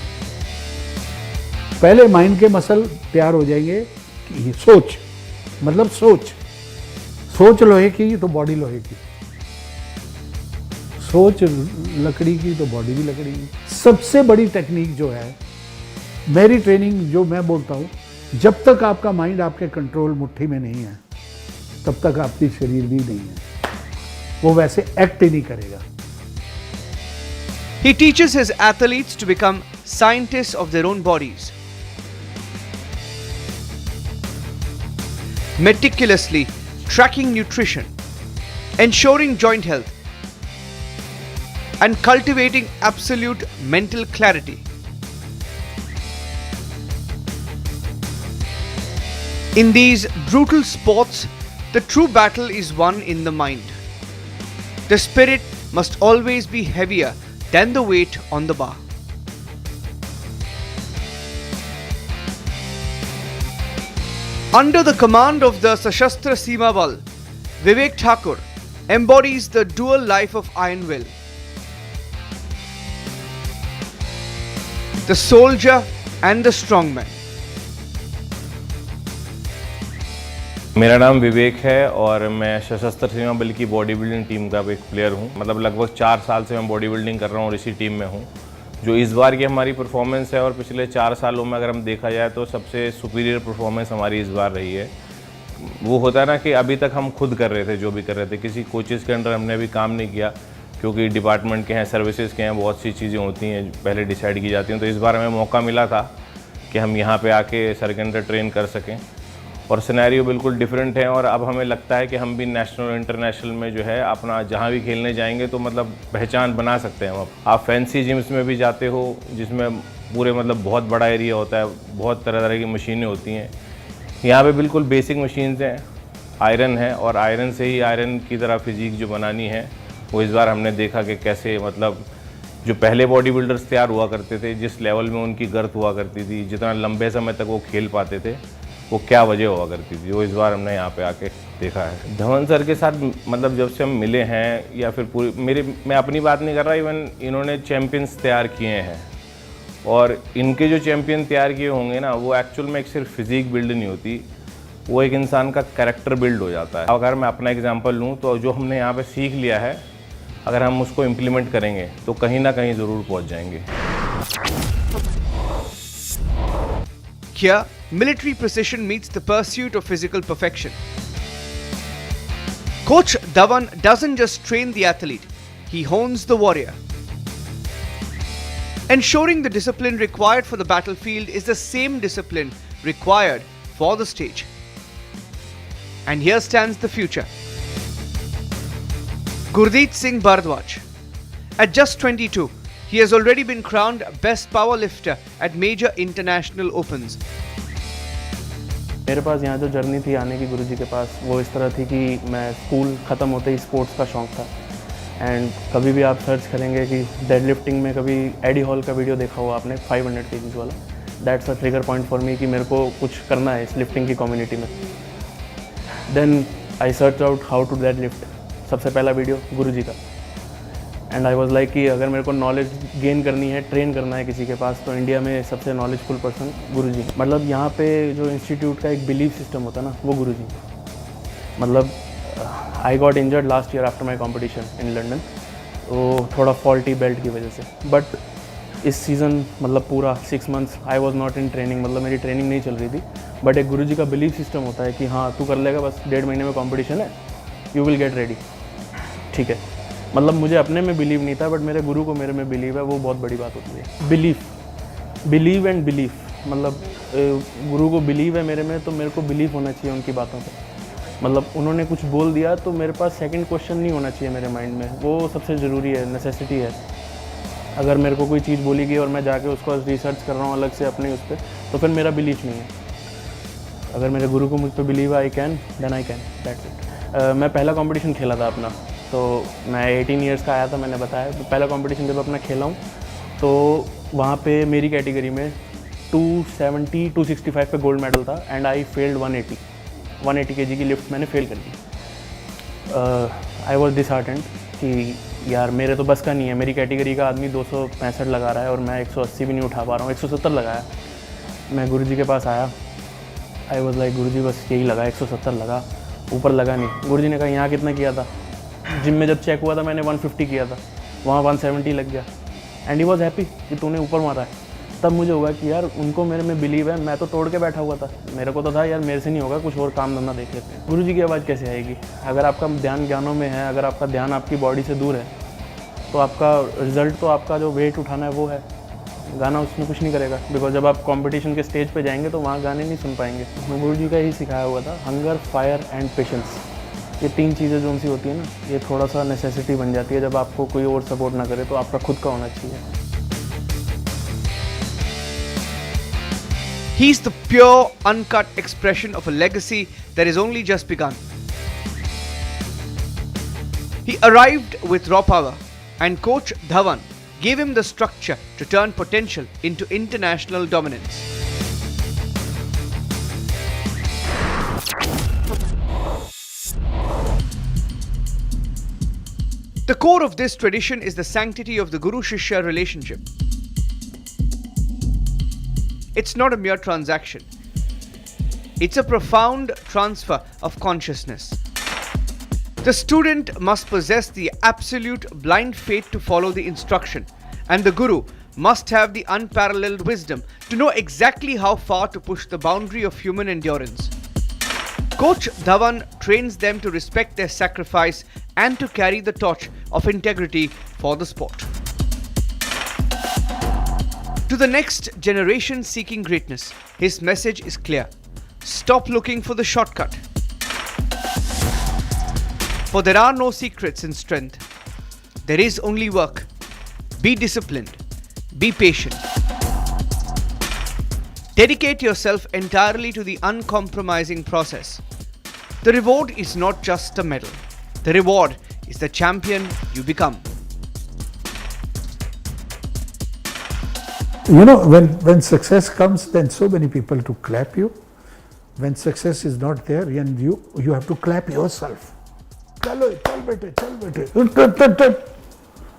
पहले माइंड के मसल तैयार हो जाएंगे कि सोच, मतलब सोच लोहे की तो बॉडी लोहे की, सोच लकड़ी की तो बॉडी भी लकड़ी की. सबसे बड़ी टेक्निक जो है, मेरी ट्रेनिंग जो मैं बोलता हूं, जब तक आपका माइंड आपके कंट्रोल मुट्ठी में नहीं है, तब तक आपकी शरीर भी नहीं है, वो वैसे एक्ट ही नहीं करेगा. He teaches his athletes to become scientists of their own bodies. Meticulously tracking nutrition, ensuring joint health, and cultivating absolute mental clarity. In these brutal sports, the true battle is won in the mind. The spirit must always be heavier than the weight on the bar. Under the command of the Sashastra Seema Bal, Vivek Thakur embodies the dual life of Iron Will. The soldier and the strongman. मेरा नाम विवेक है और मैं सशस्त्र सीमा बल की body building team का एक प्लेयर हूं। मतलब लगभग 4 साल से मैं बॉडी बिल्डिंग कर रहा हूं और इसी टीम में हूं। जो इस बार की हमारी परफॉर्मेंस है और पिछले 4 सालों में अगर हम देखा जाए तो सबसे सुपीरियर परफॉर्मेंस हमारी इस बार रही है। वो होता है ना कि अभी तक हम खुद कर रहे थे जो भी कर रहे थे, किसी कोचेज़ के अंडर हमने अभी काम नहीं किया क्योंकि डिपार्टमेंट के हैं, सर्विसेज के हैं, बहुत सी चीज़ें होती हैं पहले डिसाइड की जाती हैं। तो इस बार हमें मौका मिला था कि हम यहाँ पे आके सर के अंडर ट्रेन कर सकें और सिनेरियो बिल्कुल डिफरेंट है। और अब हमें लगता है कि हम भी नेशनल और इंटरनेशनल में जो है अपना जहाँ भी खेलने जाएंगे तो मतलब पहचान बना सकते हैं। आप फैंसी जिम्स में भी जाते हो जिसमें पूरे मतलब बहुत बड़ा एरिया होता है, बहुत तरह तरह की मशीनें होती हैं। यहाँ पे बिल्कुल बेसिक मशीन्स हैं, आयरन है और आयरन से ही आयरन की तरह फिजिक जो बनानी है वो इस बार हमने देखा कि कैसे मतलब जो पहले बॉडी बिल्डर्स तैयार हुआ करते थे, जिस लेवल में उनकी गर्थ हुआ करती थी, जितना लंबे समय तक वो खेल पाते थे, वो क्या वजह हुआ करती थी, वो इस बार हमने यहाँ पे आके देखा है। धवन सर के साथ मतलब जब से हम मिले हैं या फिर पूरी मैं अपनी बात नहीं कर रहा, इवन इन्होंने चैम्पियंस तैयार किए हैं और इनके जो चैम्पियन तैयार किए होंगे ना वो एक्चुअल में एक सिर्फ फिजिक बिल्ड नहीं होती, वो एक इंसान का कैरेक्टर बिल्ड हो जाता है। अगर मैं अपना एग्जांपल लूँ तो जो हमने यहाँ पे सीख लिया है अगर हम उसको इम्प्लीमेंट करेंगे तो कहीं ना कहीं ज़रूर पहुँच जाएंगे। Here, military precision meets the pursuit of physical perfection. Coach Dhawan doesn't just train the athlete, he hones the warrior. Ensuring the discipline required for the battlefield is the same discipline required for the stage. And here stands the future. Gurdeep Singh Bharadwaj. At just 22, he has already been crowned Best Powerlifter at major international opens. मेरे पास यहाँ जो journey थी आने की गुरुजी के पास वो इस तरह थी कि मैं स्कूल ख़त्म होते ही स्पोर्ट्स का शौक़ था। एंड कभी भी आप सर्च करेंगे कि डेड लिफ्टिंग में कभी एडी हॉल का वीडियो देखा हुआ आपने 500 kgs वाला, that's a trigger point for me कि मेरे को कुछ करना है इस लिफ्टिंग की कम्युनिटी में। Then I search out how to dead lift, सबसे पहला वीडियो गुरुजी का। एंड आई वॉज लाइक कि अगर मेरे को नॉलेज गेन करनी है, ट्रेन करना है किसी के पास, तो इंडिया में सबसे नॉलेजफुल पर्सन गुरुजी। मतलब यहाँ पे जो इंस्टीट्यूट का एक बिलीफ सिस्टम होता है ना वो गुरुजी। मतलब I got injured last year after my competition in London, तो थोड़ा फॉल्टी बेल्ट की वजह से। बट इस सीज़न मतलब पूरा 6 months I was not in training, मतलब मेरी ट्रेनिंग नहीं चल रही थी। बट एक गुरुजी का बिलीफ सिस्टम होता है कि हाँ तू कर लेगा, बस 1.5 महीने में कॉम्पिटिशन है, यू विल गेट रेडी, ठीक है। मतलब मुझे अपने में बिलीव नहीं था बट मेरे गुरु को मेरे में बिलीव है, वो बहुत बड़ी बात होती है। बिलीव एंड बिलीफ, मतलब गुरु को बिलीव है मेरे में तो मेरे को बिलीव होना चाहिए उनकी बातों पे। मतलब उन्होंने कुछ बोल दिया तो मेरे पास सेकंड क्वेश्चन नहीं होना चाहिए मेरे माइंड में, वो सबसे ज़रूरी है, नेसेसिटी है। अगर मेरे को कोई चीज़ बोली गई और मैं जाके उसको रिसर्च कर रहा हूँ अलग से अपने उस पर, तो फिर मेरा बिलीफ नहीं है। अगर मेरे गुरु को मुझ पर बिलीव है I can, then I can, that's it. मैं पहला कंपटीशन खेला था अपना, तो मैं 18 years का आया था, मैंने बताया। तो पहला कंपटीशन जब अपना खेला हूँ तो वहाँ पे मेरी कैटेगरी में 265 पे गोल्ड मेडल था एंड आई फेल्ड 180 kg की लिफ्ट मैंने फेल कर दी। आई वॉज डिसहार्टेंड कि यार मेरे तो बस का नहीं है, मेरी कैटेगरी का आदमी 265 लगा रहा है और मैं 180 भी नहीं उठा पा रहा हूँ, 170 लगाया। मैं गुरुजी के पास आया, आई वॉज लाइक गुरुजी बस यही लगा, 170 लगा, ऊपर लगा नहीं। गुरुजी ने कहा यहाँ कितना किया था? जिम में जब चेक हुआ था मैंने 150 किया था, वहाँ 170 लग गया। एंड ही वॉज हैप्पी कि तूने ऊपर मारा है। तब मुझे हुआ कि यार उनको मेरे में बिलीव है, मैं तो तोड़ के बैठा हुआ था, मेरे को तो था यार मेरे से नहीं होगा, कुछ और काम धंधा देख लेते हैं। गुरुजी की आवाज़ कैसे आएगी? अगर आपका ध्यान ज्ञानों में है, अगर आपका ध्यान आपकी बॉडी से दूर है, तो आपका रिजल्ट तो आपका जो वेट उठाना है वो है। गाना उसमें कुछ नहीं करेगा, बिकॉज जब आप कंपटीशन के स्टेज पे जाएंगे तो वहाँ गाने नहीं सुन पाएंगे। उसमें गुरु जी का ही सिखाया हुआ था, हंगर, फायर एंड पेशेंस। ये 3 चीज़ें जो उनसी होती है ना, ये थोड़ा सा नेसेसिटी बन जाती है। जब आपको कोई और सपोर्ट ना करे तो आपका खुद का होना चाहिए। He's the pure, uncut expression of a legacy that has only just begun. He arrived with raw power, and coach Dhawan gave him the structure to turn potential into international dominance. The core of this tradition is the sanctity of the Guru-Shishya relationship. It's not a mere transaction. It's a profound transfer of consciousness. The student must possess the absolute blind faith to follow the instruction, and the Guru must have the unparalleled wisdom to know exactly how far to push the boundary of human endurance. Coach Dhawan trains them to respect their sacrifice and to carry the torch of integrity for the sport. To the next generation seeking greatness, his message is clear. Stop looking for the shortcut. For there are no secrets in strength. There is only work. Be disciplined. Be patient. Dedicate yourself entirely to the uncompromising process. The reward is not just a medal. The reward is the champion you become. You know, when success comes, then so many people to clap you. When success is not there, and you have to clap yourself. चलो चल बेटे चल बेटे,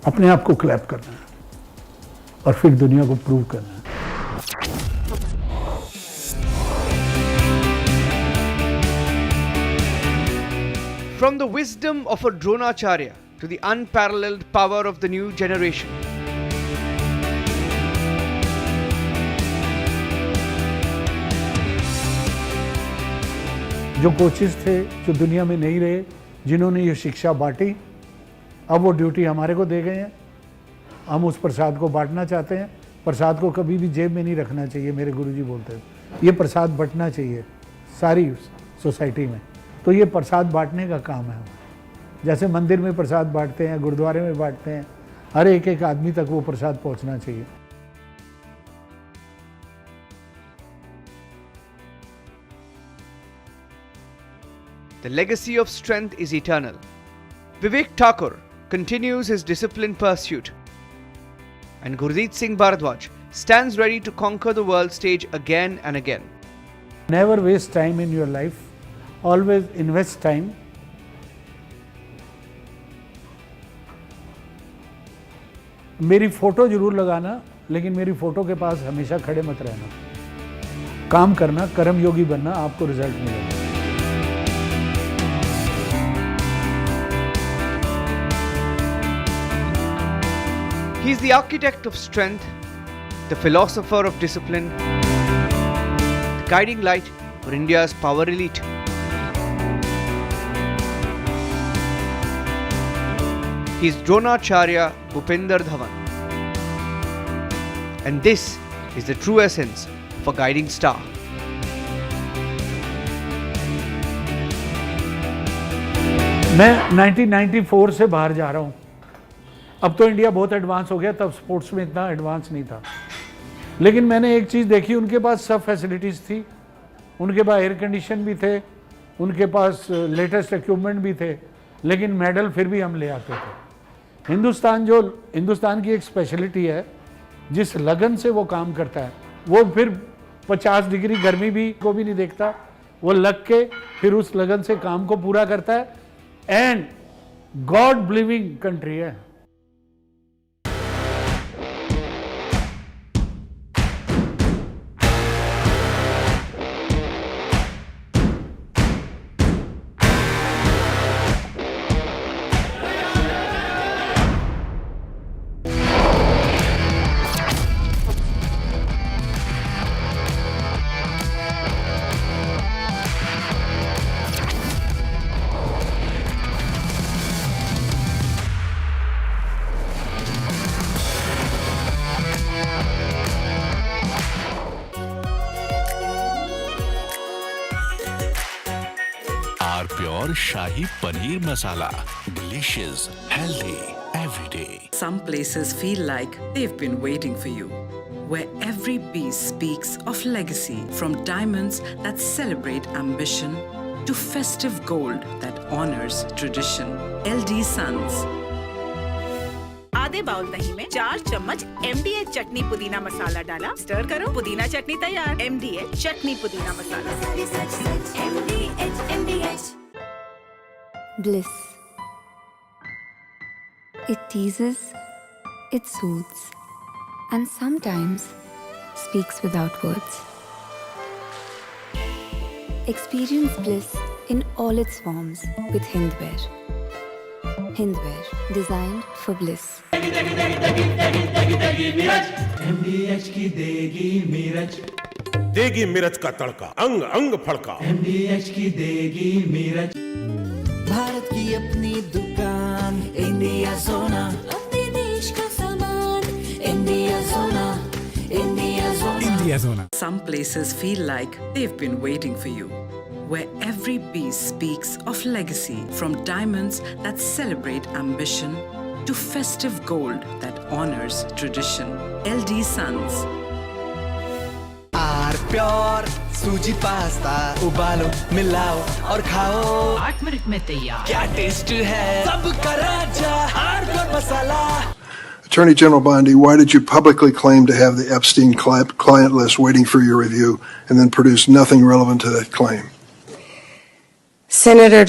अपने आप को clap करना है और फिर दुनिया को प्रूव करना है। From the wisdom of a Dronacharya to the unparalleled power of the new generation. जो कोचेस थे, जो दुनिया में नहीं रहे, जिन्होंने ये शिक्षा बांटी, अब वो ड्यूटी हमारे को दे गए हैं। हम उस प्रसाद को बांटना चाहते हैं। प्रसाद को कभी भी जेब में नहीं रखना चाहिए, मेरे गुरुजी बोलते हैं। ये प्रसाद बंटना चाहिए सारी सोसाइटी में। तो ये प्रसाद बांटने का काम है। जैसे मंदिर में प्रसाद बांटते हैं, गुरुद्वारे में बांटते हैं, हर एक आदमी तक वो प्रसाद पहुंचना चाहिए। The legacy of strength is eternal. Vivek Thakur continues his disciplined pursuit, and Gurdeep Singh Bharadwaj stands ready to conquer the world stage again and again. Never waste time in your life. Always invest time. मेरी photo जरूर लगाना, लेकिन मेरी photo के पास हमेशा खड़े मत रहना। काम करना, कर्मयोगी बनना, आपको रिजल्ट मिलेगा। He is the architect of strength, the philosopher of discipline, the guiding light for India's power elite. He is Dronacharya Bhupinder Dhawan. And this is the true essence of a guiding star. मैं 1994 से बाहर जा रहा हूँ। अब तो India बहुत advance हो गया, तब स्पोर्ट्स में इतना एडवांस नहीं था। लेकिन मैंने एक चीज़ देखी, उनके पास सब फैसिलिटीज़ थी, उनके पास एयर कंडीशन भी थे, उनके पास लेटेस्ट इक्विपमेंट भी थे, लेकिन मेडल फिर भी हम ले आते थे। हिंदुस्तान की एक स्पेशलिटी है, जिस लगन से वो काम करता है, वो फिर 50 डिग्री गर्मी भी को भी नहीं देखता, वो लग के फिर उस लगन से काम को पूरा करता है। एंड गॉड बिलीविंग कंट्री है। और शाही पनीर मसाला. Delicious, healthy, every day. Some places feel like they've been waiting for you, where every piece speaks of legacy, from diamonds that celebrate ambition to festive gold that honors tradition. LD Sons. आधे bowl दही में 4 चम्मच MDH चटनी पुदीना मसाला डाला, stir करो, पुदीना चटनी तैयार. MDH चटनी पुदीना मसाला. MDH. Bliss. It teases, it soothes, and sometimes speaks without words. Experience bliss in all its forms with Hindware. Hindware, designed for bliss. MDH की देगी मिर्च, देगी मिर्च का तड़का, अंग अंग फड़का. MDH की देगी मिर्च. भारत की अपनी दुकान, इंडिया सोना. अपने देश का सामान, इंडिया सोना, इंडिया सोना. India Zona. Some places feel like they've been waiting for you, where every piece speaks of legacy, from diamonds that celebrate ambition to festive gold that honors tradition. LD Sons. R pure suji pasta, उबालो, मिलाओ और खाओ. 8 minute में तैयार. क्या taste है, सबका राजा hardcore masala. Attorney General Bondi, why did you publicly claim to have the Epstein client list waiting for your review and then produce nothing relevant to that claim? Senator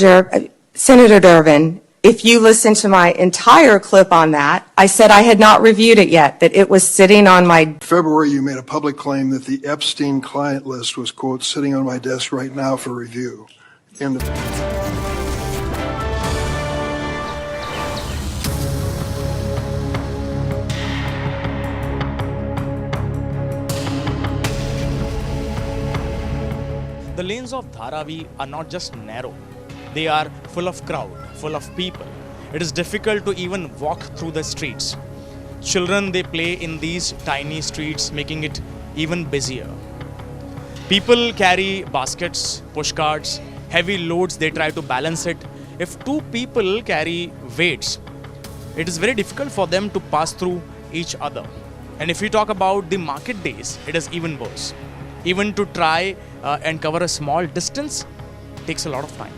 Durbin, if you listen to my entire clip on that, I said I had not reviewed it yet, that it was sitting on my... February, you made a public claim that the Epstein client list was, quote, sitting on my desk right now for review. End of... The lanes of Dharavi are not just narrow, they are full of crowd, full of people. It is difficult to even walk through the streets. Children, they play in these tiny streets, making it even busier. People carry baskets, pushcarts, heavy loads, they try to balance it. If 2 people carry weights, it is very difficult for them to pass through each other. And if we talk about the market days, it is even worse. Even to try and cover a small distance takes a lot of time.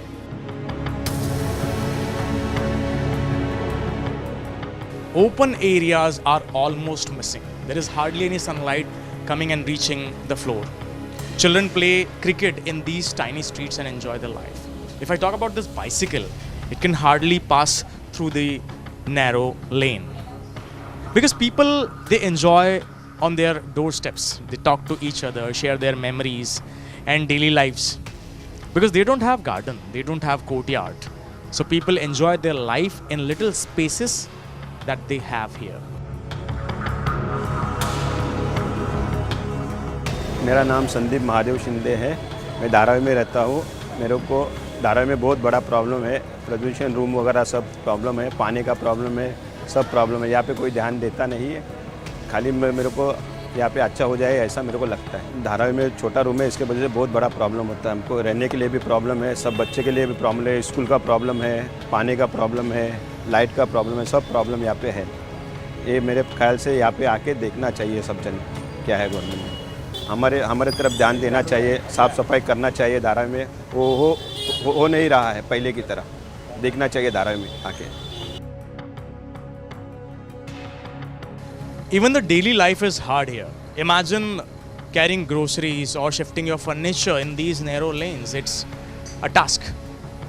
Open areas are almost missing. There is hardly any sunlight coming and reaching the floor. Children play cricket in these tiny streets and enjoy their life. If I talk about this bicycle, it can hardly pass through the narrow lane. Because people, they enjoy on their doorsteps. They talk to each other, share their memories and daily lives. Because they don't have garden, they don't have courtyard. So people enjoy their life in little spaces that they have here. मेरा नाम संदीप महादेव शिंदे है. मैं धारावी में रहता हूँ. मेरे को धारावी में बहुत बड़ा प्रॉब्लम है. प्रदूषण रूम वगैरह सब प्रॉब्लम है. पानी का प्रॉब्लम है. सब प्रॉब्लम है. यहाँ पे कोई ध्यान देता नहीं है. खाली मेरे को यहाँ पे अच्छा हो जाए ऐसा मेरे को लगता है. धारावी में छोटा रूम है, इसके वजह से बहुत बड़ा प्रॉब्लम होता है. हमको रहने के लिए भी प्रॉब्लम है, सब बच्चे के लिए भी प्रॉब्लम है, स्कूल का प्रॉब्लम है, पानी का प्रॉब्लम है, लाइट का प्रॉब्लम है, सब प्रॉब्लम यहाँ पे है. ये मेरे ख्याल से यहाँ पे आके देखना चाहिए सब जन क्या है गवर्नमेंट में. हमारे तरफ ध्यान देना चाहिए, साफ़ सफाई करना चाहिए. धारावी में वो हो नहीं रहा है पहले की तरह. देखना चाहिए धारावी में आके. Even the daily life is hard here. Imagine carrying groceries or shifting your furniture in these narrow lanes. It's a task.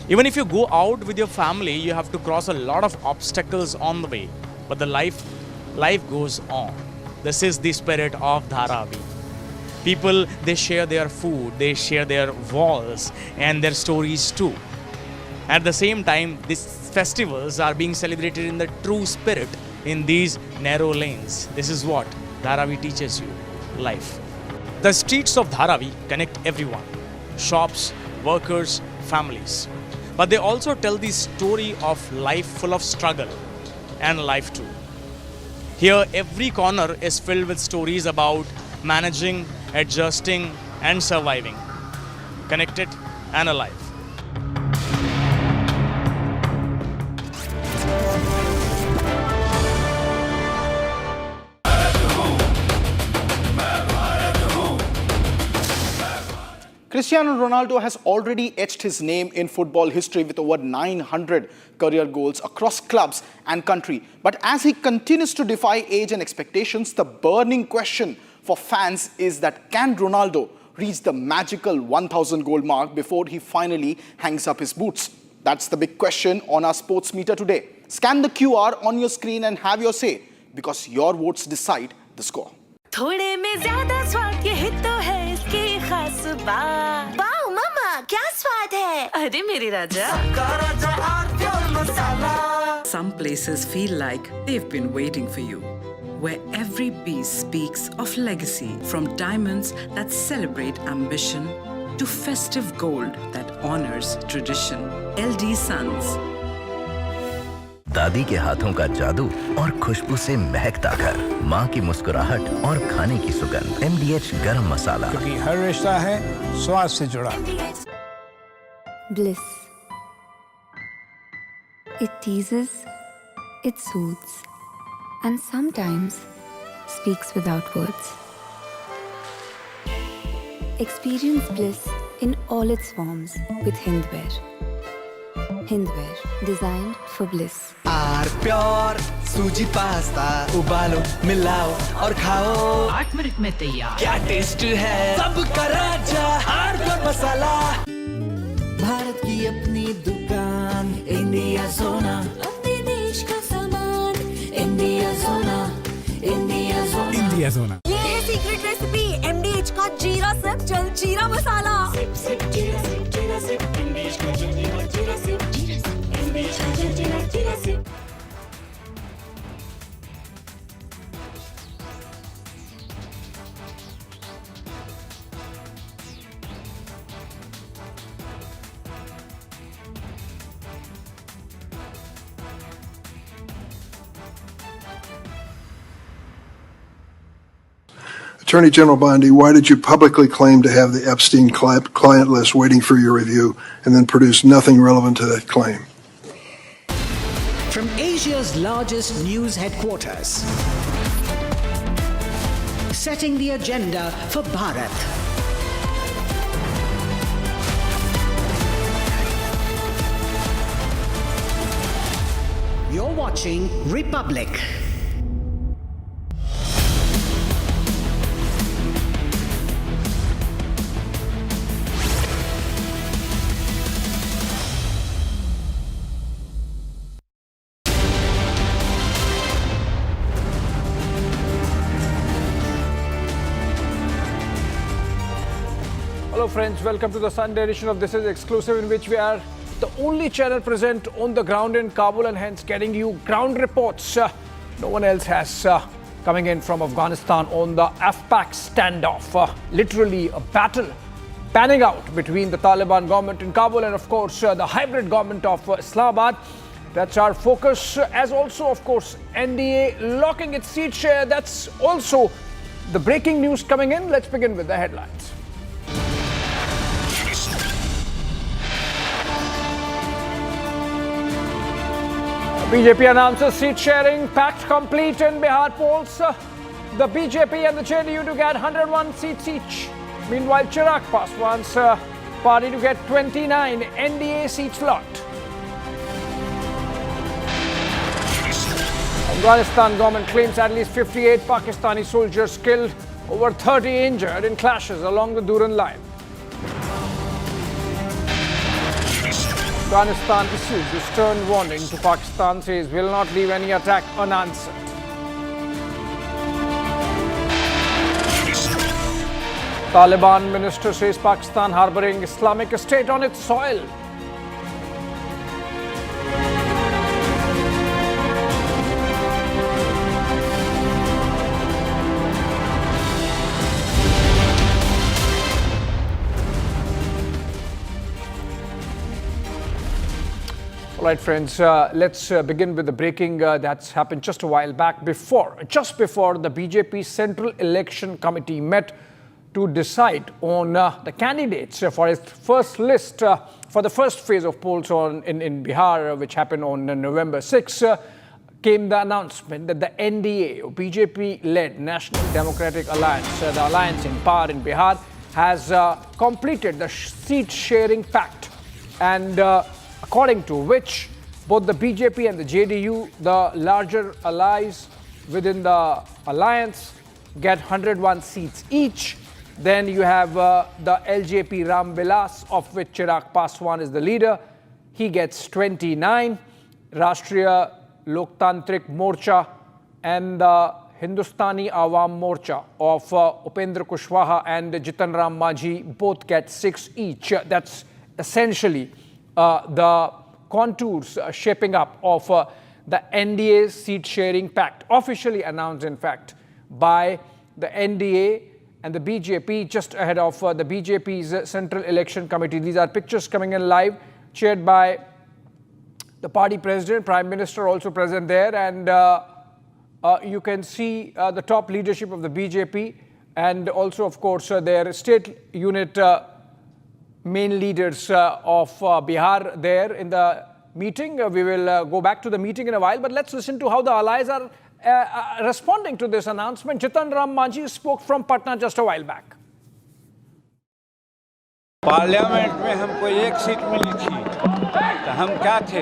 Even if you go out with your family, you have to cross a lot of obstacles on the way. But the life goes on. This is the spirit of Dharavi. People, they share their food, they share their walls and their stories too. At the same time, these festivals are being celebrated in the true spirit in these narrow lanes. This is what Dharavi teaches you, life. The streets of Dharavi connect everyone, shops, workers, families. But they also tell the story of life full of struggle and life too. Here, every corner is filled with stories about managing, adjusting and surviving, connected and alive. Cristiano Ronaldo has already etched his name in football history with over 900 career goals across clubs and country. But as he continues to defy age and expectations, the burning question for fans is that can Ronaldo reach the magical 1,000 goal mark before he finally hangs up his boots? That's the big question on our sports meter today. Scan the QR on your screen and have your say, because your votes decide the score. थोड़े में ज्यादा स्वाद ये तो है इसकी खास बात। वाओ मामा, क्या स्वाद है? अरे मेरे राजा। सबका राजा और pure masala. Some places feel like they've been waiting for you, where every piece speaks of legacy, from diamonds that celebrate ambition to festive gold that honors tradition. LD Sons. दादी के हाथों का जादू और खुशबू से महकता घर, माँ की मुस्कुराहट और खाने की सुगंध। MDH गरम मसाला, क्योंकि हर रिश्ता है स्वाद से जुड़ा। Bliss. It teases, it soothes, and sometimes speaks without words. Experience bliss in all its forms with Hindware. Hindware, designed for bliss. R pure suji pasta उबालो मिलाओ और खाओ 8 मिनट में तैयार। क्या टेस्ट है सबका राजा आर प्योर मसाला। भारत की अपनी दुकान इंडिया सोना, अपने देश का सामान इंडिया सोना, इंडिया सोना, इंडिया सोना। ये है सीक्रेट रेसिपी MDH का जीरा सिप जल जीरा मसाला। सिप सिप जीरा सिप जीरा सिप MDH का जल जीरा सिप MDH का जल जीरा SIP. Attorney General Bondi, why did you publicly claim to have the Epstein client list waiting for your review and then produce nothing relevant to that claim? From Asia's largest news headquarters, setting the agenda for Bharat. You're watching Republic. Hello friends, welcome to the Sunday edition of This Is Exclusive, in which we are the only channel present on the ground in Kabul and hence getting you ground reports no one else has coming in from Afghanistan on the AFPAC standoff. Literally a battle panning out between the Taliban government in Kabul and of course the hybrid government of Islamabad. That's our focus, as also of course NDA locking its seat share. That's also the breaking news coming in. Let's begin with the headlines. BJP announces seat sharing, pact complete in Bihar polls. The BJP and the JDU to get 101 seats each. Meanwhile, Chirag Paswan's party to get 29 NDA seats locked. Afghanistan government claims at least 58 Pakistani soldiers killed, over 30 injured in clashes along the Duran line. Afghanistan issues a stern warning to Pakistan, says will not leave any attack unanswered. Taliban minister says Pakistan harboring Islamic State on its soil. All right, friends, let's begin with the breaking that's happened just a while back. Just before the BJP Central Election Committee met to decide on the candidates for its first list for the first phase of polls in Bihar, which happened on November 6, came the announcement that the NDA, BJP-led National Democratic Alliance, the alliance in power in Bihar, has completed the seat-sharing pact, and according to which both the BJP and the JDU, the larger allies within the alliance, get 101 seats each. Then you have the LJP Ram Vilas, of which Chirag Paswan is the leader. He gets 29. Rashtriya Loktantrik Morcha and the Hindustani Awam Morcha of Upendra Kushwaha and Jitan Ram Manjhi both get 6 each. That's essentially the contours shaping up of the NDA seat-sharing pact, officially announced, in fact, by the NDA and the BJP just ahead of the BJP's Central Election Committee. These are pictures coming in live, chaired by the party president, Prime Minister also present there, and you can see the top leadership of the BJP and also, of course, their state unit main leaders of Bihar there in the meeting. We will go back to the meeting in a while, but let's listen to how the allies are responding to this announcement. Jitan Ram Manjhi spoke from Patna just a while back. Parliament में हमको 1 seat मिली थी तो हम क्या थे,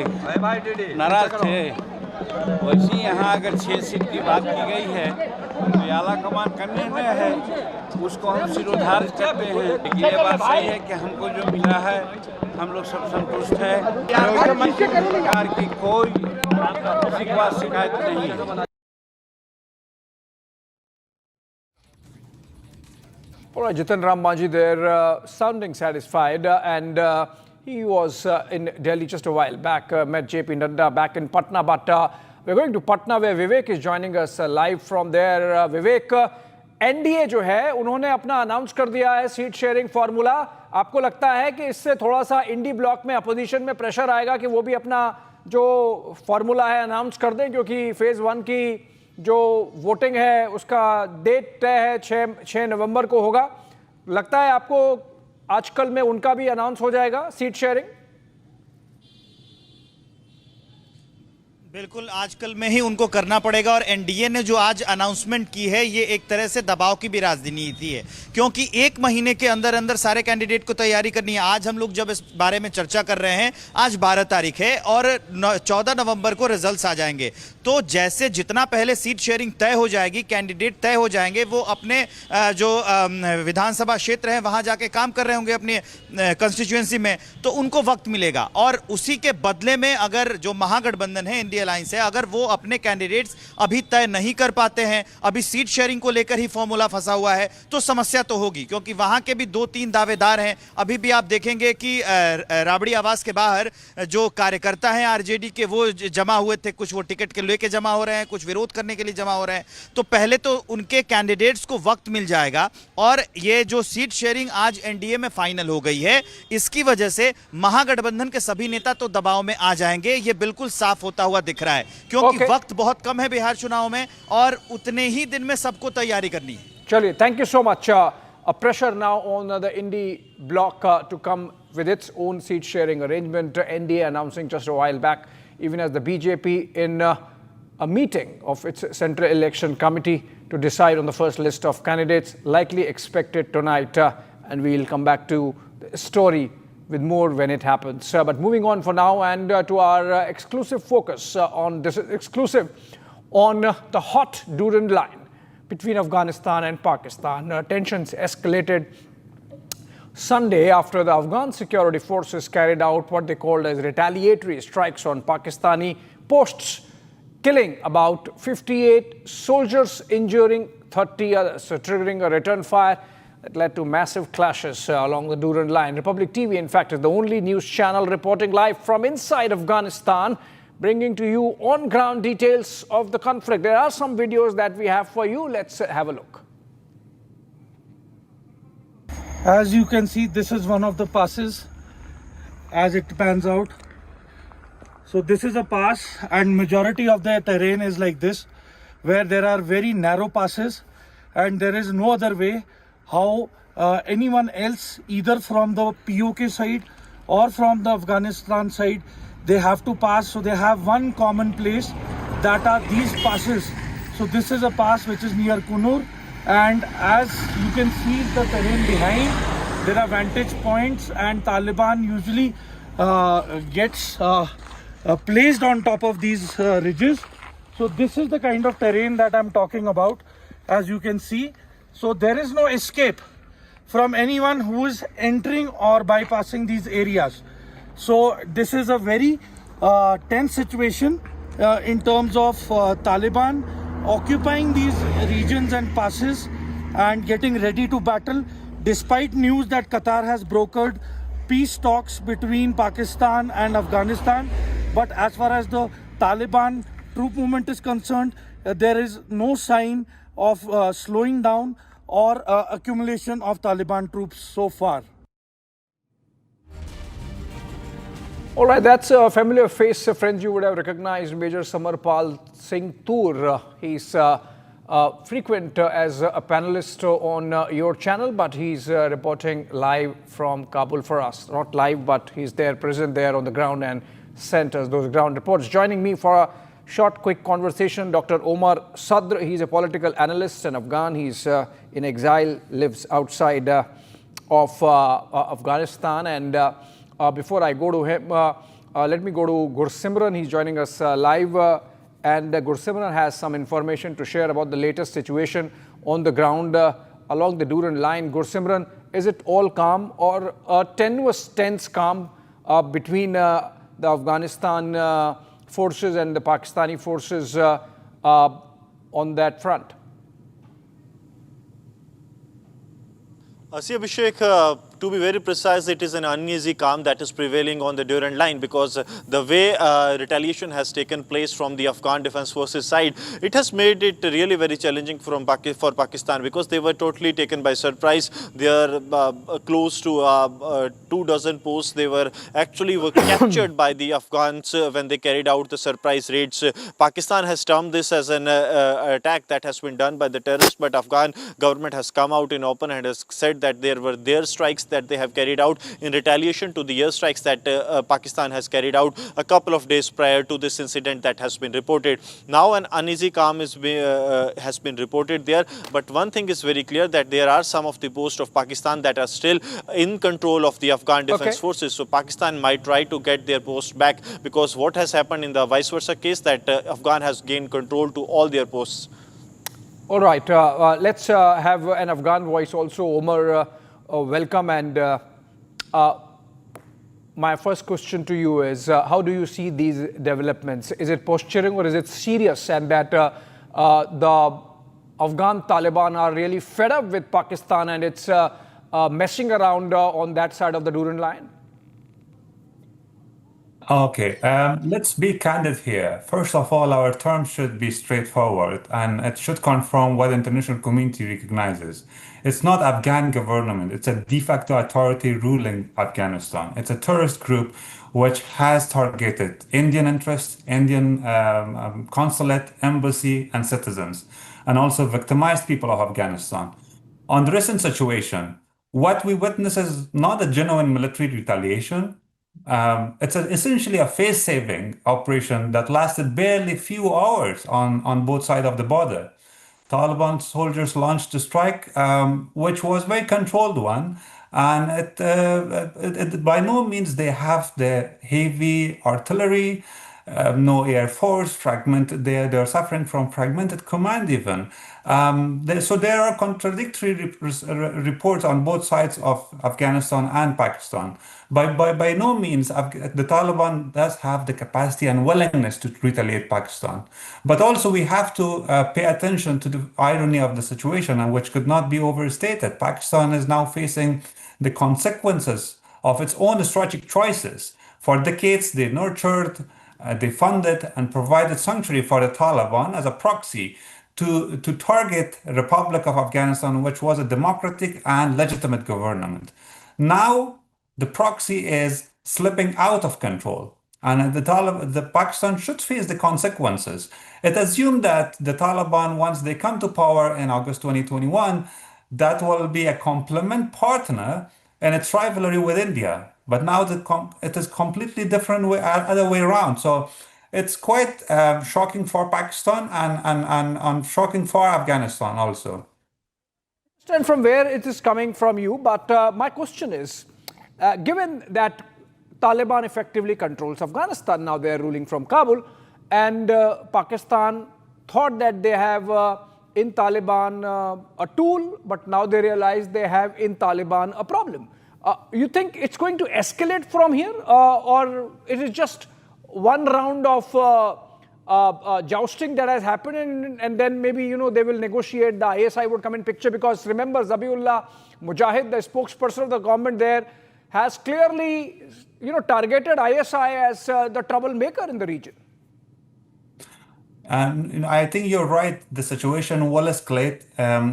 नाराज थे। वैसे यहाँ अगर 6 सीट की बात की गई है तो आला कमान का निर्णय है, उसको हम सिरोधार्य करते हैं। लेकिन ये बात सही है कि हमको जो मिला है हम लोग सब संतुष्ट हैं। किसी प्रकार की कोई शिकायत नहीं है। All right, Jitan Ram Manjhi there sounding satisfied, and he was in Delhi just a while back, met JP Nadda back in Patna, but we're going to Patna where Vivek is joining us live from there. Vivek, NDA जो है उन्होंने अपना announce कर दिया है seat sharing formula. आपको लगता है कि इससे थोड़ा सा इंडी ब्लॉक में अपोजिशन में प्रेशर आएगा कि वो भी अपना जो फार्मूला है अनाउंस कर दें, क्योंकि फेज़ 1 की जो वोटिंग है उसका डेट तय है 6 नवंबर को होगा। लगता है आपको आजकल में उनका भी अनाउंस हो जाएगा सीट शेयरिंग? बिल्कुल, आजकल में ही उनको करना पड़ेगा। और एनडीए ने जो आज अनाउंसमेंट की है ये एक तरह से दबाव की भी राजनीति है, क्योंकि 1 महीने के अंदर अंदर सारे कैंडिडेट को तैयारी करनी है। आज हम लोग जब इस बारे में चर्चा कर रहे हैं, आज 12 तारीख है और 14 नवंबर को रिजल्ट्स आ जाएंगे। तो जैसे जितना पहले सीट शेयरिंग तय हो जाएगी, कैंडिडेट तय हो जाएंगे, वो अपने जो विधानसभा क्षेत्र है वहां जाके काम कर रहे होंगे अपनी कंस्टिट्यूएंसी में, तो उनको वक्त मिलेगा। और उसी के बदले में अगर जो महागठबंधन है, इंडिया अलायंस है, अगर वो अपने कैंडिडेट्स अभी तय नहीं कर पाते हैं, अभी सीट शेयरिंग को लेकर ही फॉर्मूला फंसा हुआ है, तो समस्या तो होगी, क्योंकि वहां के भी 2-3 दावेदार हैं। अभी भी आप देखेंगे कि राबड़ी आवास के बाहर जो कार्यकर्ता हैं आरजेडी के, वो जमा हुए थे। कुछ वो टिकट के लेके जमा हो रहे हैं, कुछ विरोध करने के लिए जमा हो रहे हैं। तो पहले तो उनके कैंडिडेट्स को वक्त मिल जाएगा। और ये जो सीट शेयरिंग आज एनडीए में फाइनल हो गई है, इसकी वजह से महागठबंधन के सभी नेता तो दबाव में आ जाएंगे। ये बिल्कुल साफ होता हुआ दिख रहा है, क्योंकि वक्त बहुत कम है बिहार चुनाव में और उतने ही दिन में सबको तैयारी करनी है। चलिए, thank you so much. A pressure now on the Indie bloc to come with its own seat sharing arrangement. NDA announcing just a while back, even as the BJP in a meeting of its Central Election Committee to decide on the first list of candidates, likely expected tonight. And we'll come back to the story with more when it happens. But moving on for now, and to our exclusive focus on this exclusive on the hot Durand line between Afghanistan and Pakistan. Tensions escalated Sunday after the Afghan security forces carried out what they called as retaliatory strikes on Pakistani posts, killing about 58 soldiers, injuring 30 others, triggering a return fire that led to massive clashes along the Durand line. Republic TV, in fact, is the only news channel reporting live from inside Afghanistan, bringing to you on-ground details of the conflict. There are some videos that we have for you. Let's have a look. As you can see, this is one of the passes as it pans out. So this is a pass, and majority of the terrain is like this, where there are very narrow passes and there is no other way how anyone else, either from the POK side or from the Afghanistan side, they have to pass. So they have one common place, that are these passes. So this is a pass which is near Kunur, And as you can see the terrain behind, there are vantage points, and Taliban usually gets placed on top of these ridges. So this is the kind of terrain that I'm talking about, as you can see. So there is no escape from anyone who is entering or bypassing these areas. So this is a very tense situation in terms of Taliban occupying these regions and passes and getting ready to battle, despite news that Qatar has brokered peace talks between Pakistan and Afghanistan. But as far as the Taliban troop movement is concerned, there is no sign of slowing down or accumulation of Taliban troops so far. All right, that's a familiar face, friends. You would have recognized Major Samarpal Singh Toor. He's frequent as a panelist on your channel, but he's reporting live from Kabul for us. Not live, but he's there, present there on the ground, and sent us those ground reports. Joining me for a short, quick conversation, Dr. Omar Sadr. He's a political analyst and Afghan. He's in exile, lives outside of Afghanistan. And before I go to him, let me go to Gursimran. He's joining us live. And Gursimran has some information to share about the latest situation on the ground along the Durand line. Gursimran, is it all calm or a tenuous, tense calm between the Afghanistan forces and the Pakistani forces on that front? See, Abhishek, to be very precise, it is an uneasy calm that is prevailing on the Durand line, because the way retaliation has taken place from the Afghan Defense Forces side, it has made it really very challenging for Pakistan, because they were totally taken by surprise. They are close to 2 dozen posts. They were captured by the Afghans when they carried out the surprise raids. Pakistan has termed this as an attack that has been done by the terrorists, but Afghan government has come out in open and has said that there were their strikes that they have carried out in retaliation to the airstrikes that Pakistan has carried out a couple of days prior to this incident that has been reported. Now an uneasy calm has been reported there, but one thing is very clear, that there are some of the posts of Pakistan that are still in control of the Afghan Defense Forces. So Pakistan might try to get their posts back, because what has happened in the vice versa case, that Afghan has gained control to all their posts. All right, let's have an Afghan voice also. Omar, welcome. And my first question to you is, how do you see these developments? Is it posturing or is it serious, and that the Afghan Taliban are really fed up with Pakistan and it's messing around on that side of the Durand line? Okay, let's be candid here. First of all, our terms should be straightforward, and it should confirm what the international community recognizes. It's not Afghan government, it's a de facto authority ruling Afghanistan. It's a terrorist group which has targeted Indian interests, Indian consulate, embassy, and citizens, and also victimized people of Afghanistan. On the recent situation, what we witness is not a genuine military retaliation. It's essentially a face-saving operation that lasted barely a few hours on both sides of the border. Taliban soldiers launched a strike, which was a very controlled one, and it by no means they have the heavy artillery, no air force, fragmented. They're suffering from fragmented command even. So there are contradictory reports on both sides of Afghanistan and Pakistan. By no means the Taliban does have the capacity and willingness to retaliate Pakistan. But also we have to pay attention to the irony of the situation, and which could not be overstated. Pakistan is now facing the consequences of its own strategic choices. For decades, they nurtured, they funded and provided sanctuary for the Taliban as a proxy to target the Republic of Afghanistan, which was a democratic and legitimate government. Now, the proxy is slipping out of control, and the Pakistan should face the consequences. It assumed that the Taliban, once they come to power in August 2021, that will be a complement partner in its rivalry with India. But now it is completely different other way around. So it's quite shocking for Pakistan and shocking for Afghanistan also. understand from where it is coming from you, but my question is, given that Taliban effectively controls Afghanistan, now they are ruling from Kabul, and Pakistan thought that they have in Taliban a tool, but now they realize they have in Taliban a problem. You think it's going to escalate from here, or it is just one round of jousting that has happened, and then maybe, you know, they will negotiate, the ISI would come in picture? Because remember, Zabiullah Mujahid, the spokesperson of the government there, has clearly, you know, targeted ISI as the troublemaker in the region. And I think you're right. The situation will escalate.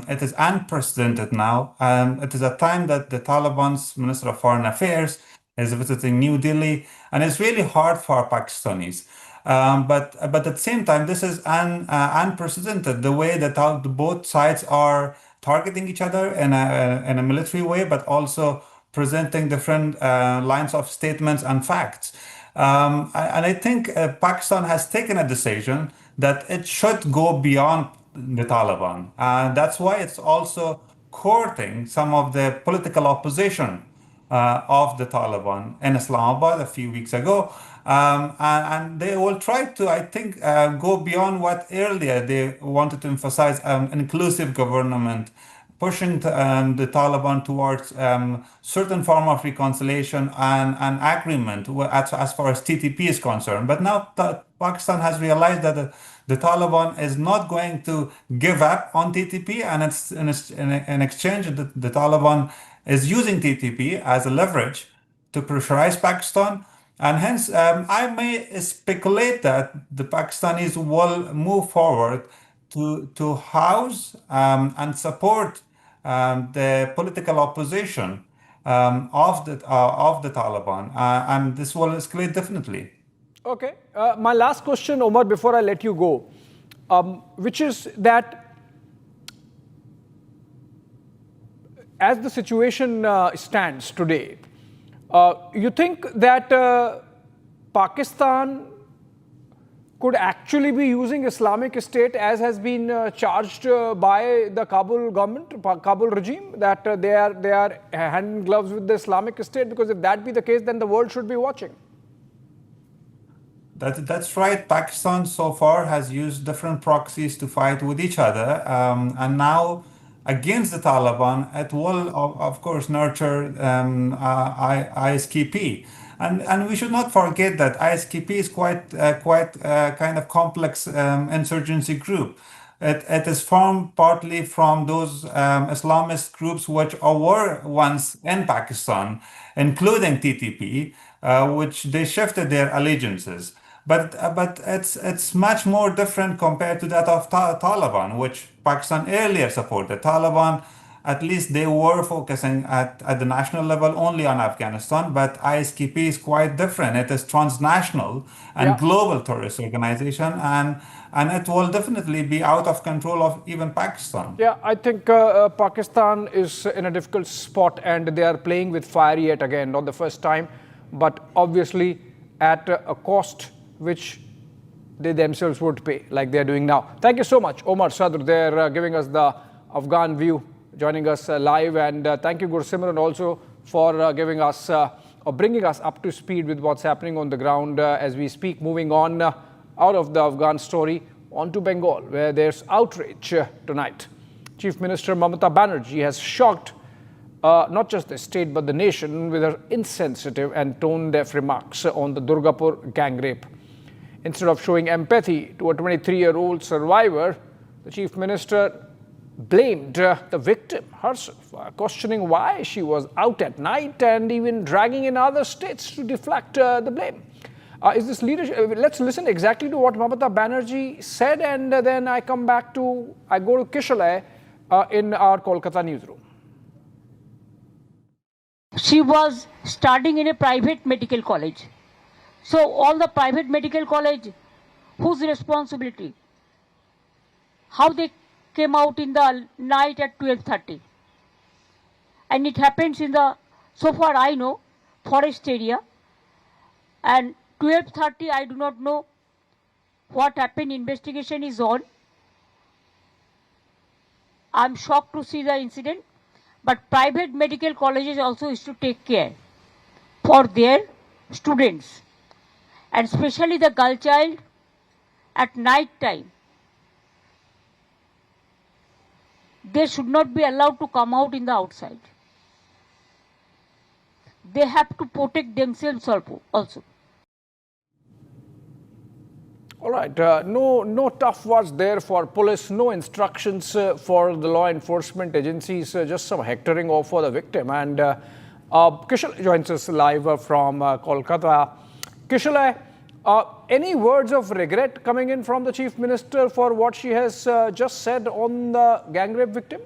It is unprecedented now. It is a time that the Taliban's Minister of Foreign Affairs is visiting New Delhi, and it's really hard for Pakistanis. But at the same time, this is unprecedented, the way that both sides are targeting each other in a military way, but also presenting different lines of statements and facts. And I think Pakistan has taken a decision that it should go beyond the Taliban. That's why it's also courting some of the political opposition of the Taliban in Islamabad a few weeks ago. And they will try to, I think, go beyond what earlier they wanted to emphasize, inclusive government, pushing the Taliban towards certain form of reconciliation and agreement as far as TTP is concerned. But now Pakistan has realized that the Taliban is not going to give up on TTP, and it's in exchange the Taliban is using TTP as a leverage to pressurize Pakistan. And hence, I may speculate that the Pakistanis will move forward to house and support the political opposition of the Taliban, and this will escalate definitely. Okay. My last question, Omar, before I let you go, which is that as the situation stands today, you think that Pakistan could actually be using Islamic State as has been charged by the Kabul government, Kabul regime, that they are hand in gloves with the Islamic State? Because if that be the case, then the world should be watching. That's right. Pakistan so far has used different proxies to fight with each other, and now against the Taliban, it will of course nurture ISKP. And we should not forget that ISKP is quite kind of complex insurgency group. It is formed partly from those Islamist groups which were once in Pakistan, including TTP, which they shifted their allegiances. But it's much more different compared to that of Taliban, which Pakistan earlier supported. Taliban, at least they were focusing at the national level only on Afghanistan, but ISKP is quite different. It is transnational and global terrorist organization, and it will definitely be out of control of even Pakistan. Yeah, I think Pakistan is in a difficult spot, and they are playing with fire yet again, not the first time, but obviously at a cost which they themselves would pay, like they are doing now. Thank you so much, Omar Sadr, there giving us the Afghan view, joining us live, and thank you, Gursimran, also for giving us or bringing us up to speed with what's happening on the ground as we speak. Moving on out of the Afghan story onto Bengal, where there's outrage tonight. Chief Minister Mamata Banerjee has shocked not just the state but the nation with her insensitive and tone-deaf remarks on the Durgapur gang rape. Instead of showing empathy to a 23-year-old survivor, the Chief Minister blamed the victim herself, questioning why she was out at night and even dragging in other states to deflect the blame. Is this leadership? Let's listen exactly to what Mamata Banerjee said, and then I go to Kishalay in our Kolkata newsroom. She was studying in a private medical college. So all the private medical college, whose responsibility? How they came out in the night at 12:30. And it happens in the, so far I know, forest area. And 12:30, I do not know what happened. Investigation is on. I'm shocked to see the incident, but private medical colleges also is to take care for their students, and especially the girl child at night time. They should not be allowed to come out in the outside. They have to protect themselves also. All right, no tough words there for police, no instructions for the law enforcement agencies, just some hectoring off for the victim. And Kishal joins us live from Kolkata. Kishal, any words of regret coming in from the Chief Minister for what she has just said on the gang rape victim?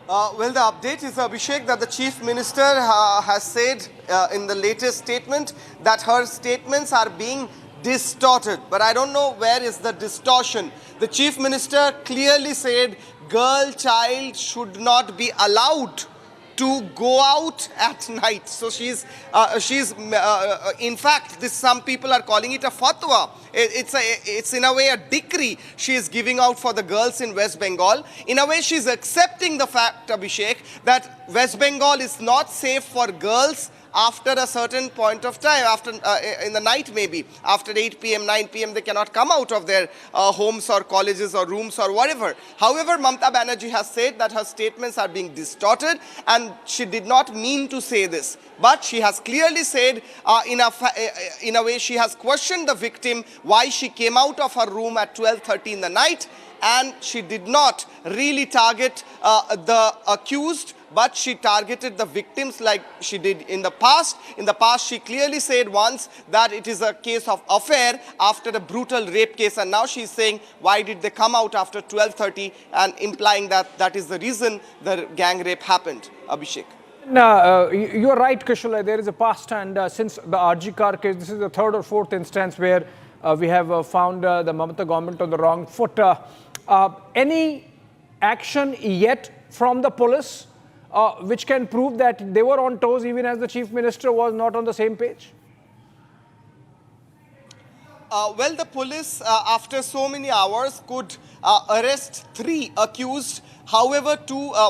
Well, the update is, Abhishek, that the Chief Minister has said in the latest statement that her statements are being distorted. But I don't know where is the distortion. The Chief Minister clearly said girl child should not be allowed to go out at night. So she's in fact, some people are calling it a fatwa. It's in a way a decree she is giving out for the girls in West Bengal. In a way, she's accepting the fact, Abhishek, that West Bengal is not safe for girls after a certain point of time, after in the night maybe, after 8 p.m., 9 p.m., they cannot come out of their homes or colleges or rooms or whatever. However, Mamata Banerjee has said that her statements are being distorted and she did not mean to say this. But she has clearly said, in a way, she has questioned the victim why she came out of her room at 12:30 in the night, and she did not really target the accused, but she targeted the victims like she did in the past. In the past, she clearly said once that it is a case of affair after a brutal rape case, and now she's saying why did they come out after 12:30, and implying that that is the reason the gang rape happened. Abhishek. You are right, Kishal. There is a past, and since the RG Kar case, this is the third or fourth instance where we have found the Mamata government on the wrong foot. Any action yet from the police which can prove that they were on toes even as the Chief Minister was not on the same page? Well, the police, after so many hours, could arrest 3 accused. However,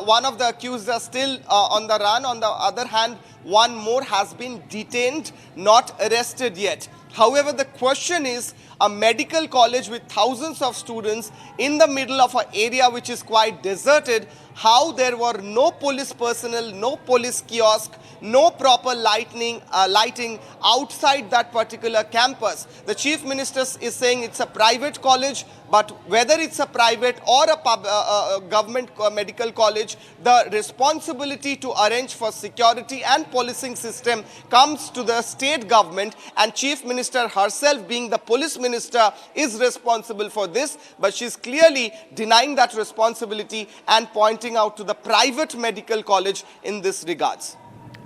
one of the accused are still on the run. On the other hand, one more has been detained, not arrested yet. However, the question is, a medical college with thousands of students in the middle of an area which is quite deserted, how there were no police personnel, no police kiosk, no proper lighting outside that particular campus. The Chief Minister is saying it's a private college, but whether it's a private or a government medical college, the responsibility to arrange for security and policing system comes to the state government, and Chief Minister herself, being the police minister, is responsible for this, but she's clearly denying that responsibility and pointing out to the private medical college in this regards.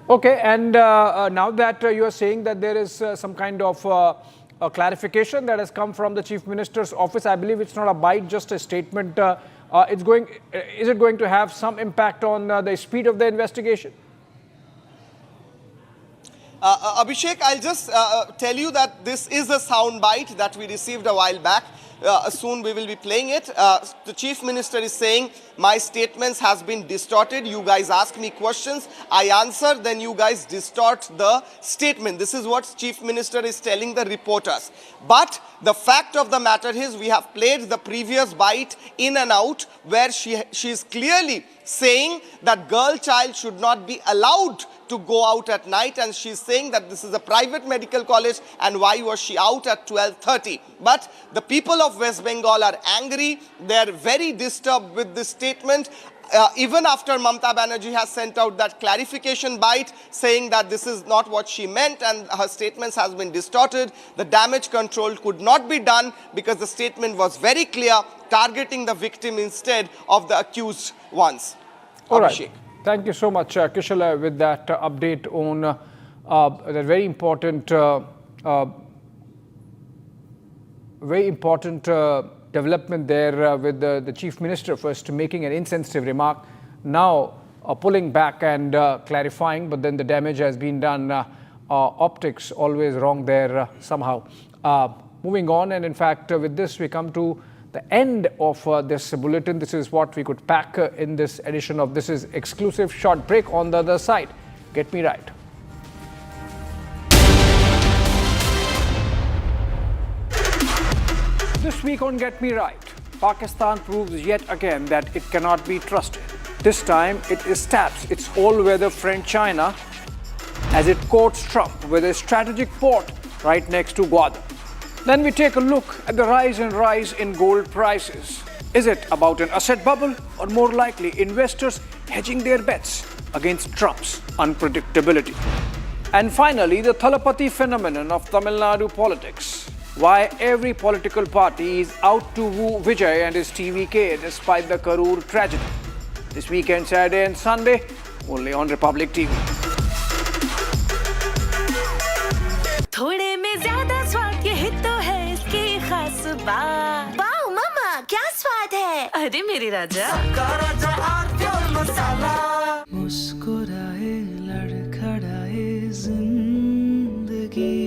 Okay, and now that you are saying that there is some kind of a clarification that has come from the Chief Minister's office, I believe it's not a bite, just a statement. Is it going to have some impact on the speed of the investigation? Abhishek, I'll just tell you that this is a sound bite that we received a while back. Soon we will be playing it. The Chief Minister is saying, my statements has been distorted. You guys ask me questions, I answer, then you guys distort the statement. This is what Chief Minister is telling the reporters. But the fact of the matter is, we have played the previous bite in and out where she is clearly saying that girl child should not be allowed to go out at night, and she's saying that this is a private medical college and why was she out at 12:30. But the people of West Bengal are angry. They're very disturbed with this statement. Even after Mamata Banerjee has sent out that clarification bite saying that this is not what she meant and her statements has been distorted, the damage control could not be done because the statement was very clear, targeting the victim instead of the accused ones. All right. Thank you so much, Kishal, with that update on that very important development there with the Chief Minister first making an insensitive remark, now pulling back and clarifying, but then the damage has been done. Optics always wrong there somehow. Moving on, and in fact with this we come to the end of this bulletin. This is what we could pack in this edition of This Is Exclusive. Short break. On the other side, get me right. This week on Get Me Right, Pakistan proves yet again that it cannot be trusted. This time, it stabs its all-weather friend China as it courts Trump with a strategic port right next to Gwadar. Then we take a look at the rise in gold prices. Is it about an asset bubble, or more likely investors hedging their bets against Trump's unpredictability? And finally, the Thalapathy phenomenon of Tamil Nadu politics. Why every political party is out to woo Vijay and his TVK despite the Karur tragedy. This weekend, Saturday and Sunday, only on Republic TV. थोड़े में ज्यादा स्वाद यही तो है इसकी खास बात। वाओ मामा, क्या स्वाद है? अरे मेरे राजा। सबका राजा और मसाला। मुस्कुराए लड़खड़ाए जिंदगी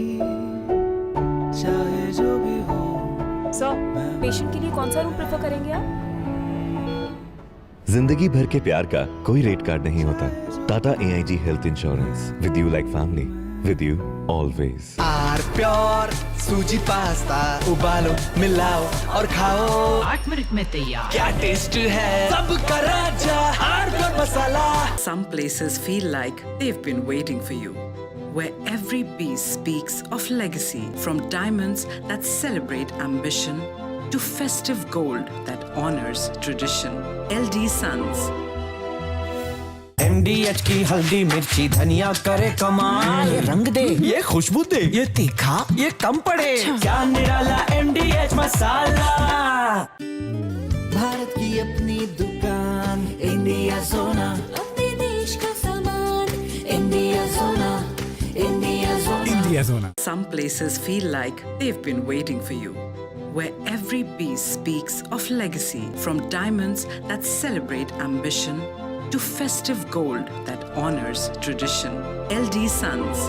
चाहे जो भी हो। सर, पेशेंट के लिए कौन सा रूम प्रेफर करेंगे आप? जिंदगी भर के प्यार का कोई रेट कार्ड नहीं होता। Tata AIG health insurance, with you like family, with you always. R pure suji pasta उबालो मिलाओ और खाओ 8 मिनट में तैयार। क्या टेस्ट है सबका राजा R pure masala. Some places feel like they've been waiting for you, where every piece speaks of legacy, from diamonds that celebrate ambition to festive gold that honors tradition. LD Sons. MDH की हल्दी मिर्ची धनिया करे कमाल। ये रंग दे, ये खुशबू दे, ये तीखा, ये कम पड़े। क्या निराला MDH मसाला। भारत की अपनी दुकान इंडिया सोना, अपने देश का सामान इंडिया सोना, इंडिया सोना, इंडिया सोना। Some places feel like they've been waiting for you, where every piece speaks of legacy, from diamonds that celebrate ambition to festive gold that honors tradition. LD Sons.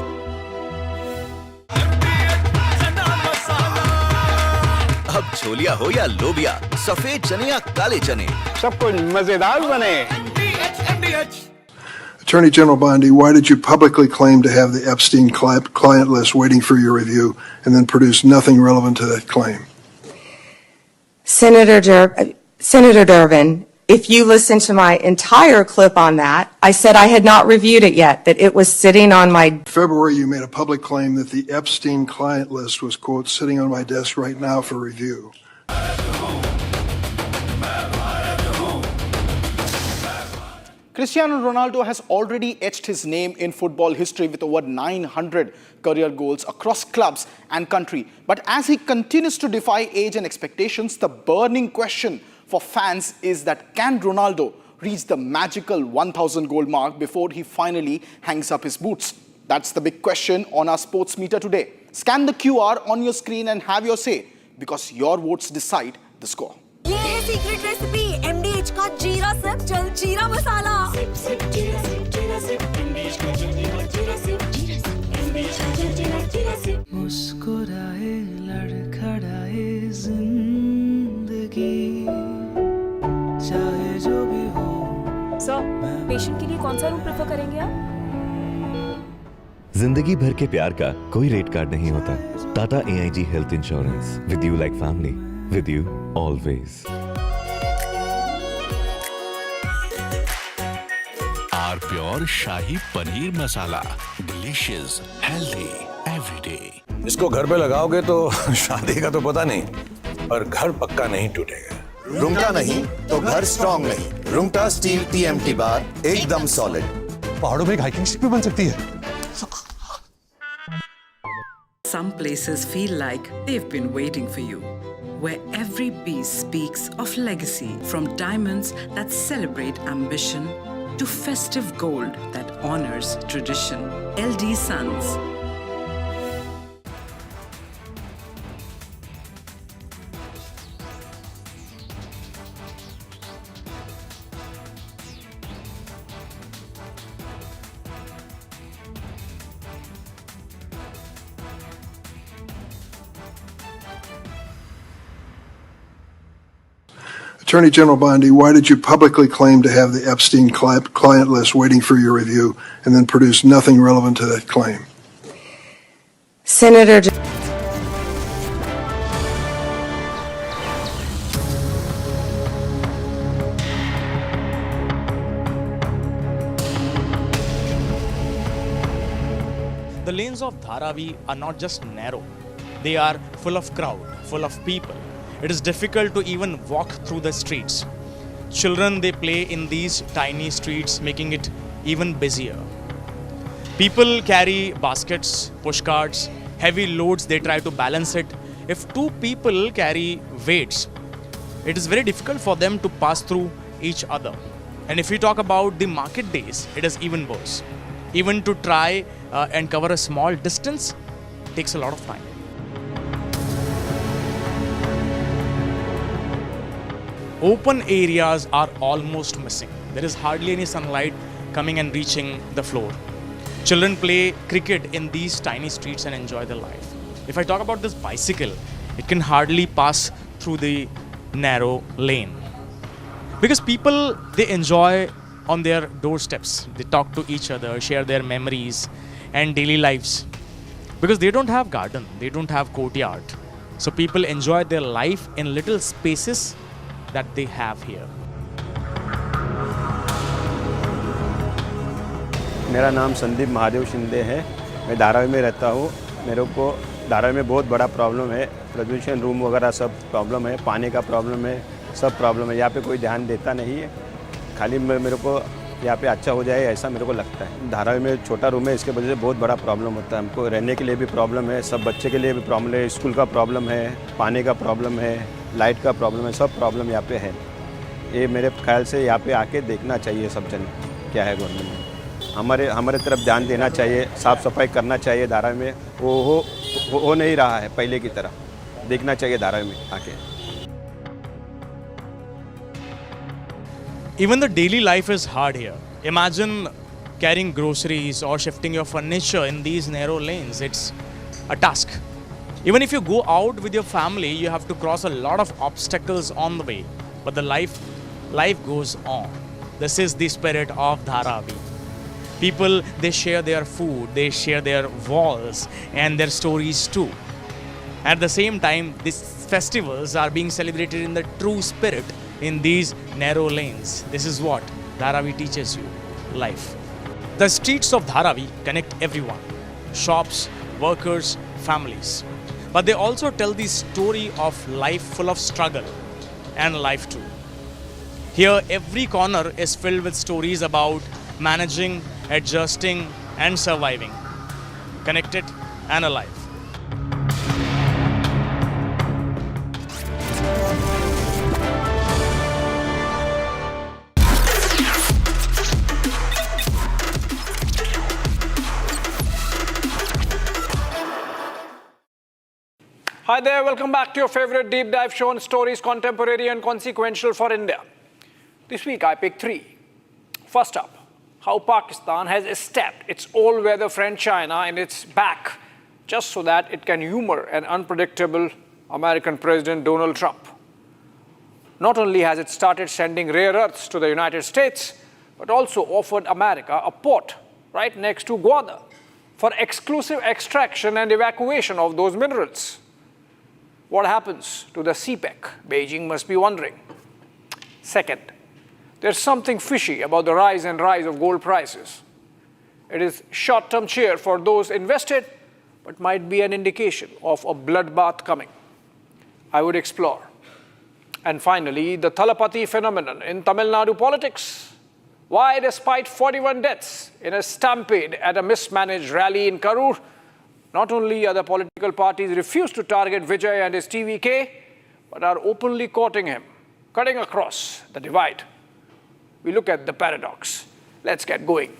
अब छोलिया हो या लोबिया, सफेद चने या काले चने, सब कुछ मजेदार बने। Attorney General Bondi, why did you publicly claim to have the Epstein client list waiting for your review and then produce nothing relevant to that claim? Senator Durbin, if you listen to my entire clip on that, I said I had not reviewed it yet, that it was sitting on my... In February, you made a public claim that the Epstein client list was, quote, sitting on my desk right now for review. Cristiano Ronaldo has already etched his name in football history with over 900 career goals across clubs and country. But as he continues to defy age and expectations, the burning question for fans is that can Ronaldo reach the magical 1,000 goal mark before he finally hangs up his boots? That's the big question on our sports meter today. Scan the QR on your screen and have your say, because your votes decide the score. ये है secret recipe MDH का जीरा SIP jaljeera मसाला। SIP SIP जीरा SIP जीरा SIP MDH का जलजीरा जीरा SIP जीरा SIP MDH का जलजीरा जीरा सिप। मुस्कुराए लड़खड़ाए जिंदगी चाहे जो भी हो। सर, पेशेंट के लिए कौन सा रूम प्रेफर करेंगे आप? जिंदगी भर के प्यार का कोई रेट कार्ड नहीं होता। Tata AIG health insurance, with you like family, with you always. R pure shahi paneer masala, delicious, healthy everyday. इसको घर पे लगाओगे तो शादी का तो पता नहीं, पर घर पक्का नहीं टूटेगा। रुंगटा नहीं तो घर स्ट्रॉन्ग नहीं। रुंगटा स्टील TMT बार एकदम सॉलिड। पहाड़ों में एक हाइकिंग स्टिक भी बन सकती है। Some places feel like they've been waiting for you, where every piece speaks of legacy, from diamonds that celebrate ambition to festive gold that honors tradition. LD Sons. Attorney General Bondi, why did you publicly claim to have the Epstein client list waiting for your review and then produce nothing relevant to that claim? Senator. The lanes of Dharavi are not just narrow, they are full of crowd, full of people. It is difficult to even walk through the streets. Children, they play in these tiny streets, making it even busier. People carry baskets, push carts, heavy loads, they try to balance it. If two people carry weights, it is very difficult for them to pass through each other. And if we talk about the market days, it is even worse. Even to try and cover a small distance takes a lot of time. Open areas are almost missing. There is hardly any sunlight coming and reaching the floor. Children play cricket in these tiny streets and enjoy their life. If I talk about this bicycle, it can hardly pass through the narrow lane. Because people, they enjoy on their doorsteps. They talk to each other, share their memories and daily lives. Because they don't have garden, they don't have courtyard. So people enjoy their life in little spaces that they have here. मेरा नाम संदीप महादेव शिंदे है। मैं धारावी में रहता हूँ। मेरे को धारावी में बहुत बड़ा प्रॉब्लम है। प्रदूषण रूम वगैरह सब प्रॉब्लम है, पानी का प्रॉब्लम है, सब प्रॉब्लम है। यहाँ पे कोई ध्यान देता नहीं है। खाली मेरे को यहाँ पे अच्छा हो जाए ऐसा मेरे को लगता है। धारावी में छोटा रूम है, इसके वजह से बहुत बड़ा प्रॉब्लम होता है। हमको रहने के लिए भी प्रॉब्लम है, सब बच्चे के लिए भी प्रॉब्लम है, स्कूल का प्रॉब्लम है, पानी का प्रॉब्लम है, लाइट का प्रॉब्लम है, सब प्रॉब्लम यहाँ पे है। ये मेरे ख्याल से यहाँ पे आके देखना चाहिए सब जन क्या है गवर्नमेंट में। हमारे तरफ ध्यान देना चाहिए, साफ़ सफाई करना चाहिए। धारावी में वो हो नहीं रहा है पहले की तरह। देखना चाहिए धारावी में आके। Even the daily life is hard here. Imagine carrying groceries or shifting your furniture in these narrow lanes. It's a task. Even if you go out with your family, you have to cross a lot of obstacles on the way. But the life goes on. This is the spirit of Dharavi. People, they share their food, they share their walls and their stories too. At the same time, these festivals are being celebrated in the true spirit in these narrow lanes. This is what Dharavi teaches you, life. The streets of Dharavi connect everyone, shops, workers, families. But they also tell the story of life full of struggle and life too. Here, every corner is filled with stories about managing, adjusting and surviving, connected and alive. Hi there, welcome back to your favorite deep dive show on stories contemporary and consequential for India. This week I picked three. First up, how Pakistan has stabbed its all-weather friend China in its back just so that it can humor an unpredictable American President Donald Trump. Not only has it started sending rare earths to the United States, but also offered America a port right next to Gwadar for exclusive extraction and evacuation of those minerals. What happens to the CPEC? Beijing must be wondering. Second, there's something fishy about the rise of gold prices. It is short-term cheer for those invested, but might be an indication of a bloodbath coming. I would explore. And finally, the Thalapathy phenomenon in Tamil Nadu politics. Why, despite 41 deaths in a stampede at a mismanaged rally in Karur, not only other political parties refuse to target Vijay and his TVK, but are openly courting him, cutting across the divide. We look at the paradox. Let's get going.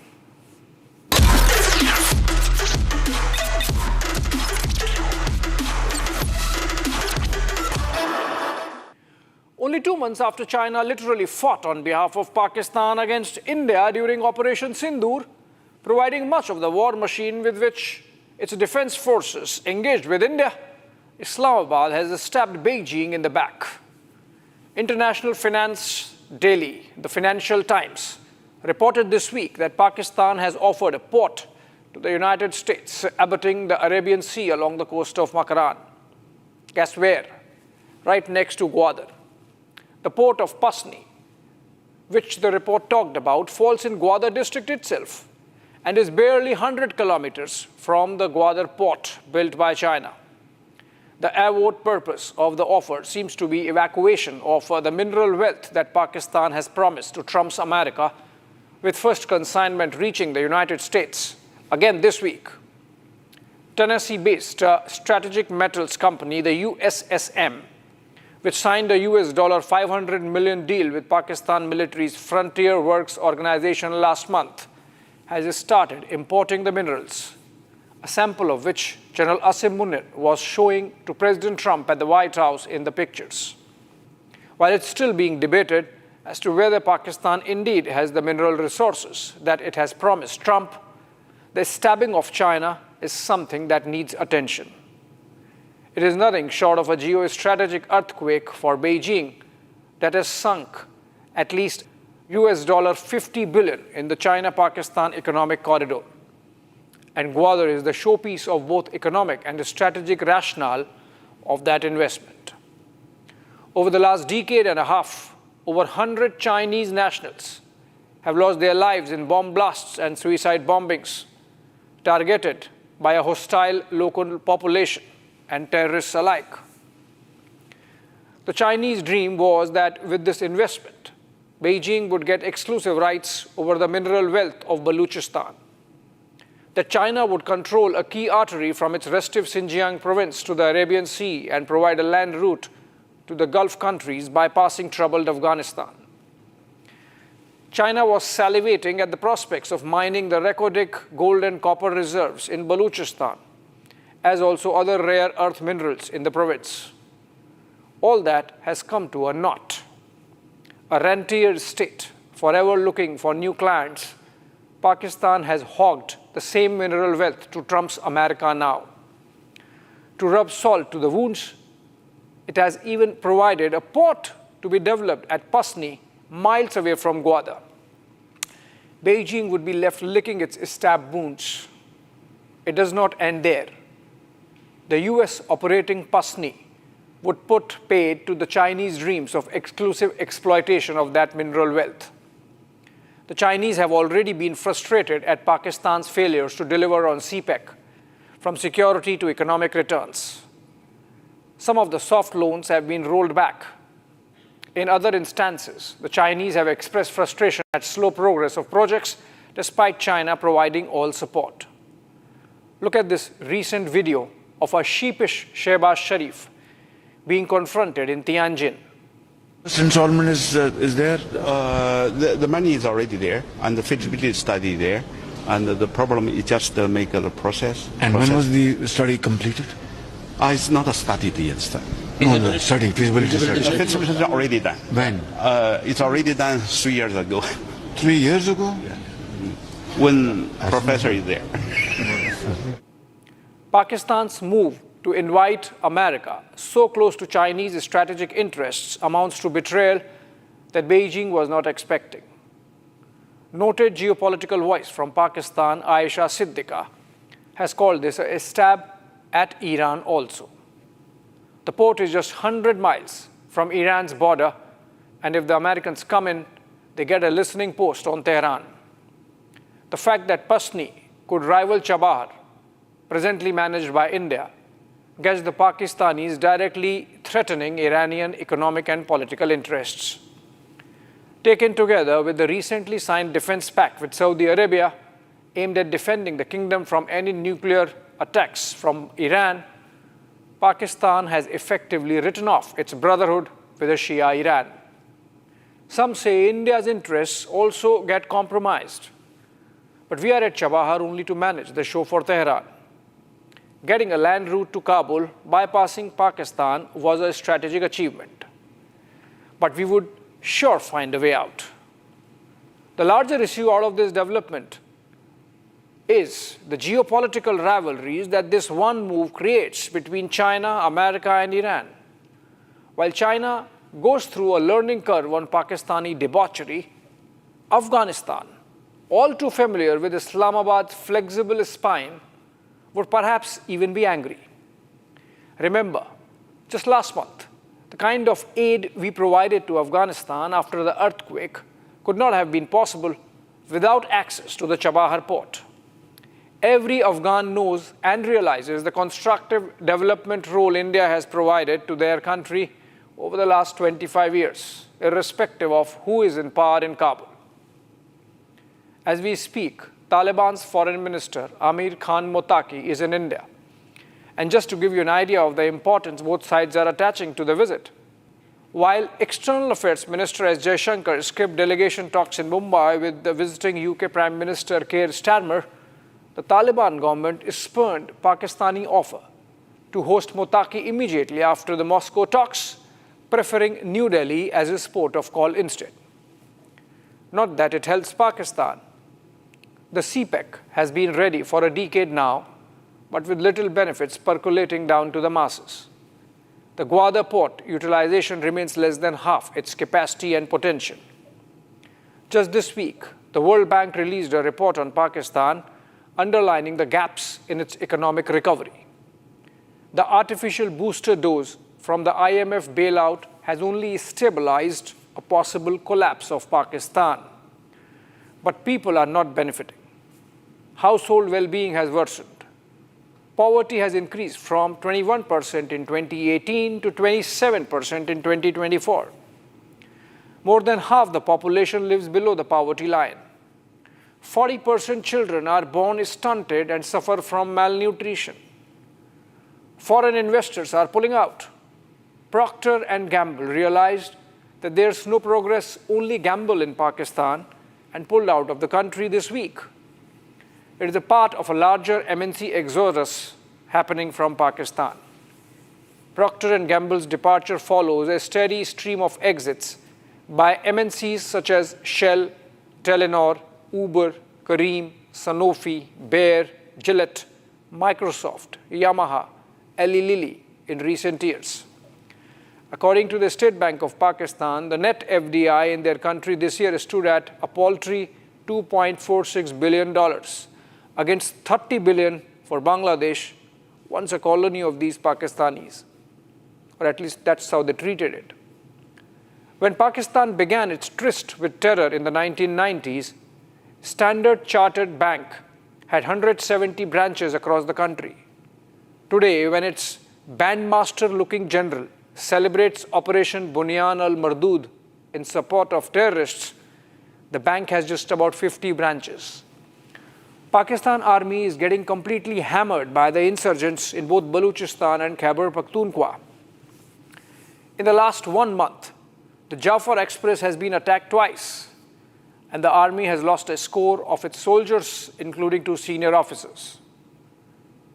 Only 2 months after China literally fought on behalf of Pakistan against India during Operation Sindoor, providing much of the war machine with which its defense forces engaged with India, Islamabad has stabbed Beijing in the back. International Finance Daily, the Financial Times, reported this week that Pakistan has offered a port to the United States, abutting the Arabian Sea along the coast of Makran. Guess where? Right next to Gwadar. The port of Pasni, which the report talked about, falls in Gwadar district itself and is barely 100 kilometers from the Gwadar port built by China. The avowed purpose of the offer seems to be evacuation of the mineral wealth that Pakistan has promised to Trump's America, with first consignment reaching the United States again this week. Tennessee-based strategic metals company, the USSM, which signed a US $500 million deal with Pakistan military's Frontier Works organization last month, has started importing the minerals, a sample of which General Asim Munir was showing to President Trump at the White House in the pictures. While it's still being debated as to whether Pakistan indeed has the mineral resources that it has promised Trump, the stabbing of China is something that needs attention. It is nothing short of a geostrategic earthquake for Beijing that has sunk at least US $50 billion in the China-Pakistan economic corridor. And Gwadar is the showpiece of both economic and strategic rationale of that investment. Over the last decade and a half, over 100 Chinese nationals have lost their lives in bomb blasts and suicide bombings targeted by a hostile local population and terrorists alike. The Chinese dream was that with this investment, Beijing would get exclusive rights over the mineral wealth of Baluchistan, that China would control a key artery from its restive Xinjiang province to the Arabian Sea and provide a land route to the Gulf countries bypassing troubled Afghanistan. China was salivating at the prospects of mining the recordic gold and copper reserves in Baluchistan, as also other rare earth minerals in the province. All that has come to a naught. A rentier state, forever looking for new clients, Pakistan has hogged the same mineral wealth to Trump's America now. To rub salt to the wounds, it has even provided a port to be developed at Pasni, miles away from Gwadar. Beijing would be left licking its stab wounds. It does not end there. The US operating Pasni would put paid to the Chinese dreams of exclusive exploitation of that mineral wealth. The Chinese have already been frustrated at Pakistan's failures to deliver on CPEC, from security to economic returns. Some of the soft loans have been rolled back. In other instances, the Chinese have expressed frustration at slow progress of projects, despite China providing all support. Look at this recent video of a sheepish Shehbaz Sharif being confronted in Tianjin. Installment is there. The money is already there, and the feasibility study there, and the problem is just to make the process. And when was the study completed? It's not a study yet. No, the study, feasibility study. Feasibility is already done. When? It's already done 3 years ago. 3 years ago? Yeah. When professor is there. Pakistan's move to invite America so close to Chinese strategic interests amounts to betrayal that Beijing was not expecting. Noted geopolitical voice from Pakistan, Aisha Siddiqa, has called this a stab at Iran also. The port is just 100 miles from Iran's border, and if the Americans come in, they get a listening post on Tehran. The fact that Pasni could rival Chabahar, presently managed by India, gets the Pakistanis directly threatening Iranian economic and political interests. Taken together with the recently signed defense pact with Saudi Arabia, aimed at defending the kingdom from any nuclear attacks from Iran, Pakistan has effectively written off its brotherhood with the Shia Iran. Some say India's interests also get compromised. But we are at Chabahar only to manage the show for Tehran. Getting a land route to Kabul, bypassing Pakistan, was a strategic achievement. But we would sure find a way out. The larger issue out of this development is the geopolitical rivalries that this one move creates between China, America, and Iran. While China goes through a learning curve on Pakistani debauchery, Afghanistan, all too familiar with Islamabad's flexible spine, would perhaps even be angry. Remember, just last month, the kind of aid we provided to Afghanistan after the earthquake could not have been possible without access to the Chabahar port. Every Afghan knows and realizes the constructive development role India has provided to their country over the last 25 years, irrespective of who is in power in Kabul. As we speak, Taliban's foreign minister, Amir Khan Motaki, is in India. And just to give you an idea of the importance both sides are attaching to the visit, while External Affairs Minister S. Jaishankar skipped delegation talks in Mumbai with the visiting UK Prime Minister Keir Starmer, the Taliban government spurned Pakistani offer to host Motaki immediately after the Moscow talks, preferring New Delhi as his port of call instead. Not that it helps Pakistan. The CPEC has been ready for a decade now, but with little benefits percolating down to the masses. The Gwadar port utilization remains less than half its capacity and potential. Just this week, the World Bank released a report on Pakistan underlining the gaps in its economic recovery. The artificial booster dose from the IMF bailout has only stabilized a possible collapse of Pakistan. But people are not benefiting. Household well-being has worsened. Poverty has increased from 21% in 2018 to 27% in 2024. More than half the population lives below the poverty line. 40% children are born stunted and suffer from malnutrition. Foreign investors are pulling out. Procter & Gamble realized that there's no progress, only gamble in Pakistan, and pulled out of the country this week. It is a part of a larger MNC exodus happening from Pakistan. Procter & Gamble's departure follows a steady stream of exits by MNCs such as Shell, Telenor, Uber, Careem, Sanofi, Bayer, Gillette, Microsoft, Yamaha, Eli Lilly in recent years. According to the State Bank of Pakistan, the net FDI in their country this year stood at a paltry $2.46 billion, against $30 billion for Bangladesh, once a colony of these Pakistanis. Or at least that's how they treated it. When Pakistan began its tryst with terror in the 1990s, Standard Chartered Bank had 170 branches across the country. Today, when its bandmaster-looking general celebrates Operation Bunyan al-Mardood in support of terrorists, the bank has just about 50 branches. Pakistan Army is getting completely hammered by the insurgents in both Balochistan and Khyber Pakhtunkhwa. In the last 1 month, the Jafar Express has been attacked twice, and the army has lost a score of its soldiers, including 2 senior officers.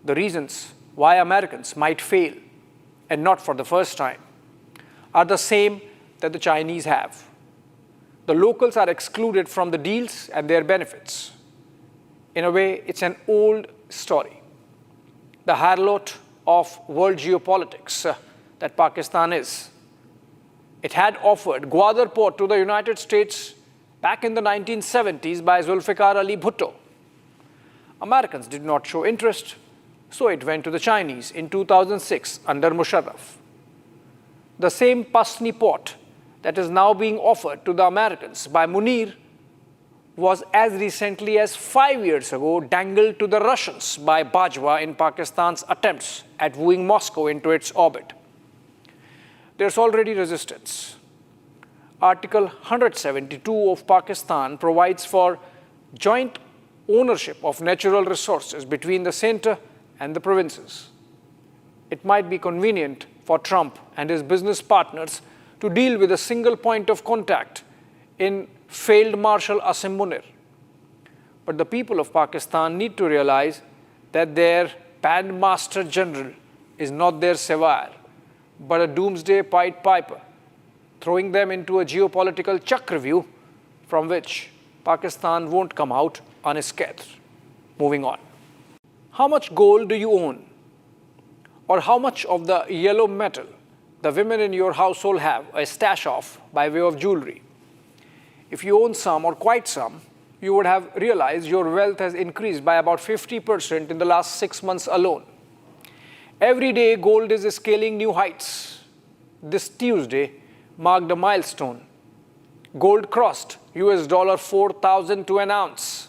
The reasons why Americans might fail, and not for the first time, are the same that the Chinese have. The locals are excluded from the deals and their benefits. In a way, it's an old story. The harlot of world geopolitics that Pakistan is. It had offered Gwadar port to the United States back in the 1970s by Zulfikar Ali Bhutto. Americans did not show interest, so it went to the Chinese in 2006 under Musharraf. The same Pasni port that is now being offered to the Americans by Munir was as recently as 5 years ago dangled to the Russians by Bajwa in Pakistan's attempts at wooing Moscow into its orbit. There's already resistance. Article 172 of Pakistan provides for joint ownership of natural resources between the center and the provinces. It might be convenient for Trump and his business partners to deal with a single point of contact in failed Marshal Asim Munir. But the people of Pakistan need to realize that their bandmaster general is not their savior, but a doomsday Pied Piper, throwing them into a geopolitical Chakravyuh from which Pakistan won't come out unscathed. Moving on. How much gold do you own? Or how much of the yellow metal the women in your household have a stash of by way of jewelry. If you own some or quite some, you would have realized your wealth has increased by about 50% in the last 6 months alone. Every day, gold is scaling new heights. This Tuesday marked a milestone. Gold crossed $4,000 to an ounce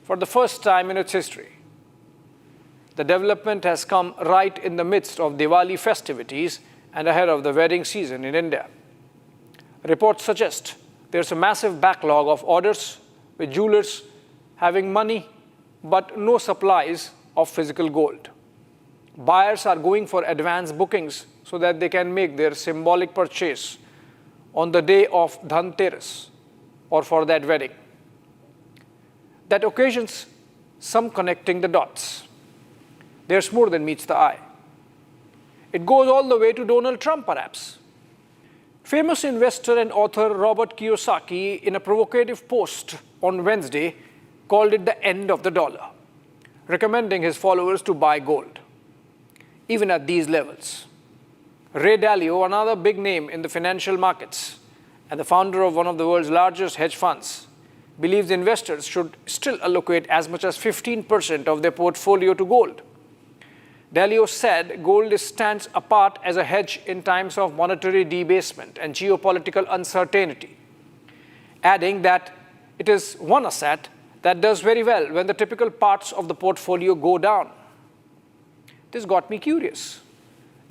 for the first time in its history. The development has come right in the midst of Diwali festivities and ahead of the wedding season in India. Reports suggest there's a massive backlog of orders, with jewelers having money but no supplies of physical gold. Buyers are going for advance bookings so that they can make their symbolic purchase on the day of Dhanteras or for that wedding. That occasions some connecting the dots. There's more than meets the eye. It goes all the way to Donald Trump, perhaps. Famous investor and author Robert Kiyosaki, in a provocative post on Wednesday, called it the end of the dollar, recommending his followers to buy gold, even at these levels. Ray Dalio, another big name in the financial markets and the founder of one of the world's largest hedge funds, believes investors should still allocate as much as 15% of their portfolio to gold. Dalio said gold stands apart as a hedge in times of monetary debasement and geopolitical uncertainty, adding that it is one asset that does very well when the typical parts of the portfolio go down. This got me curious.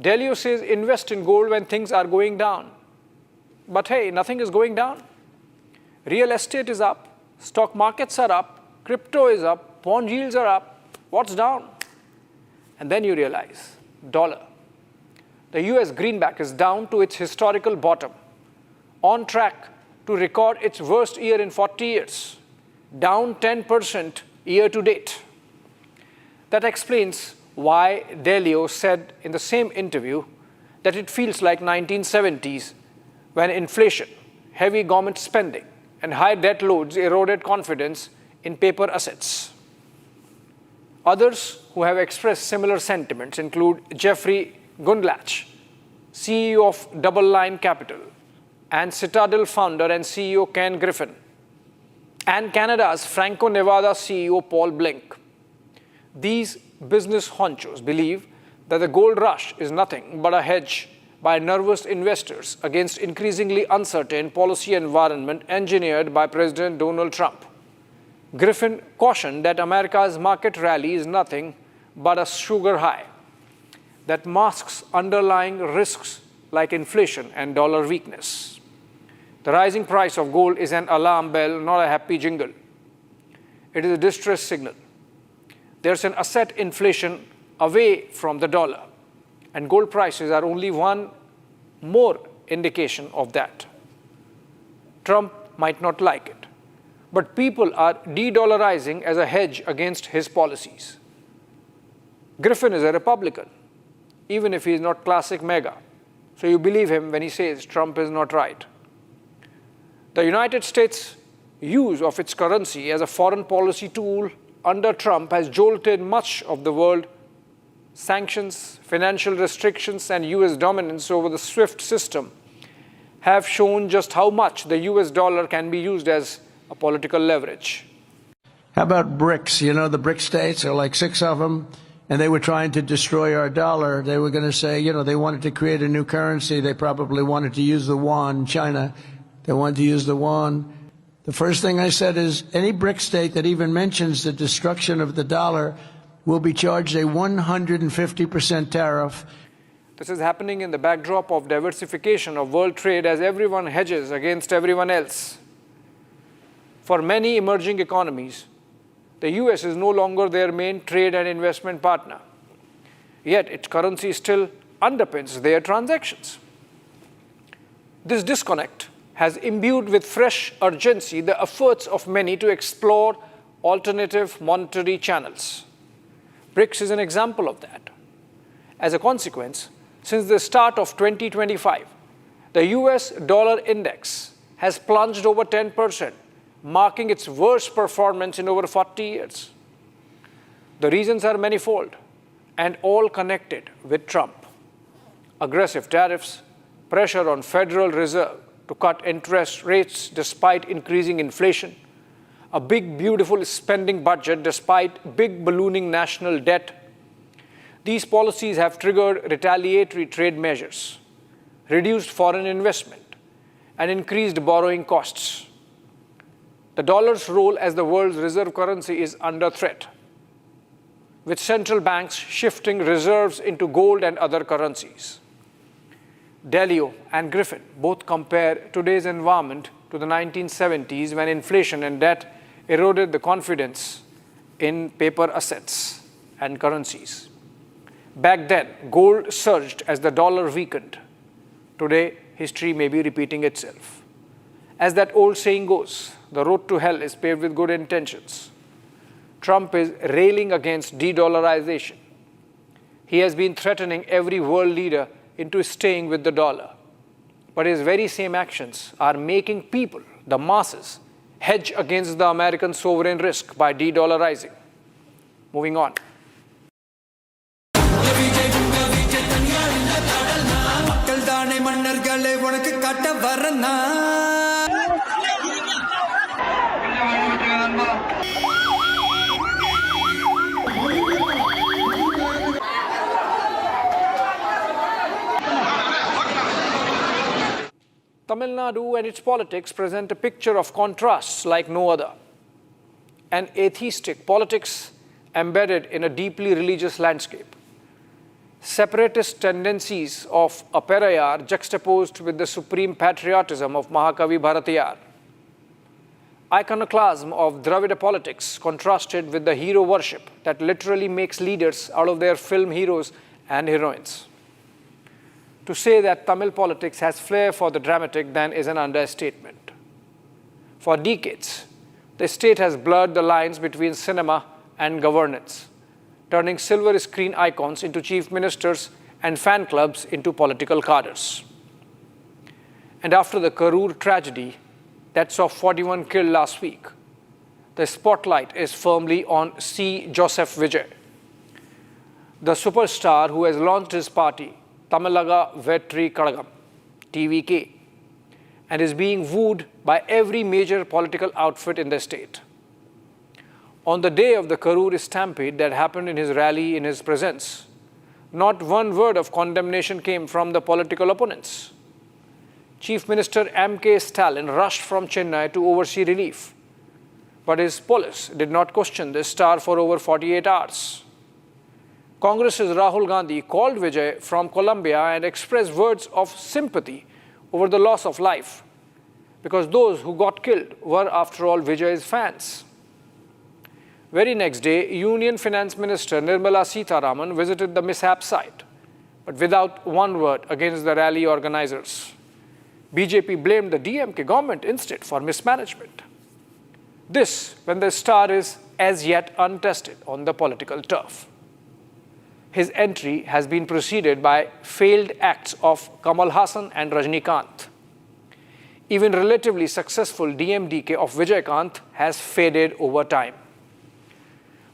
Dalio says invest in gold when things are going down. But hey, nothing is going down. Real estate is up, stock markets are up, crypto is up, bond yields are up. What's down? And then you realize, dollar. The US greenback is down to its historical bottom, on track to record its worst year in 40 years, down 10% year to date. That explains why Dalio said in the same interview that it feels like 1970s when inflation, heavy government spending, and high debt loads eroded confidence in paper assets. Others who have expressed similar sentiments include Jeffrey Gundlach, CEO of Double Line Capital, and Citadel founder and CEO Ken Griffin, and Canada's Franco-Nevada CEO Paul Blink. These business honchos believe that the gold rush is nothing but a hedge by nervous investors against increasingly uncertain policy environment engineered by President Donald Trump. Griffin cautioned that America's market rally is nothing but a sugar high that masks underlying risks like inflation and dollar weakness. The rising price of gold is an alarm bell, not a happy jingle. It is a distress signal. There's an asset inflation away from the dollar, and gold prices are only one more indication of that. Trump might not like it, but people are de-dollarizing as a hedge against his policies. Griffin is a Republican, even if he is not classic MAGA, so you believe him when he says Trump is not right. The United States' use of its currency as a foreign policy tool under Trump has jolted much of the world. Sanctions, financial restrictions, and US dominance over the SWIFT system have shown just how much the US dollar can be used as a political leverage. How about BRICS? You know, the BRIC states, there are like 6 of them, and they were trying to destroy our dollar. They were going to say, you know, they wanted to create a new currency. They probably wanted to use the yuan. China, they wanted to use the yuan. The first thing I said is any BRIC state that even mentions the destruction of the dollar will be charged a 150% tariff. This is happening in the backdrop of diversification of world trade as everyone hedges against everyone else. For many emerging economies, the US is no longer their main trade and investment partner. Yet its currency still underpins their transactions. This disconnect has imbued with fresh urgency the efforts of many to explore alternative monetary channels. BRICS is an example of that. As a consequence, since the start of 2025, the US dollar index has plunged over 10%, marking its worst performance in over 40 years. The reasons are manifold and all connected with Trump. aggressive tariffs, pressure on Federal Reserve to cut interest rates despite increasing inflation, a big, beautiful spending budget despite big ballooning national debt. These policies have triggered retaliatory trade measures, reduced foreign investment, and increased borrowing costs. The dollar's role as the world's reserve currency is under threat, with central banks shifting reserves into gold and other currencies. Delio and Griffin both compare today's environment to the 1970s, when inflation and debt eroded the confidence in paper assets and currencies. Back then, gold surged as the dollar weakened. Today, history may be repeating itself. As that old saying goes, the road to hell is paved with good intentions. Trump is railing against de-dollarization. He has been threatening every world leader into staying with the dollar. But his very same actions are making people, the masses, hedge against the American sovereign risk by de-dollarizing. Moving on. Tamil Nadu and its politics present a picture of contrasts like no other. An atheistic politics embedded in a deeply religious landscape. Separatist tendencies of a Perayar juxtaposed with the supreme patriotism of Mahakavi Bharatiyar. Iconoclasm of Dravida politics contrasted with the hero worship that literally makes leaders out of their film heroes and heroines. To say that Tamil politics has flair for the dramatic then is an understatement. For decades, the state has blurred the lines between cinema and governance, turning silver screen icons into chief ministers and fan clubs into political cadres. And after the Karur tragedy that saw 41 killed last week, the spotlight is firmly on C. Joseph Vijay, the superstar who has launched his party, Tamilaga Vetri Kadagam, TVK, and is being wooed by every major political outfit in the state. On the day of the Karur stampede that happened in his rally in his presence, not one word of condemnation came from the political opponents. Chief Minister M.K. Stalin rushed from Chennai to oversee relief, but his police did not question the star for over 48 hours. Congress's Rahul Gandhi called Vijay from Colombia and expressed words of sympathy over the loss of life, because those who got killed were, after all, Vijay's fans. Very next day, Union Finance Minister Nirmala Sitharaman visited the mishap site, but without one word against the rally organizers. BJP blamed the DMK government instead for mismanagement. This when the star is as yet untested on the political turf. His entry has been preceded by failed acts of Kamal Hassan and Rajnikant. Even relatively successful DMDK of Vijaykanth has faded over time.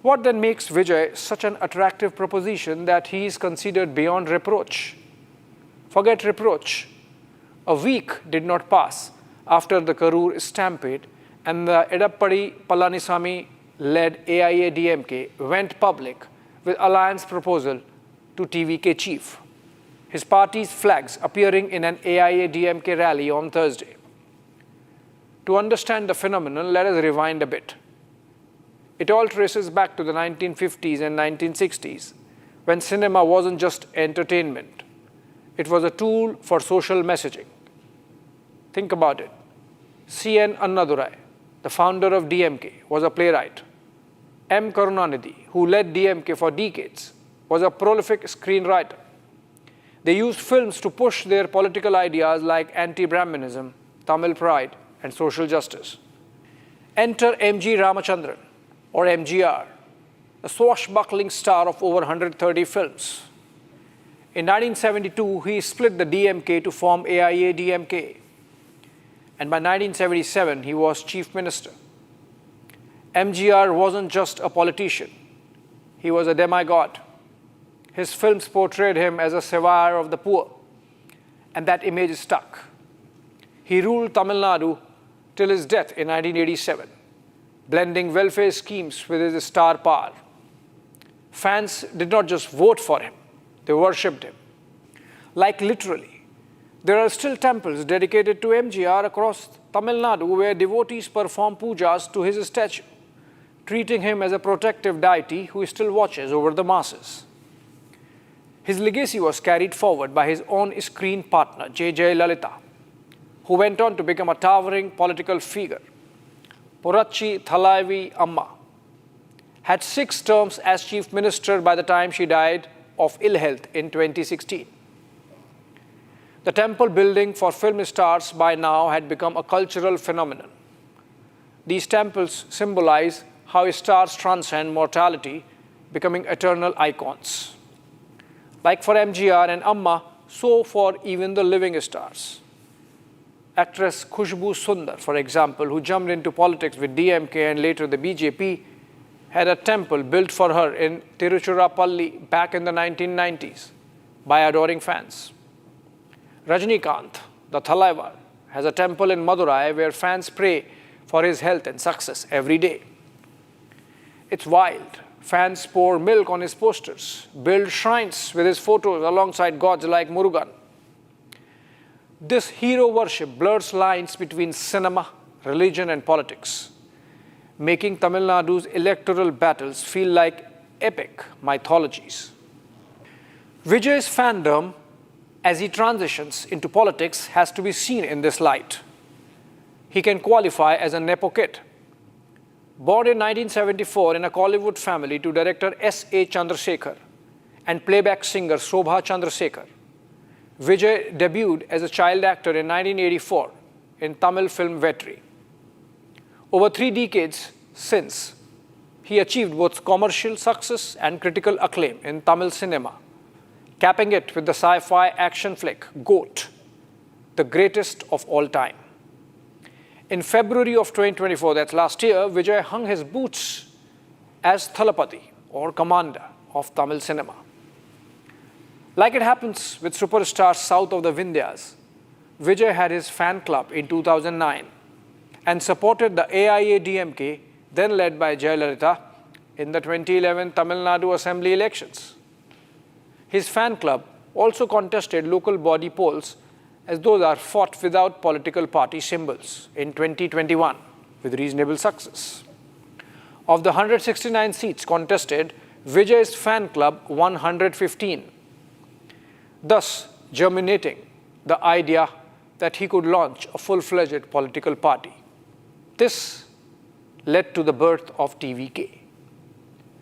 What then makes Vijay such an attractive proposition that he is considered beyond reproach? Forget reproach. A week did not pass after the Karur stampede and the Edappadi Palaniswamy-led AIA-DMK went public with alliance proposal to TVK chief. His party's flags appearing in an AIA-DMK rally on Thursday. To understand the phenomenon, let us rewind a bit. It all traces back to the 1950s and 1960s, when cinema wasn't just entertainment. It was a tool for social messaging. Think about it. C.N. Annadurai, the founder of DMK, was a playwright. M. Karunanidhi, who led DMK for decades, was a prolific screenwriter. They used films to push their political ideas like anti-Brahmanism, Tamil pride, and social justice. Enter M.G. Ramachandran, or MGR, a swashbuckling star of over 130 films. In 1972, he split the DMK to form AIA-DMK. And by 1977, he was chief minister. MGR wasn't just a politician. He was a demigod. His films portrayed him as a savior of the poor, and that image is stuck. He ruled Tamil Nadu till his death in 1987, blending welfare schemes with his star power. Fans did not just vote for him, they worshipped him. Like literally, there are still temples dedicated to MGR across Tamil Nadu where devotees perform pujas to his statue, treating him as a protective deity who still watches over the masses. His legacy was carried forward by his on-screen partner, J. Lalita, who went on to become a towering political figure. Porachi Thalaivi Amma had 6 terms as chief minister by the time she died of ill health in 2016. The temple building for film stars by now had become a cultural phenomenon. These temples symbolize how stars transcend mortality, becoming eternal icons. Like for MGR and Amma, so for even the living stars. Actress Khushbu Sundar, for example, who jumped into politics with DMK and later the BJP, had a temple built for her in Tiruchirappalli back in the 1990s by adoring fans. Rajinikanth, the Thalaivar, has a temple in Madurai where fans pray for his health and success every day. It's wild. Fans pour milk on his posters, build shrines with his photos alongside gods like Murugan. This hero worship blurs lines between cinema, religion, and politics, making Tamil Nadu's electoral battles feel like epic mythologies. Vijay's fandom, as he transitions into politics, has to be seen in this light. He can qualify as a Nepo kid. Born in 1974 in a Kollywood family to director S.A. Chandrasekhar and playback singer Shobha Chandrasekhar, Vijay debuted as a child actor in 1984 in Tamil film Vetri. Over 3 decades since, he achieved both commercial success and critical acclaim in Tamil cinema, capping it with the sci-fi action flick Govt, the greatest of all time. In February of 2024, that's last year, Vijay hung his boots as Thalapati, or commander of Tamil cinema. Like it happens with superstars south of the Vindhyas, Vijay had his fan club in 2009 and supported the AIA-DMK, then led by Jayalalitha, in the 2011 Tamil Nadu Assembly elections. His fan club also contested local body polls, as those are fought without political party symbols, in 2021 with reasonable success. Of the 169 seats contested, Vijay's fan club won 115, thus germinating the idea that he could launch a full-fledged political party. This led to the birth of TVK.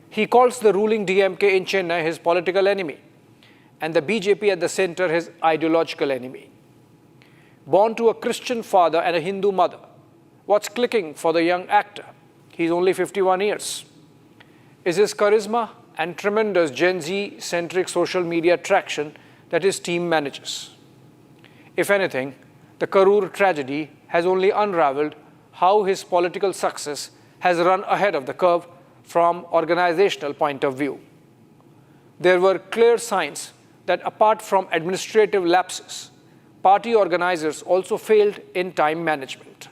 He calls the ruling DMK in Chennai his political enemy and the BJP at the center his ideological enemy. Born to a Christian father and a Hindu mother, what's clicking for the young actor? He's only 51 years. Is his charisma and tremendous Gen Z-centric social media traction that his team manages. If anything, the Karur tragedy has only unraveled how his political success has run ahead of the curve from organizational point of view. There were clear signs that apart from administrative lapses, party organizers also failed in time management.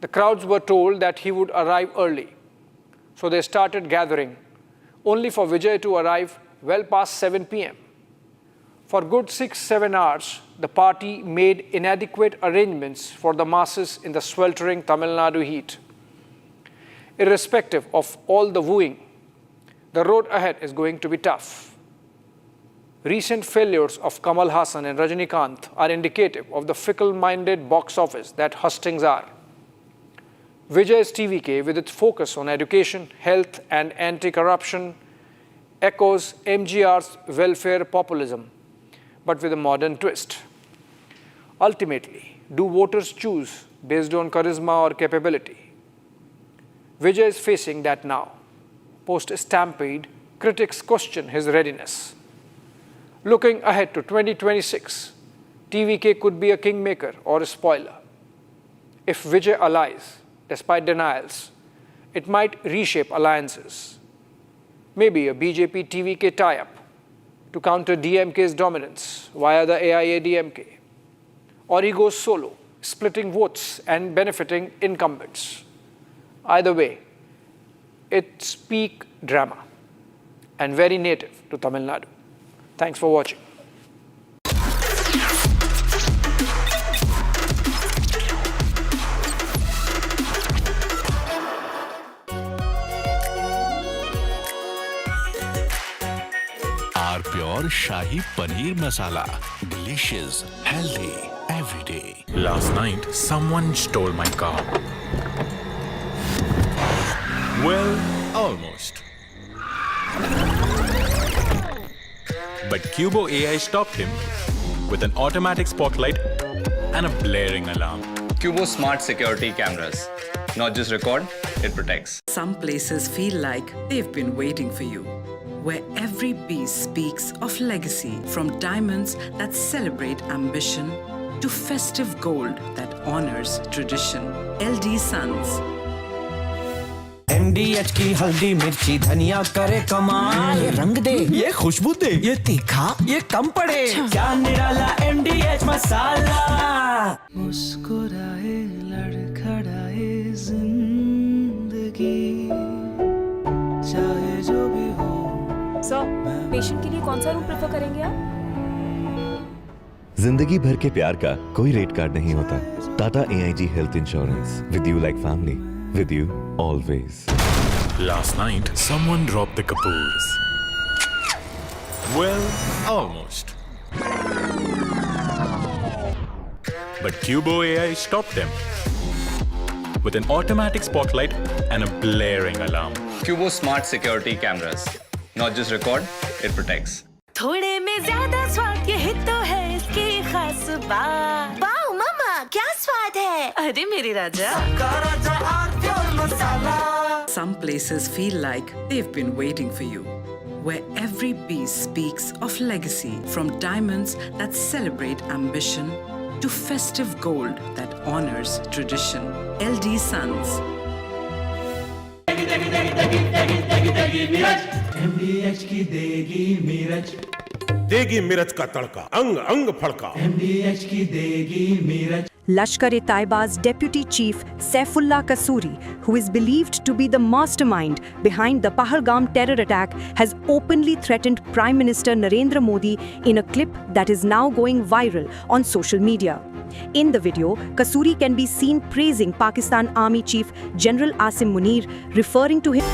The crowds were told that he would arrive early, so they started gathering, only for Vijay to arrive well past 7 p.m. For good 6-7 hours, the party made inadequate arrangements for the masses in the sweltering Tamil Nadu heat. Irrespective of all the wooing, the road ahead is going to be tough. Recent failures of Kamal Haasan and Rajinikanth are indicative of the fickle-minded box office that hustings are. Vijay's TVK, with its focus on education, health, and anti-corruption, echoes MGR's welfare populism, but with a modern twist. Ultimately, do voters choose based on charisma or capability? Vijay is facing that now. Post-Stampede, critics question his readiness. Looking ahead to 2026, TVK could be a kingmaker or a spoiler. If Vijay allies, despite denials, it might reshape alliances. Maybe a BJP-TVK tie-up to counter DMK's dominance via the AIA-DMK. or he goes solo, splitting votes and benefiting incumbents. Either way, it's peak drama and very native to Tamil Nadu. Thanks for watching. Our pure Shahi Paneer Masala. Delicious, healthy, every day. Last night, someone stole my car. Well, almost. But Cubo AI stopped him with an automatic spotlight and a blaring alarm. Cubo smart security cameras. Not just record, it protects. Some places feel like they've been waiting for you, where every piece speaks of legacy, from diamonds that celebrate ambition to festive gold that honors tradition. LD Sons. MDH की हल्दी मिर्ची धनिया करे कमाल, ये रंग दे, ये खुशबू दे, ये तीखा, ये कम पड़े, क्या निराला MDH मसाला। मुस्कुराए लड़खड़ाए जिंदगी, चाहे जो भी हो। सर, पेशेंट के लिए कौन सा रूम प्रेफर करेंगे आप? जिंदगी भर के प्यार का कोई रेट कार्ड नहीं होता। Tata AIG health insurance, with you like family, with you always. Last night, someone dropped the caboose. Well, almost. But Cubo AI stopped them with an automatic spotlight and a blaring alarm. Cubo smart security cameras. Not just record, it protects. थोड़े में ज्यादा स्वाद, यही तो है इसकी खास बात। वाओ मामा, क्या स्वाद है? अरे मेरे राजा। Some places feel like they've been waiting for you, where every piece speaks of legacy, from diamonds that celebrate ambition to festive gold that honors tradition. LD Sons. MDH की देगी मिर्च, देगी मिर्च का तड़का, अंग अंग फड़का। MDH की देगी मिर्च। Lashkar-e-Taiba's Deputy Chief Saifullah Kasuri, who is believed to be the mastermind behind the Pahalgam terror attack, has openly threatened Prime Minister Narendra Modi in a clip that is now going viral on social media. In the video, Kasuri can be seen praising Pakistan Army Chief General Asim Munir, referring to him.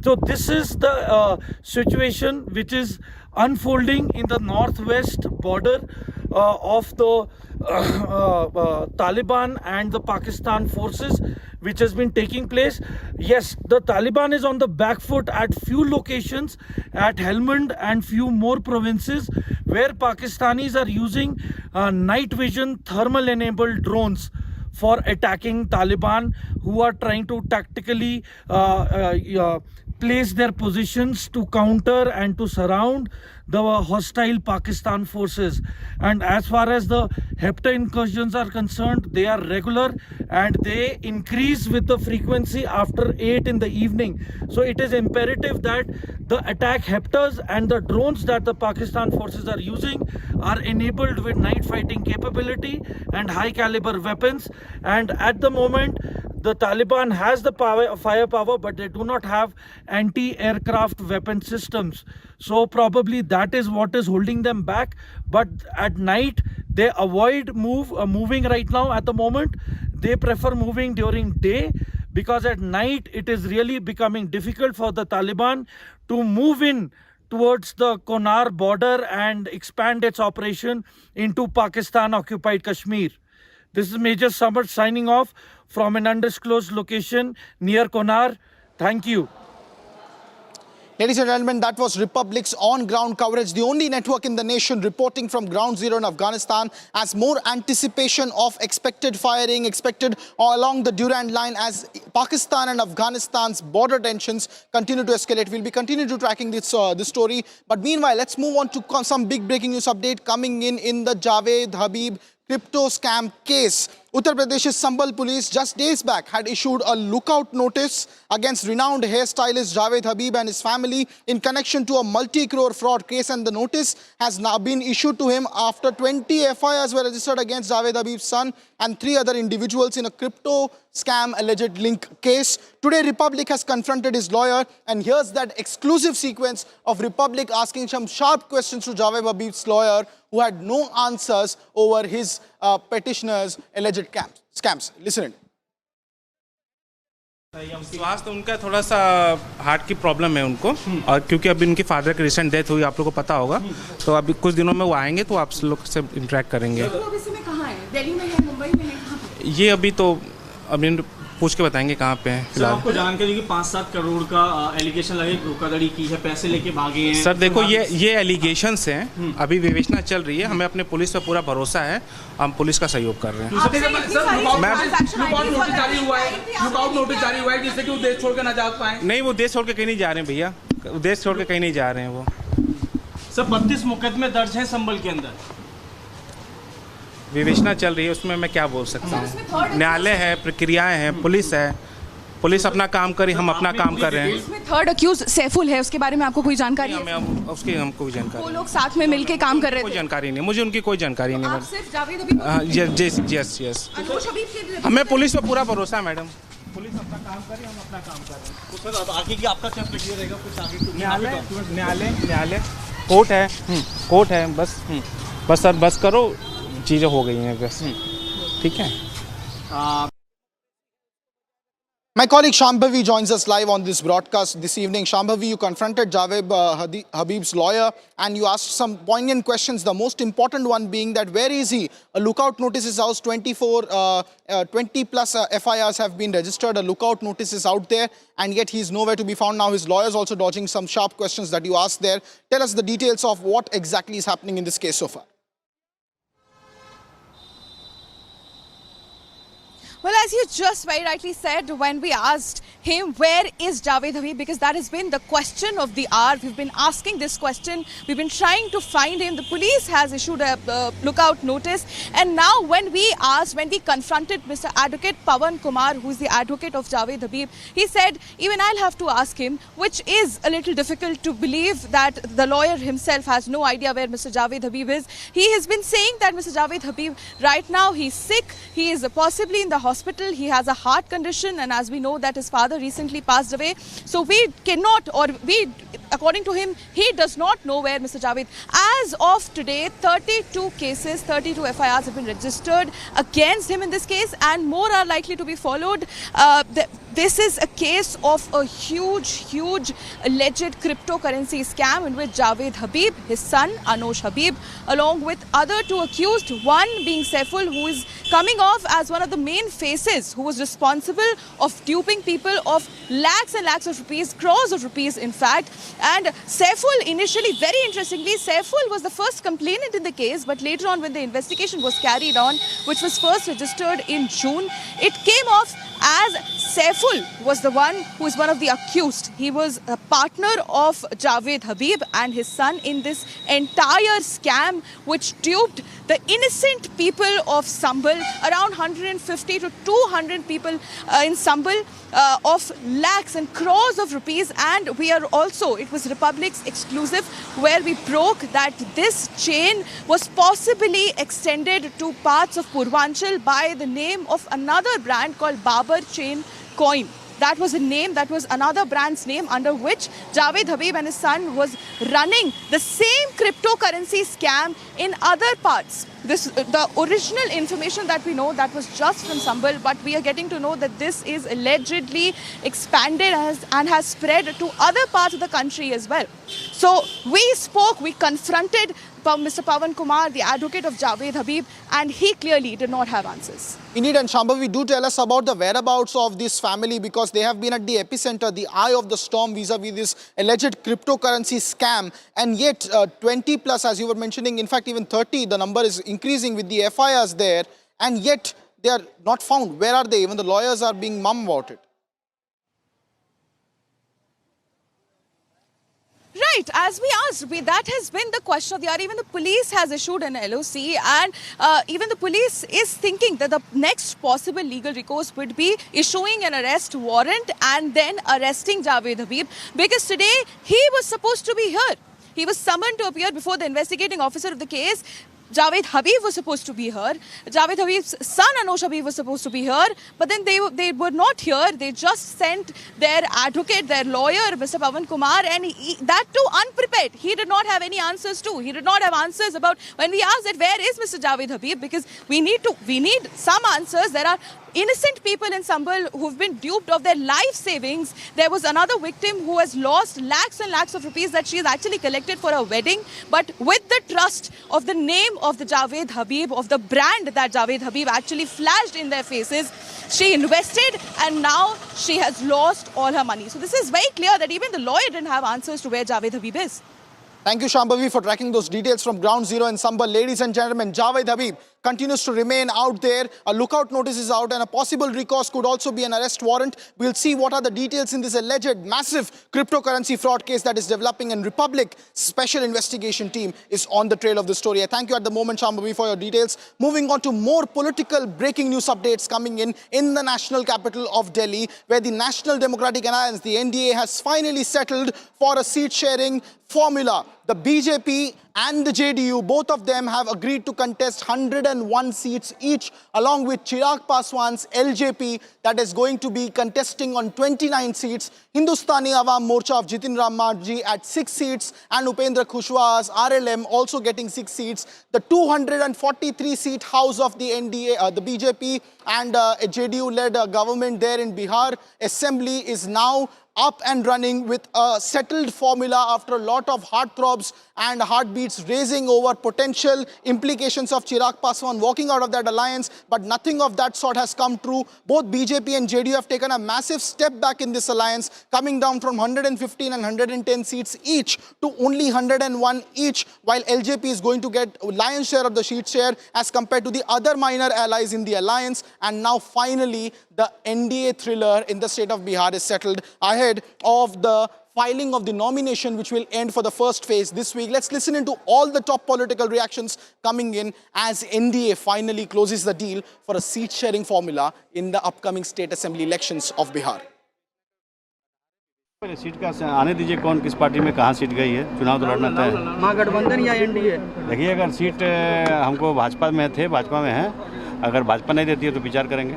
So this is the situation which is unfolding in the northwest border of the Taliban and the Pakistan forces, which has been taking place. Yes, the Taliban is on the back foot at few locations, at Helmand and few more provinces, where Pakistanis are using night vision thermal enabled drones for attacking Taliban, who are trying to tactically place their positions to counter and to surround the hostile Pakistan forces. And as far as the HEPTA incursions are concerned, they are regular and they increase with the frequency after 8 in the evening. So it is imperative that the attack HEPTAs and the drones that the Pakistan forces are using are enabled with night fighting capability and high caliber weapons. And at the moment, the Taliban has the firepower, but they do not have anti-aircraft weapon systems. So probably that is what is holding them back. But at night, they avoid moving right now at the moment. They prefer moving during day, because at night it is really becoming difficult for the Taliban to move in towards the Konar border and expand its operation into Pakistan-occupied Kashmir. This is Major Samar signing off from an undisclosed location near Konar. Thank you. Ladies and gentlemen, that was Republic's on-ground coverage, the only network in the nation reporting from ground zero in Afghanistan, as more anticipation of expected firing expected along the Durand line as Pakistan and Afghanistan's border tensions continue to escalate. We'll be continuing to tracking this story. But meanwhile, let's move on to some big breaking news update coming in the Javed Habib crypto scam case. Uttar Pradesh's Sambal police just days back had issued a lookout notice against renowned hairstylist Javed Habib and his family in connection to a multi-crore fraud case, and the notice has now been issued to him after 20 FIRs were registered against Javed Habib's son and 3 other individuals in a crypto scam alleged link case. Today, Republic has confronted his lawyer, and here's that exclusive sequence of Republic asking some sharp questions to Javed Habib's lawyer, who had no answers over his petitioner's alleged scams. Listen. स्वास्थ्य उनका थोड़ा सा heart की problem है उनको, और क्योंकि अभी उनके फादर की रिसेंट डेथ हुई, आप लोगों को पता होगा, तो अभी कुछ दिनों में वो आएंगे तो आप लोग से इंटरेक्ट करेंगे। तो अभी समय कहाँ है? दिल्ली में है, मुंबई में है, कहाँ पे? ये अभी तो अभी पूछ के बताएंगे कहाँ पे हैं। सर, आपको जानकारी कि 5-7 करोड़ का एलिगेशन लगे, धोखाधड़ी की है, पैसे लेके भागे हैं। सर देखो, ये एलिगेशंस हैं, अभी विवेचना चल रही है, हमें अपने पुलिस पर पूरा भरोसा है, हम पुलिस का सहयोग कर रहे हैं। जिससे कि वो देश छोड़ के ना जा पाए। नहीं, वो देश छोड़ के कहीं नहीं जा रहे हैं भैया, देश छोड़ के कहीं नहीं जा रहे हैं वो। सर 32 मुकदमे दर्ज हैं संबल के अंदर, विवेचना चल रही है, उसमें मैं क्या बोल सकता हूँ। न्यायालय है, प्रक्रियाएं हैं, पुलिस है, पुलिस अपना काम करे, हम अपना काम कर रहे हैं। इसमें थर्ड अक्यूज सैफुल है, उसके बारे में आपको कोई जानकारी है? उसकी हमको जानकारी, वो लोग साथ में मिलके काम कर रहे थे? कोई जानकारी नहीं, मुझे उनकी कोई जानकारी नहीं। आप सिर्फ जावेद हबीब? यस। हमें पुलिस पर पूरा भरोसा है मैडम, पुलिस अपना काम करे, हम अपना काम कर रहे हैं। तो आगे की आपका क्या प्रक्रिया रहेगा? कुछ आगे न्यायालय कोर्ट है, बस सर बस करो, चीज़ें हो गई हैं बस, ठीक है। My colleague Shambhavi joins us live on this broadcast this evening. Shambhavi, you confronted Javed Habib's lawyer and you asked some poignant questions, the most important one being that where is he? A lookout notice is out, 20 plus FIRs have been registered, a lookout notice is out there, and yet he is nowhere to be found now. His lawyer is also dodging some sharp questions that you asked there. Tell us the details of what exactly is happening in this case so far. Well, as you just very rightly said, when we asked him, where is Javed Habib? Because that has been the question of the hour. We've been asking this question. We've been trying to find him. The police has issued a lookout notice. And now when we confronted Mr. Advocate Pawan Kumar, who is the advocate of Javed Habib, he said, even I'll have to ask him, which is a little difficult to believe that the lawyer himself has no idea where Mr. Javed Habib is. He has been saying that Mr. Javed Habib, right now, he's sick. He is possibly in the hospital. He has a heart condition, and as we know that his father recently passed away. So we cannot, according to him, he does not know where Mr. Javed. As of today, 32 cases, 32 FIRs have been registered against him in this case, and more are likely to be followed. This is a case of a huge alleged cryptocurrency scam in which Javed Habib, his son Anosh Habib, along with other two accused, one being Saiful, who is coming off as one of the main faces who was responsible of duping people of lakhs and lakhs of rupees, crores of rupees in fact. And Saiful initially, very interestingly, Saiful was the first complainant in the case, but later on when the investigation was carried on, which was first registered in June, it came off as Saiful was the one who is one of the accused. He was a partner of Javed Habib and his son in this entire scam which duped the innocent people of Sambal, around 150 to 200 people in Sambal, of lakhs and crores of rupees. And we are also, it was Republic's exclusive where we broke that this chain was possibly extended to parts of Purvanchal by the name of another brand called Babar Chain Coin. That was a name, that was another brand's name under which Javed Habib and his son was running the same cryptocurrency scam in other parts. The original information that we know, that was just from Sambal, but we are getting to know that this is allegedly expanded and has spread to other parts of the country as well. So we confronted Mr. Pawan Kumar, the advocate of Javed Habib, and he clearly did not have answers. Indeed, and Shambhavi, do tell us about the whereabouts of this family, because they have been at the epicenter, the eye of the storm vis-a-vis this alleged cryptocurrency scam. And yet 20 plus, as you were mentioning, in fact even 30, the number is increasing with the FIRs there, and yet they are not found. Where are they? Even the lawyers are being mum about it. Right, as we asked, that has been the question of the hour. Even the police has issued an LOC, and even the police is thinking that the next possible legal recourse would be issuing an arrest warrant and then arresting Javed Habib, because today he was supposed to be here. He was summoned to appear before the investigating officer of the case. Javed Habib was supposed to be here. Javed Habib's son Anosh Habib was supposed to be here, but then they were not here. They just sent their advocate, their lawyer, Mr. Pawan Kumar, and that too unprepared. He did not have any answers too. He did not have answers about when we asked that where is Mr. Javed Habib, because we need some answers. There are innocent people in Sambal who've been duped of their life savings. There was another victim who has lost lakhs and lakhs of rupees that she has actually collected for a wedding. But with the trust of the name of the Javed Habib, of the brand that Javed Habib actually flashed in their faces, she invested and now she has lost all her money. So this is very clear that even the lawyer didn't have answers to where Javed Habib is. Thank you, Shambhavi, for tracking those details from ground zero in Sambal. Ladies and gentlemen, Javed Habib continues to remain out there. A lookout notice is out, and a possible recourse could also be an arrest warrant. We'll see what are the details in this alleged massive cryptocurrency fraud case that is developing, and Republic Special Investigation Team is on the trail of the story. I thank you at the moment, Shambhavi, for your details. Moving on to more political breaking news updates coming in the national capital of Delhi, where the National Democratic Alliance, the NDA, has finally settled for a seat-sharing formula. The BJP and the JDU, both of them have agreed to contest 101 seats each, along with Chirag Paswan's LJP that is going to be contesting on 29 seats, Hindustani Awam Morcha of Jitin Ram Manji at 6 seats, and Upendra Kushwaha's RLM also getting 6 seats. The 243-seat house of the NDA, the BJP and JDU-led government there in Bihar Assembly is now up and running with a settled formula after a lot of heartthrobs and heartbeats raising over potential implications of Chirag Paswan walking out of that alliance, but nothing of that sort has come true. Both BJP and JDU have taken a massive step back in this alliance, coming down from 115 and 110 seats each to only 101 each, while LJP is going to get lion's share of the seat share as compared to the other minor allies in the alliance. And now finally the NDA thriller in the state of Bihar is settled ahead of the filing of the nomination, which will end for the first phase this week. Let's listen into all the top political reactions coming in as NDA finally closes the deal for a seat-sharing formula in the upcoming state assembly elections of Bihar. Seat का आने दीजिए, कौन किस party में कहाँ seat गई है, चुनाव तो लड़ना तय है। महागठबंधन या एनडीए? देखिए, अगर सीट हमको भाजपा में है, अगर भाजपा नहीं देती है तो विचार करेंगे।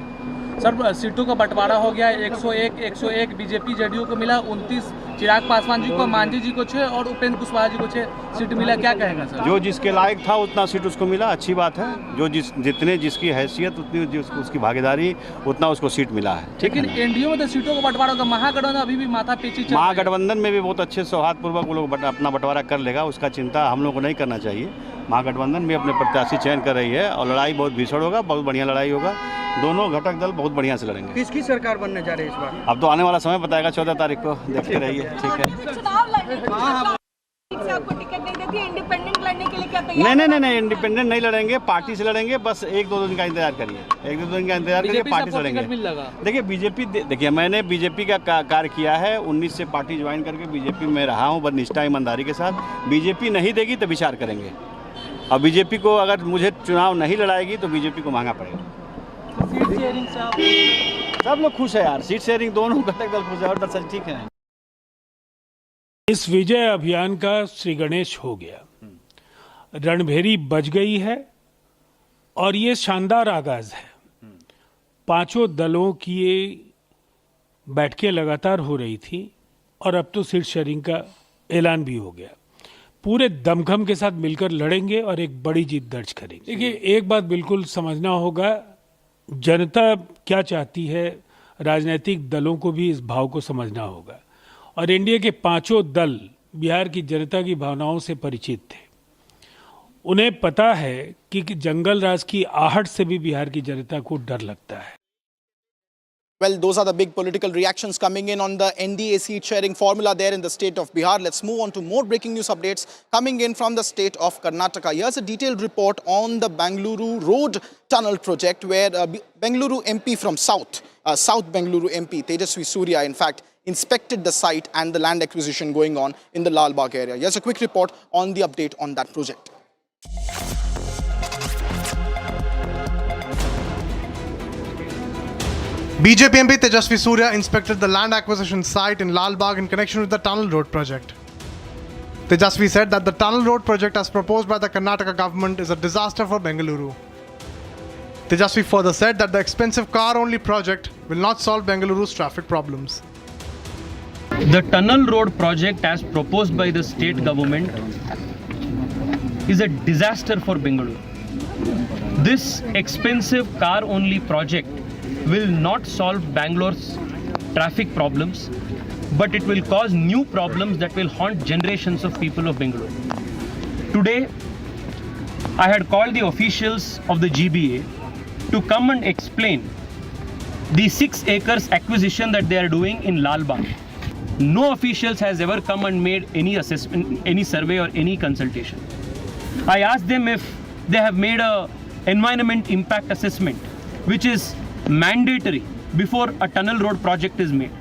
सर, सीटों का बंटवारा हो गया, 101 बीजेपी जेडीयू को मिला, 29 चिराग पासवान जी को, मांझी जी को 6 और उपेंद्र कुशवाहा जी को 6 सीट मिला, क्या कहेगा सर? जो जिसके लायक था उतना सीट उसको मिला, अच्छी बात है। जो जितने जिसकी हैसियत उतनी उसकी भागीदारी उतना उसको सीट मिला है। लेकिन एनडीए में तो सीटों का बंटवारा होगा, महागठबंधन अभी भी माथा पेची चल रहा है। महागठबंधन में भी बहुत अच्छे सौहार्दपूर्वक वो लोग अपना बंटवारा कर लेगा, उसका चिंता हम लोग को नहीं करना चाहिए। महागठबंधन भी अपने प्रत्याशी चयन कर रही है और लड़ाई बहुत भीषण होगा, बहुत बढ़िया लड़ाई होगा। दोनों घटक दल बहुत बढ़िया से लड़ेंगे। किसकी सरकार बनने जा रही है इस बार? अब तो आने वाला समय बताएगा, 14 तारीख को देखते रहिए। ठीक है, आपको टिकट नहीं देती, इंडिपेंडेंट लड़ने के लिए क्या तैयार? नहीं, इंडिपेंडेंट नहीं लड़ेंगे, पार्टी से लड़ेंगे। बस 1-2 दिन का इंतजार करिए, 1-2 दिन का इंतजार करिए, पार्टी से लड़ेंगे। देखिए बीजेपी, देखिए मैंने बीजेपी का कार्य किया है, 19 से पार्टी ज्वाइन करके बीजेपी में रहा हूँ, बस निष्ठा ईमानदारी के साथ। बीजेपी नहीं देगी तो विचार करेंगे, और बीजेपी को अगर मुझे चुनाव नहीं लड़ाएगी तो बीजेपी को महंगा पड़ेगा। सीट शेयरिंग से सब लोग खुश है यार, सीट शेयरिंग दोनों घटक दल खुश है और दल ठीक है। इस विजय अभियान का श्री गणेश हो गया, रणभेरी बज गई है और ये शानदार आगाज है। पांचों दलों की ये बैठकें लगातार हो रही थी और अब तो सीट शेयरिंग का ऐलान भी हो गया। पूरे दमखम के साथ मिलकर लड़ेंगे और एक बड़ी जीत दर्ज करेंगे। देखिए एक बात बिल्कुल समझना होगा, जनता क्या चाहती है, राजनीतिक दलों को भी इस भाव को समझना होगा। और एनडीए के पांचों दल बिहार की जनता की भावनाओं से परिचित थे। उन्हें पता है कि जंगल राज की आहट से भी बिहार की जनता को डर लगता है। Well, those are the big political reactions coming in on the NDA seat sharing formula there in the state of Bihar. Let's move on to more breaking news updates coming in from the state of Karnataka. Here's a detailed report on the Bengaluru road tunnel project where Bengaluru MP from South Bengaluru MP, Tejasvi Surya, in fact, inspected the site and the land acquisition going on in the Lal Bagh area. Here's a quick report on the update on that project. BJP MP Tejasvi Surya inspected the land acquisition site in Lal Bagh in connection with the tunnel road project. Tejasvi said that the tunnel road project as proposed by the Karnataka government is a disaster for Bengaluru. Tejasvi further said that the expensive car-only project will not solve Bengaluru's traffic problems. The tunnel road project as proposed by the state government is a disaster for Bengaluru. This expensive car-only project will not solve Bangalore's traffic problems, but it will cause new problems that will haunt generations of people of Bengaluru. Today, I had called the officials of the GBA to come and explain the 6 acres acquisition that they are doing in Lal Bagh. No officials has ever come and made any assessment, any survey or any consultation. I asked them if they have made a environment impact assessment, which is mandatory before a tunnel road project is made.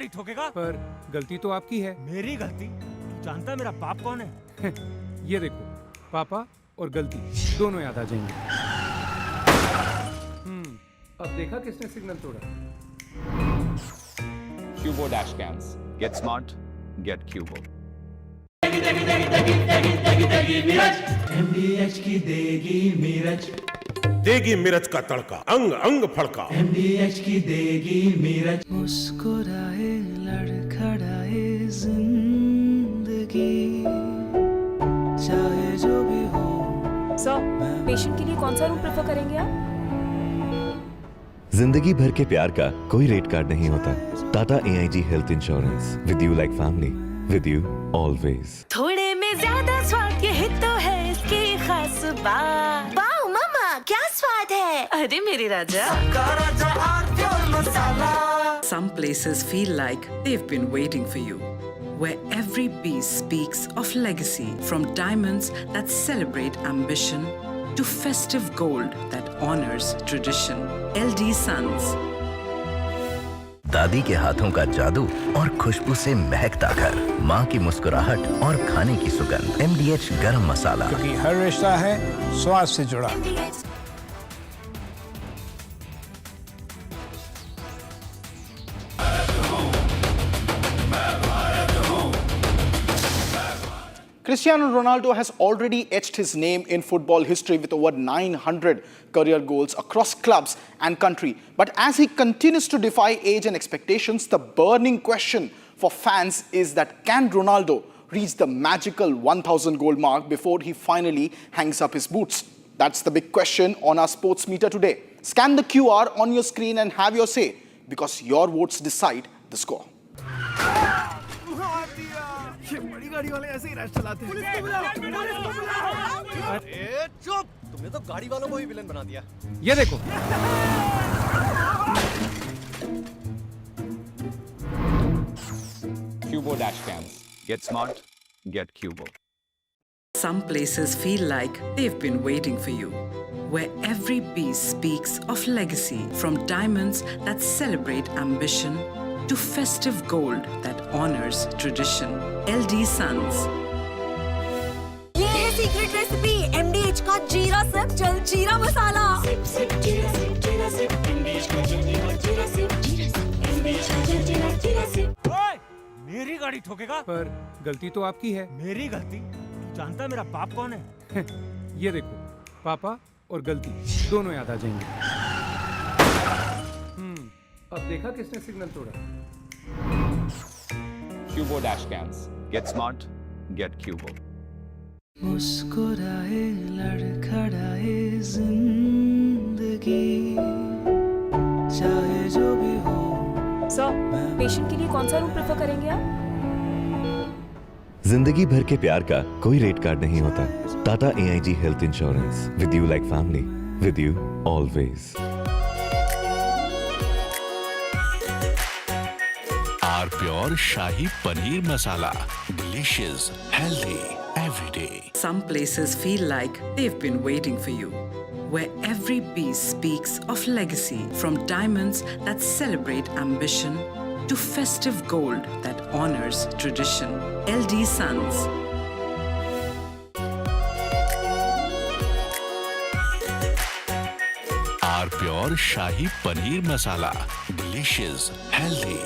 गाड़ी ठोकेगा? पर गलती तो आपकी है। मेरी गलती? जानता है मेरा बाप कौन है? ये देखो, पापा और गलती दोनों याद आ जाएंगे। अब देखा किसने सिग्नल तोड़ा? Cubo dash cams. Get smart, get Cubo. MDH की देगी मिर्च, देगी मिर्च का तड़का, अंग अंग फड़का। MDH की देगी मिर्च। मुस्कुराए लड़खड़ाए जिंदगी, चाहे जो भी हो। सर, पेशेंट के लिए कौन सा रूम प्रेफर करेंगे आप? जिंदगी भर के प्यार का कोई रेट कार्ड नहीं होता। Tata AIG health insurance, with you like family, with you always. थोड़े में ज्यादा स्वाद, यही तो है इसकी खास बात। वाओ मामा, क्या स्वाद है? अरे मेरे राजा। Some places feel like they've been waiting for you, where every piece speaks of legacy, from diamonds that celebrate ambition to festive gold that honors tradition. LD Sons. दादी के हाथों का जादू और खुशबू से महकता घर, माँ की मुस्कुराहट और खाने की सुगंध। MDH गरम मसाला, क्योंकि हर रिश्ता है स्वाद से जुड़ा। Cristiano Ronaldo has already etched his name in football history with over 900 career goals across clubs and country. But as he continues to defy age and expectations, the burning question for fans is that can Ronaldo reach the magical 1,000 goal mark before he finally hangs up his boots? That's the big question on our sports meter today. Scan the QR on your screen and have your say, because your votes decide the score. ये बड़ी गाड़ी वाले ऐसे ही rash चलाते हैं। Police को बुलाओ, police को बुलाओ। ए चुप, तुमने तो गाड़ी वालों को ही विलन बना दिया। ये देखो, Cubo dash cams. Get smart, get Cubo. Some places feel like they've been waiting for you, where every piece speaks of legacy, from diamonds that celebrate ambition to festive gold that honors tradition. LD Sons. ये है secret recipe, MDH का जीरा SIP जल जीरा मसाला। SIP SIP जीरा SIP MDH का जल जीरा सिप MDH का जल जीरा सिप। ओए, मेरी गाड़ी ठोकेगा? पर गलती तो आपकी है। मेरी गलती? जानता है मेरा बाप कौन है? ये देखो, पापा और गलती दोनों याद आ जाएंगे। अब देखा किसने सिग्नल तोड़ा? Cubo dash cams. Get smart, get Cubo. मुस्कुराए लड़खड़ाए जिंदगी, चाहे जो भी हो। सर, पेशेंट के लिए कौन सा रूम प्रेफर करेंगे आप? जिंदगी भर के प्यार का कोई रेट कार्ड नहीं होता। Tata AIG health insurance, with you like family, with you always. R pure shahi paneer masala, delicious, healthy every day. Some places feel like they've been waiting for you, where every piece speaks of legacy, from diamonds that celebrate ambition to festive gold that honors tradition. LD Sons. R pure shahi paneer masala, delicious, healthy.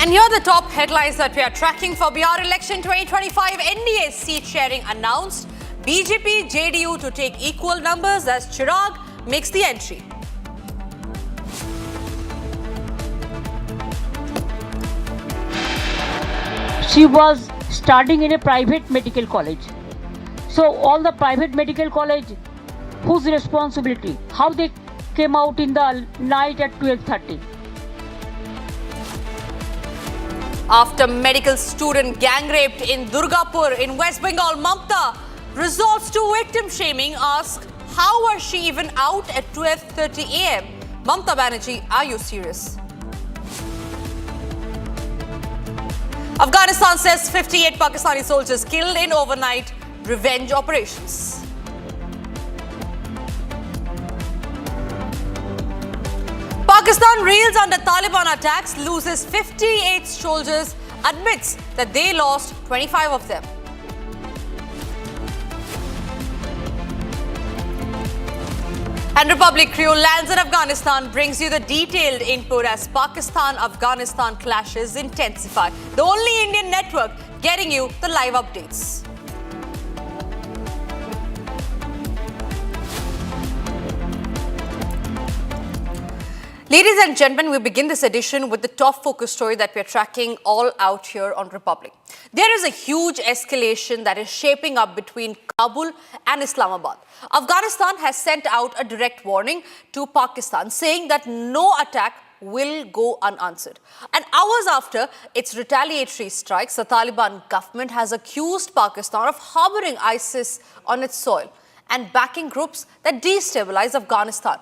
And here are the top headlines that we are tracking for Bihar election 2025. NDA seat sharing announced. BJP, JDU to take equal numbers as Chirag makes the entry. She was studying in a private medical college. So all the private medical college, whose responsibility? How they came out in the night at 12:30? After medical student gang raped in Durgapur in West Bengal, Mamata resorts to victim shaming, asks how was she even out at 12:30 a.m. Mamata Banerjee, are you serious? Afghanistan says 58 Pakistani soldiers killed in overnight revenge operations. Pakistan reels under Taliban attacks, loses 58 soldiers, admits that they lost 25 of them. And Republic crew lands in Afghanistan brings you the detailed input as Pakistan-Afghanistan clashes intensify. The only Indian network getting you the live updates. Ladies and gentlemen, we begin this edition with the top focus story that we're tracking all out here on Republic. There is a huge escalation that is shaping up between Kabul and Islamabad. Afghanistan has sent out a direct warning to Pakistan saying that no attack will go unanswered. And hours after its retaliatory strikes, the Taliban government has accused Pakistan of harboring ISIS on its soil and backing groups that destabilize Afghanistan.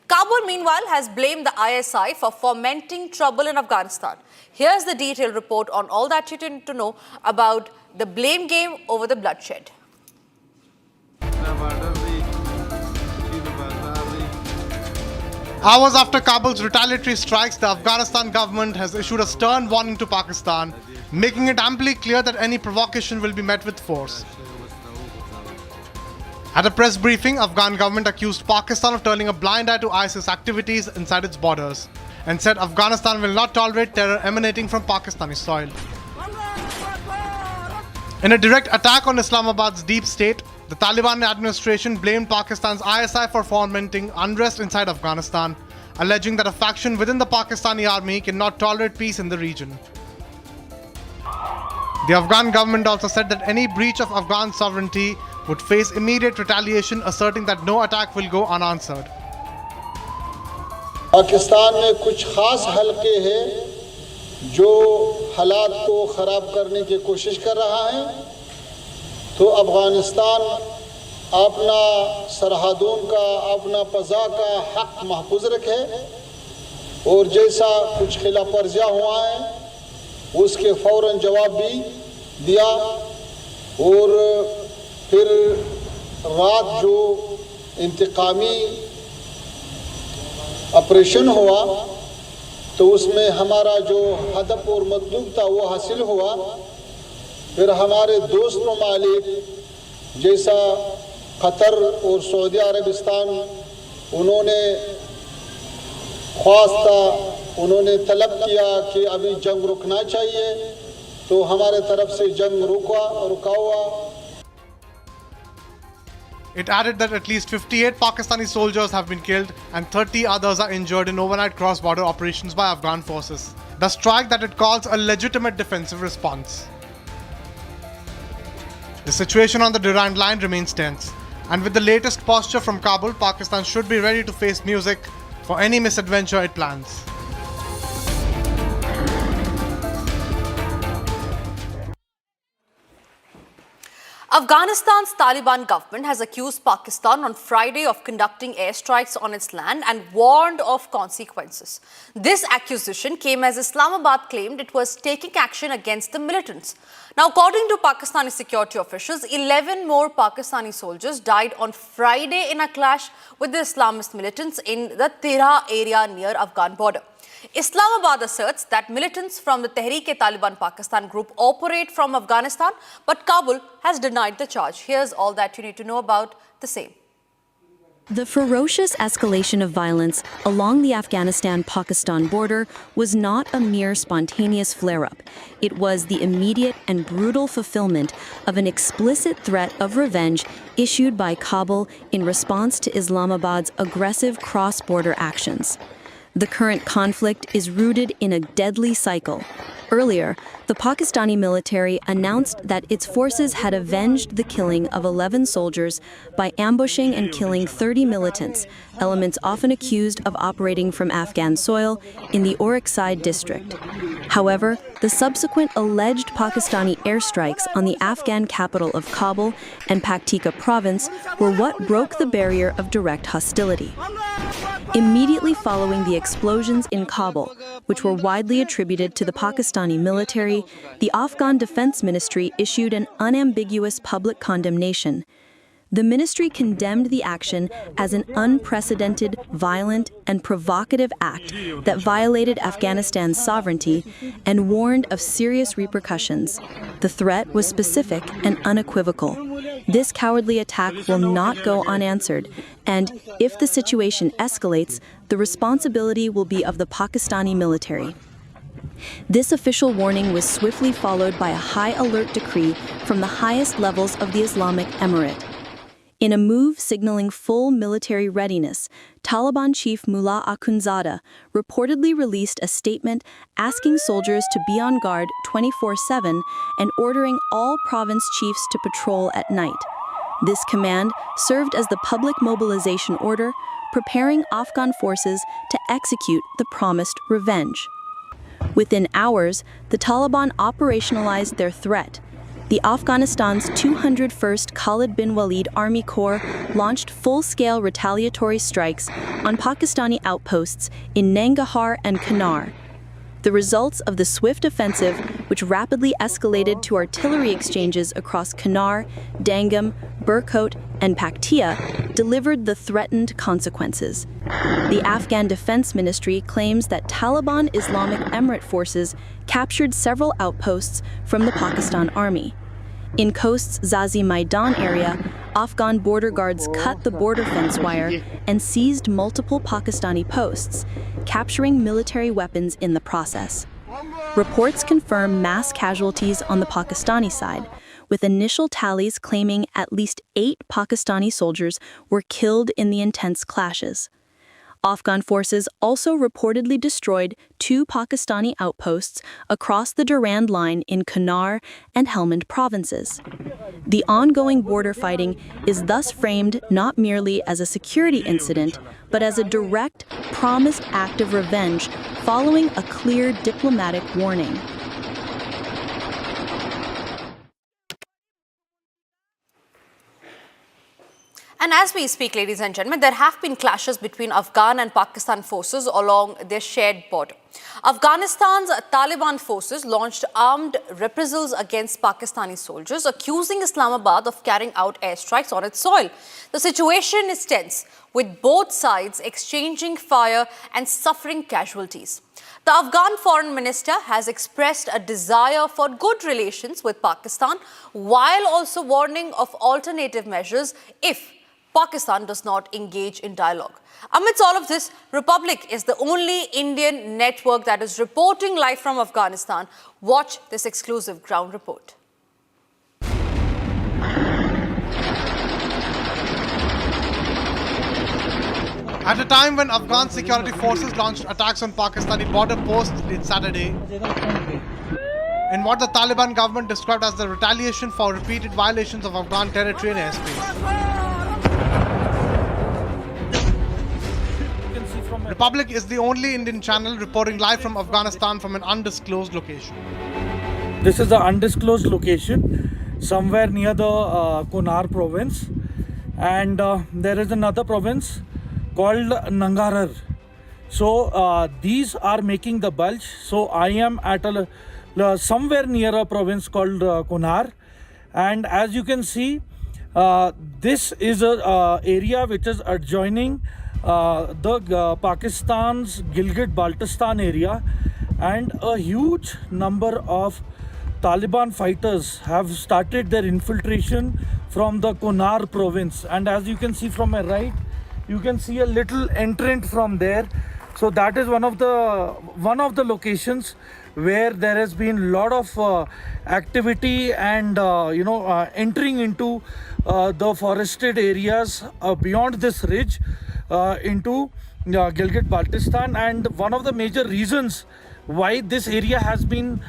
Kabul, meanwhile, has blamed the ISI for fomenting trouble in Afghanistan. Here's the detailed report on all that you need to know about the blame game over the bloodshed. Hours after Kabul's retaliatory strikes, the Afghanistan government has issued a stern warning to Pakistan, making it amply clear that any provocation will be met with force. At a press briefing, Afghan government accused Pakistan of turning a blind eye to ISIS activities inside its borders and said Afghanistan will not tolerate terror emanating from Pakistani soil. In a direct attack on Islamabad's deep state, the Taliban administration blamed Pakistan's ISI for fomenting unrest inside Afghanistan, alleging that a faction within the Pakistani army cannot tolerate peace in the region. The Afghan government also said that any breach of Afghan sovereignty would face immediate retaliation, asserting that no attack will go unanswered. Pakistan में कुछ खास हलके हैं जो हालात को ख़राब करने की कोशिश कर रहा है, तो अफ़गानिस्तान अपना सरहदों का, अपना फ़ज़ा का हक़ महफूज रखे और जैसा कुछ खिलाफ वर्जियाँ हुआ है उसके फ़ौरन जवाब भी दिया। और फिर रात जो इंतकामी ऑपरेशन हुआ तो उसमें हमारा जो हदफ और मतलूब था वो हासिल हुआ। फिर हमारे दोस्त ममालिक जैसा कतर और सऊदी अरबिस्तान उन्होंने ख्वास्ता, उन्होंने तलब किया कि अभी जंग रुकना चाहिए, तो हमारे तरफ से जंग रुका हुआ। It added that at least 58 Pakistani soldiers have been killed and 30 others are injured in overnight cross-border operations by Afghan forces. The strike that it calls a legitimate defensive response. The situation on the Durand line remains tense, and with the latest posture from Kabul, Pakistan should be ready to face music for any misadventure it plans. Afghanistan's Taliban government has accused Pakistan on Friday of conducting airstrikes on its land and warned of consequences. This accusation came as Islamabad claimed it was taking action against the militants. Now, according to Pakistani security officials, 11 more Pakistani soldiers died on Friday in a clash with the Islamist militants in the Tira area near Afghan border. Islamabad asserts that militants from the Tehreek-e-Taliban Pakistan group operate from Afghanistan, but Kabul has denied the charge. Here's all that you need to know about the same. The ferocious escalation of violence along the Afghanistan-Pakistan border was not a mere spontaneous flare-up. It was the immediate and brutal fulfillment of an explicit threat of revenge issued by Kabul in response to Islamabad's aggressive cross-border actions. The current conflict is rooted in a deadly cycle. Earlier, the Pakistani military announced that its forces had avenged the killing of 11 soldiers by ambushing and killing 30 militants, elements often accused of operating from Afghan soil in the Orakzai district. However, the subsequent alleged Pakistani airstrikes on the Afghan capital of Kabul and Paktika province were what broke the barrier of direct hostility. Immediately following the explosions in Kabul, which were widely attributed to the Pakistani Pakistani military, the Afghan Defense Ministry issued an unambiguous public condemnation. The ministry condemned the action as an unprecedented, violent, and provocative act that violated Afghanistan's sovereignty and warned of serious repercussions. The threat was specific and unequivocal. This cowardly attack will not go unanswered, and if the situation escalates, the responsibility will be of the Pakistani military. This official warning was swiftly followed by a high-alert decree from the highest levels of the Islamic Emirate. In a move signaling full military readiness, Taliban chief Mullah Akhundzada reportedly released a statement asking soldiers to be on guard 24/7 and ordering all province chiefs to patrol at night. This command served as the public mobilization order, preparing Afghan forces to execute the promised revenge. Within hours, the Taliban operationalized their threat. The Afghanistan's 201st Khalid bin Walid Army Corps launched full-scale retaliatory strikes on Pakistani outposts in Nangarhar and Kunar. The results of the swift offensive, which rapidly escalated to artillery exchanges across Kunar, Dangam, Burkot, and Paktia, delivered the threatened consequences. The Afghan Defense Ministry claims that Taliban Islamic Emirate forces captured several outposts from the Pakistan Army. In Khoust's Zazi Maidan area, Afghan border guards cut the border fence wire and seized multiple Pakistani posts, capturing military weapons in the process. Reports confirm mass casualties on the Pakistani side, with initial tallies claiming at least 8 Pakistani soldiers were killed in the intense clashes. Afghan forces also reportedly destroyed 2 Pakistani outposts across the Durand Line in Kunar and Helmand provinces. The ongoing border fighting is thus framed not merely as a security incident, but as a direct, promised act of revenge following a clear diplomatic warning. And as we speak, ladies and gentlemen, there have been clashes between Afghan and Pakistan forces along their shared border. Afghanistan's Taliban forces launched armed reprisals against Pakistani soldiers, accusing Islamabad of carrying out airstrikes on its soil. The situation is tense, with both sides exchanging fire and suffering casualties. The Afghan foreign minister has expressed a desire for good relations with Pakistan, while also warning of alternative measures if Pakistan does not engage in dialogue. Amidst all of this, Republic is the only Indian network that is reporting live from Afghanistan. Watch this exclusive ground report. At a time when Afghan security forces launched attacks on Pakistani border posts late Saturday, in what the Taliban government described as the retaliation for repeated violations of Afghan territory and airspace. Republic is the only Indian channel reporting live from Afghanistan from an undisclosed location. This is the undisclosed location, somewhere near the Kunar province, and there is another province called Nangarhar. So these are making the bulge. So I am at somewhere near a province called Kunar, and as you can see, this is a area which is adjoining the Pakistan's Gilgit-Baltistan area, and a huge number of Taliban fighters have started their infiltration from the Kunar province. And as you can see from my right, you can see a little entrant from there. So that is one of the locations where there has been a lot of activity and entering into the forested areas beyond this ridge into Gilgit-Baltistan. And one of the major reasons why this area has been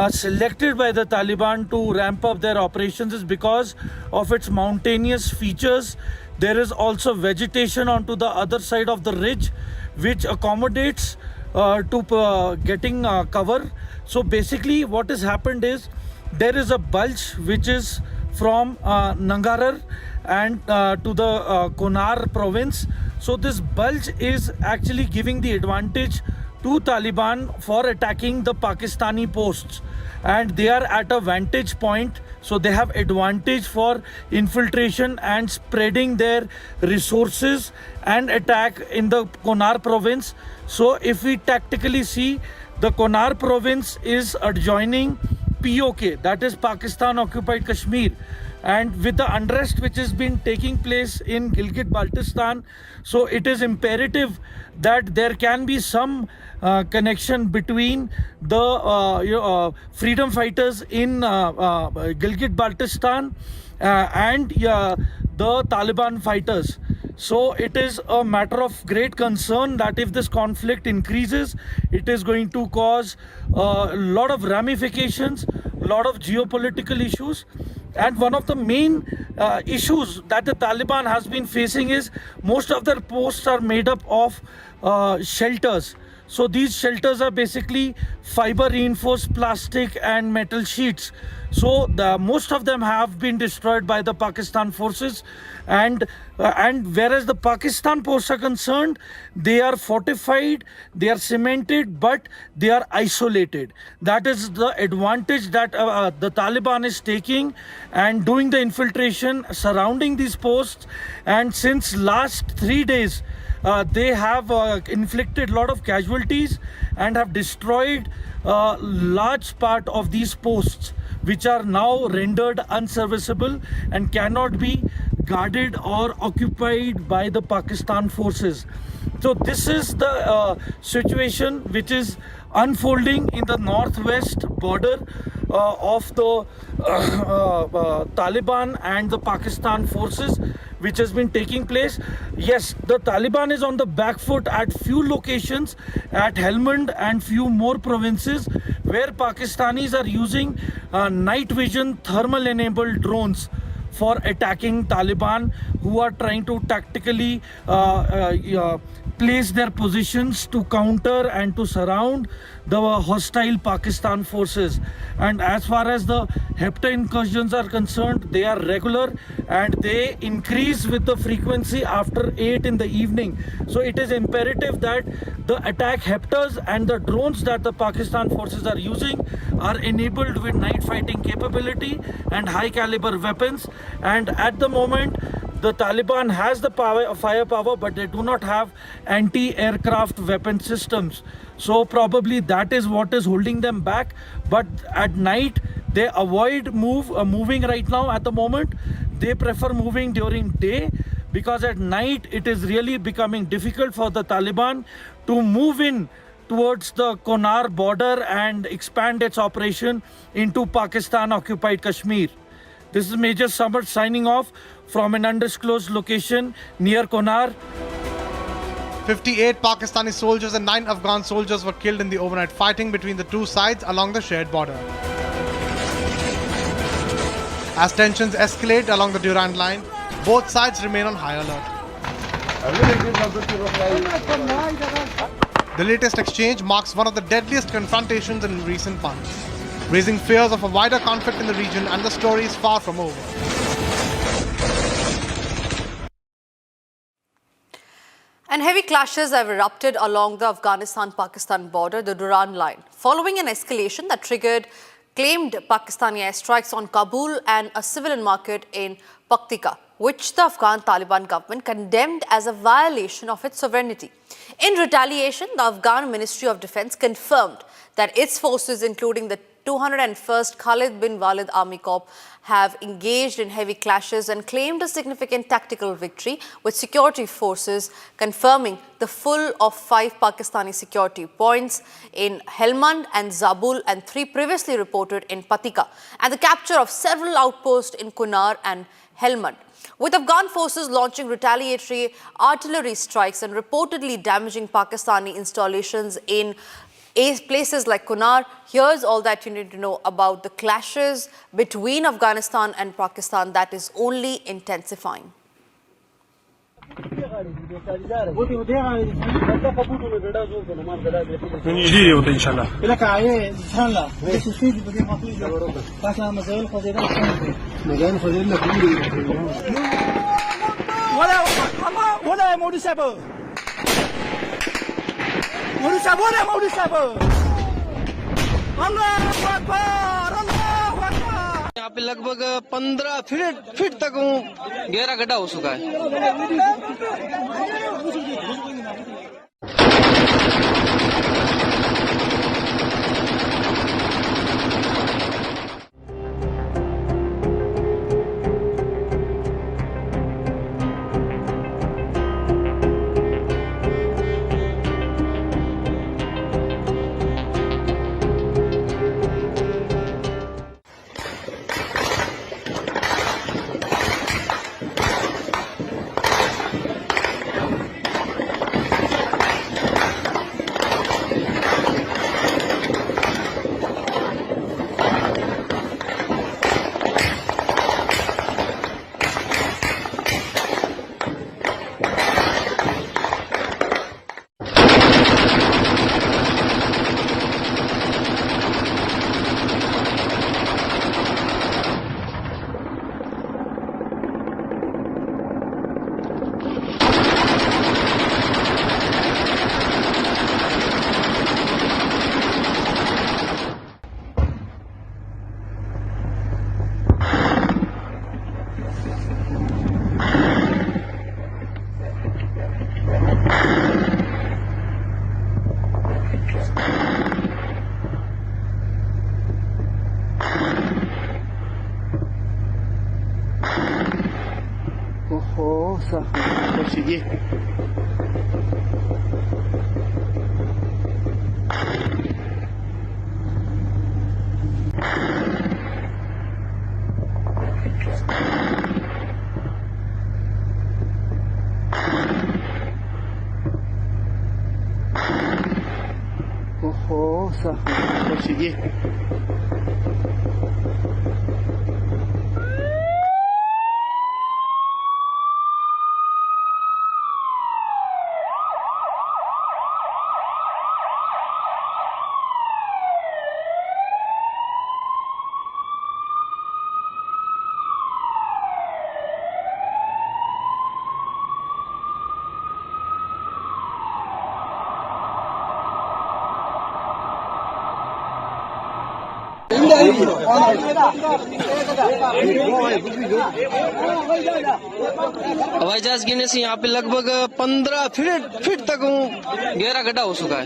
selected by the Taliban to ramp up their operations is because of its mountainous features. There is also vegetation onto the other side of the ridge, which accommodates to getting cover. So basically what has happened is there is a bulge which is from Nangarhar and to the Kunar province. So this bulge is actually giving the advantage to Taliban for attacking the Pakistani posts, and they are at a vantage point, so they have advantage for infiltration and spreading their resources and attack in the Kunar province. So if we tactically see, the Kunar province is adjoining POK, that is Pakistan occupied Kashmir, and with the unrest which has been taking place in Gilgit-Baltistan, so it is imperative that there can be some connection between the freedom fighters in Gilgit-Baltistan and the Taliban fighters. So it is a matter of great concern that if this conflict increases, it is going to cause a lot of ramifications, a lot of geopolitical issues. And one of the main issues that the Taliban has been facing is most of their posts are made up of shelters. So these shelters are basically fiber reinforced plastic and metal sheets. So most of them have been destroyed by the Pakistan forces, and whereas the Pakistan posts are concerned, they are fortified, they are cemented, but they are isolated. That is the advantage that the Taliban is taking and doing the infiltration surrounding these posts. And since last 3 days, they have inflicted a lot of casualties and have destroyed a large part of these posts, which are now rendered unserviceable and cannot be guarded or occupied by the Pakistan forces. So this is the situation which is unfolding in the northwest border of the Taliban and the Pakistan forces, which has been taking place. Yes, the Taliban is on the back foot at few locations, at Helmand and few more provinces, where Pakistanis are using night vision thermal enabled drones for attacking Taliban, who are trying to tactically place their positions to counter and to surround the hostile Pakistan forces. And as far as the Hepta incursions are concerned, they are regular and they increase with the frequency after 8 in the evening. So it is imperative that the attack Heptas and the drones that the Pakistan forces are using are enabled with night fighting capability and high caliber weapons. And at the moment, the Taliban has the firepower, but they do not have anti-aircraft weapon systems. So probably that is what is holding them back. But at night, they avoid moving right now at the moment. They prefer moving during day, because at night it is really becoming difficult for the Taliban to move in towards the Kunar border and expand its operation into Pakistan-occupied Kashmir. This is Major Samar signing off from an undisclosed location near Kunar. 58 Pakistani soldiers and 9 Afghan soldiers were killed in the overnight fighting between the two sides along the shared border. As tensions escalate along the Durand line, both sides remain on high alert. The latest exchange marks one of the deadliest confrontations in recent months, raising fears of a wider conflict in the region, and the story is far from over. And heavy clashes have erupted along the Afghanistan-Pakistan border, the Durand line, following an escalation that triggered claimed Pakistani airstrikes on Kabul and a civilian market in Paktika, which the Afghan Taliban government condemned as a violation of its sovereignty. In retaliation, the Afghan Ministry of Defense confirmed that its forces, including the 201st Khalid bin Walid Army Corps, have engaged in heavy clashes and claimed a significant tactical victory, with security forces confirming the full of 5 Pakistani security points in Helmand and Zabul and 3 previously reported in Paktika, and the capture of several outposts in Kunar and Helmand. With Afghan forces launching retaliatory artillery strikes and reportedly damaging Pakistani installations in places like Kunar, here's all that you need to know about the clashes between Afghanistan and Pakistan that is only intensifying. यहाँ पे लगभग 15 feet तक गहरा गड्ढा हो चुका है। Prosseguir. Prosseguir. हवाई जहाज गिरने से यहाँ पे लगभग 15 फीट तक गहरा गड्ढा हो चुका है।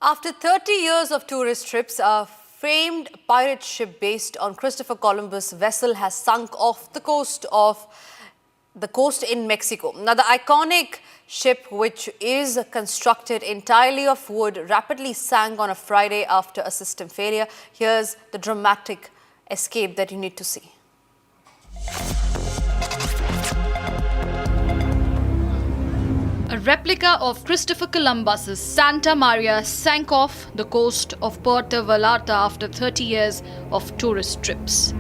After 30 years of tourist trips, a famed pirate ship based on Christopher Columbus vessel has sunk off the coast in Mexico. Now, the iconic ship, which is constructed entirely of wood, rapidly sank on a Friday after a system failure. Here's the dramatic escape that you need to see. A replica of Christopher Columbus's Santa Maria sank off the coast of Puerto Vallarta after 30 years of tourist trips.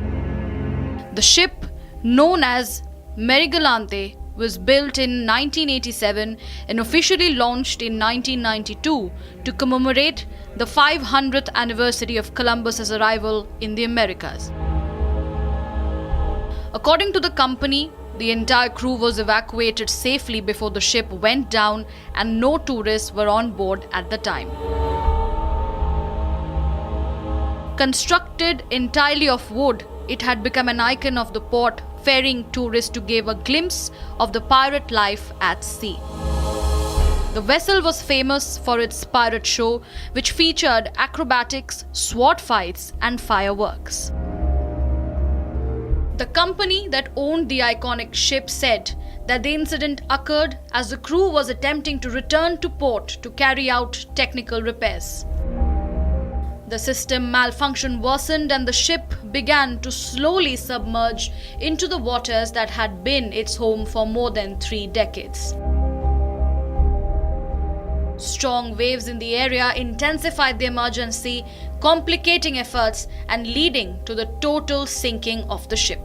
The ship, known as Marigalante, was built in 1987 and officially launched in 1992 to commemorate the 500th anniversary of Columbus's arrival in the Americas. According to the company, the entire crew was evacuated safely before the ship went down and no tourists were on board at the time. Constructed entirely of wood, it had become an icon of the port, ferrying tourists to give a glimpse of the pirate life at sea. The vessel was famous for its pirate show, which featured acrobatics, sword fights, and fireworks. The company that owned the iconic ship said that the incident occurred as the crew was attempting to return to port to carry out technical repairs. The system malfunction worsened and the ship began to slowly submerge into the waters that had been its home for more than 3 decades. Strong waves in the area intensified the emergency, complicating efforts and leading to the total sinking of the ship.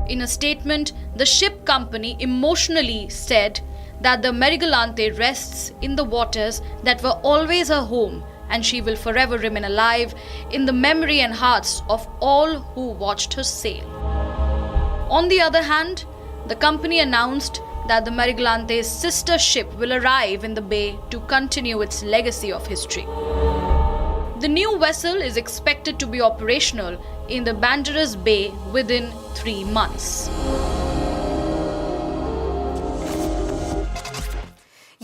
In a statement, the ship company emotionally said that the Marigalante rests in the waters that were always her home and she will forever remain alive in the memory and hearts of all who watched her sail. On the other hand, the company announced that the Mariglante's sister ship will arrive in the bay to continue its legacy of history. The new vessel is expected to be operational in the Banderas Bay within 3 months.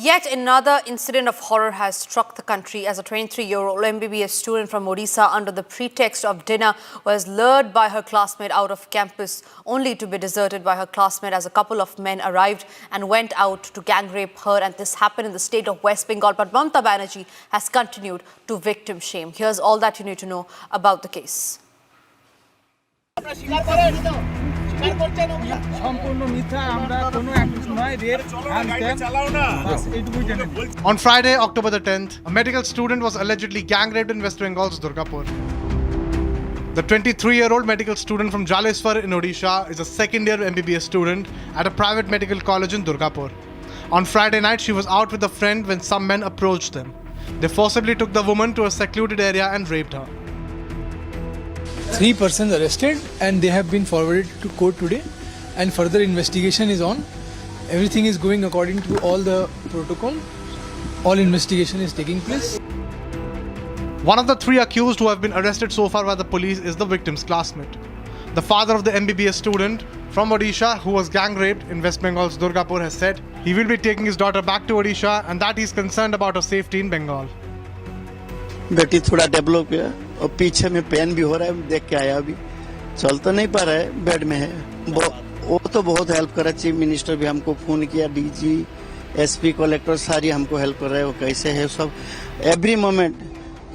Yet another incident of horror has struck the country as a 23-year-old MBBS student from Odisha, under the pretext of dinner, was lured by her classmate out of campus, only to be deserted by her classmate as a couple of men arrived and went out to gang rape her. And this happened in the state of West Bengal. But Mamata Banerjee has continued to victim shame. Here's all that you need to know about the case. On Friday, October the 10th, a medical student was allegedly gang raped in West Bengal's Durgapur. The 23-year-old medical student from Jaleswar in Odisha is a second-year MBBS student at a private medical college in Durgapur. On Friday night, she was out with a friend when some men approached them. They forcibly took the woman to a secluded area and raped her. 3 persons arrested and they have been forwarded to court today, and further investigation is on. Everything is going according to all the protocol. All investigation is taking place. One of the 3 accused who have been arrested so far by the police is the victim's classmate. The father of the MBBS student from Odisha who was gang raped in West Bengal's Durgapur has said he will be taking his daughter back to Odisha and that he is concerned about her safety in Bengal. बेटी थोड़ा develop है और पीछे में pen भी हो रहा है, देख के आया, अभी चल तो नहीं पा रहा है, बेड में है। वो तो बहुत हेल्प कर रहा है, चीफ मिनिस्टर भी हमको फोन किया, डीजी, एसपी, कलेक्टर सारी हमको हेल्प कर रहे हैं। वो कैसे है सब, every moment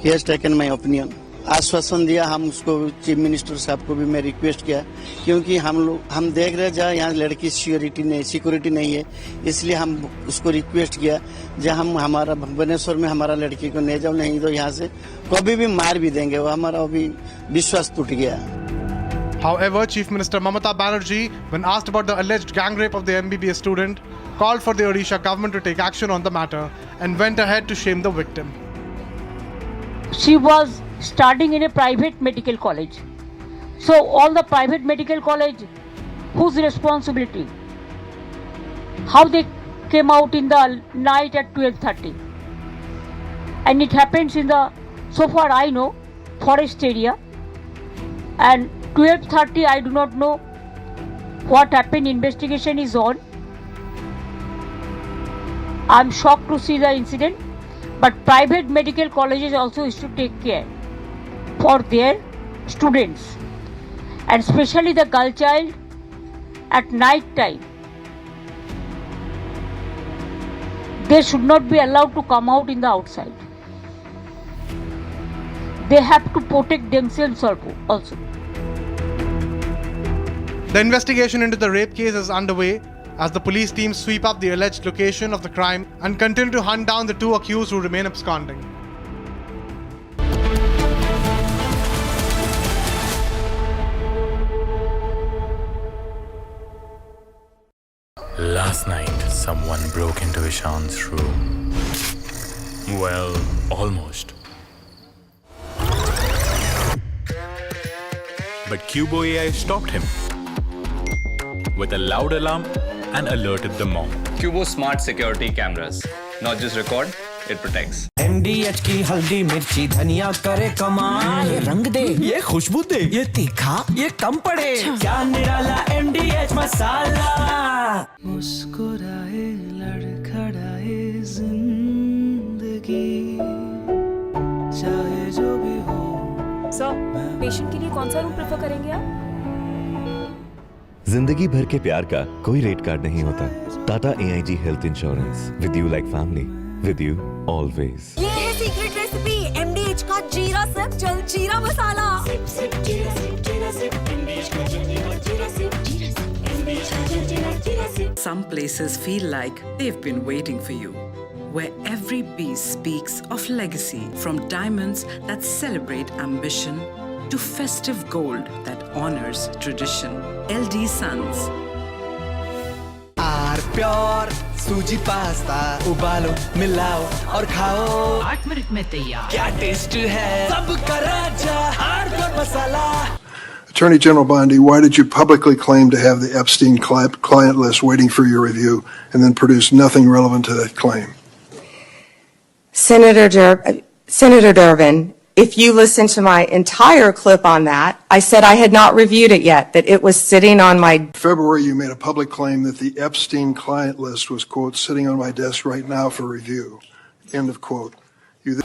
he has taken my opinion, आश्वासन दिया। हम उसको चीफ मिनिस्टर साहब को भी मैं रिक्वेस्ट किया, क्योंकि हम देख रहे हैं जहाँ यहाँ लड़की सिक्योरिटी नहीं है, इसलिए हम उसको रिक्वेस्ट किया जहाँ हम हमारा भुवनेश्वर में हमारा लड़की को ले जाओ, नहीं तो यहाँ से कभी भी मार भी देंगे। वो हमारा अभी विश्वास टूट गया। However, Chief Minister Mamata Banerjee, when asked about the alleged gang rape of the MBBS student, called for the Odisha government to take action on the matter and went ahead to shame the victim. She was studying in a private medical college. So all the private medical college, whose responsibility? How they came out in the night at 12:30. And it happens in the, so far I know, forest area. And 12:30, I do not know what happened. Investigation is on. I'm shocked to see the incident. But private medical colleges also is to take care for their students, and especially the girl child at night time. They should not be allowed to come out in the outside. They have to protect themselves also. The investigation into the rape case is underway as the police team sweep up the alleged location of the crime and continue to hunt down the 2 accused who remain absconding. Last night, someone broke into Ishan's room. Well, almost. But Cubo AI stopped him with a loud alarm and alerted the mom. Cubo's smart security cameras not just record, it protects. MDH की हल्दी मिर्ची धनिया करे कमाल, ये रंग दे, ये खुशबू दे, ये तीखा, ये कम पड़े, क्या निराला MDH मसाला। मुस्कुराए लड़खड़ाए जिंदगी, चाहे जो भी हो। सर, पेशेंट के लिए कौन सा रूम प्रेफर करेंगे आप? जिंदगी भर के प्यार का कोई रेट कार्ड नहीं होता। Tata AIG health insurance, with you like family, with you always. ये है सीक्रेट रेसिपी, MDH का जीरा सिप जल जीरा मसाला। Some places feel like they've been waiting for you, where every piece speaks of legacy, from diamonds that celebrate ambition to festive gold that honors tradition. LD Sons. R pure suji pasta उबालो मिलाओ और खाओ 8 minute में तैयार क्या taste है सबका राजा hardcore masala Attorney General Bondi, why did you publicly claim to have the Epstein client list waiting for your review and then produce nothing relevant to that claim? Senator Durbin, if you listen to my entire clip on that, I said I had not reviewed it yet, that it was sitting on my... In February, you made a public claim that the Epstein client list was, quote, sitting on my desk right now for review, end of quote. You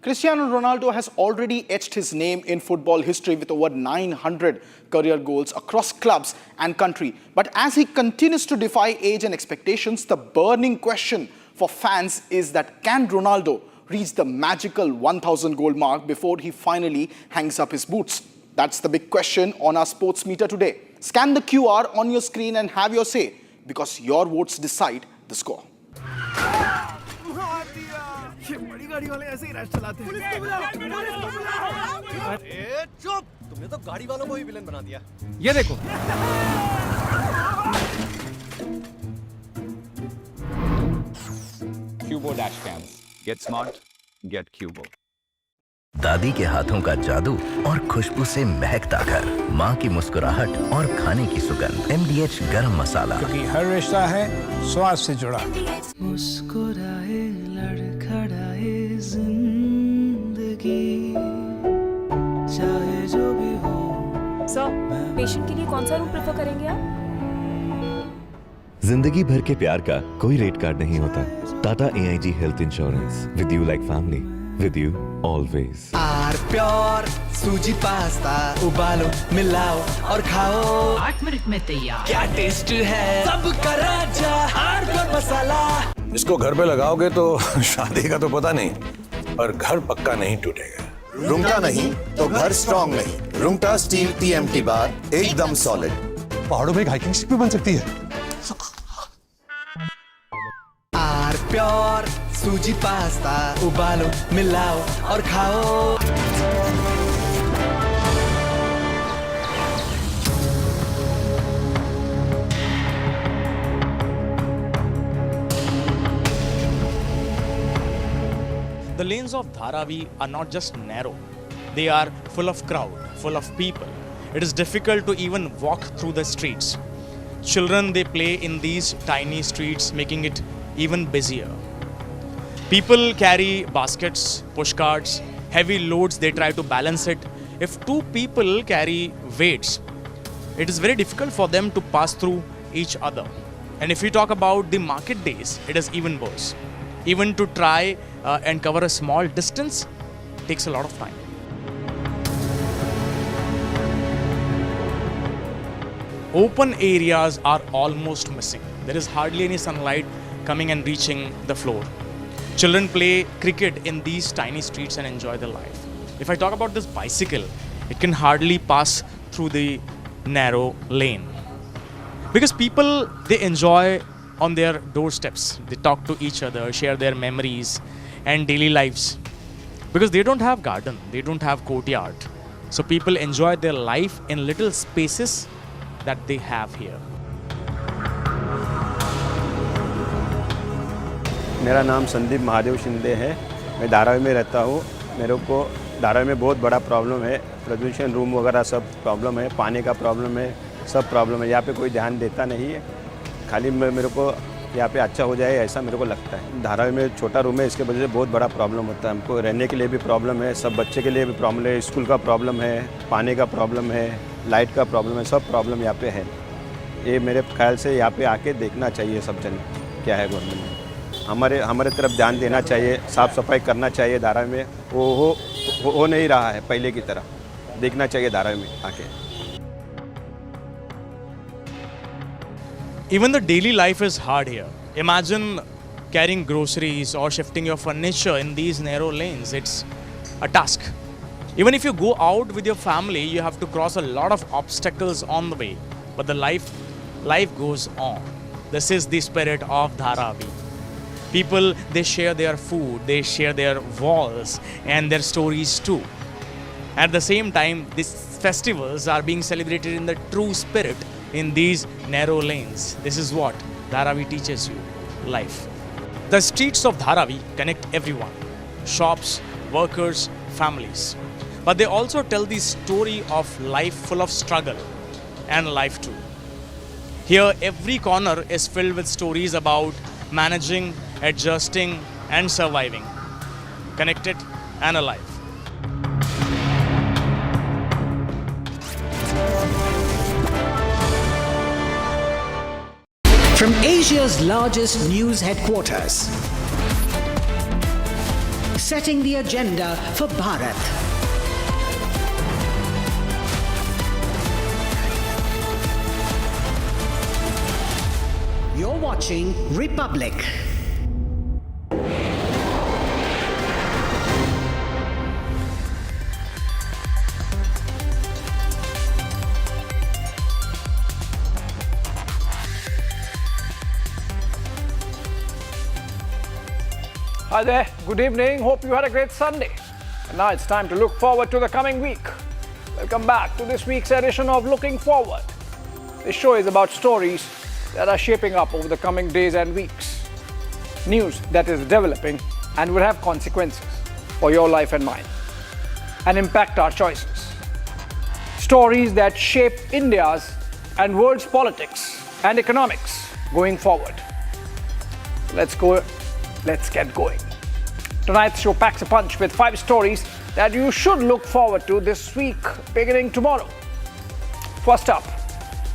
Cristiano Ronaldo has already etched his name in football history with over 900 career goals across clubs and country. But as he continues to defy age and expectations, the burning question for fans is that can Ronaldo reach the magical 1,000 goal mark before he finally hangs up his boots? That's the big question on our sports meter today. Scan the QR on your screen and have your say, because your votes decide the score. ये बड़ी गाड़ी वाले ऐसे ही rash चलाते हैं। अरे चुप! तुमने तो गाड़ी वालों को ही विलेन बना दिया। ये देखो। Cubo dash cam. Get smart, get Cubo. दादी के हाथों का जादू और खुशबू से महकता घर, माँ की मुस्कुराहट और खाने की सुगंध, MDH गरम मसाला, क्योंकि हर रिश्ता है स्वाद से जुड़ा। मुस्कुराए लड़खड़ाए जिंदगी चाहे जो भी हो। सर, पेशेंट के लिए कौन सा रूम प्रेफर करेंगे आप? जिंदगी भर के प्यार का कोई रेट कार्ड नहीं होता। Tata AIG health insurance, with you like family, with you always. R pure suji pasta उबालो मिलाओ और खाओ 8 मिनट में तैयार क्या टेस्ट है सबका राजा हार्डकोर मसाला इसको घर पे लगाओगे तो शादी का तो पता नहीं, पर घर पक्का नहीं टूटेगा। रुंगटा नहीं तो घर स्ट्रॉन्ग नहीं। रुंगटा स्टील TMT बार एकदम सॉलिड। पहाड़ों में एक हाइकिंग स्टिक भी बन सकती है। आर प्योर सूजी पास्ता उबालो मिलाओ और खाओ। The lanes of Dharavi are not just narrow, they are full of crowd, full of people. It is difficult to even walk through the streets. Children, they play in these tiny streets, making it even busier. People carry baskets, pushcarts, heavy loads, they try to balance it. If two people carry weights, it is very difficult for them to pass through each other. And if we talk about the market days, it is even worse. Even to try and cover a small distance takes a lot of time. Open areas are almost missing. There is hardly any sunlight coming and reaching the floor. Children play cricket in these tiny streets and enjoy their life. If I talk about this bicycle, it can hardly pass through the narrow lane. Because people, they enjoy on their doorsteps. They talk to each other, share their memories and daily lives. Because they don't have garden, they don't have courtyard. So people enjoy their life in little spaces that they have here. मेरा नाम संदीप महादेव शिंदे है। मैं धारावी में रहता हूँ। मेरे को धारावी में बहुत बड़ा प्रॉब्लम है। प्रदूषण रूम वगैरह सब प्रॉब्लम है, पानी का प्रॉब्लम है, सब प्रॉब्लम है। यहाँ पे कोई ध्यान देता नहीं है। खाली मेरे को यहाँ पे अच्छा हो जाए ऐसा मेरे को लगता है। धारावी में छोटा रूम है, इसके वजह से बहुत बड़ा प्रॉब्लम होता है। हमको रहने के लिए भी प्रॉब्लम है, सब बच्चे के लिए भी प्रॉब्लम है, स्कूल का प्रॉब्लम है, पानी का प्रॉब्लम है, लाइट का प्रॉब्लम है, सब प्रॉब्लम यहाँ पे है। ये मेरे ख्याल से यहाँ पे आके देखना चाहिए सब जन क्या है गवर्नमेंट में। हमारे तरफ ध्यान देना चाहिए, साफ़ सफाई करना चाहिए। धारावी में वो हो नहीं रहा है पहले की तरह। देखना चाहिए धारावी में आके। Even the daily life is hard here. Imagine carrying groceries or shifting your furniture in these narrow lanes. It's a task. Even if you go out with your family, you have to cross a lot of obstacles on the way. But the life goes on. This is the spirit of Dharavi. People, they share their food, they share their walls and their stories too. At the same time, this festivals are being celebrated in the true spirit in these narrow lanes. This is what Dharavi teaches you, life. The streets of Dharavi connect everyone, shops, workers, families. But they also tell the story of life full of struggle and life too. Here, every corner is filled with stories about managing, adjusting, and surviving. Connected and alive. From Asia's largest news headquarters, setting the agenda for Bharat. You're watching Republic. Hi there, good evening. Hope you had a great Sunday. And now it's time to look forward to the coming week. Welcome back to this week's edition of Looking Forward. This show is about stories that are shaping up over the coming days and weeks. News that is developing and will have consequences for your life and mine and impact our choices. Stories that shape India's and world's politics and economics going forward. Let's get going. Tonight's show packs a punch with 5 stories that you should look forward to this week, beginning tomorrow. First up,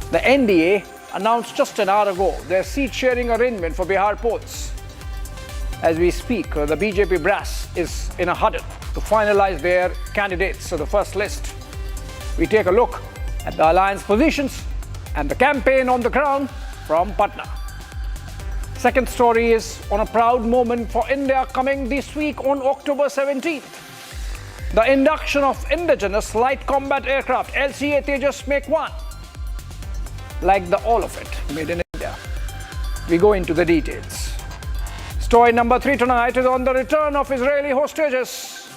the NDA announced just an hour ago their seat-sharing arrangement for Bihar polls. As we speak, the BJP brass is in a huddle to finalize their candidates to the first list. We take a look at the alliance positions and the campaign on the ground from Patna. Second story is on a proud moment for India coming this week on October 17th. The induction of indigenous light combat aircraft LCA Tejas Make 1. Like all of it, made in India. We go into the details. Story number 3 tonight is on the return of Israeli hostages,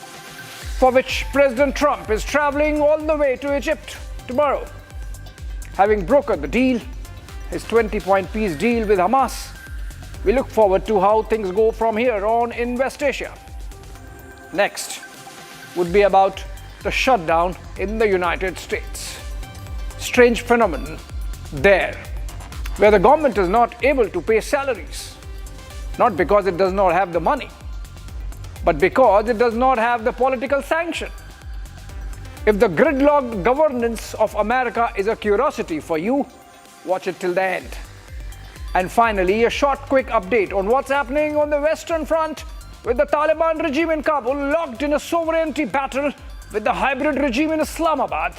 for which President Trump is traveling all the way to Egypt tomorrow. Having brokered the deal, his 20-point peace deal with Hamas, we look forward to how things go from here on in West Asia. Next would be about the shutdown in the United States. Strange phenomenon there, where the government is not able to pay salaries, not because it does not have the money, but because it does not have the political sanction. If the gridlocked governance of America is a curiosity for you, watch it till the end. And finally, a short, quick update on what's happening on the Western Front with the Taliban regime in Kabul locked in a sovereignty battle with the hybrid regime in Islamabad.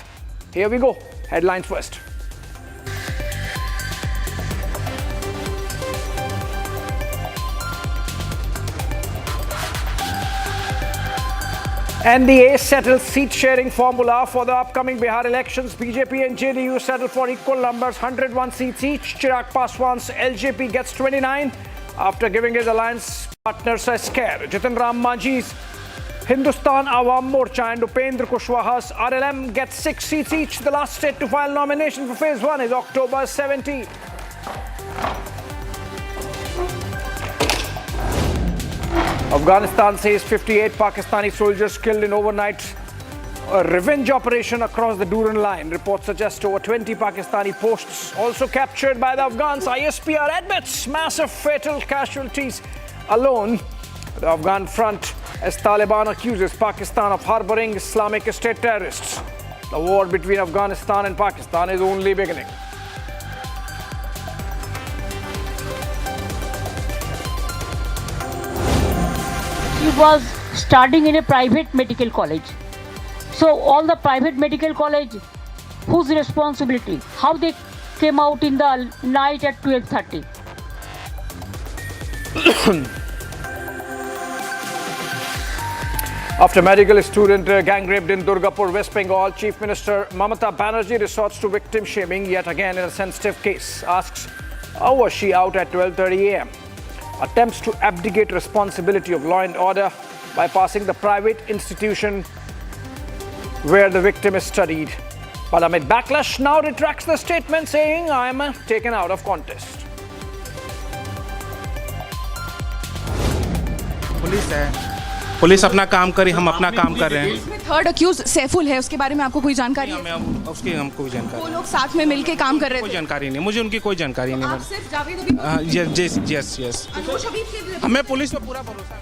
Here we go. Headlines first. NDA settles seat-sharing formula for the upcoming Bihar elections. BJP and JDU settle for equal numbers, 101 seats each. Chirag Paswan's LJP gets 29 after giving his alliance partners a scare. Jitin Ram Manjhi's Hindustan Awam Morcha and Upendra Kushwaha's RLM get 6 seats each. The last state to file nomination for Phase 1 is October 17. Afghanistan says 58 Pakistani soldiers killed in overnight revenge operation across the Durand line. Reports suggest over 20 Pakistani posts also captured by the Afghans. ISPR admits massive fatal casualties alone. The Afghan front, as Taliban accuses Pakistan of harboring Islamic State terrorists. The war between Afghanistan and Pakistan is only beginning. He was studying in a private medical college. So all the private medical college, whose responsibility? How they came out in the night at 12:30? After medical student gang raped in Durgapur, West Bengal, Chief Minister Mamata Banerjee resorts to victim shaming yet again in a sensitive case. Asks, how was she out at 12:30 a.m.? Attempts to abdicate responsibility of law and order by passing the private institution where the victim is studied But amid backlash, now retracts the statement, saying, I am taken out of contest. Police अपना काम करे, हम अपना काम कर रहे हैं। Third accused Saiful है, उसके बारे में आपको कोई जानकारी है? उसकी हमको कोई जानकारी। वो लोग साथ में मिलके काम कर रहे थे? कोई जानकारी नहीं, मुझे उनकी कोई जानकारी नहीं। आप सिर्फ जावेद यस हमें पुलिस पे पूरा भरोसा है।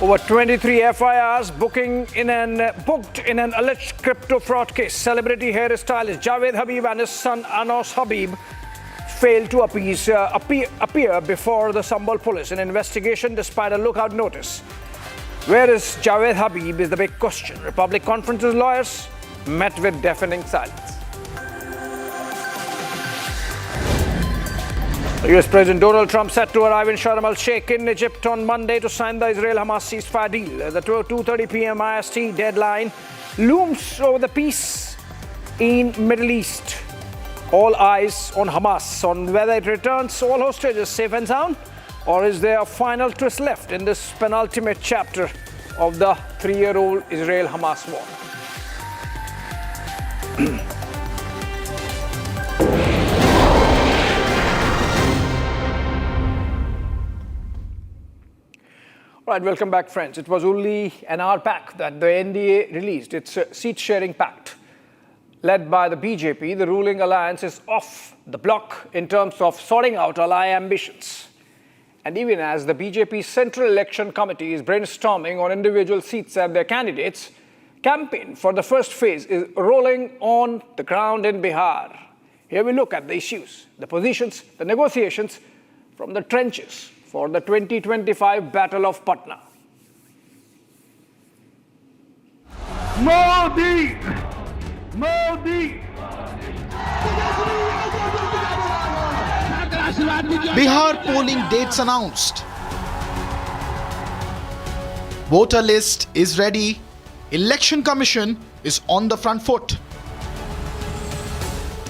Over 23 FIRs booked in an alleged crypto fraud case. Celebrity hairstylist Javed Habib and his son Anos Habib failed to appear before the Sambal police in investigation despite a lookout notice. Where is Javed Habib is the big question. Republic Conference's lawyers met with deafening silence. US President Donald Trump set to arrive in Sharm el-Sheikh in Egypt on Monday to sign the Israel-Hamas ceasefire deal. The 2:30 p.m. IST deadline looms over the peace in Middle East. All eyes on Hamas, on whether it returns all hostages safe and sound, or is there a final twist left in this penultimate chapter of the 3-year-old Israel-Hamas war. Right, welcome back, friends. It was only an hour back that the NDA released its seat-sharing pact. Led by the BJP, the ruling alliance is off the block in terms of sorting out ally ambitions. And even as the BJP Central Election Committee is brainstorming on individual seats and their candidates, campaign for the first phase is rolling on the ground in Bihar. Here we look at the issues, the positions, the negotiations from the trenches for the 2025 Battle of Patna. Modi! Modi! Bihar polling dates announced. Voter list is ready. Election Commission is on the front foot.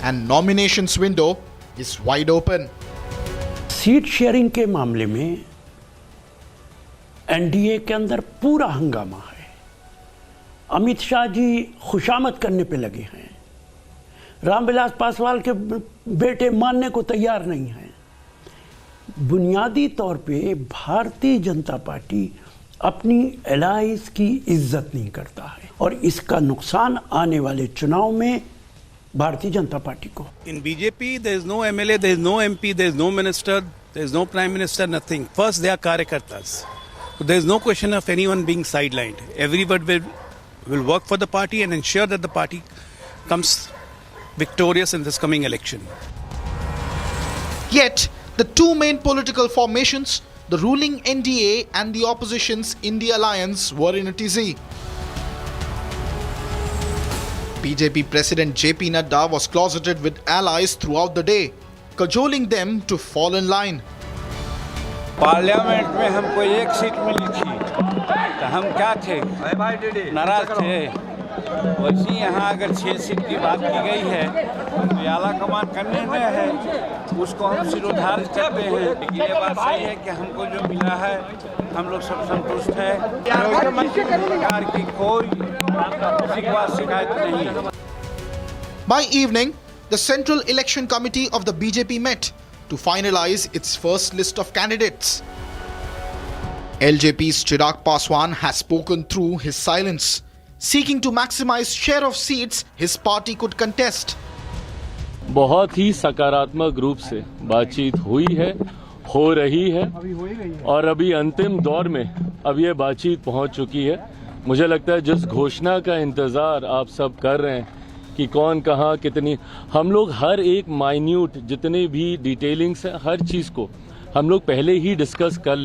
And nominations window is wide open. Seat sharing के मामले में NDA के अंदर पूरा हंगामा है। अमित शाह जी खुशामद करने पे लगे हैं। रामविलास पासवान के बेटे मानने को तैयार नहीं हैं। बुनियादी तौर पे भारतीय जनता पार्टी अपनी एलाइज की इज्जत नहीं करता है और इसका नुकसान आने वाले चुनाव में भारतीय जनता पार्टी को। In BJP there is no MLA, there is no MP, there is no minister, there is no prime minister, nothing. First they are karyakartas. So there is no question of anyone being sidelined. Everybody will work for the party and ensure that the party comes victorious in this coming election. Yet the two main political formations, the ruling NDA and the opposition's India Alliance, were in a tizzy. BJP President JP Nadda was closeted with allies throughout the day, cajoling them to fall in line. Parliament में हमको एक seat मिली थी तो हम क्या थे नाराज थे। वैसे यहाँ अगर 6 सीट की बात की गई है तो आला कमान करने में है उसको हम सिरोधार्य करते हैं। लेकिन ये बात सही है कि हमको जो मिला है हम लोग सब संतुष्ट हैं। सरकार की कोई शिकायत नहीं है। By evening, the Central Election Committee of the BJP met to finalize its first list of candidates. LJP's Chirag Paswan has spoken through his silence, seeking to maximize share of seats his party could contest. बहुत ही सकारात्मक रूप से बातचीत हुई है, हो रही है और अभी अंतिम दौर में अब ये बातचीत पहुंच चुकी है। मुझे लगता है जिस घोषणा का इंतज़ार आप सब कर रहे हैं कि कौन कहाँ कितनी, हम लोग हर एक माइन्यूट जितने भी डिटेलिंग्स हैं हर चीज़ को हम लोग पहले ही डिस्कस कर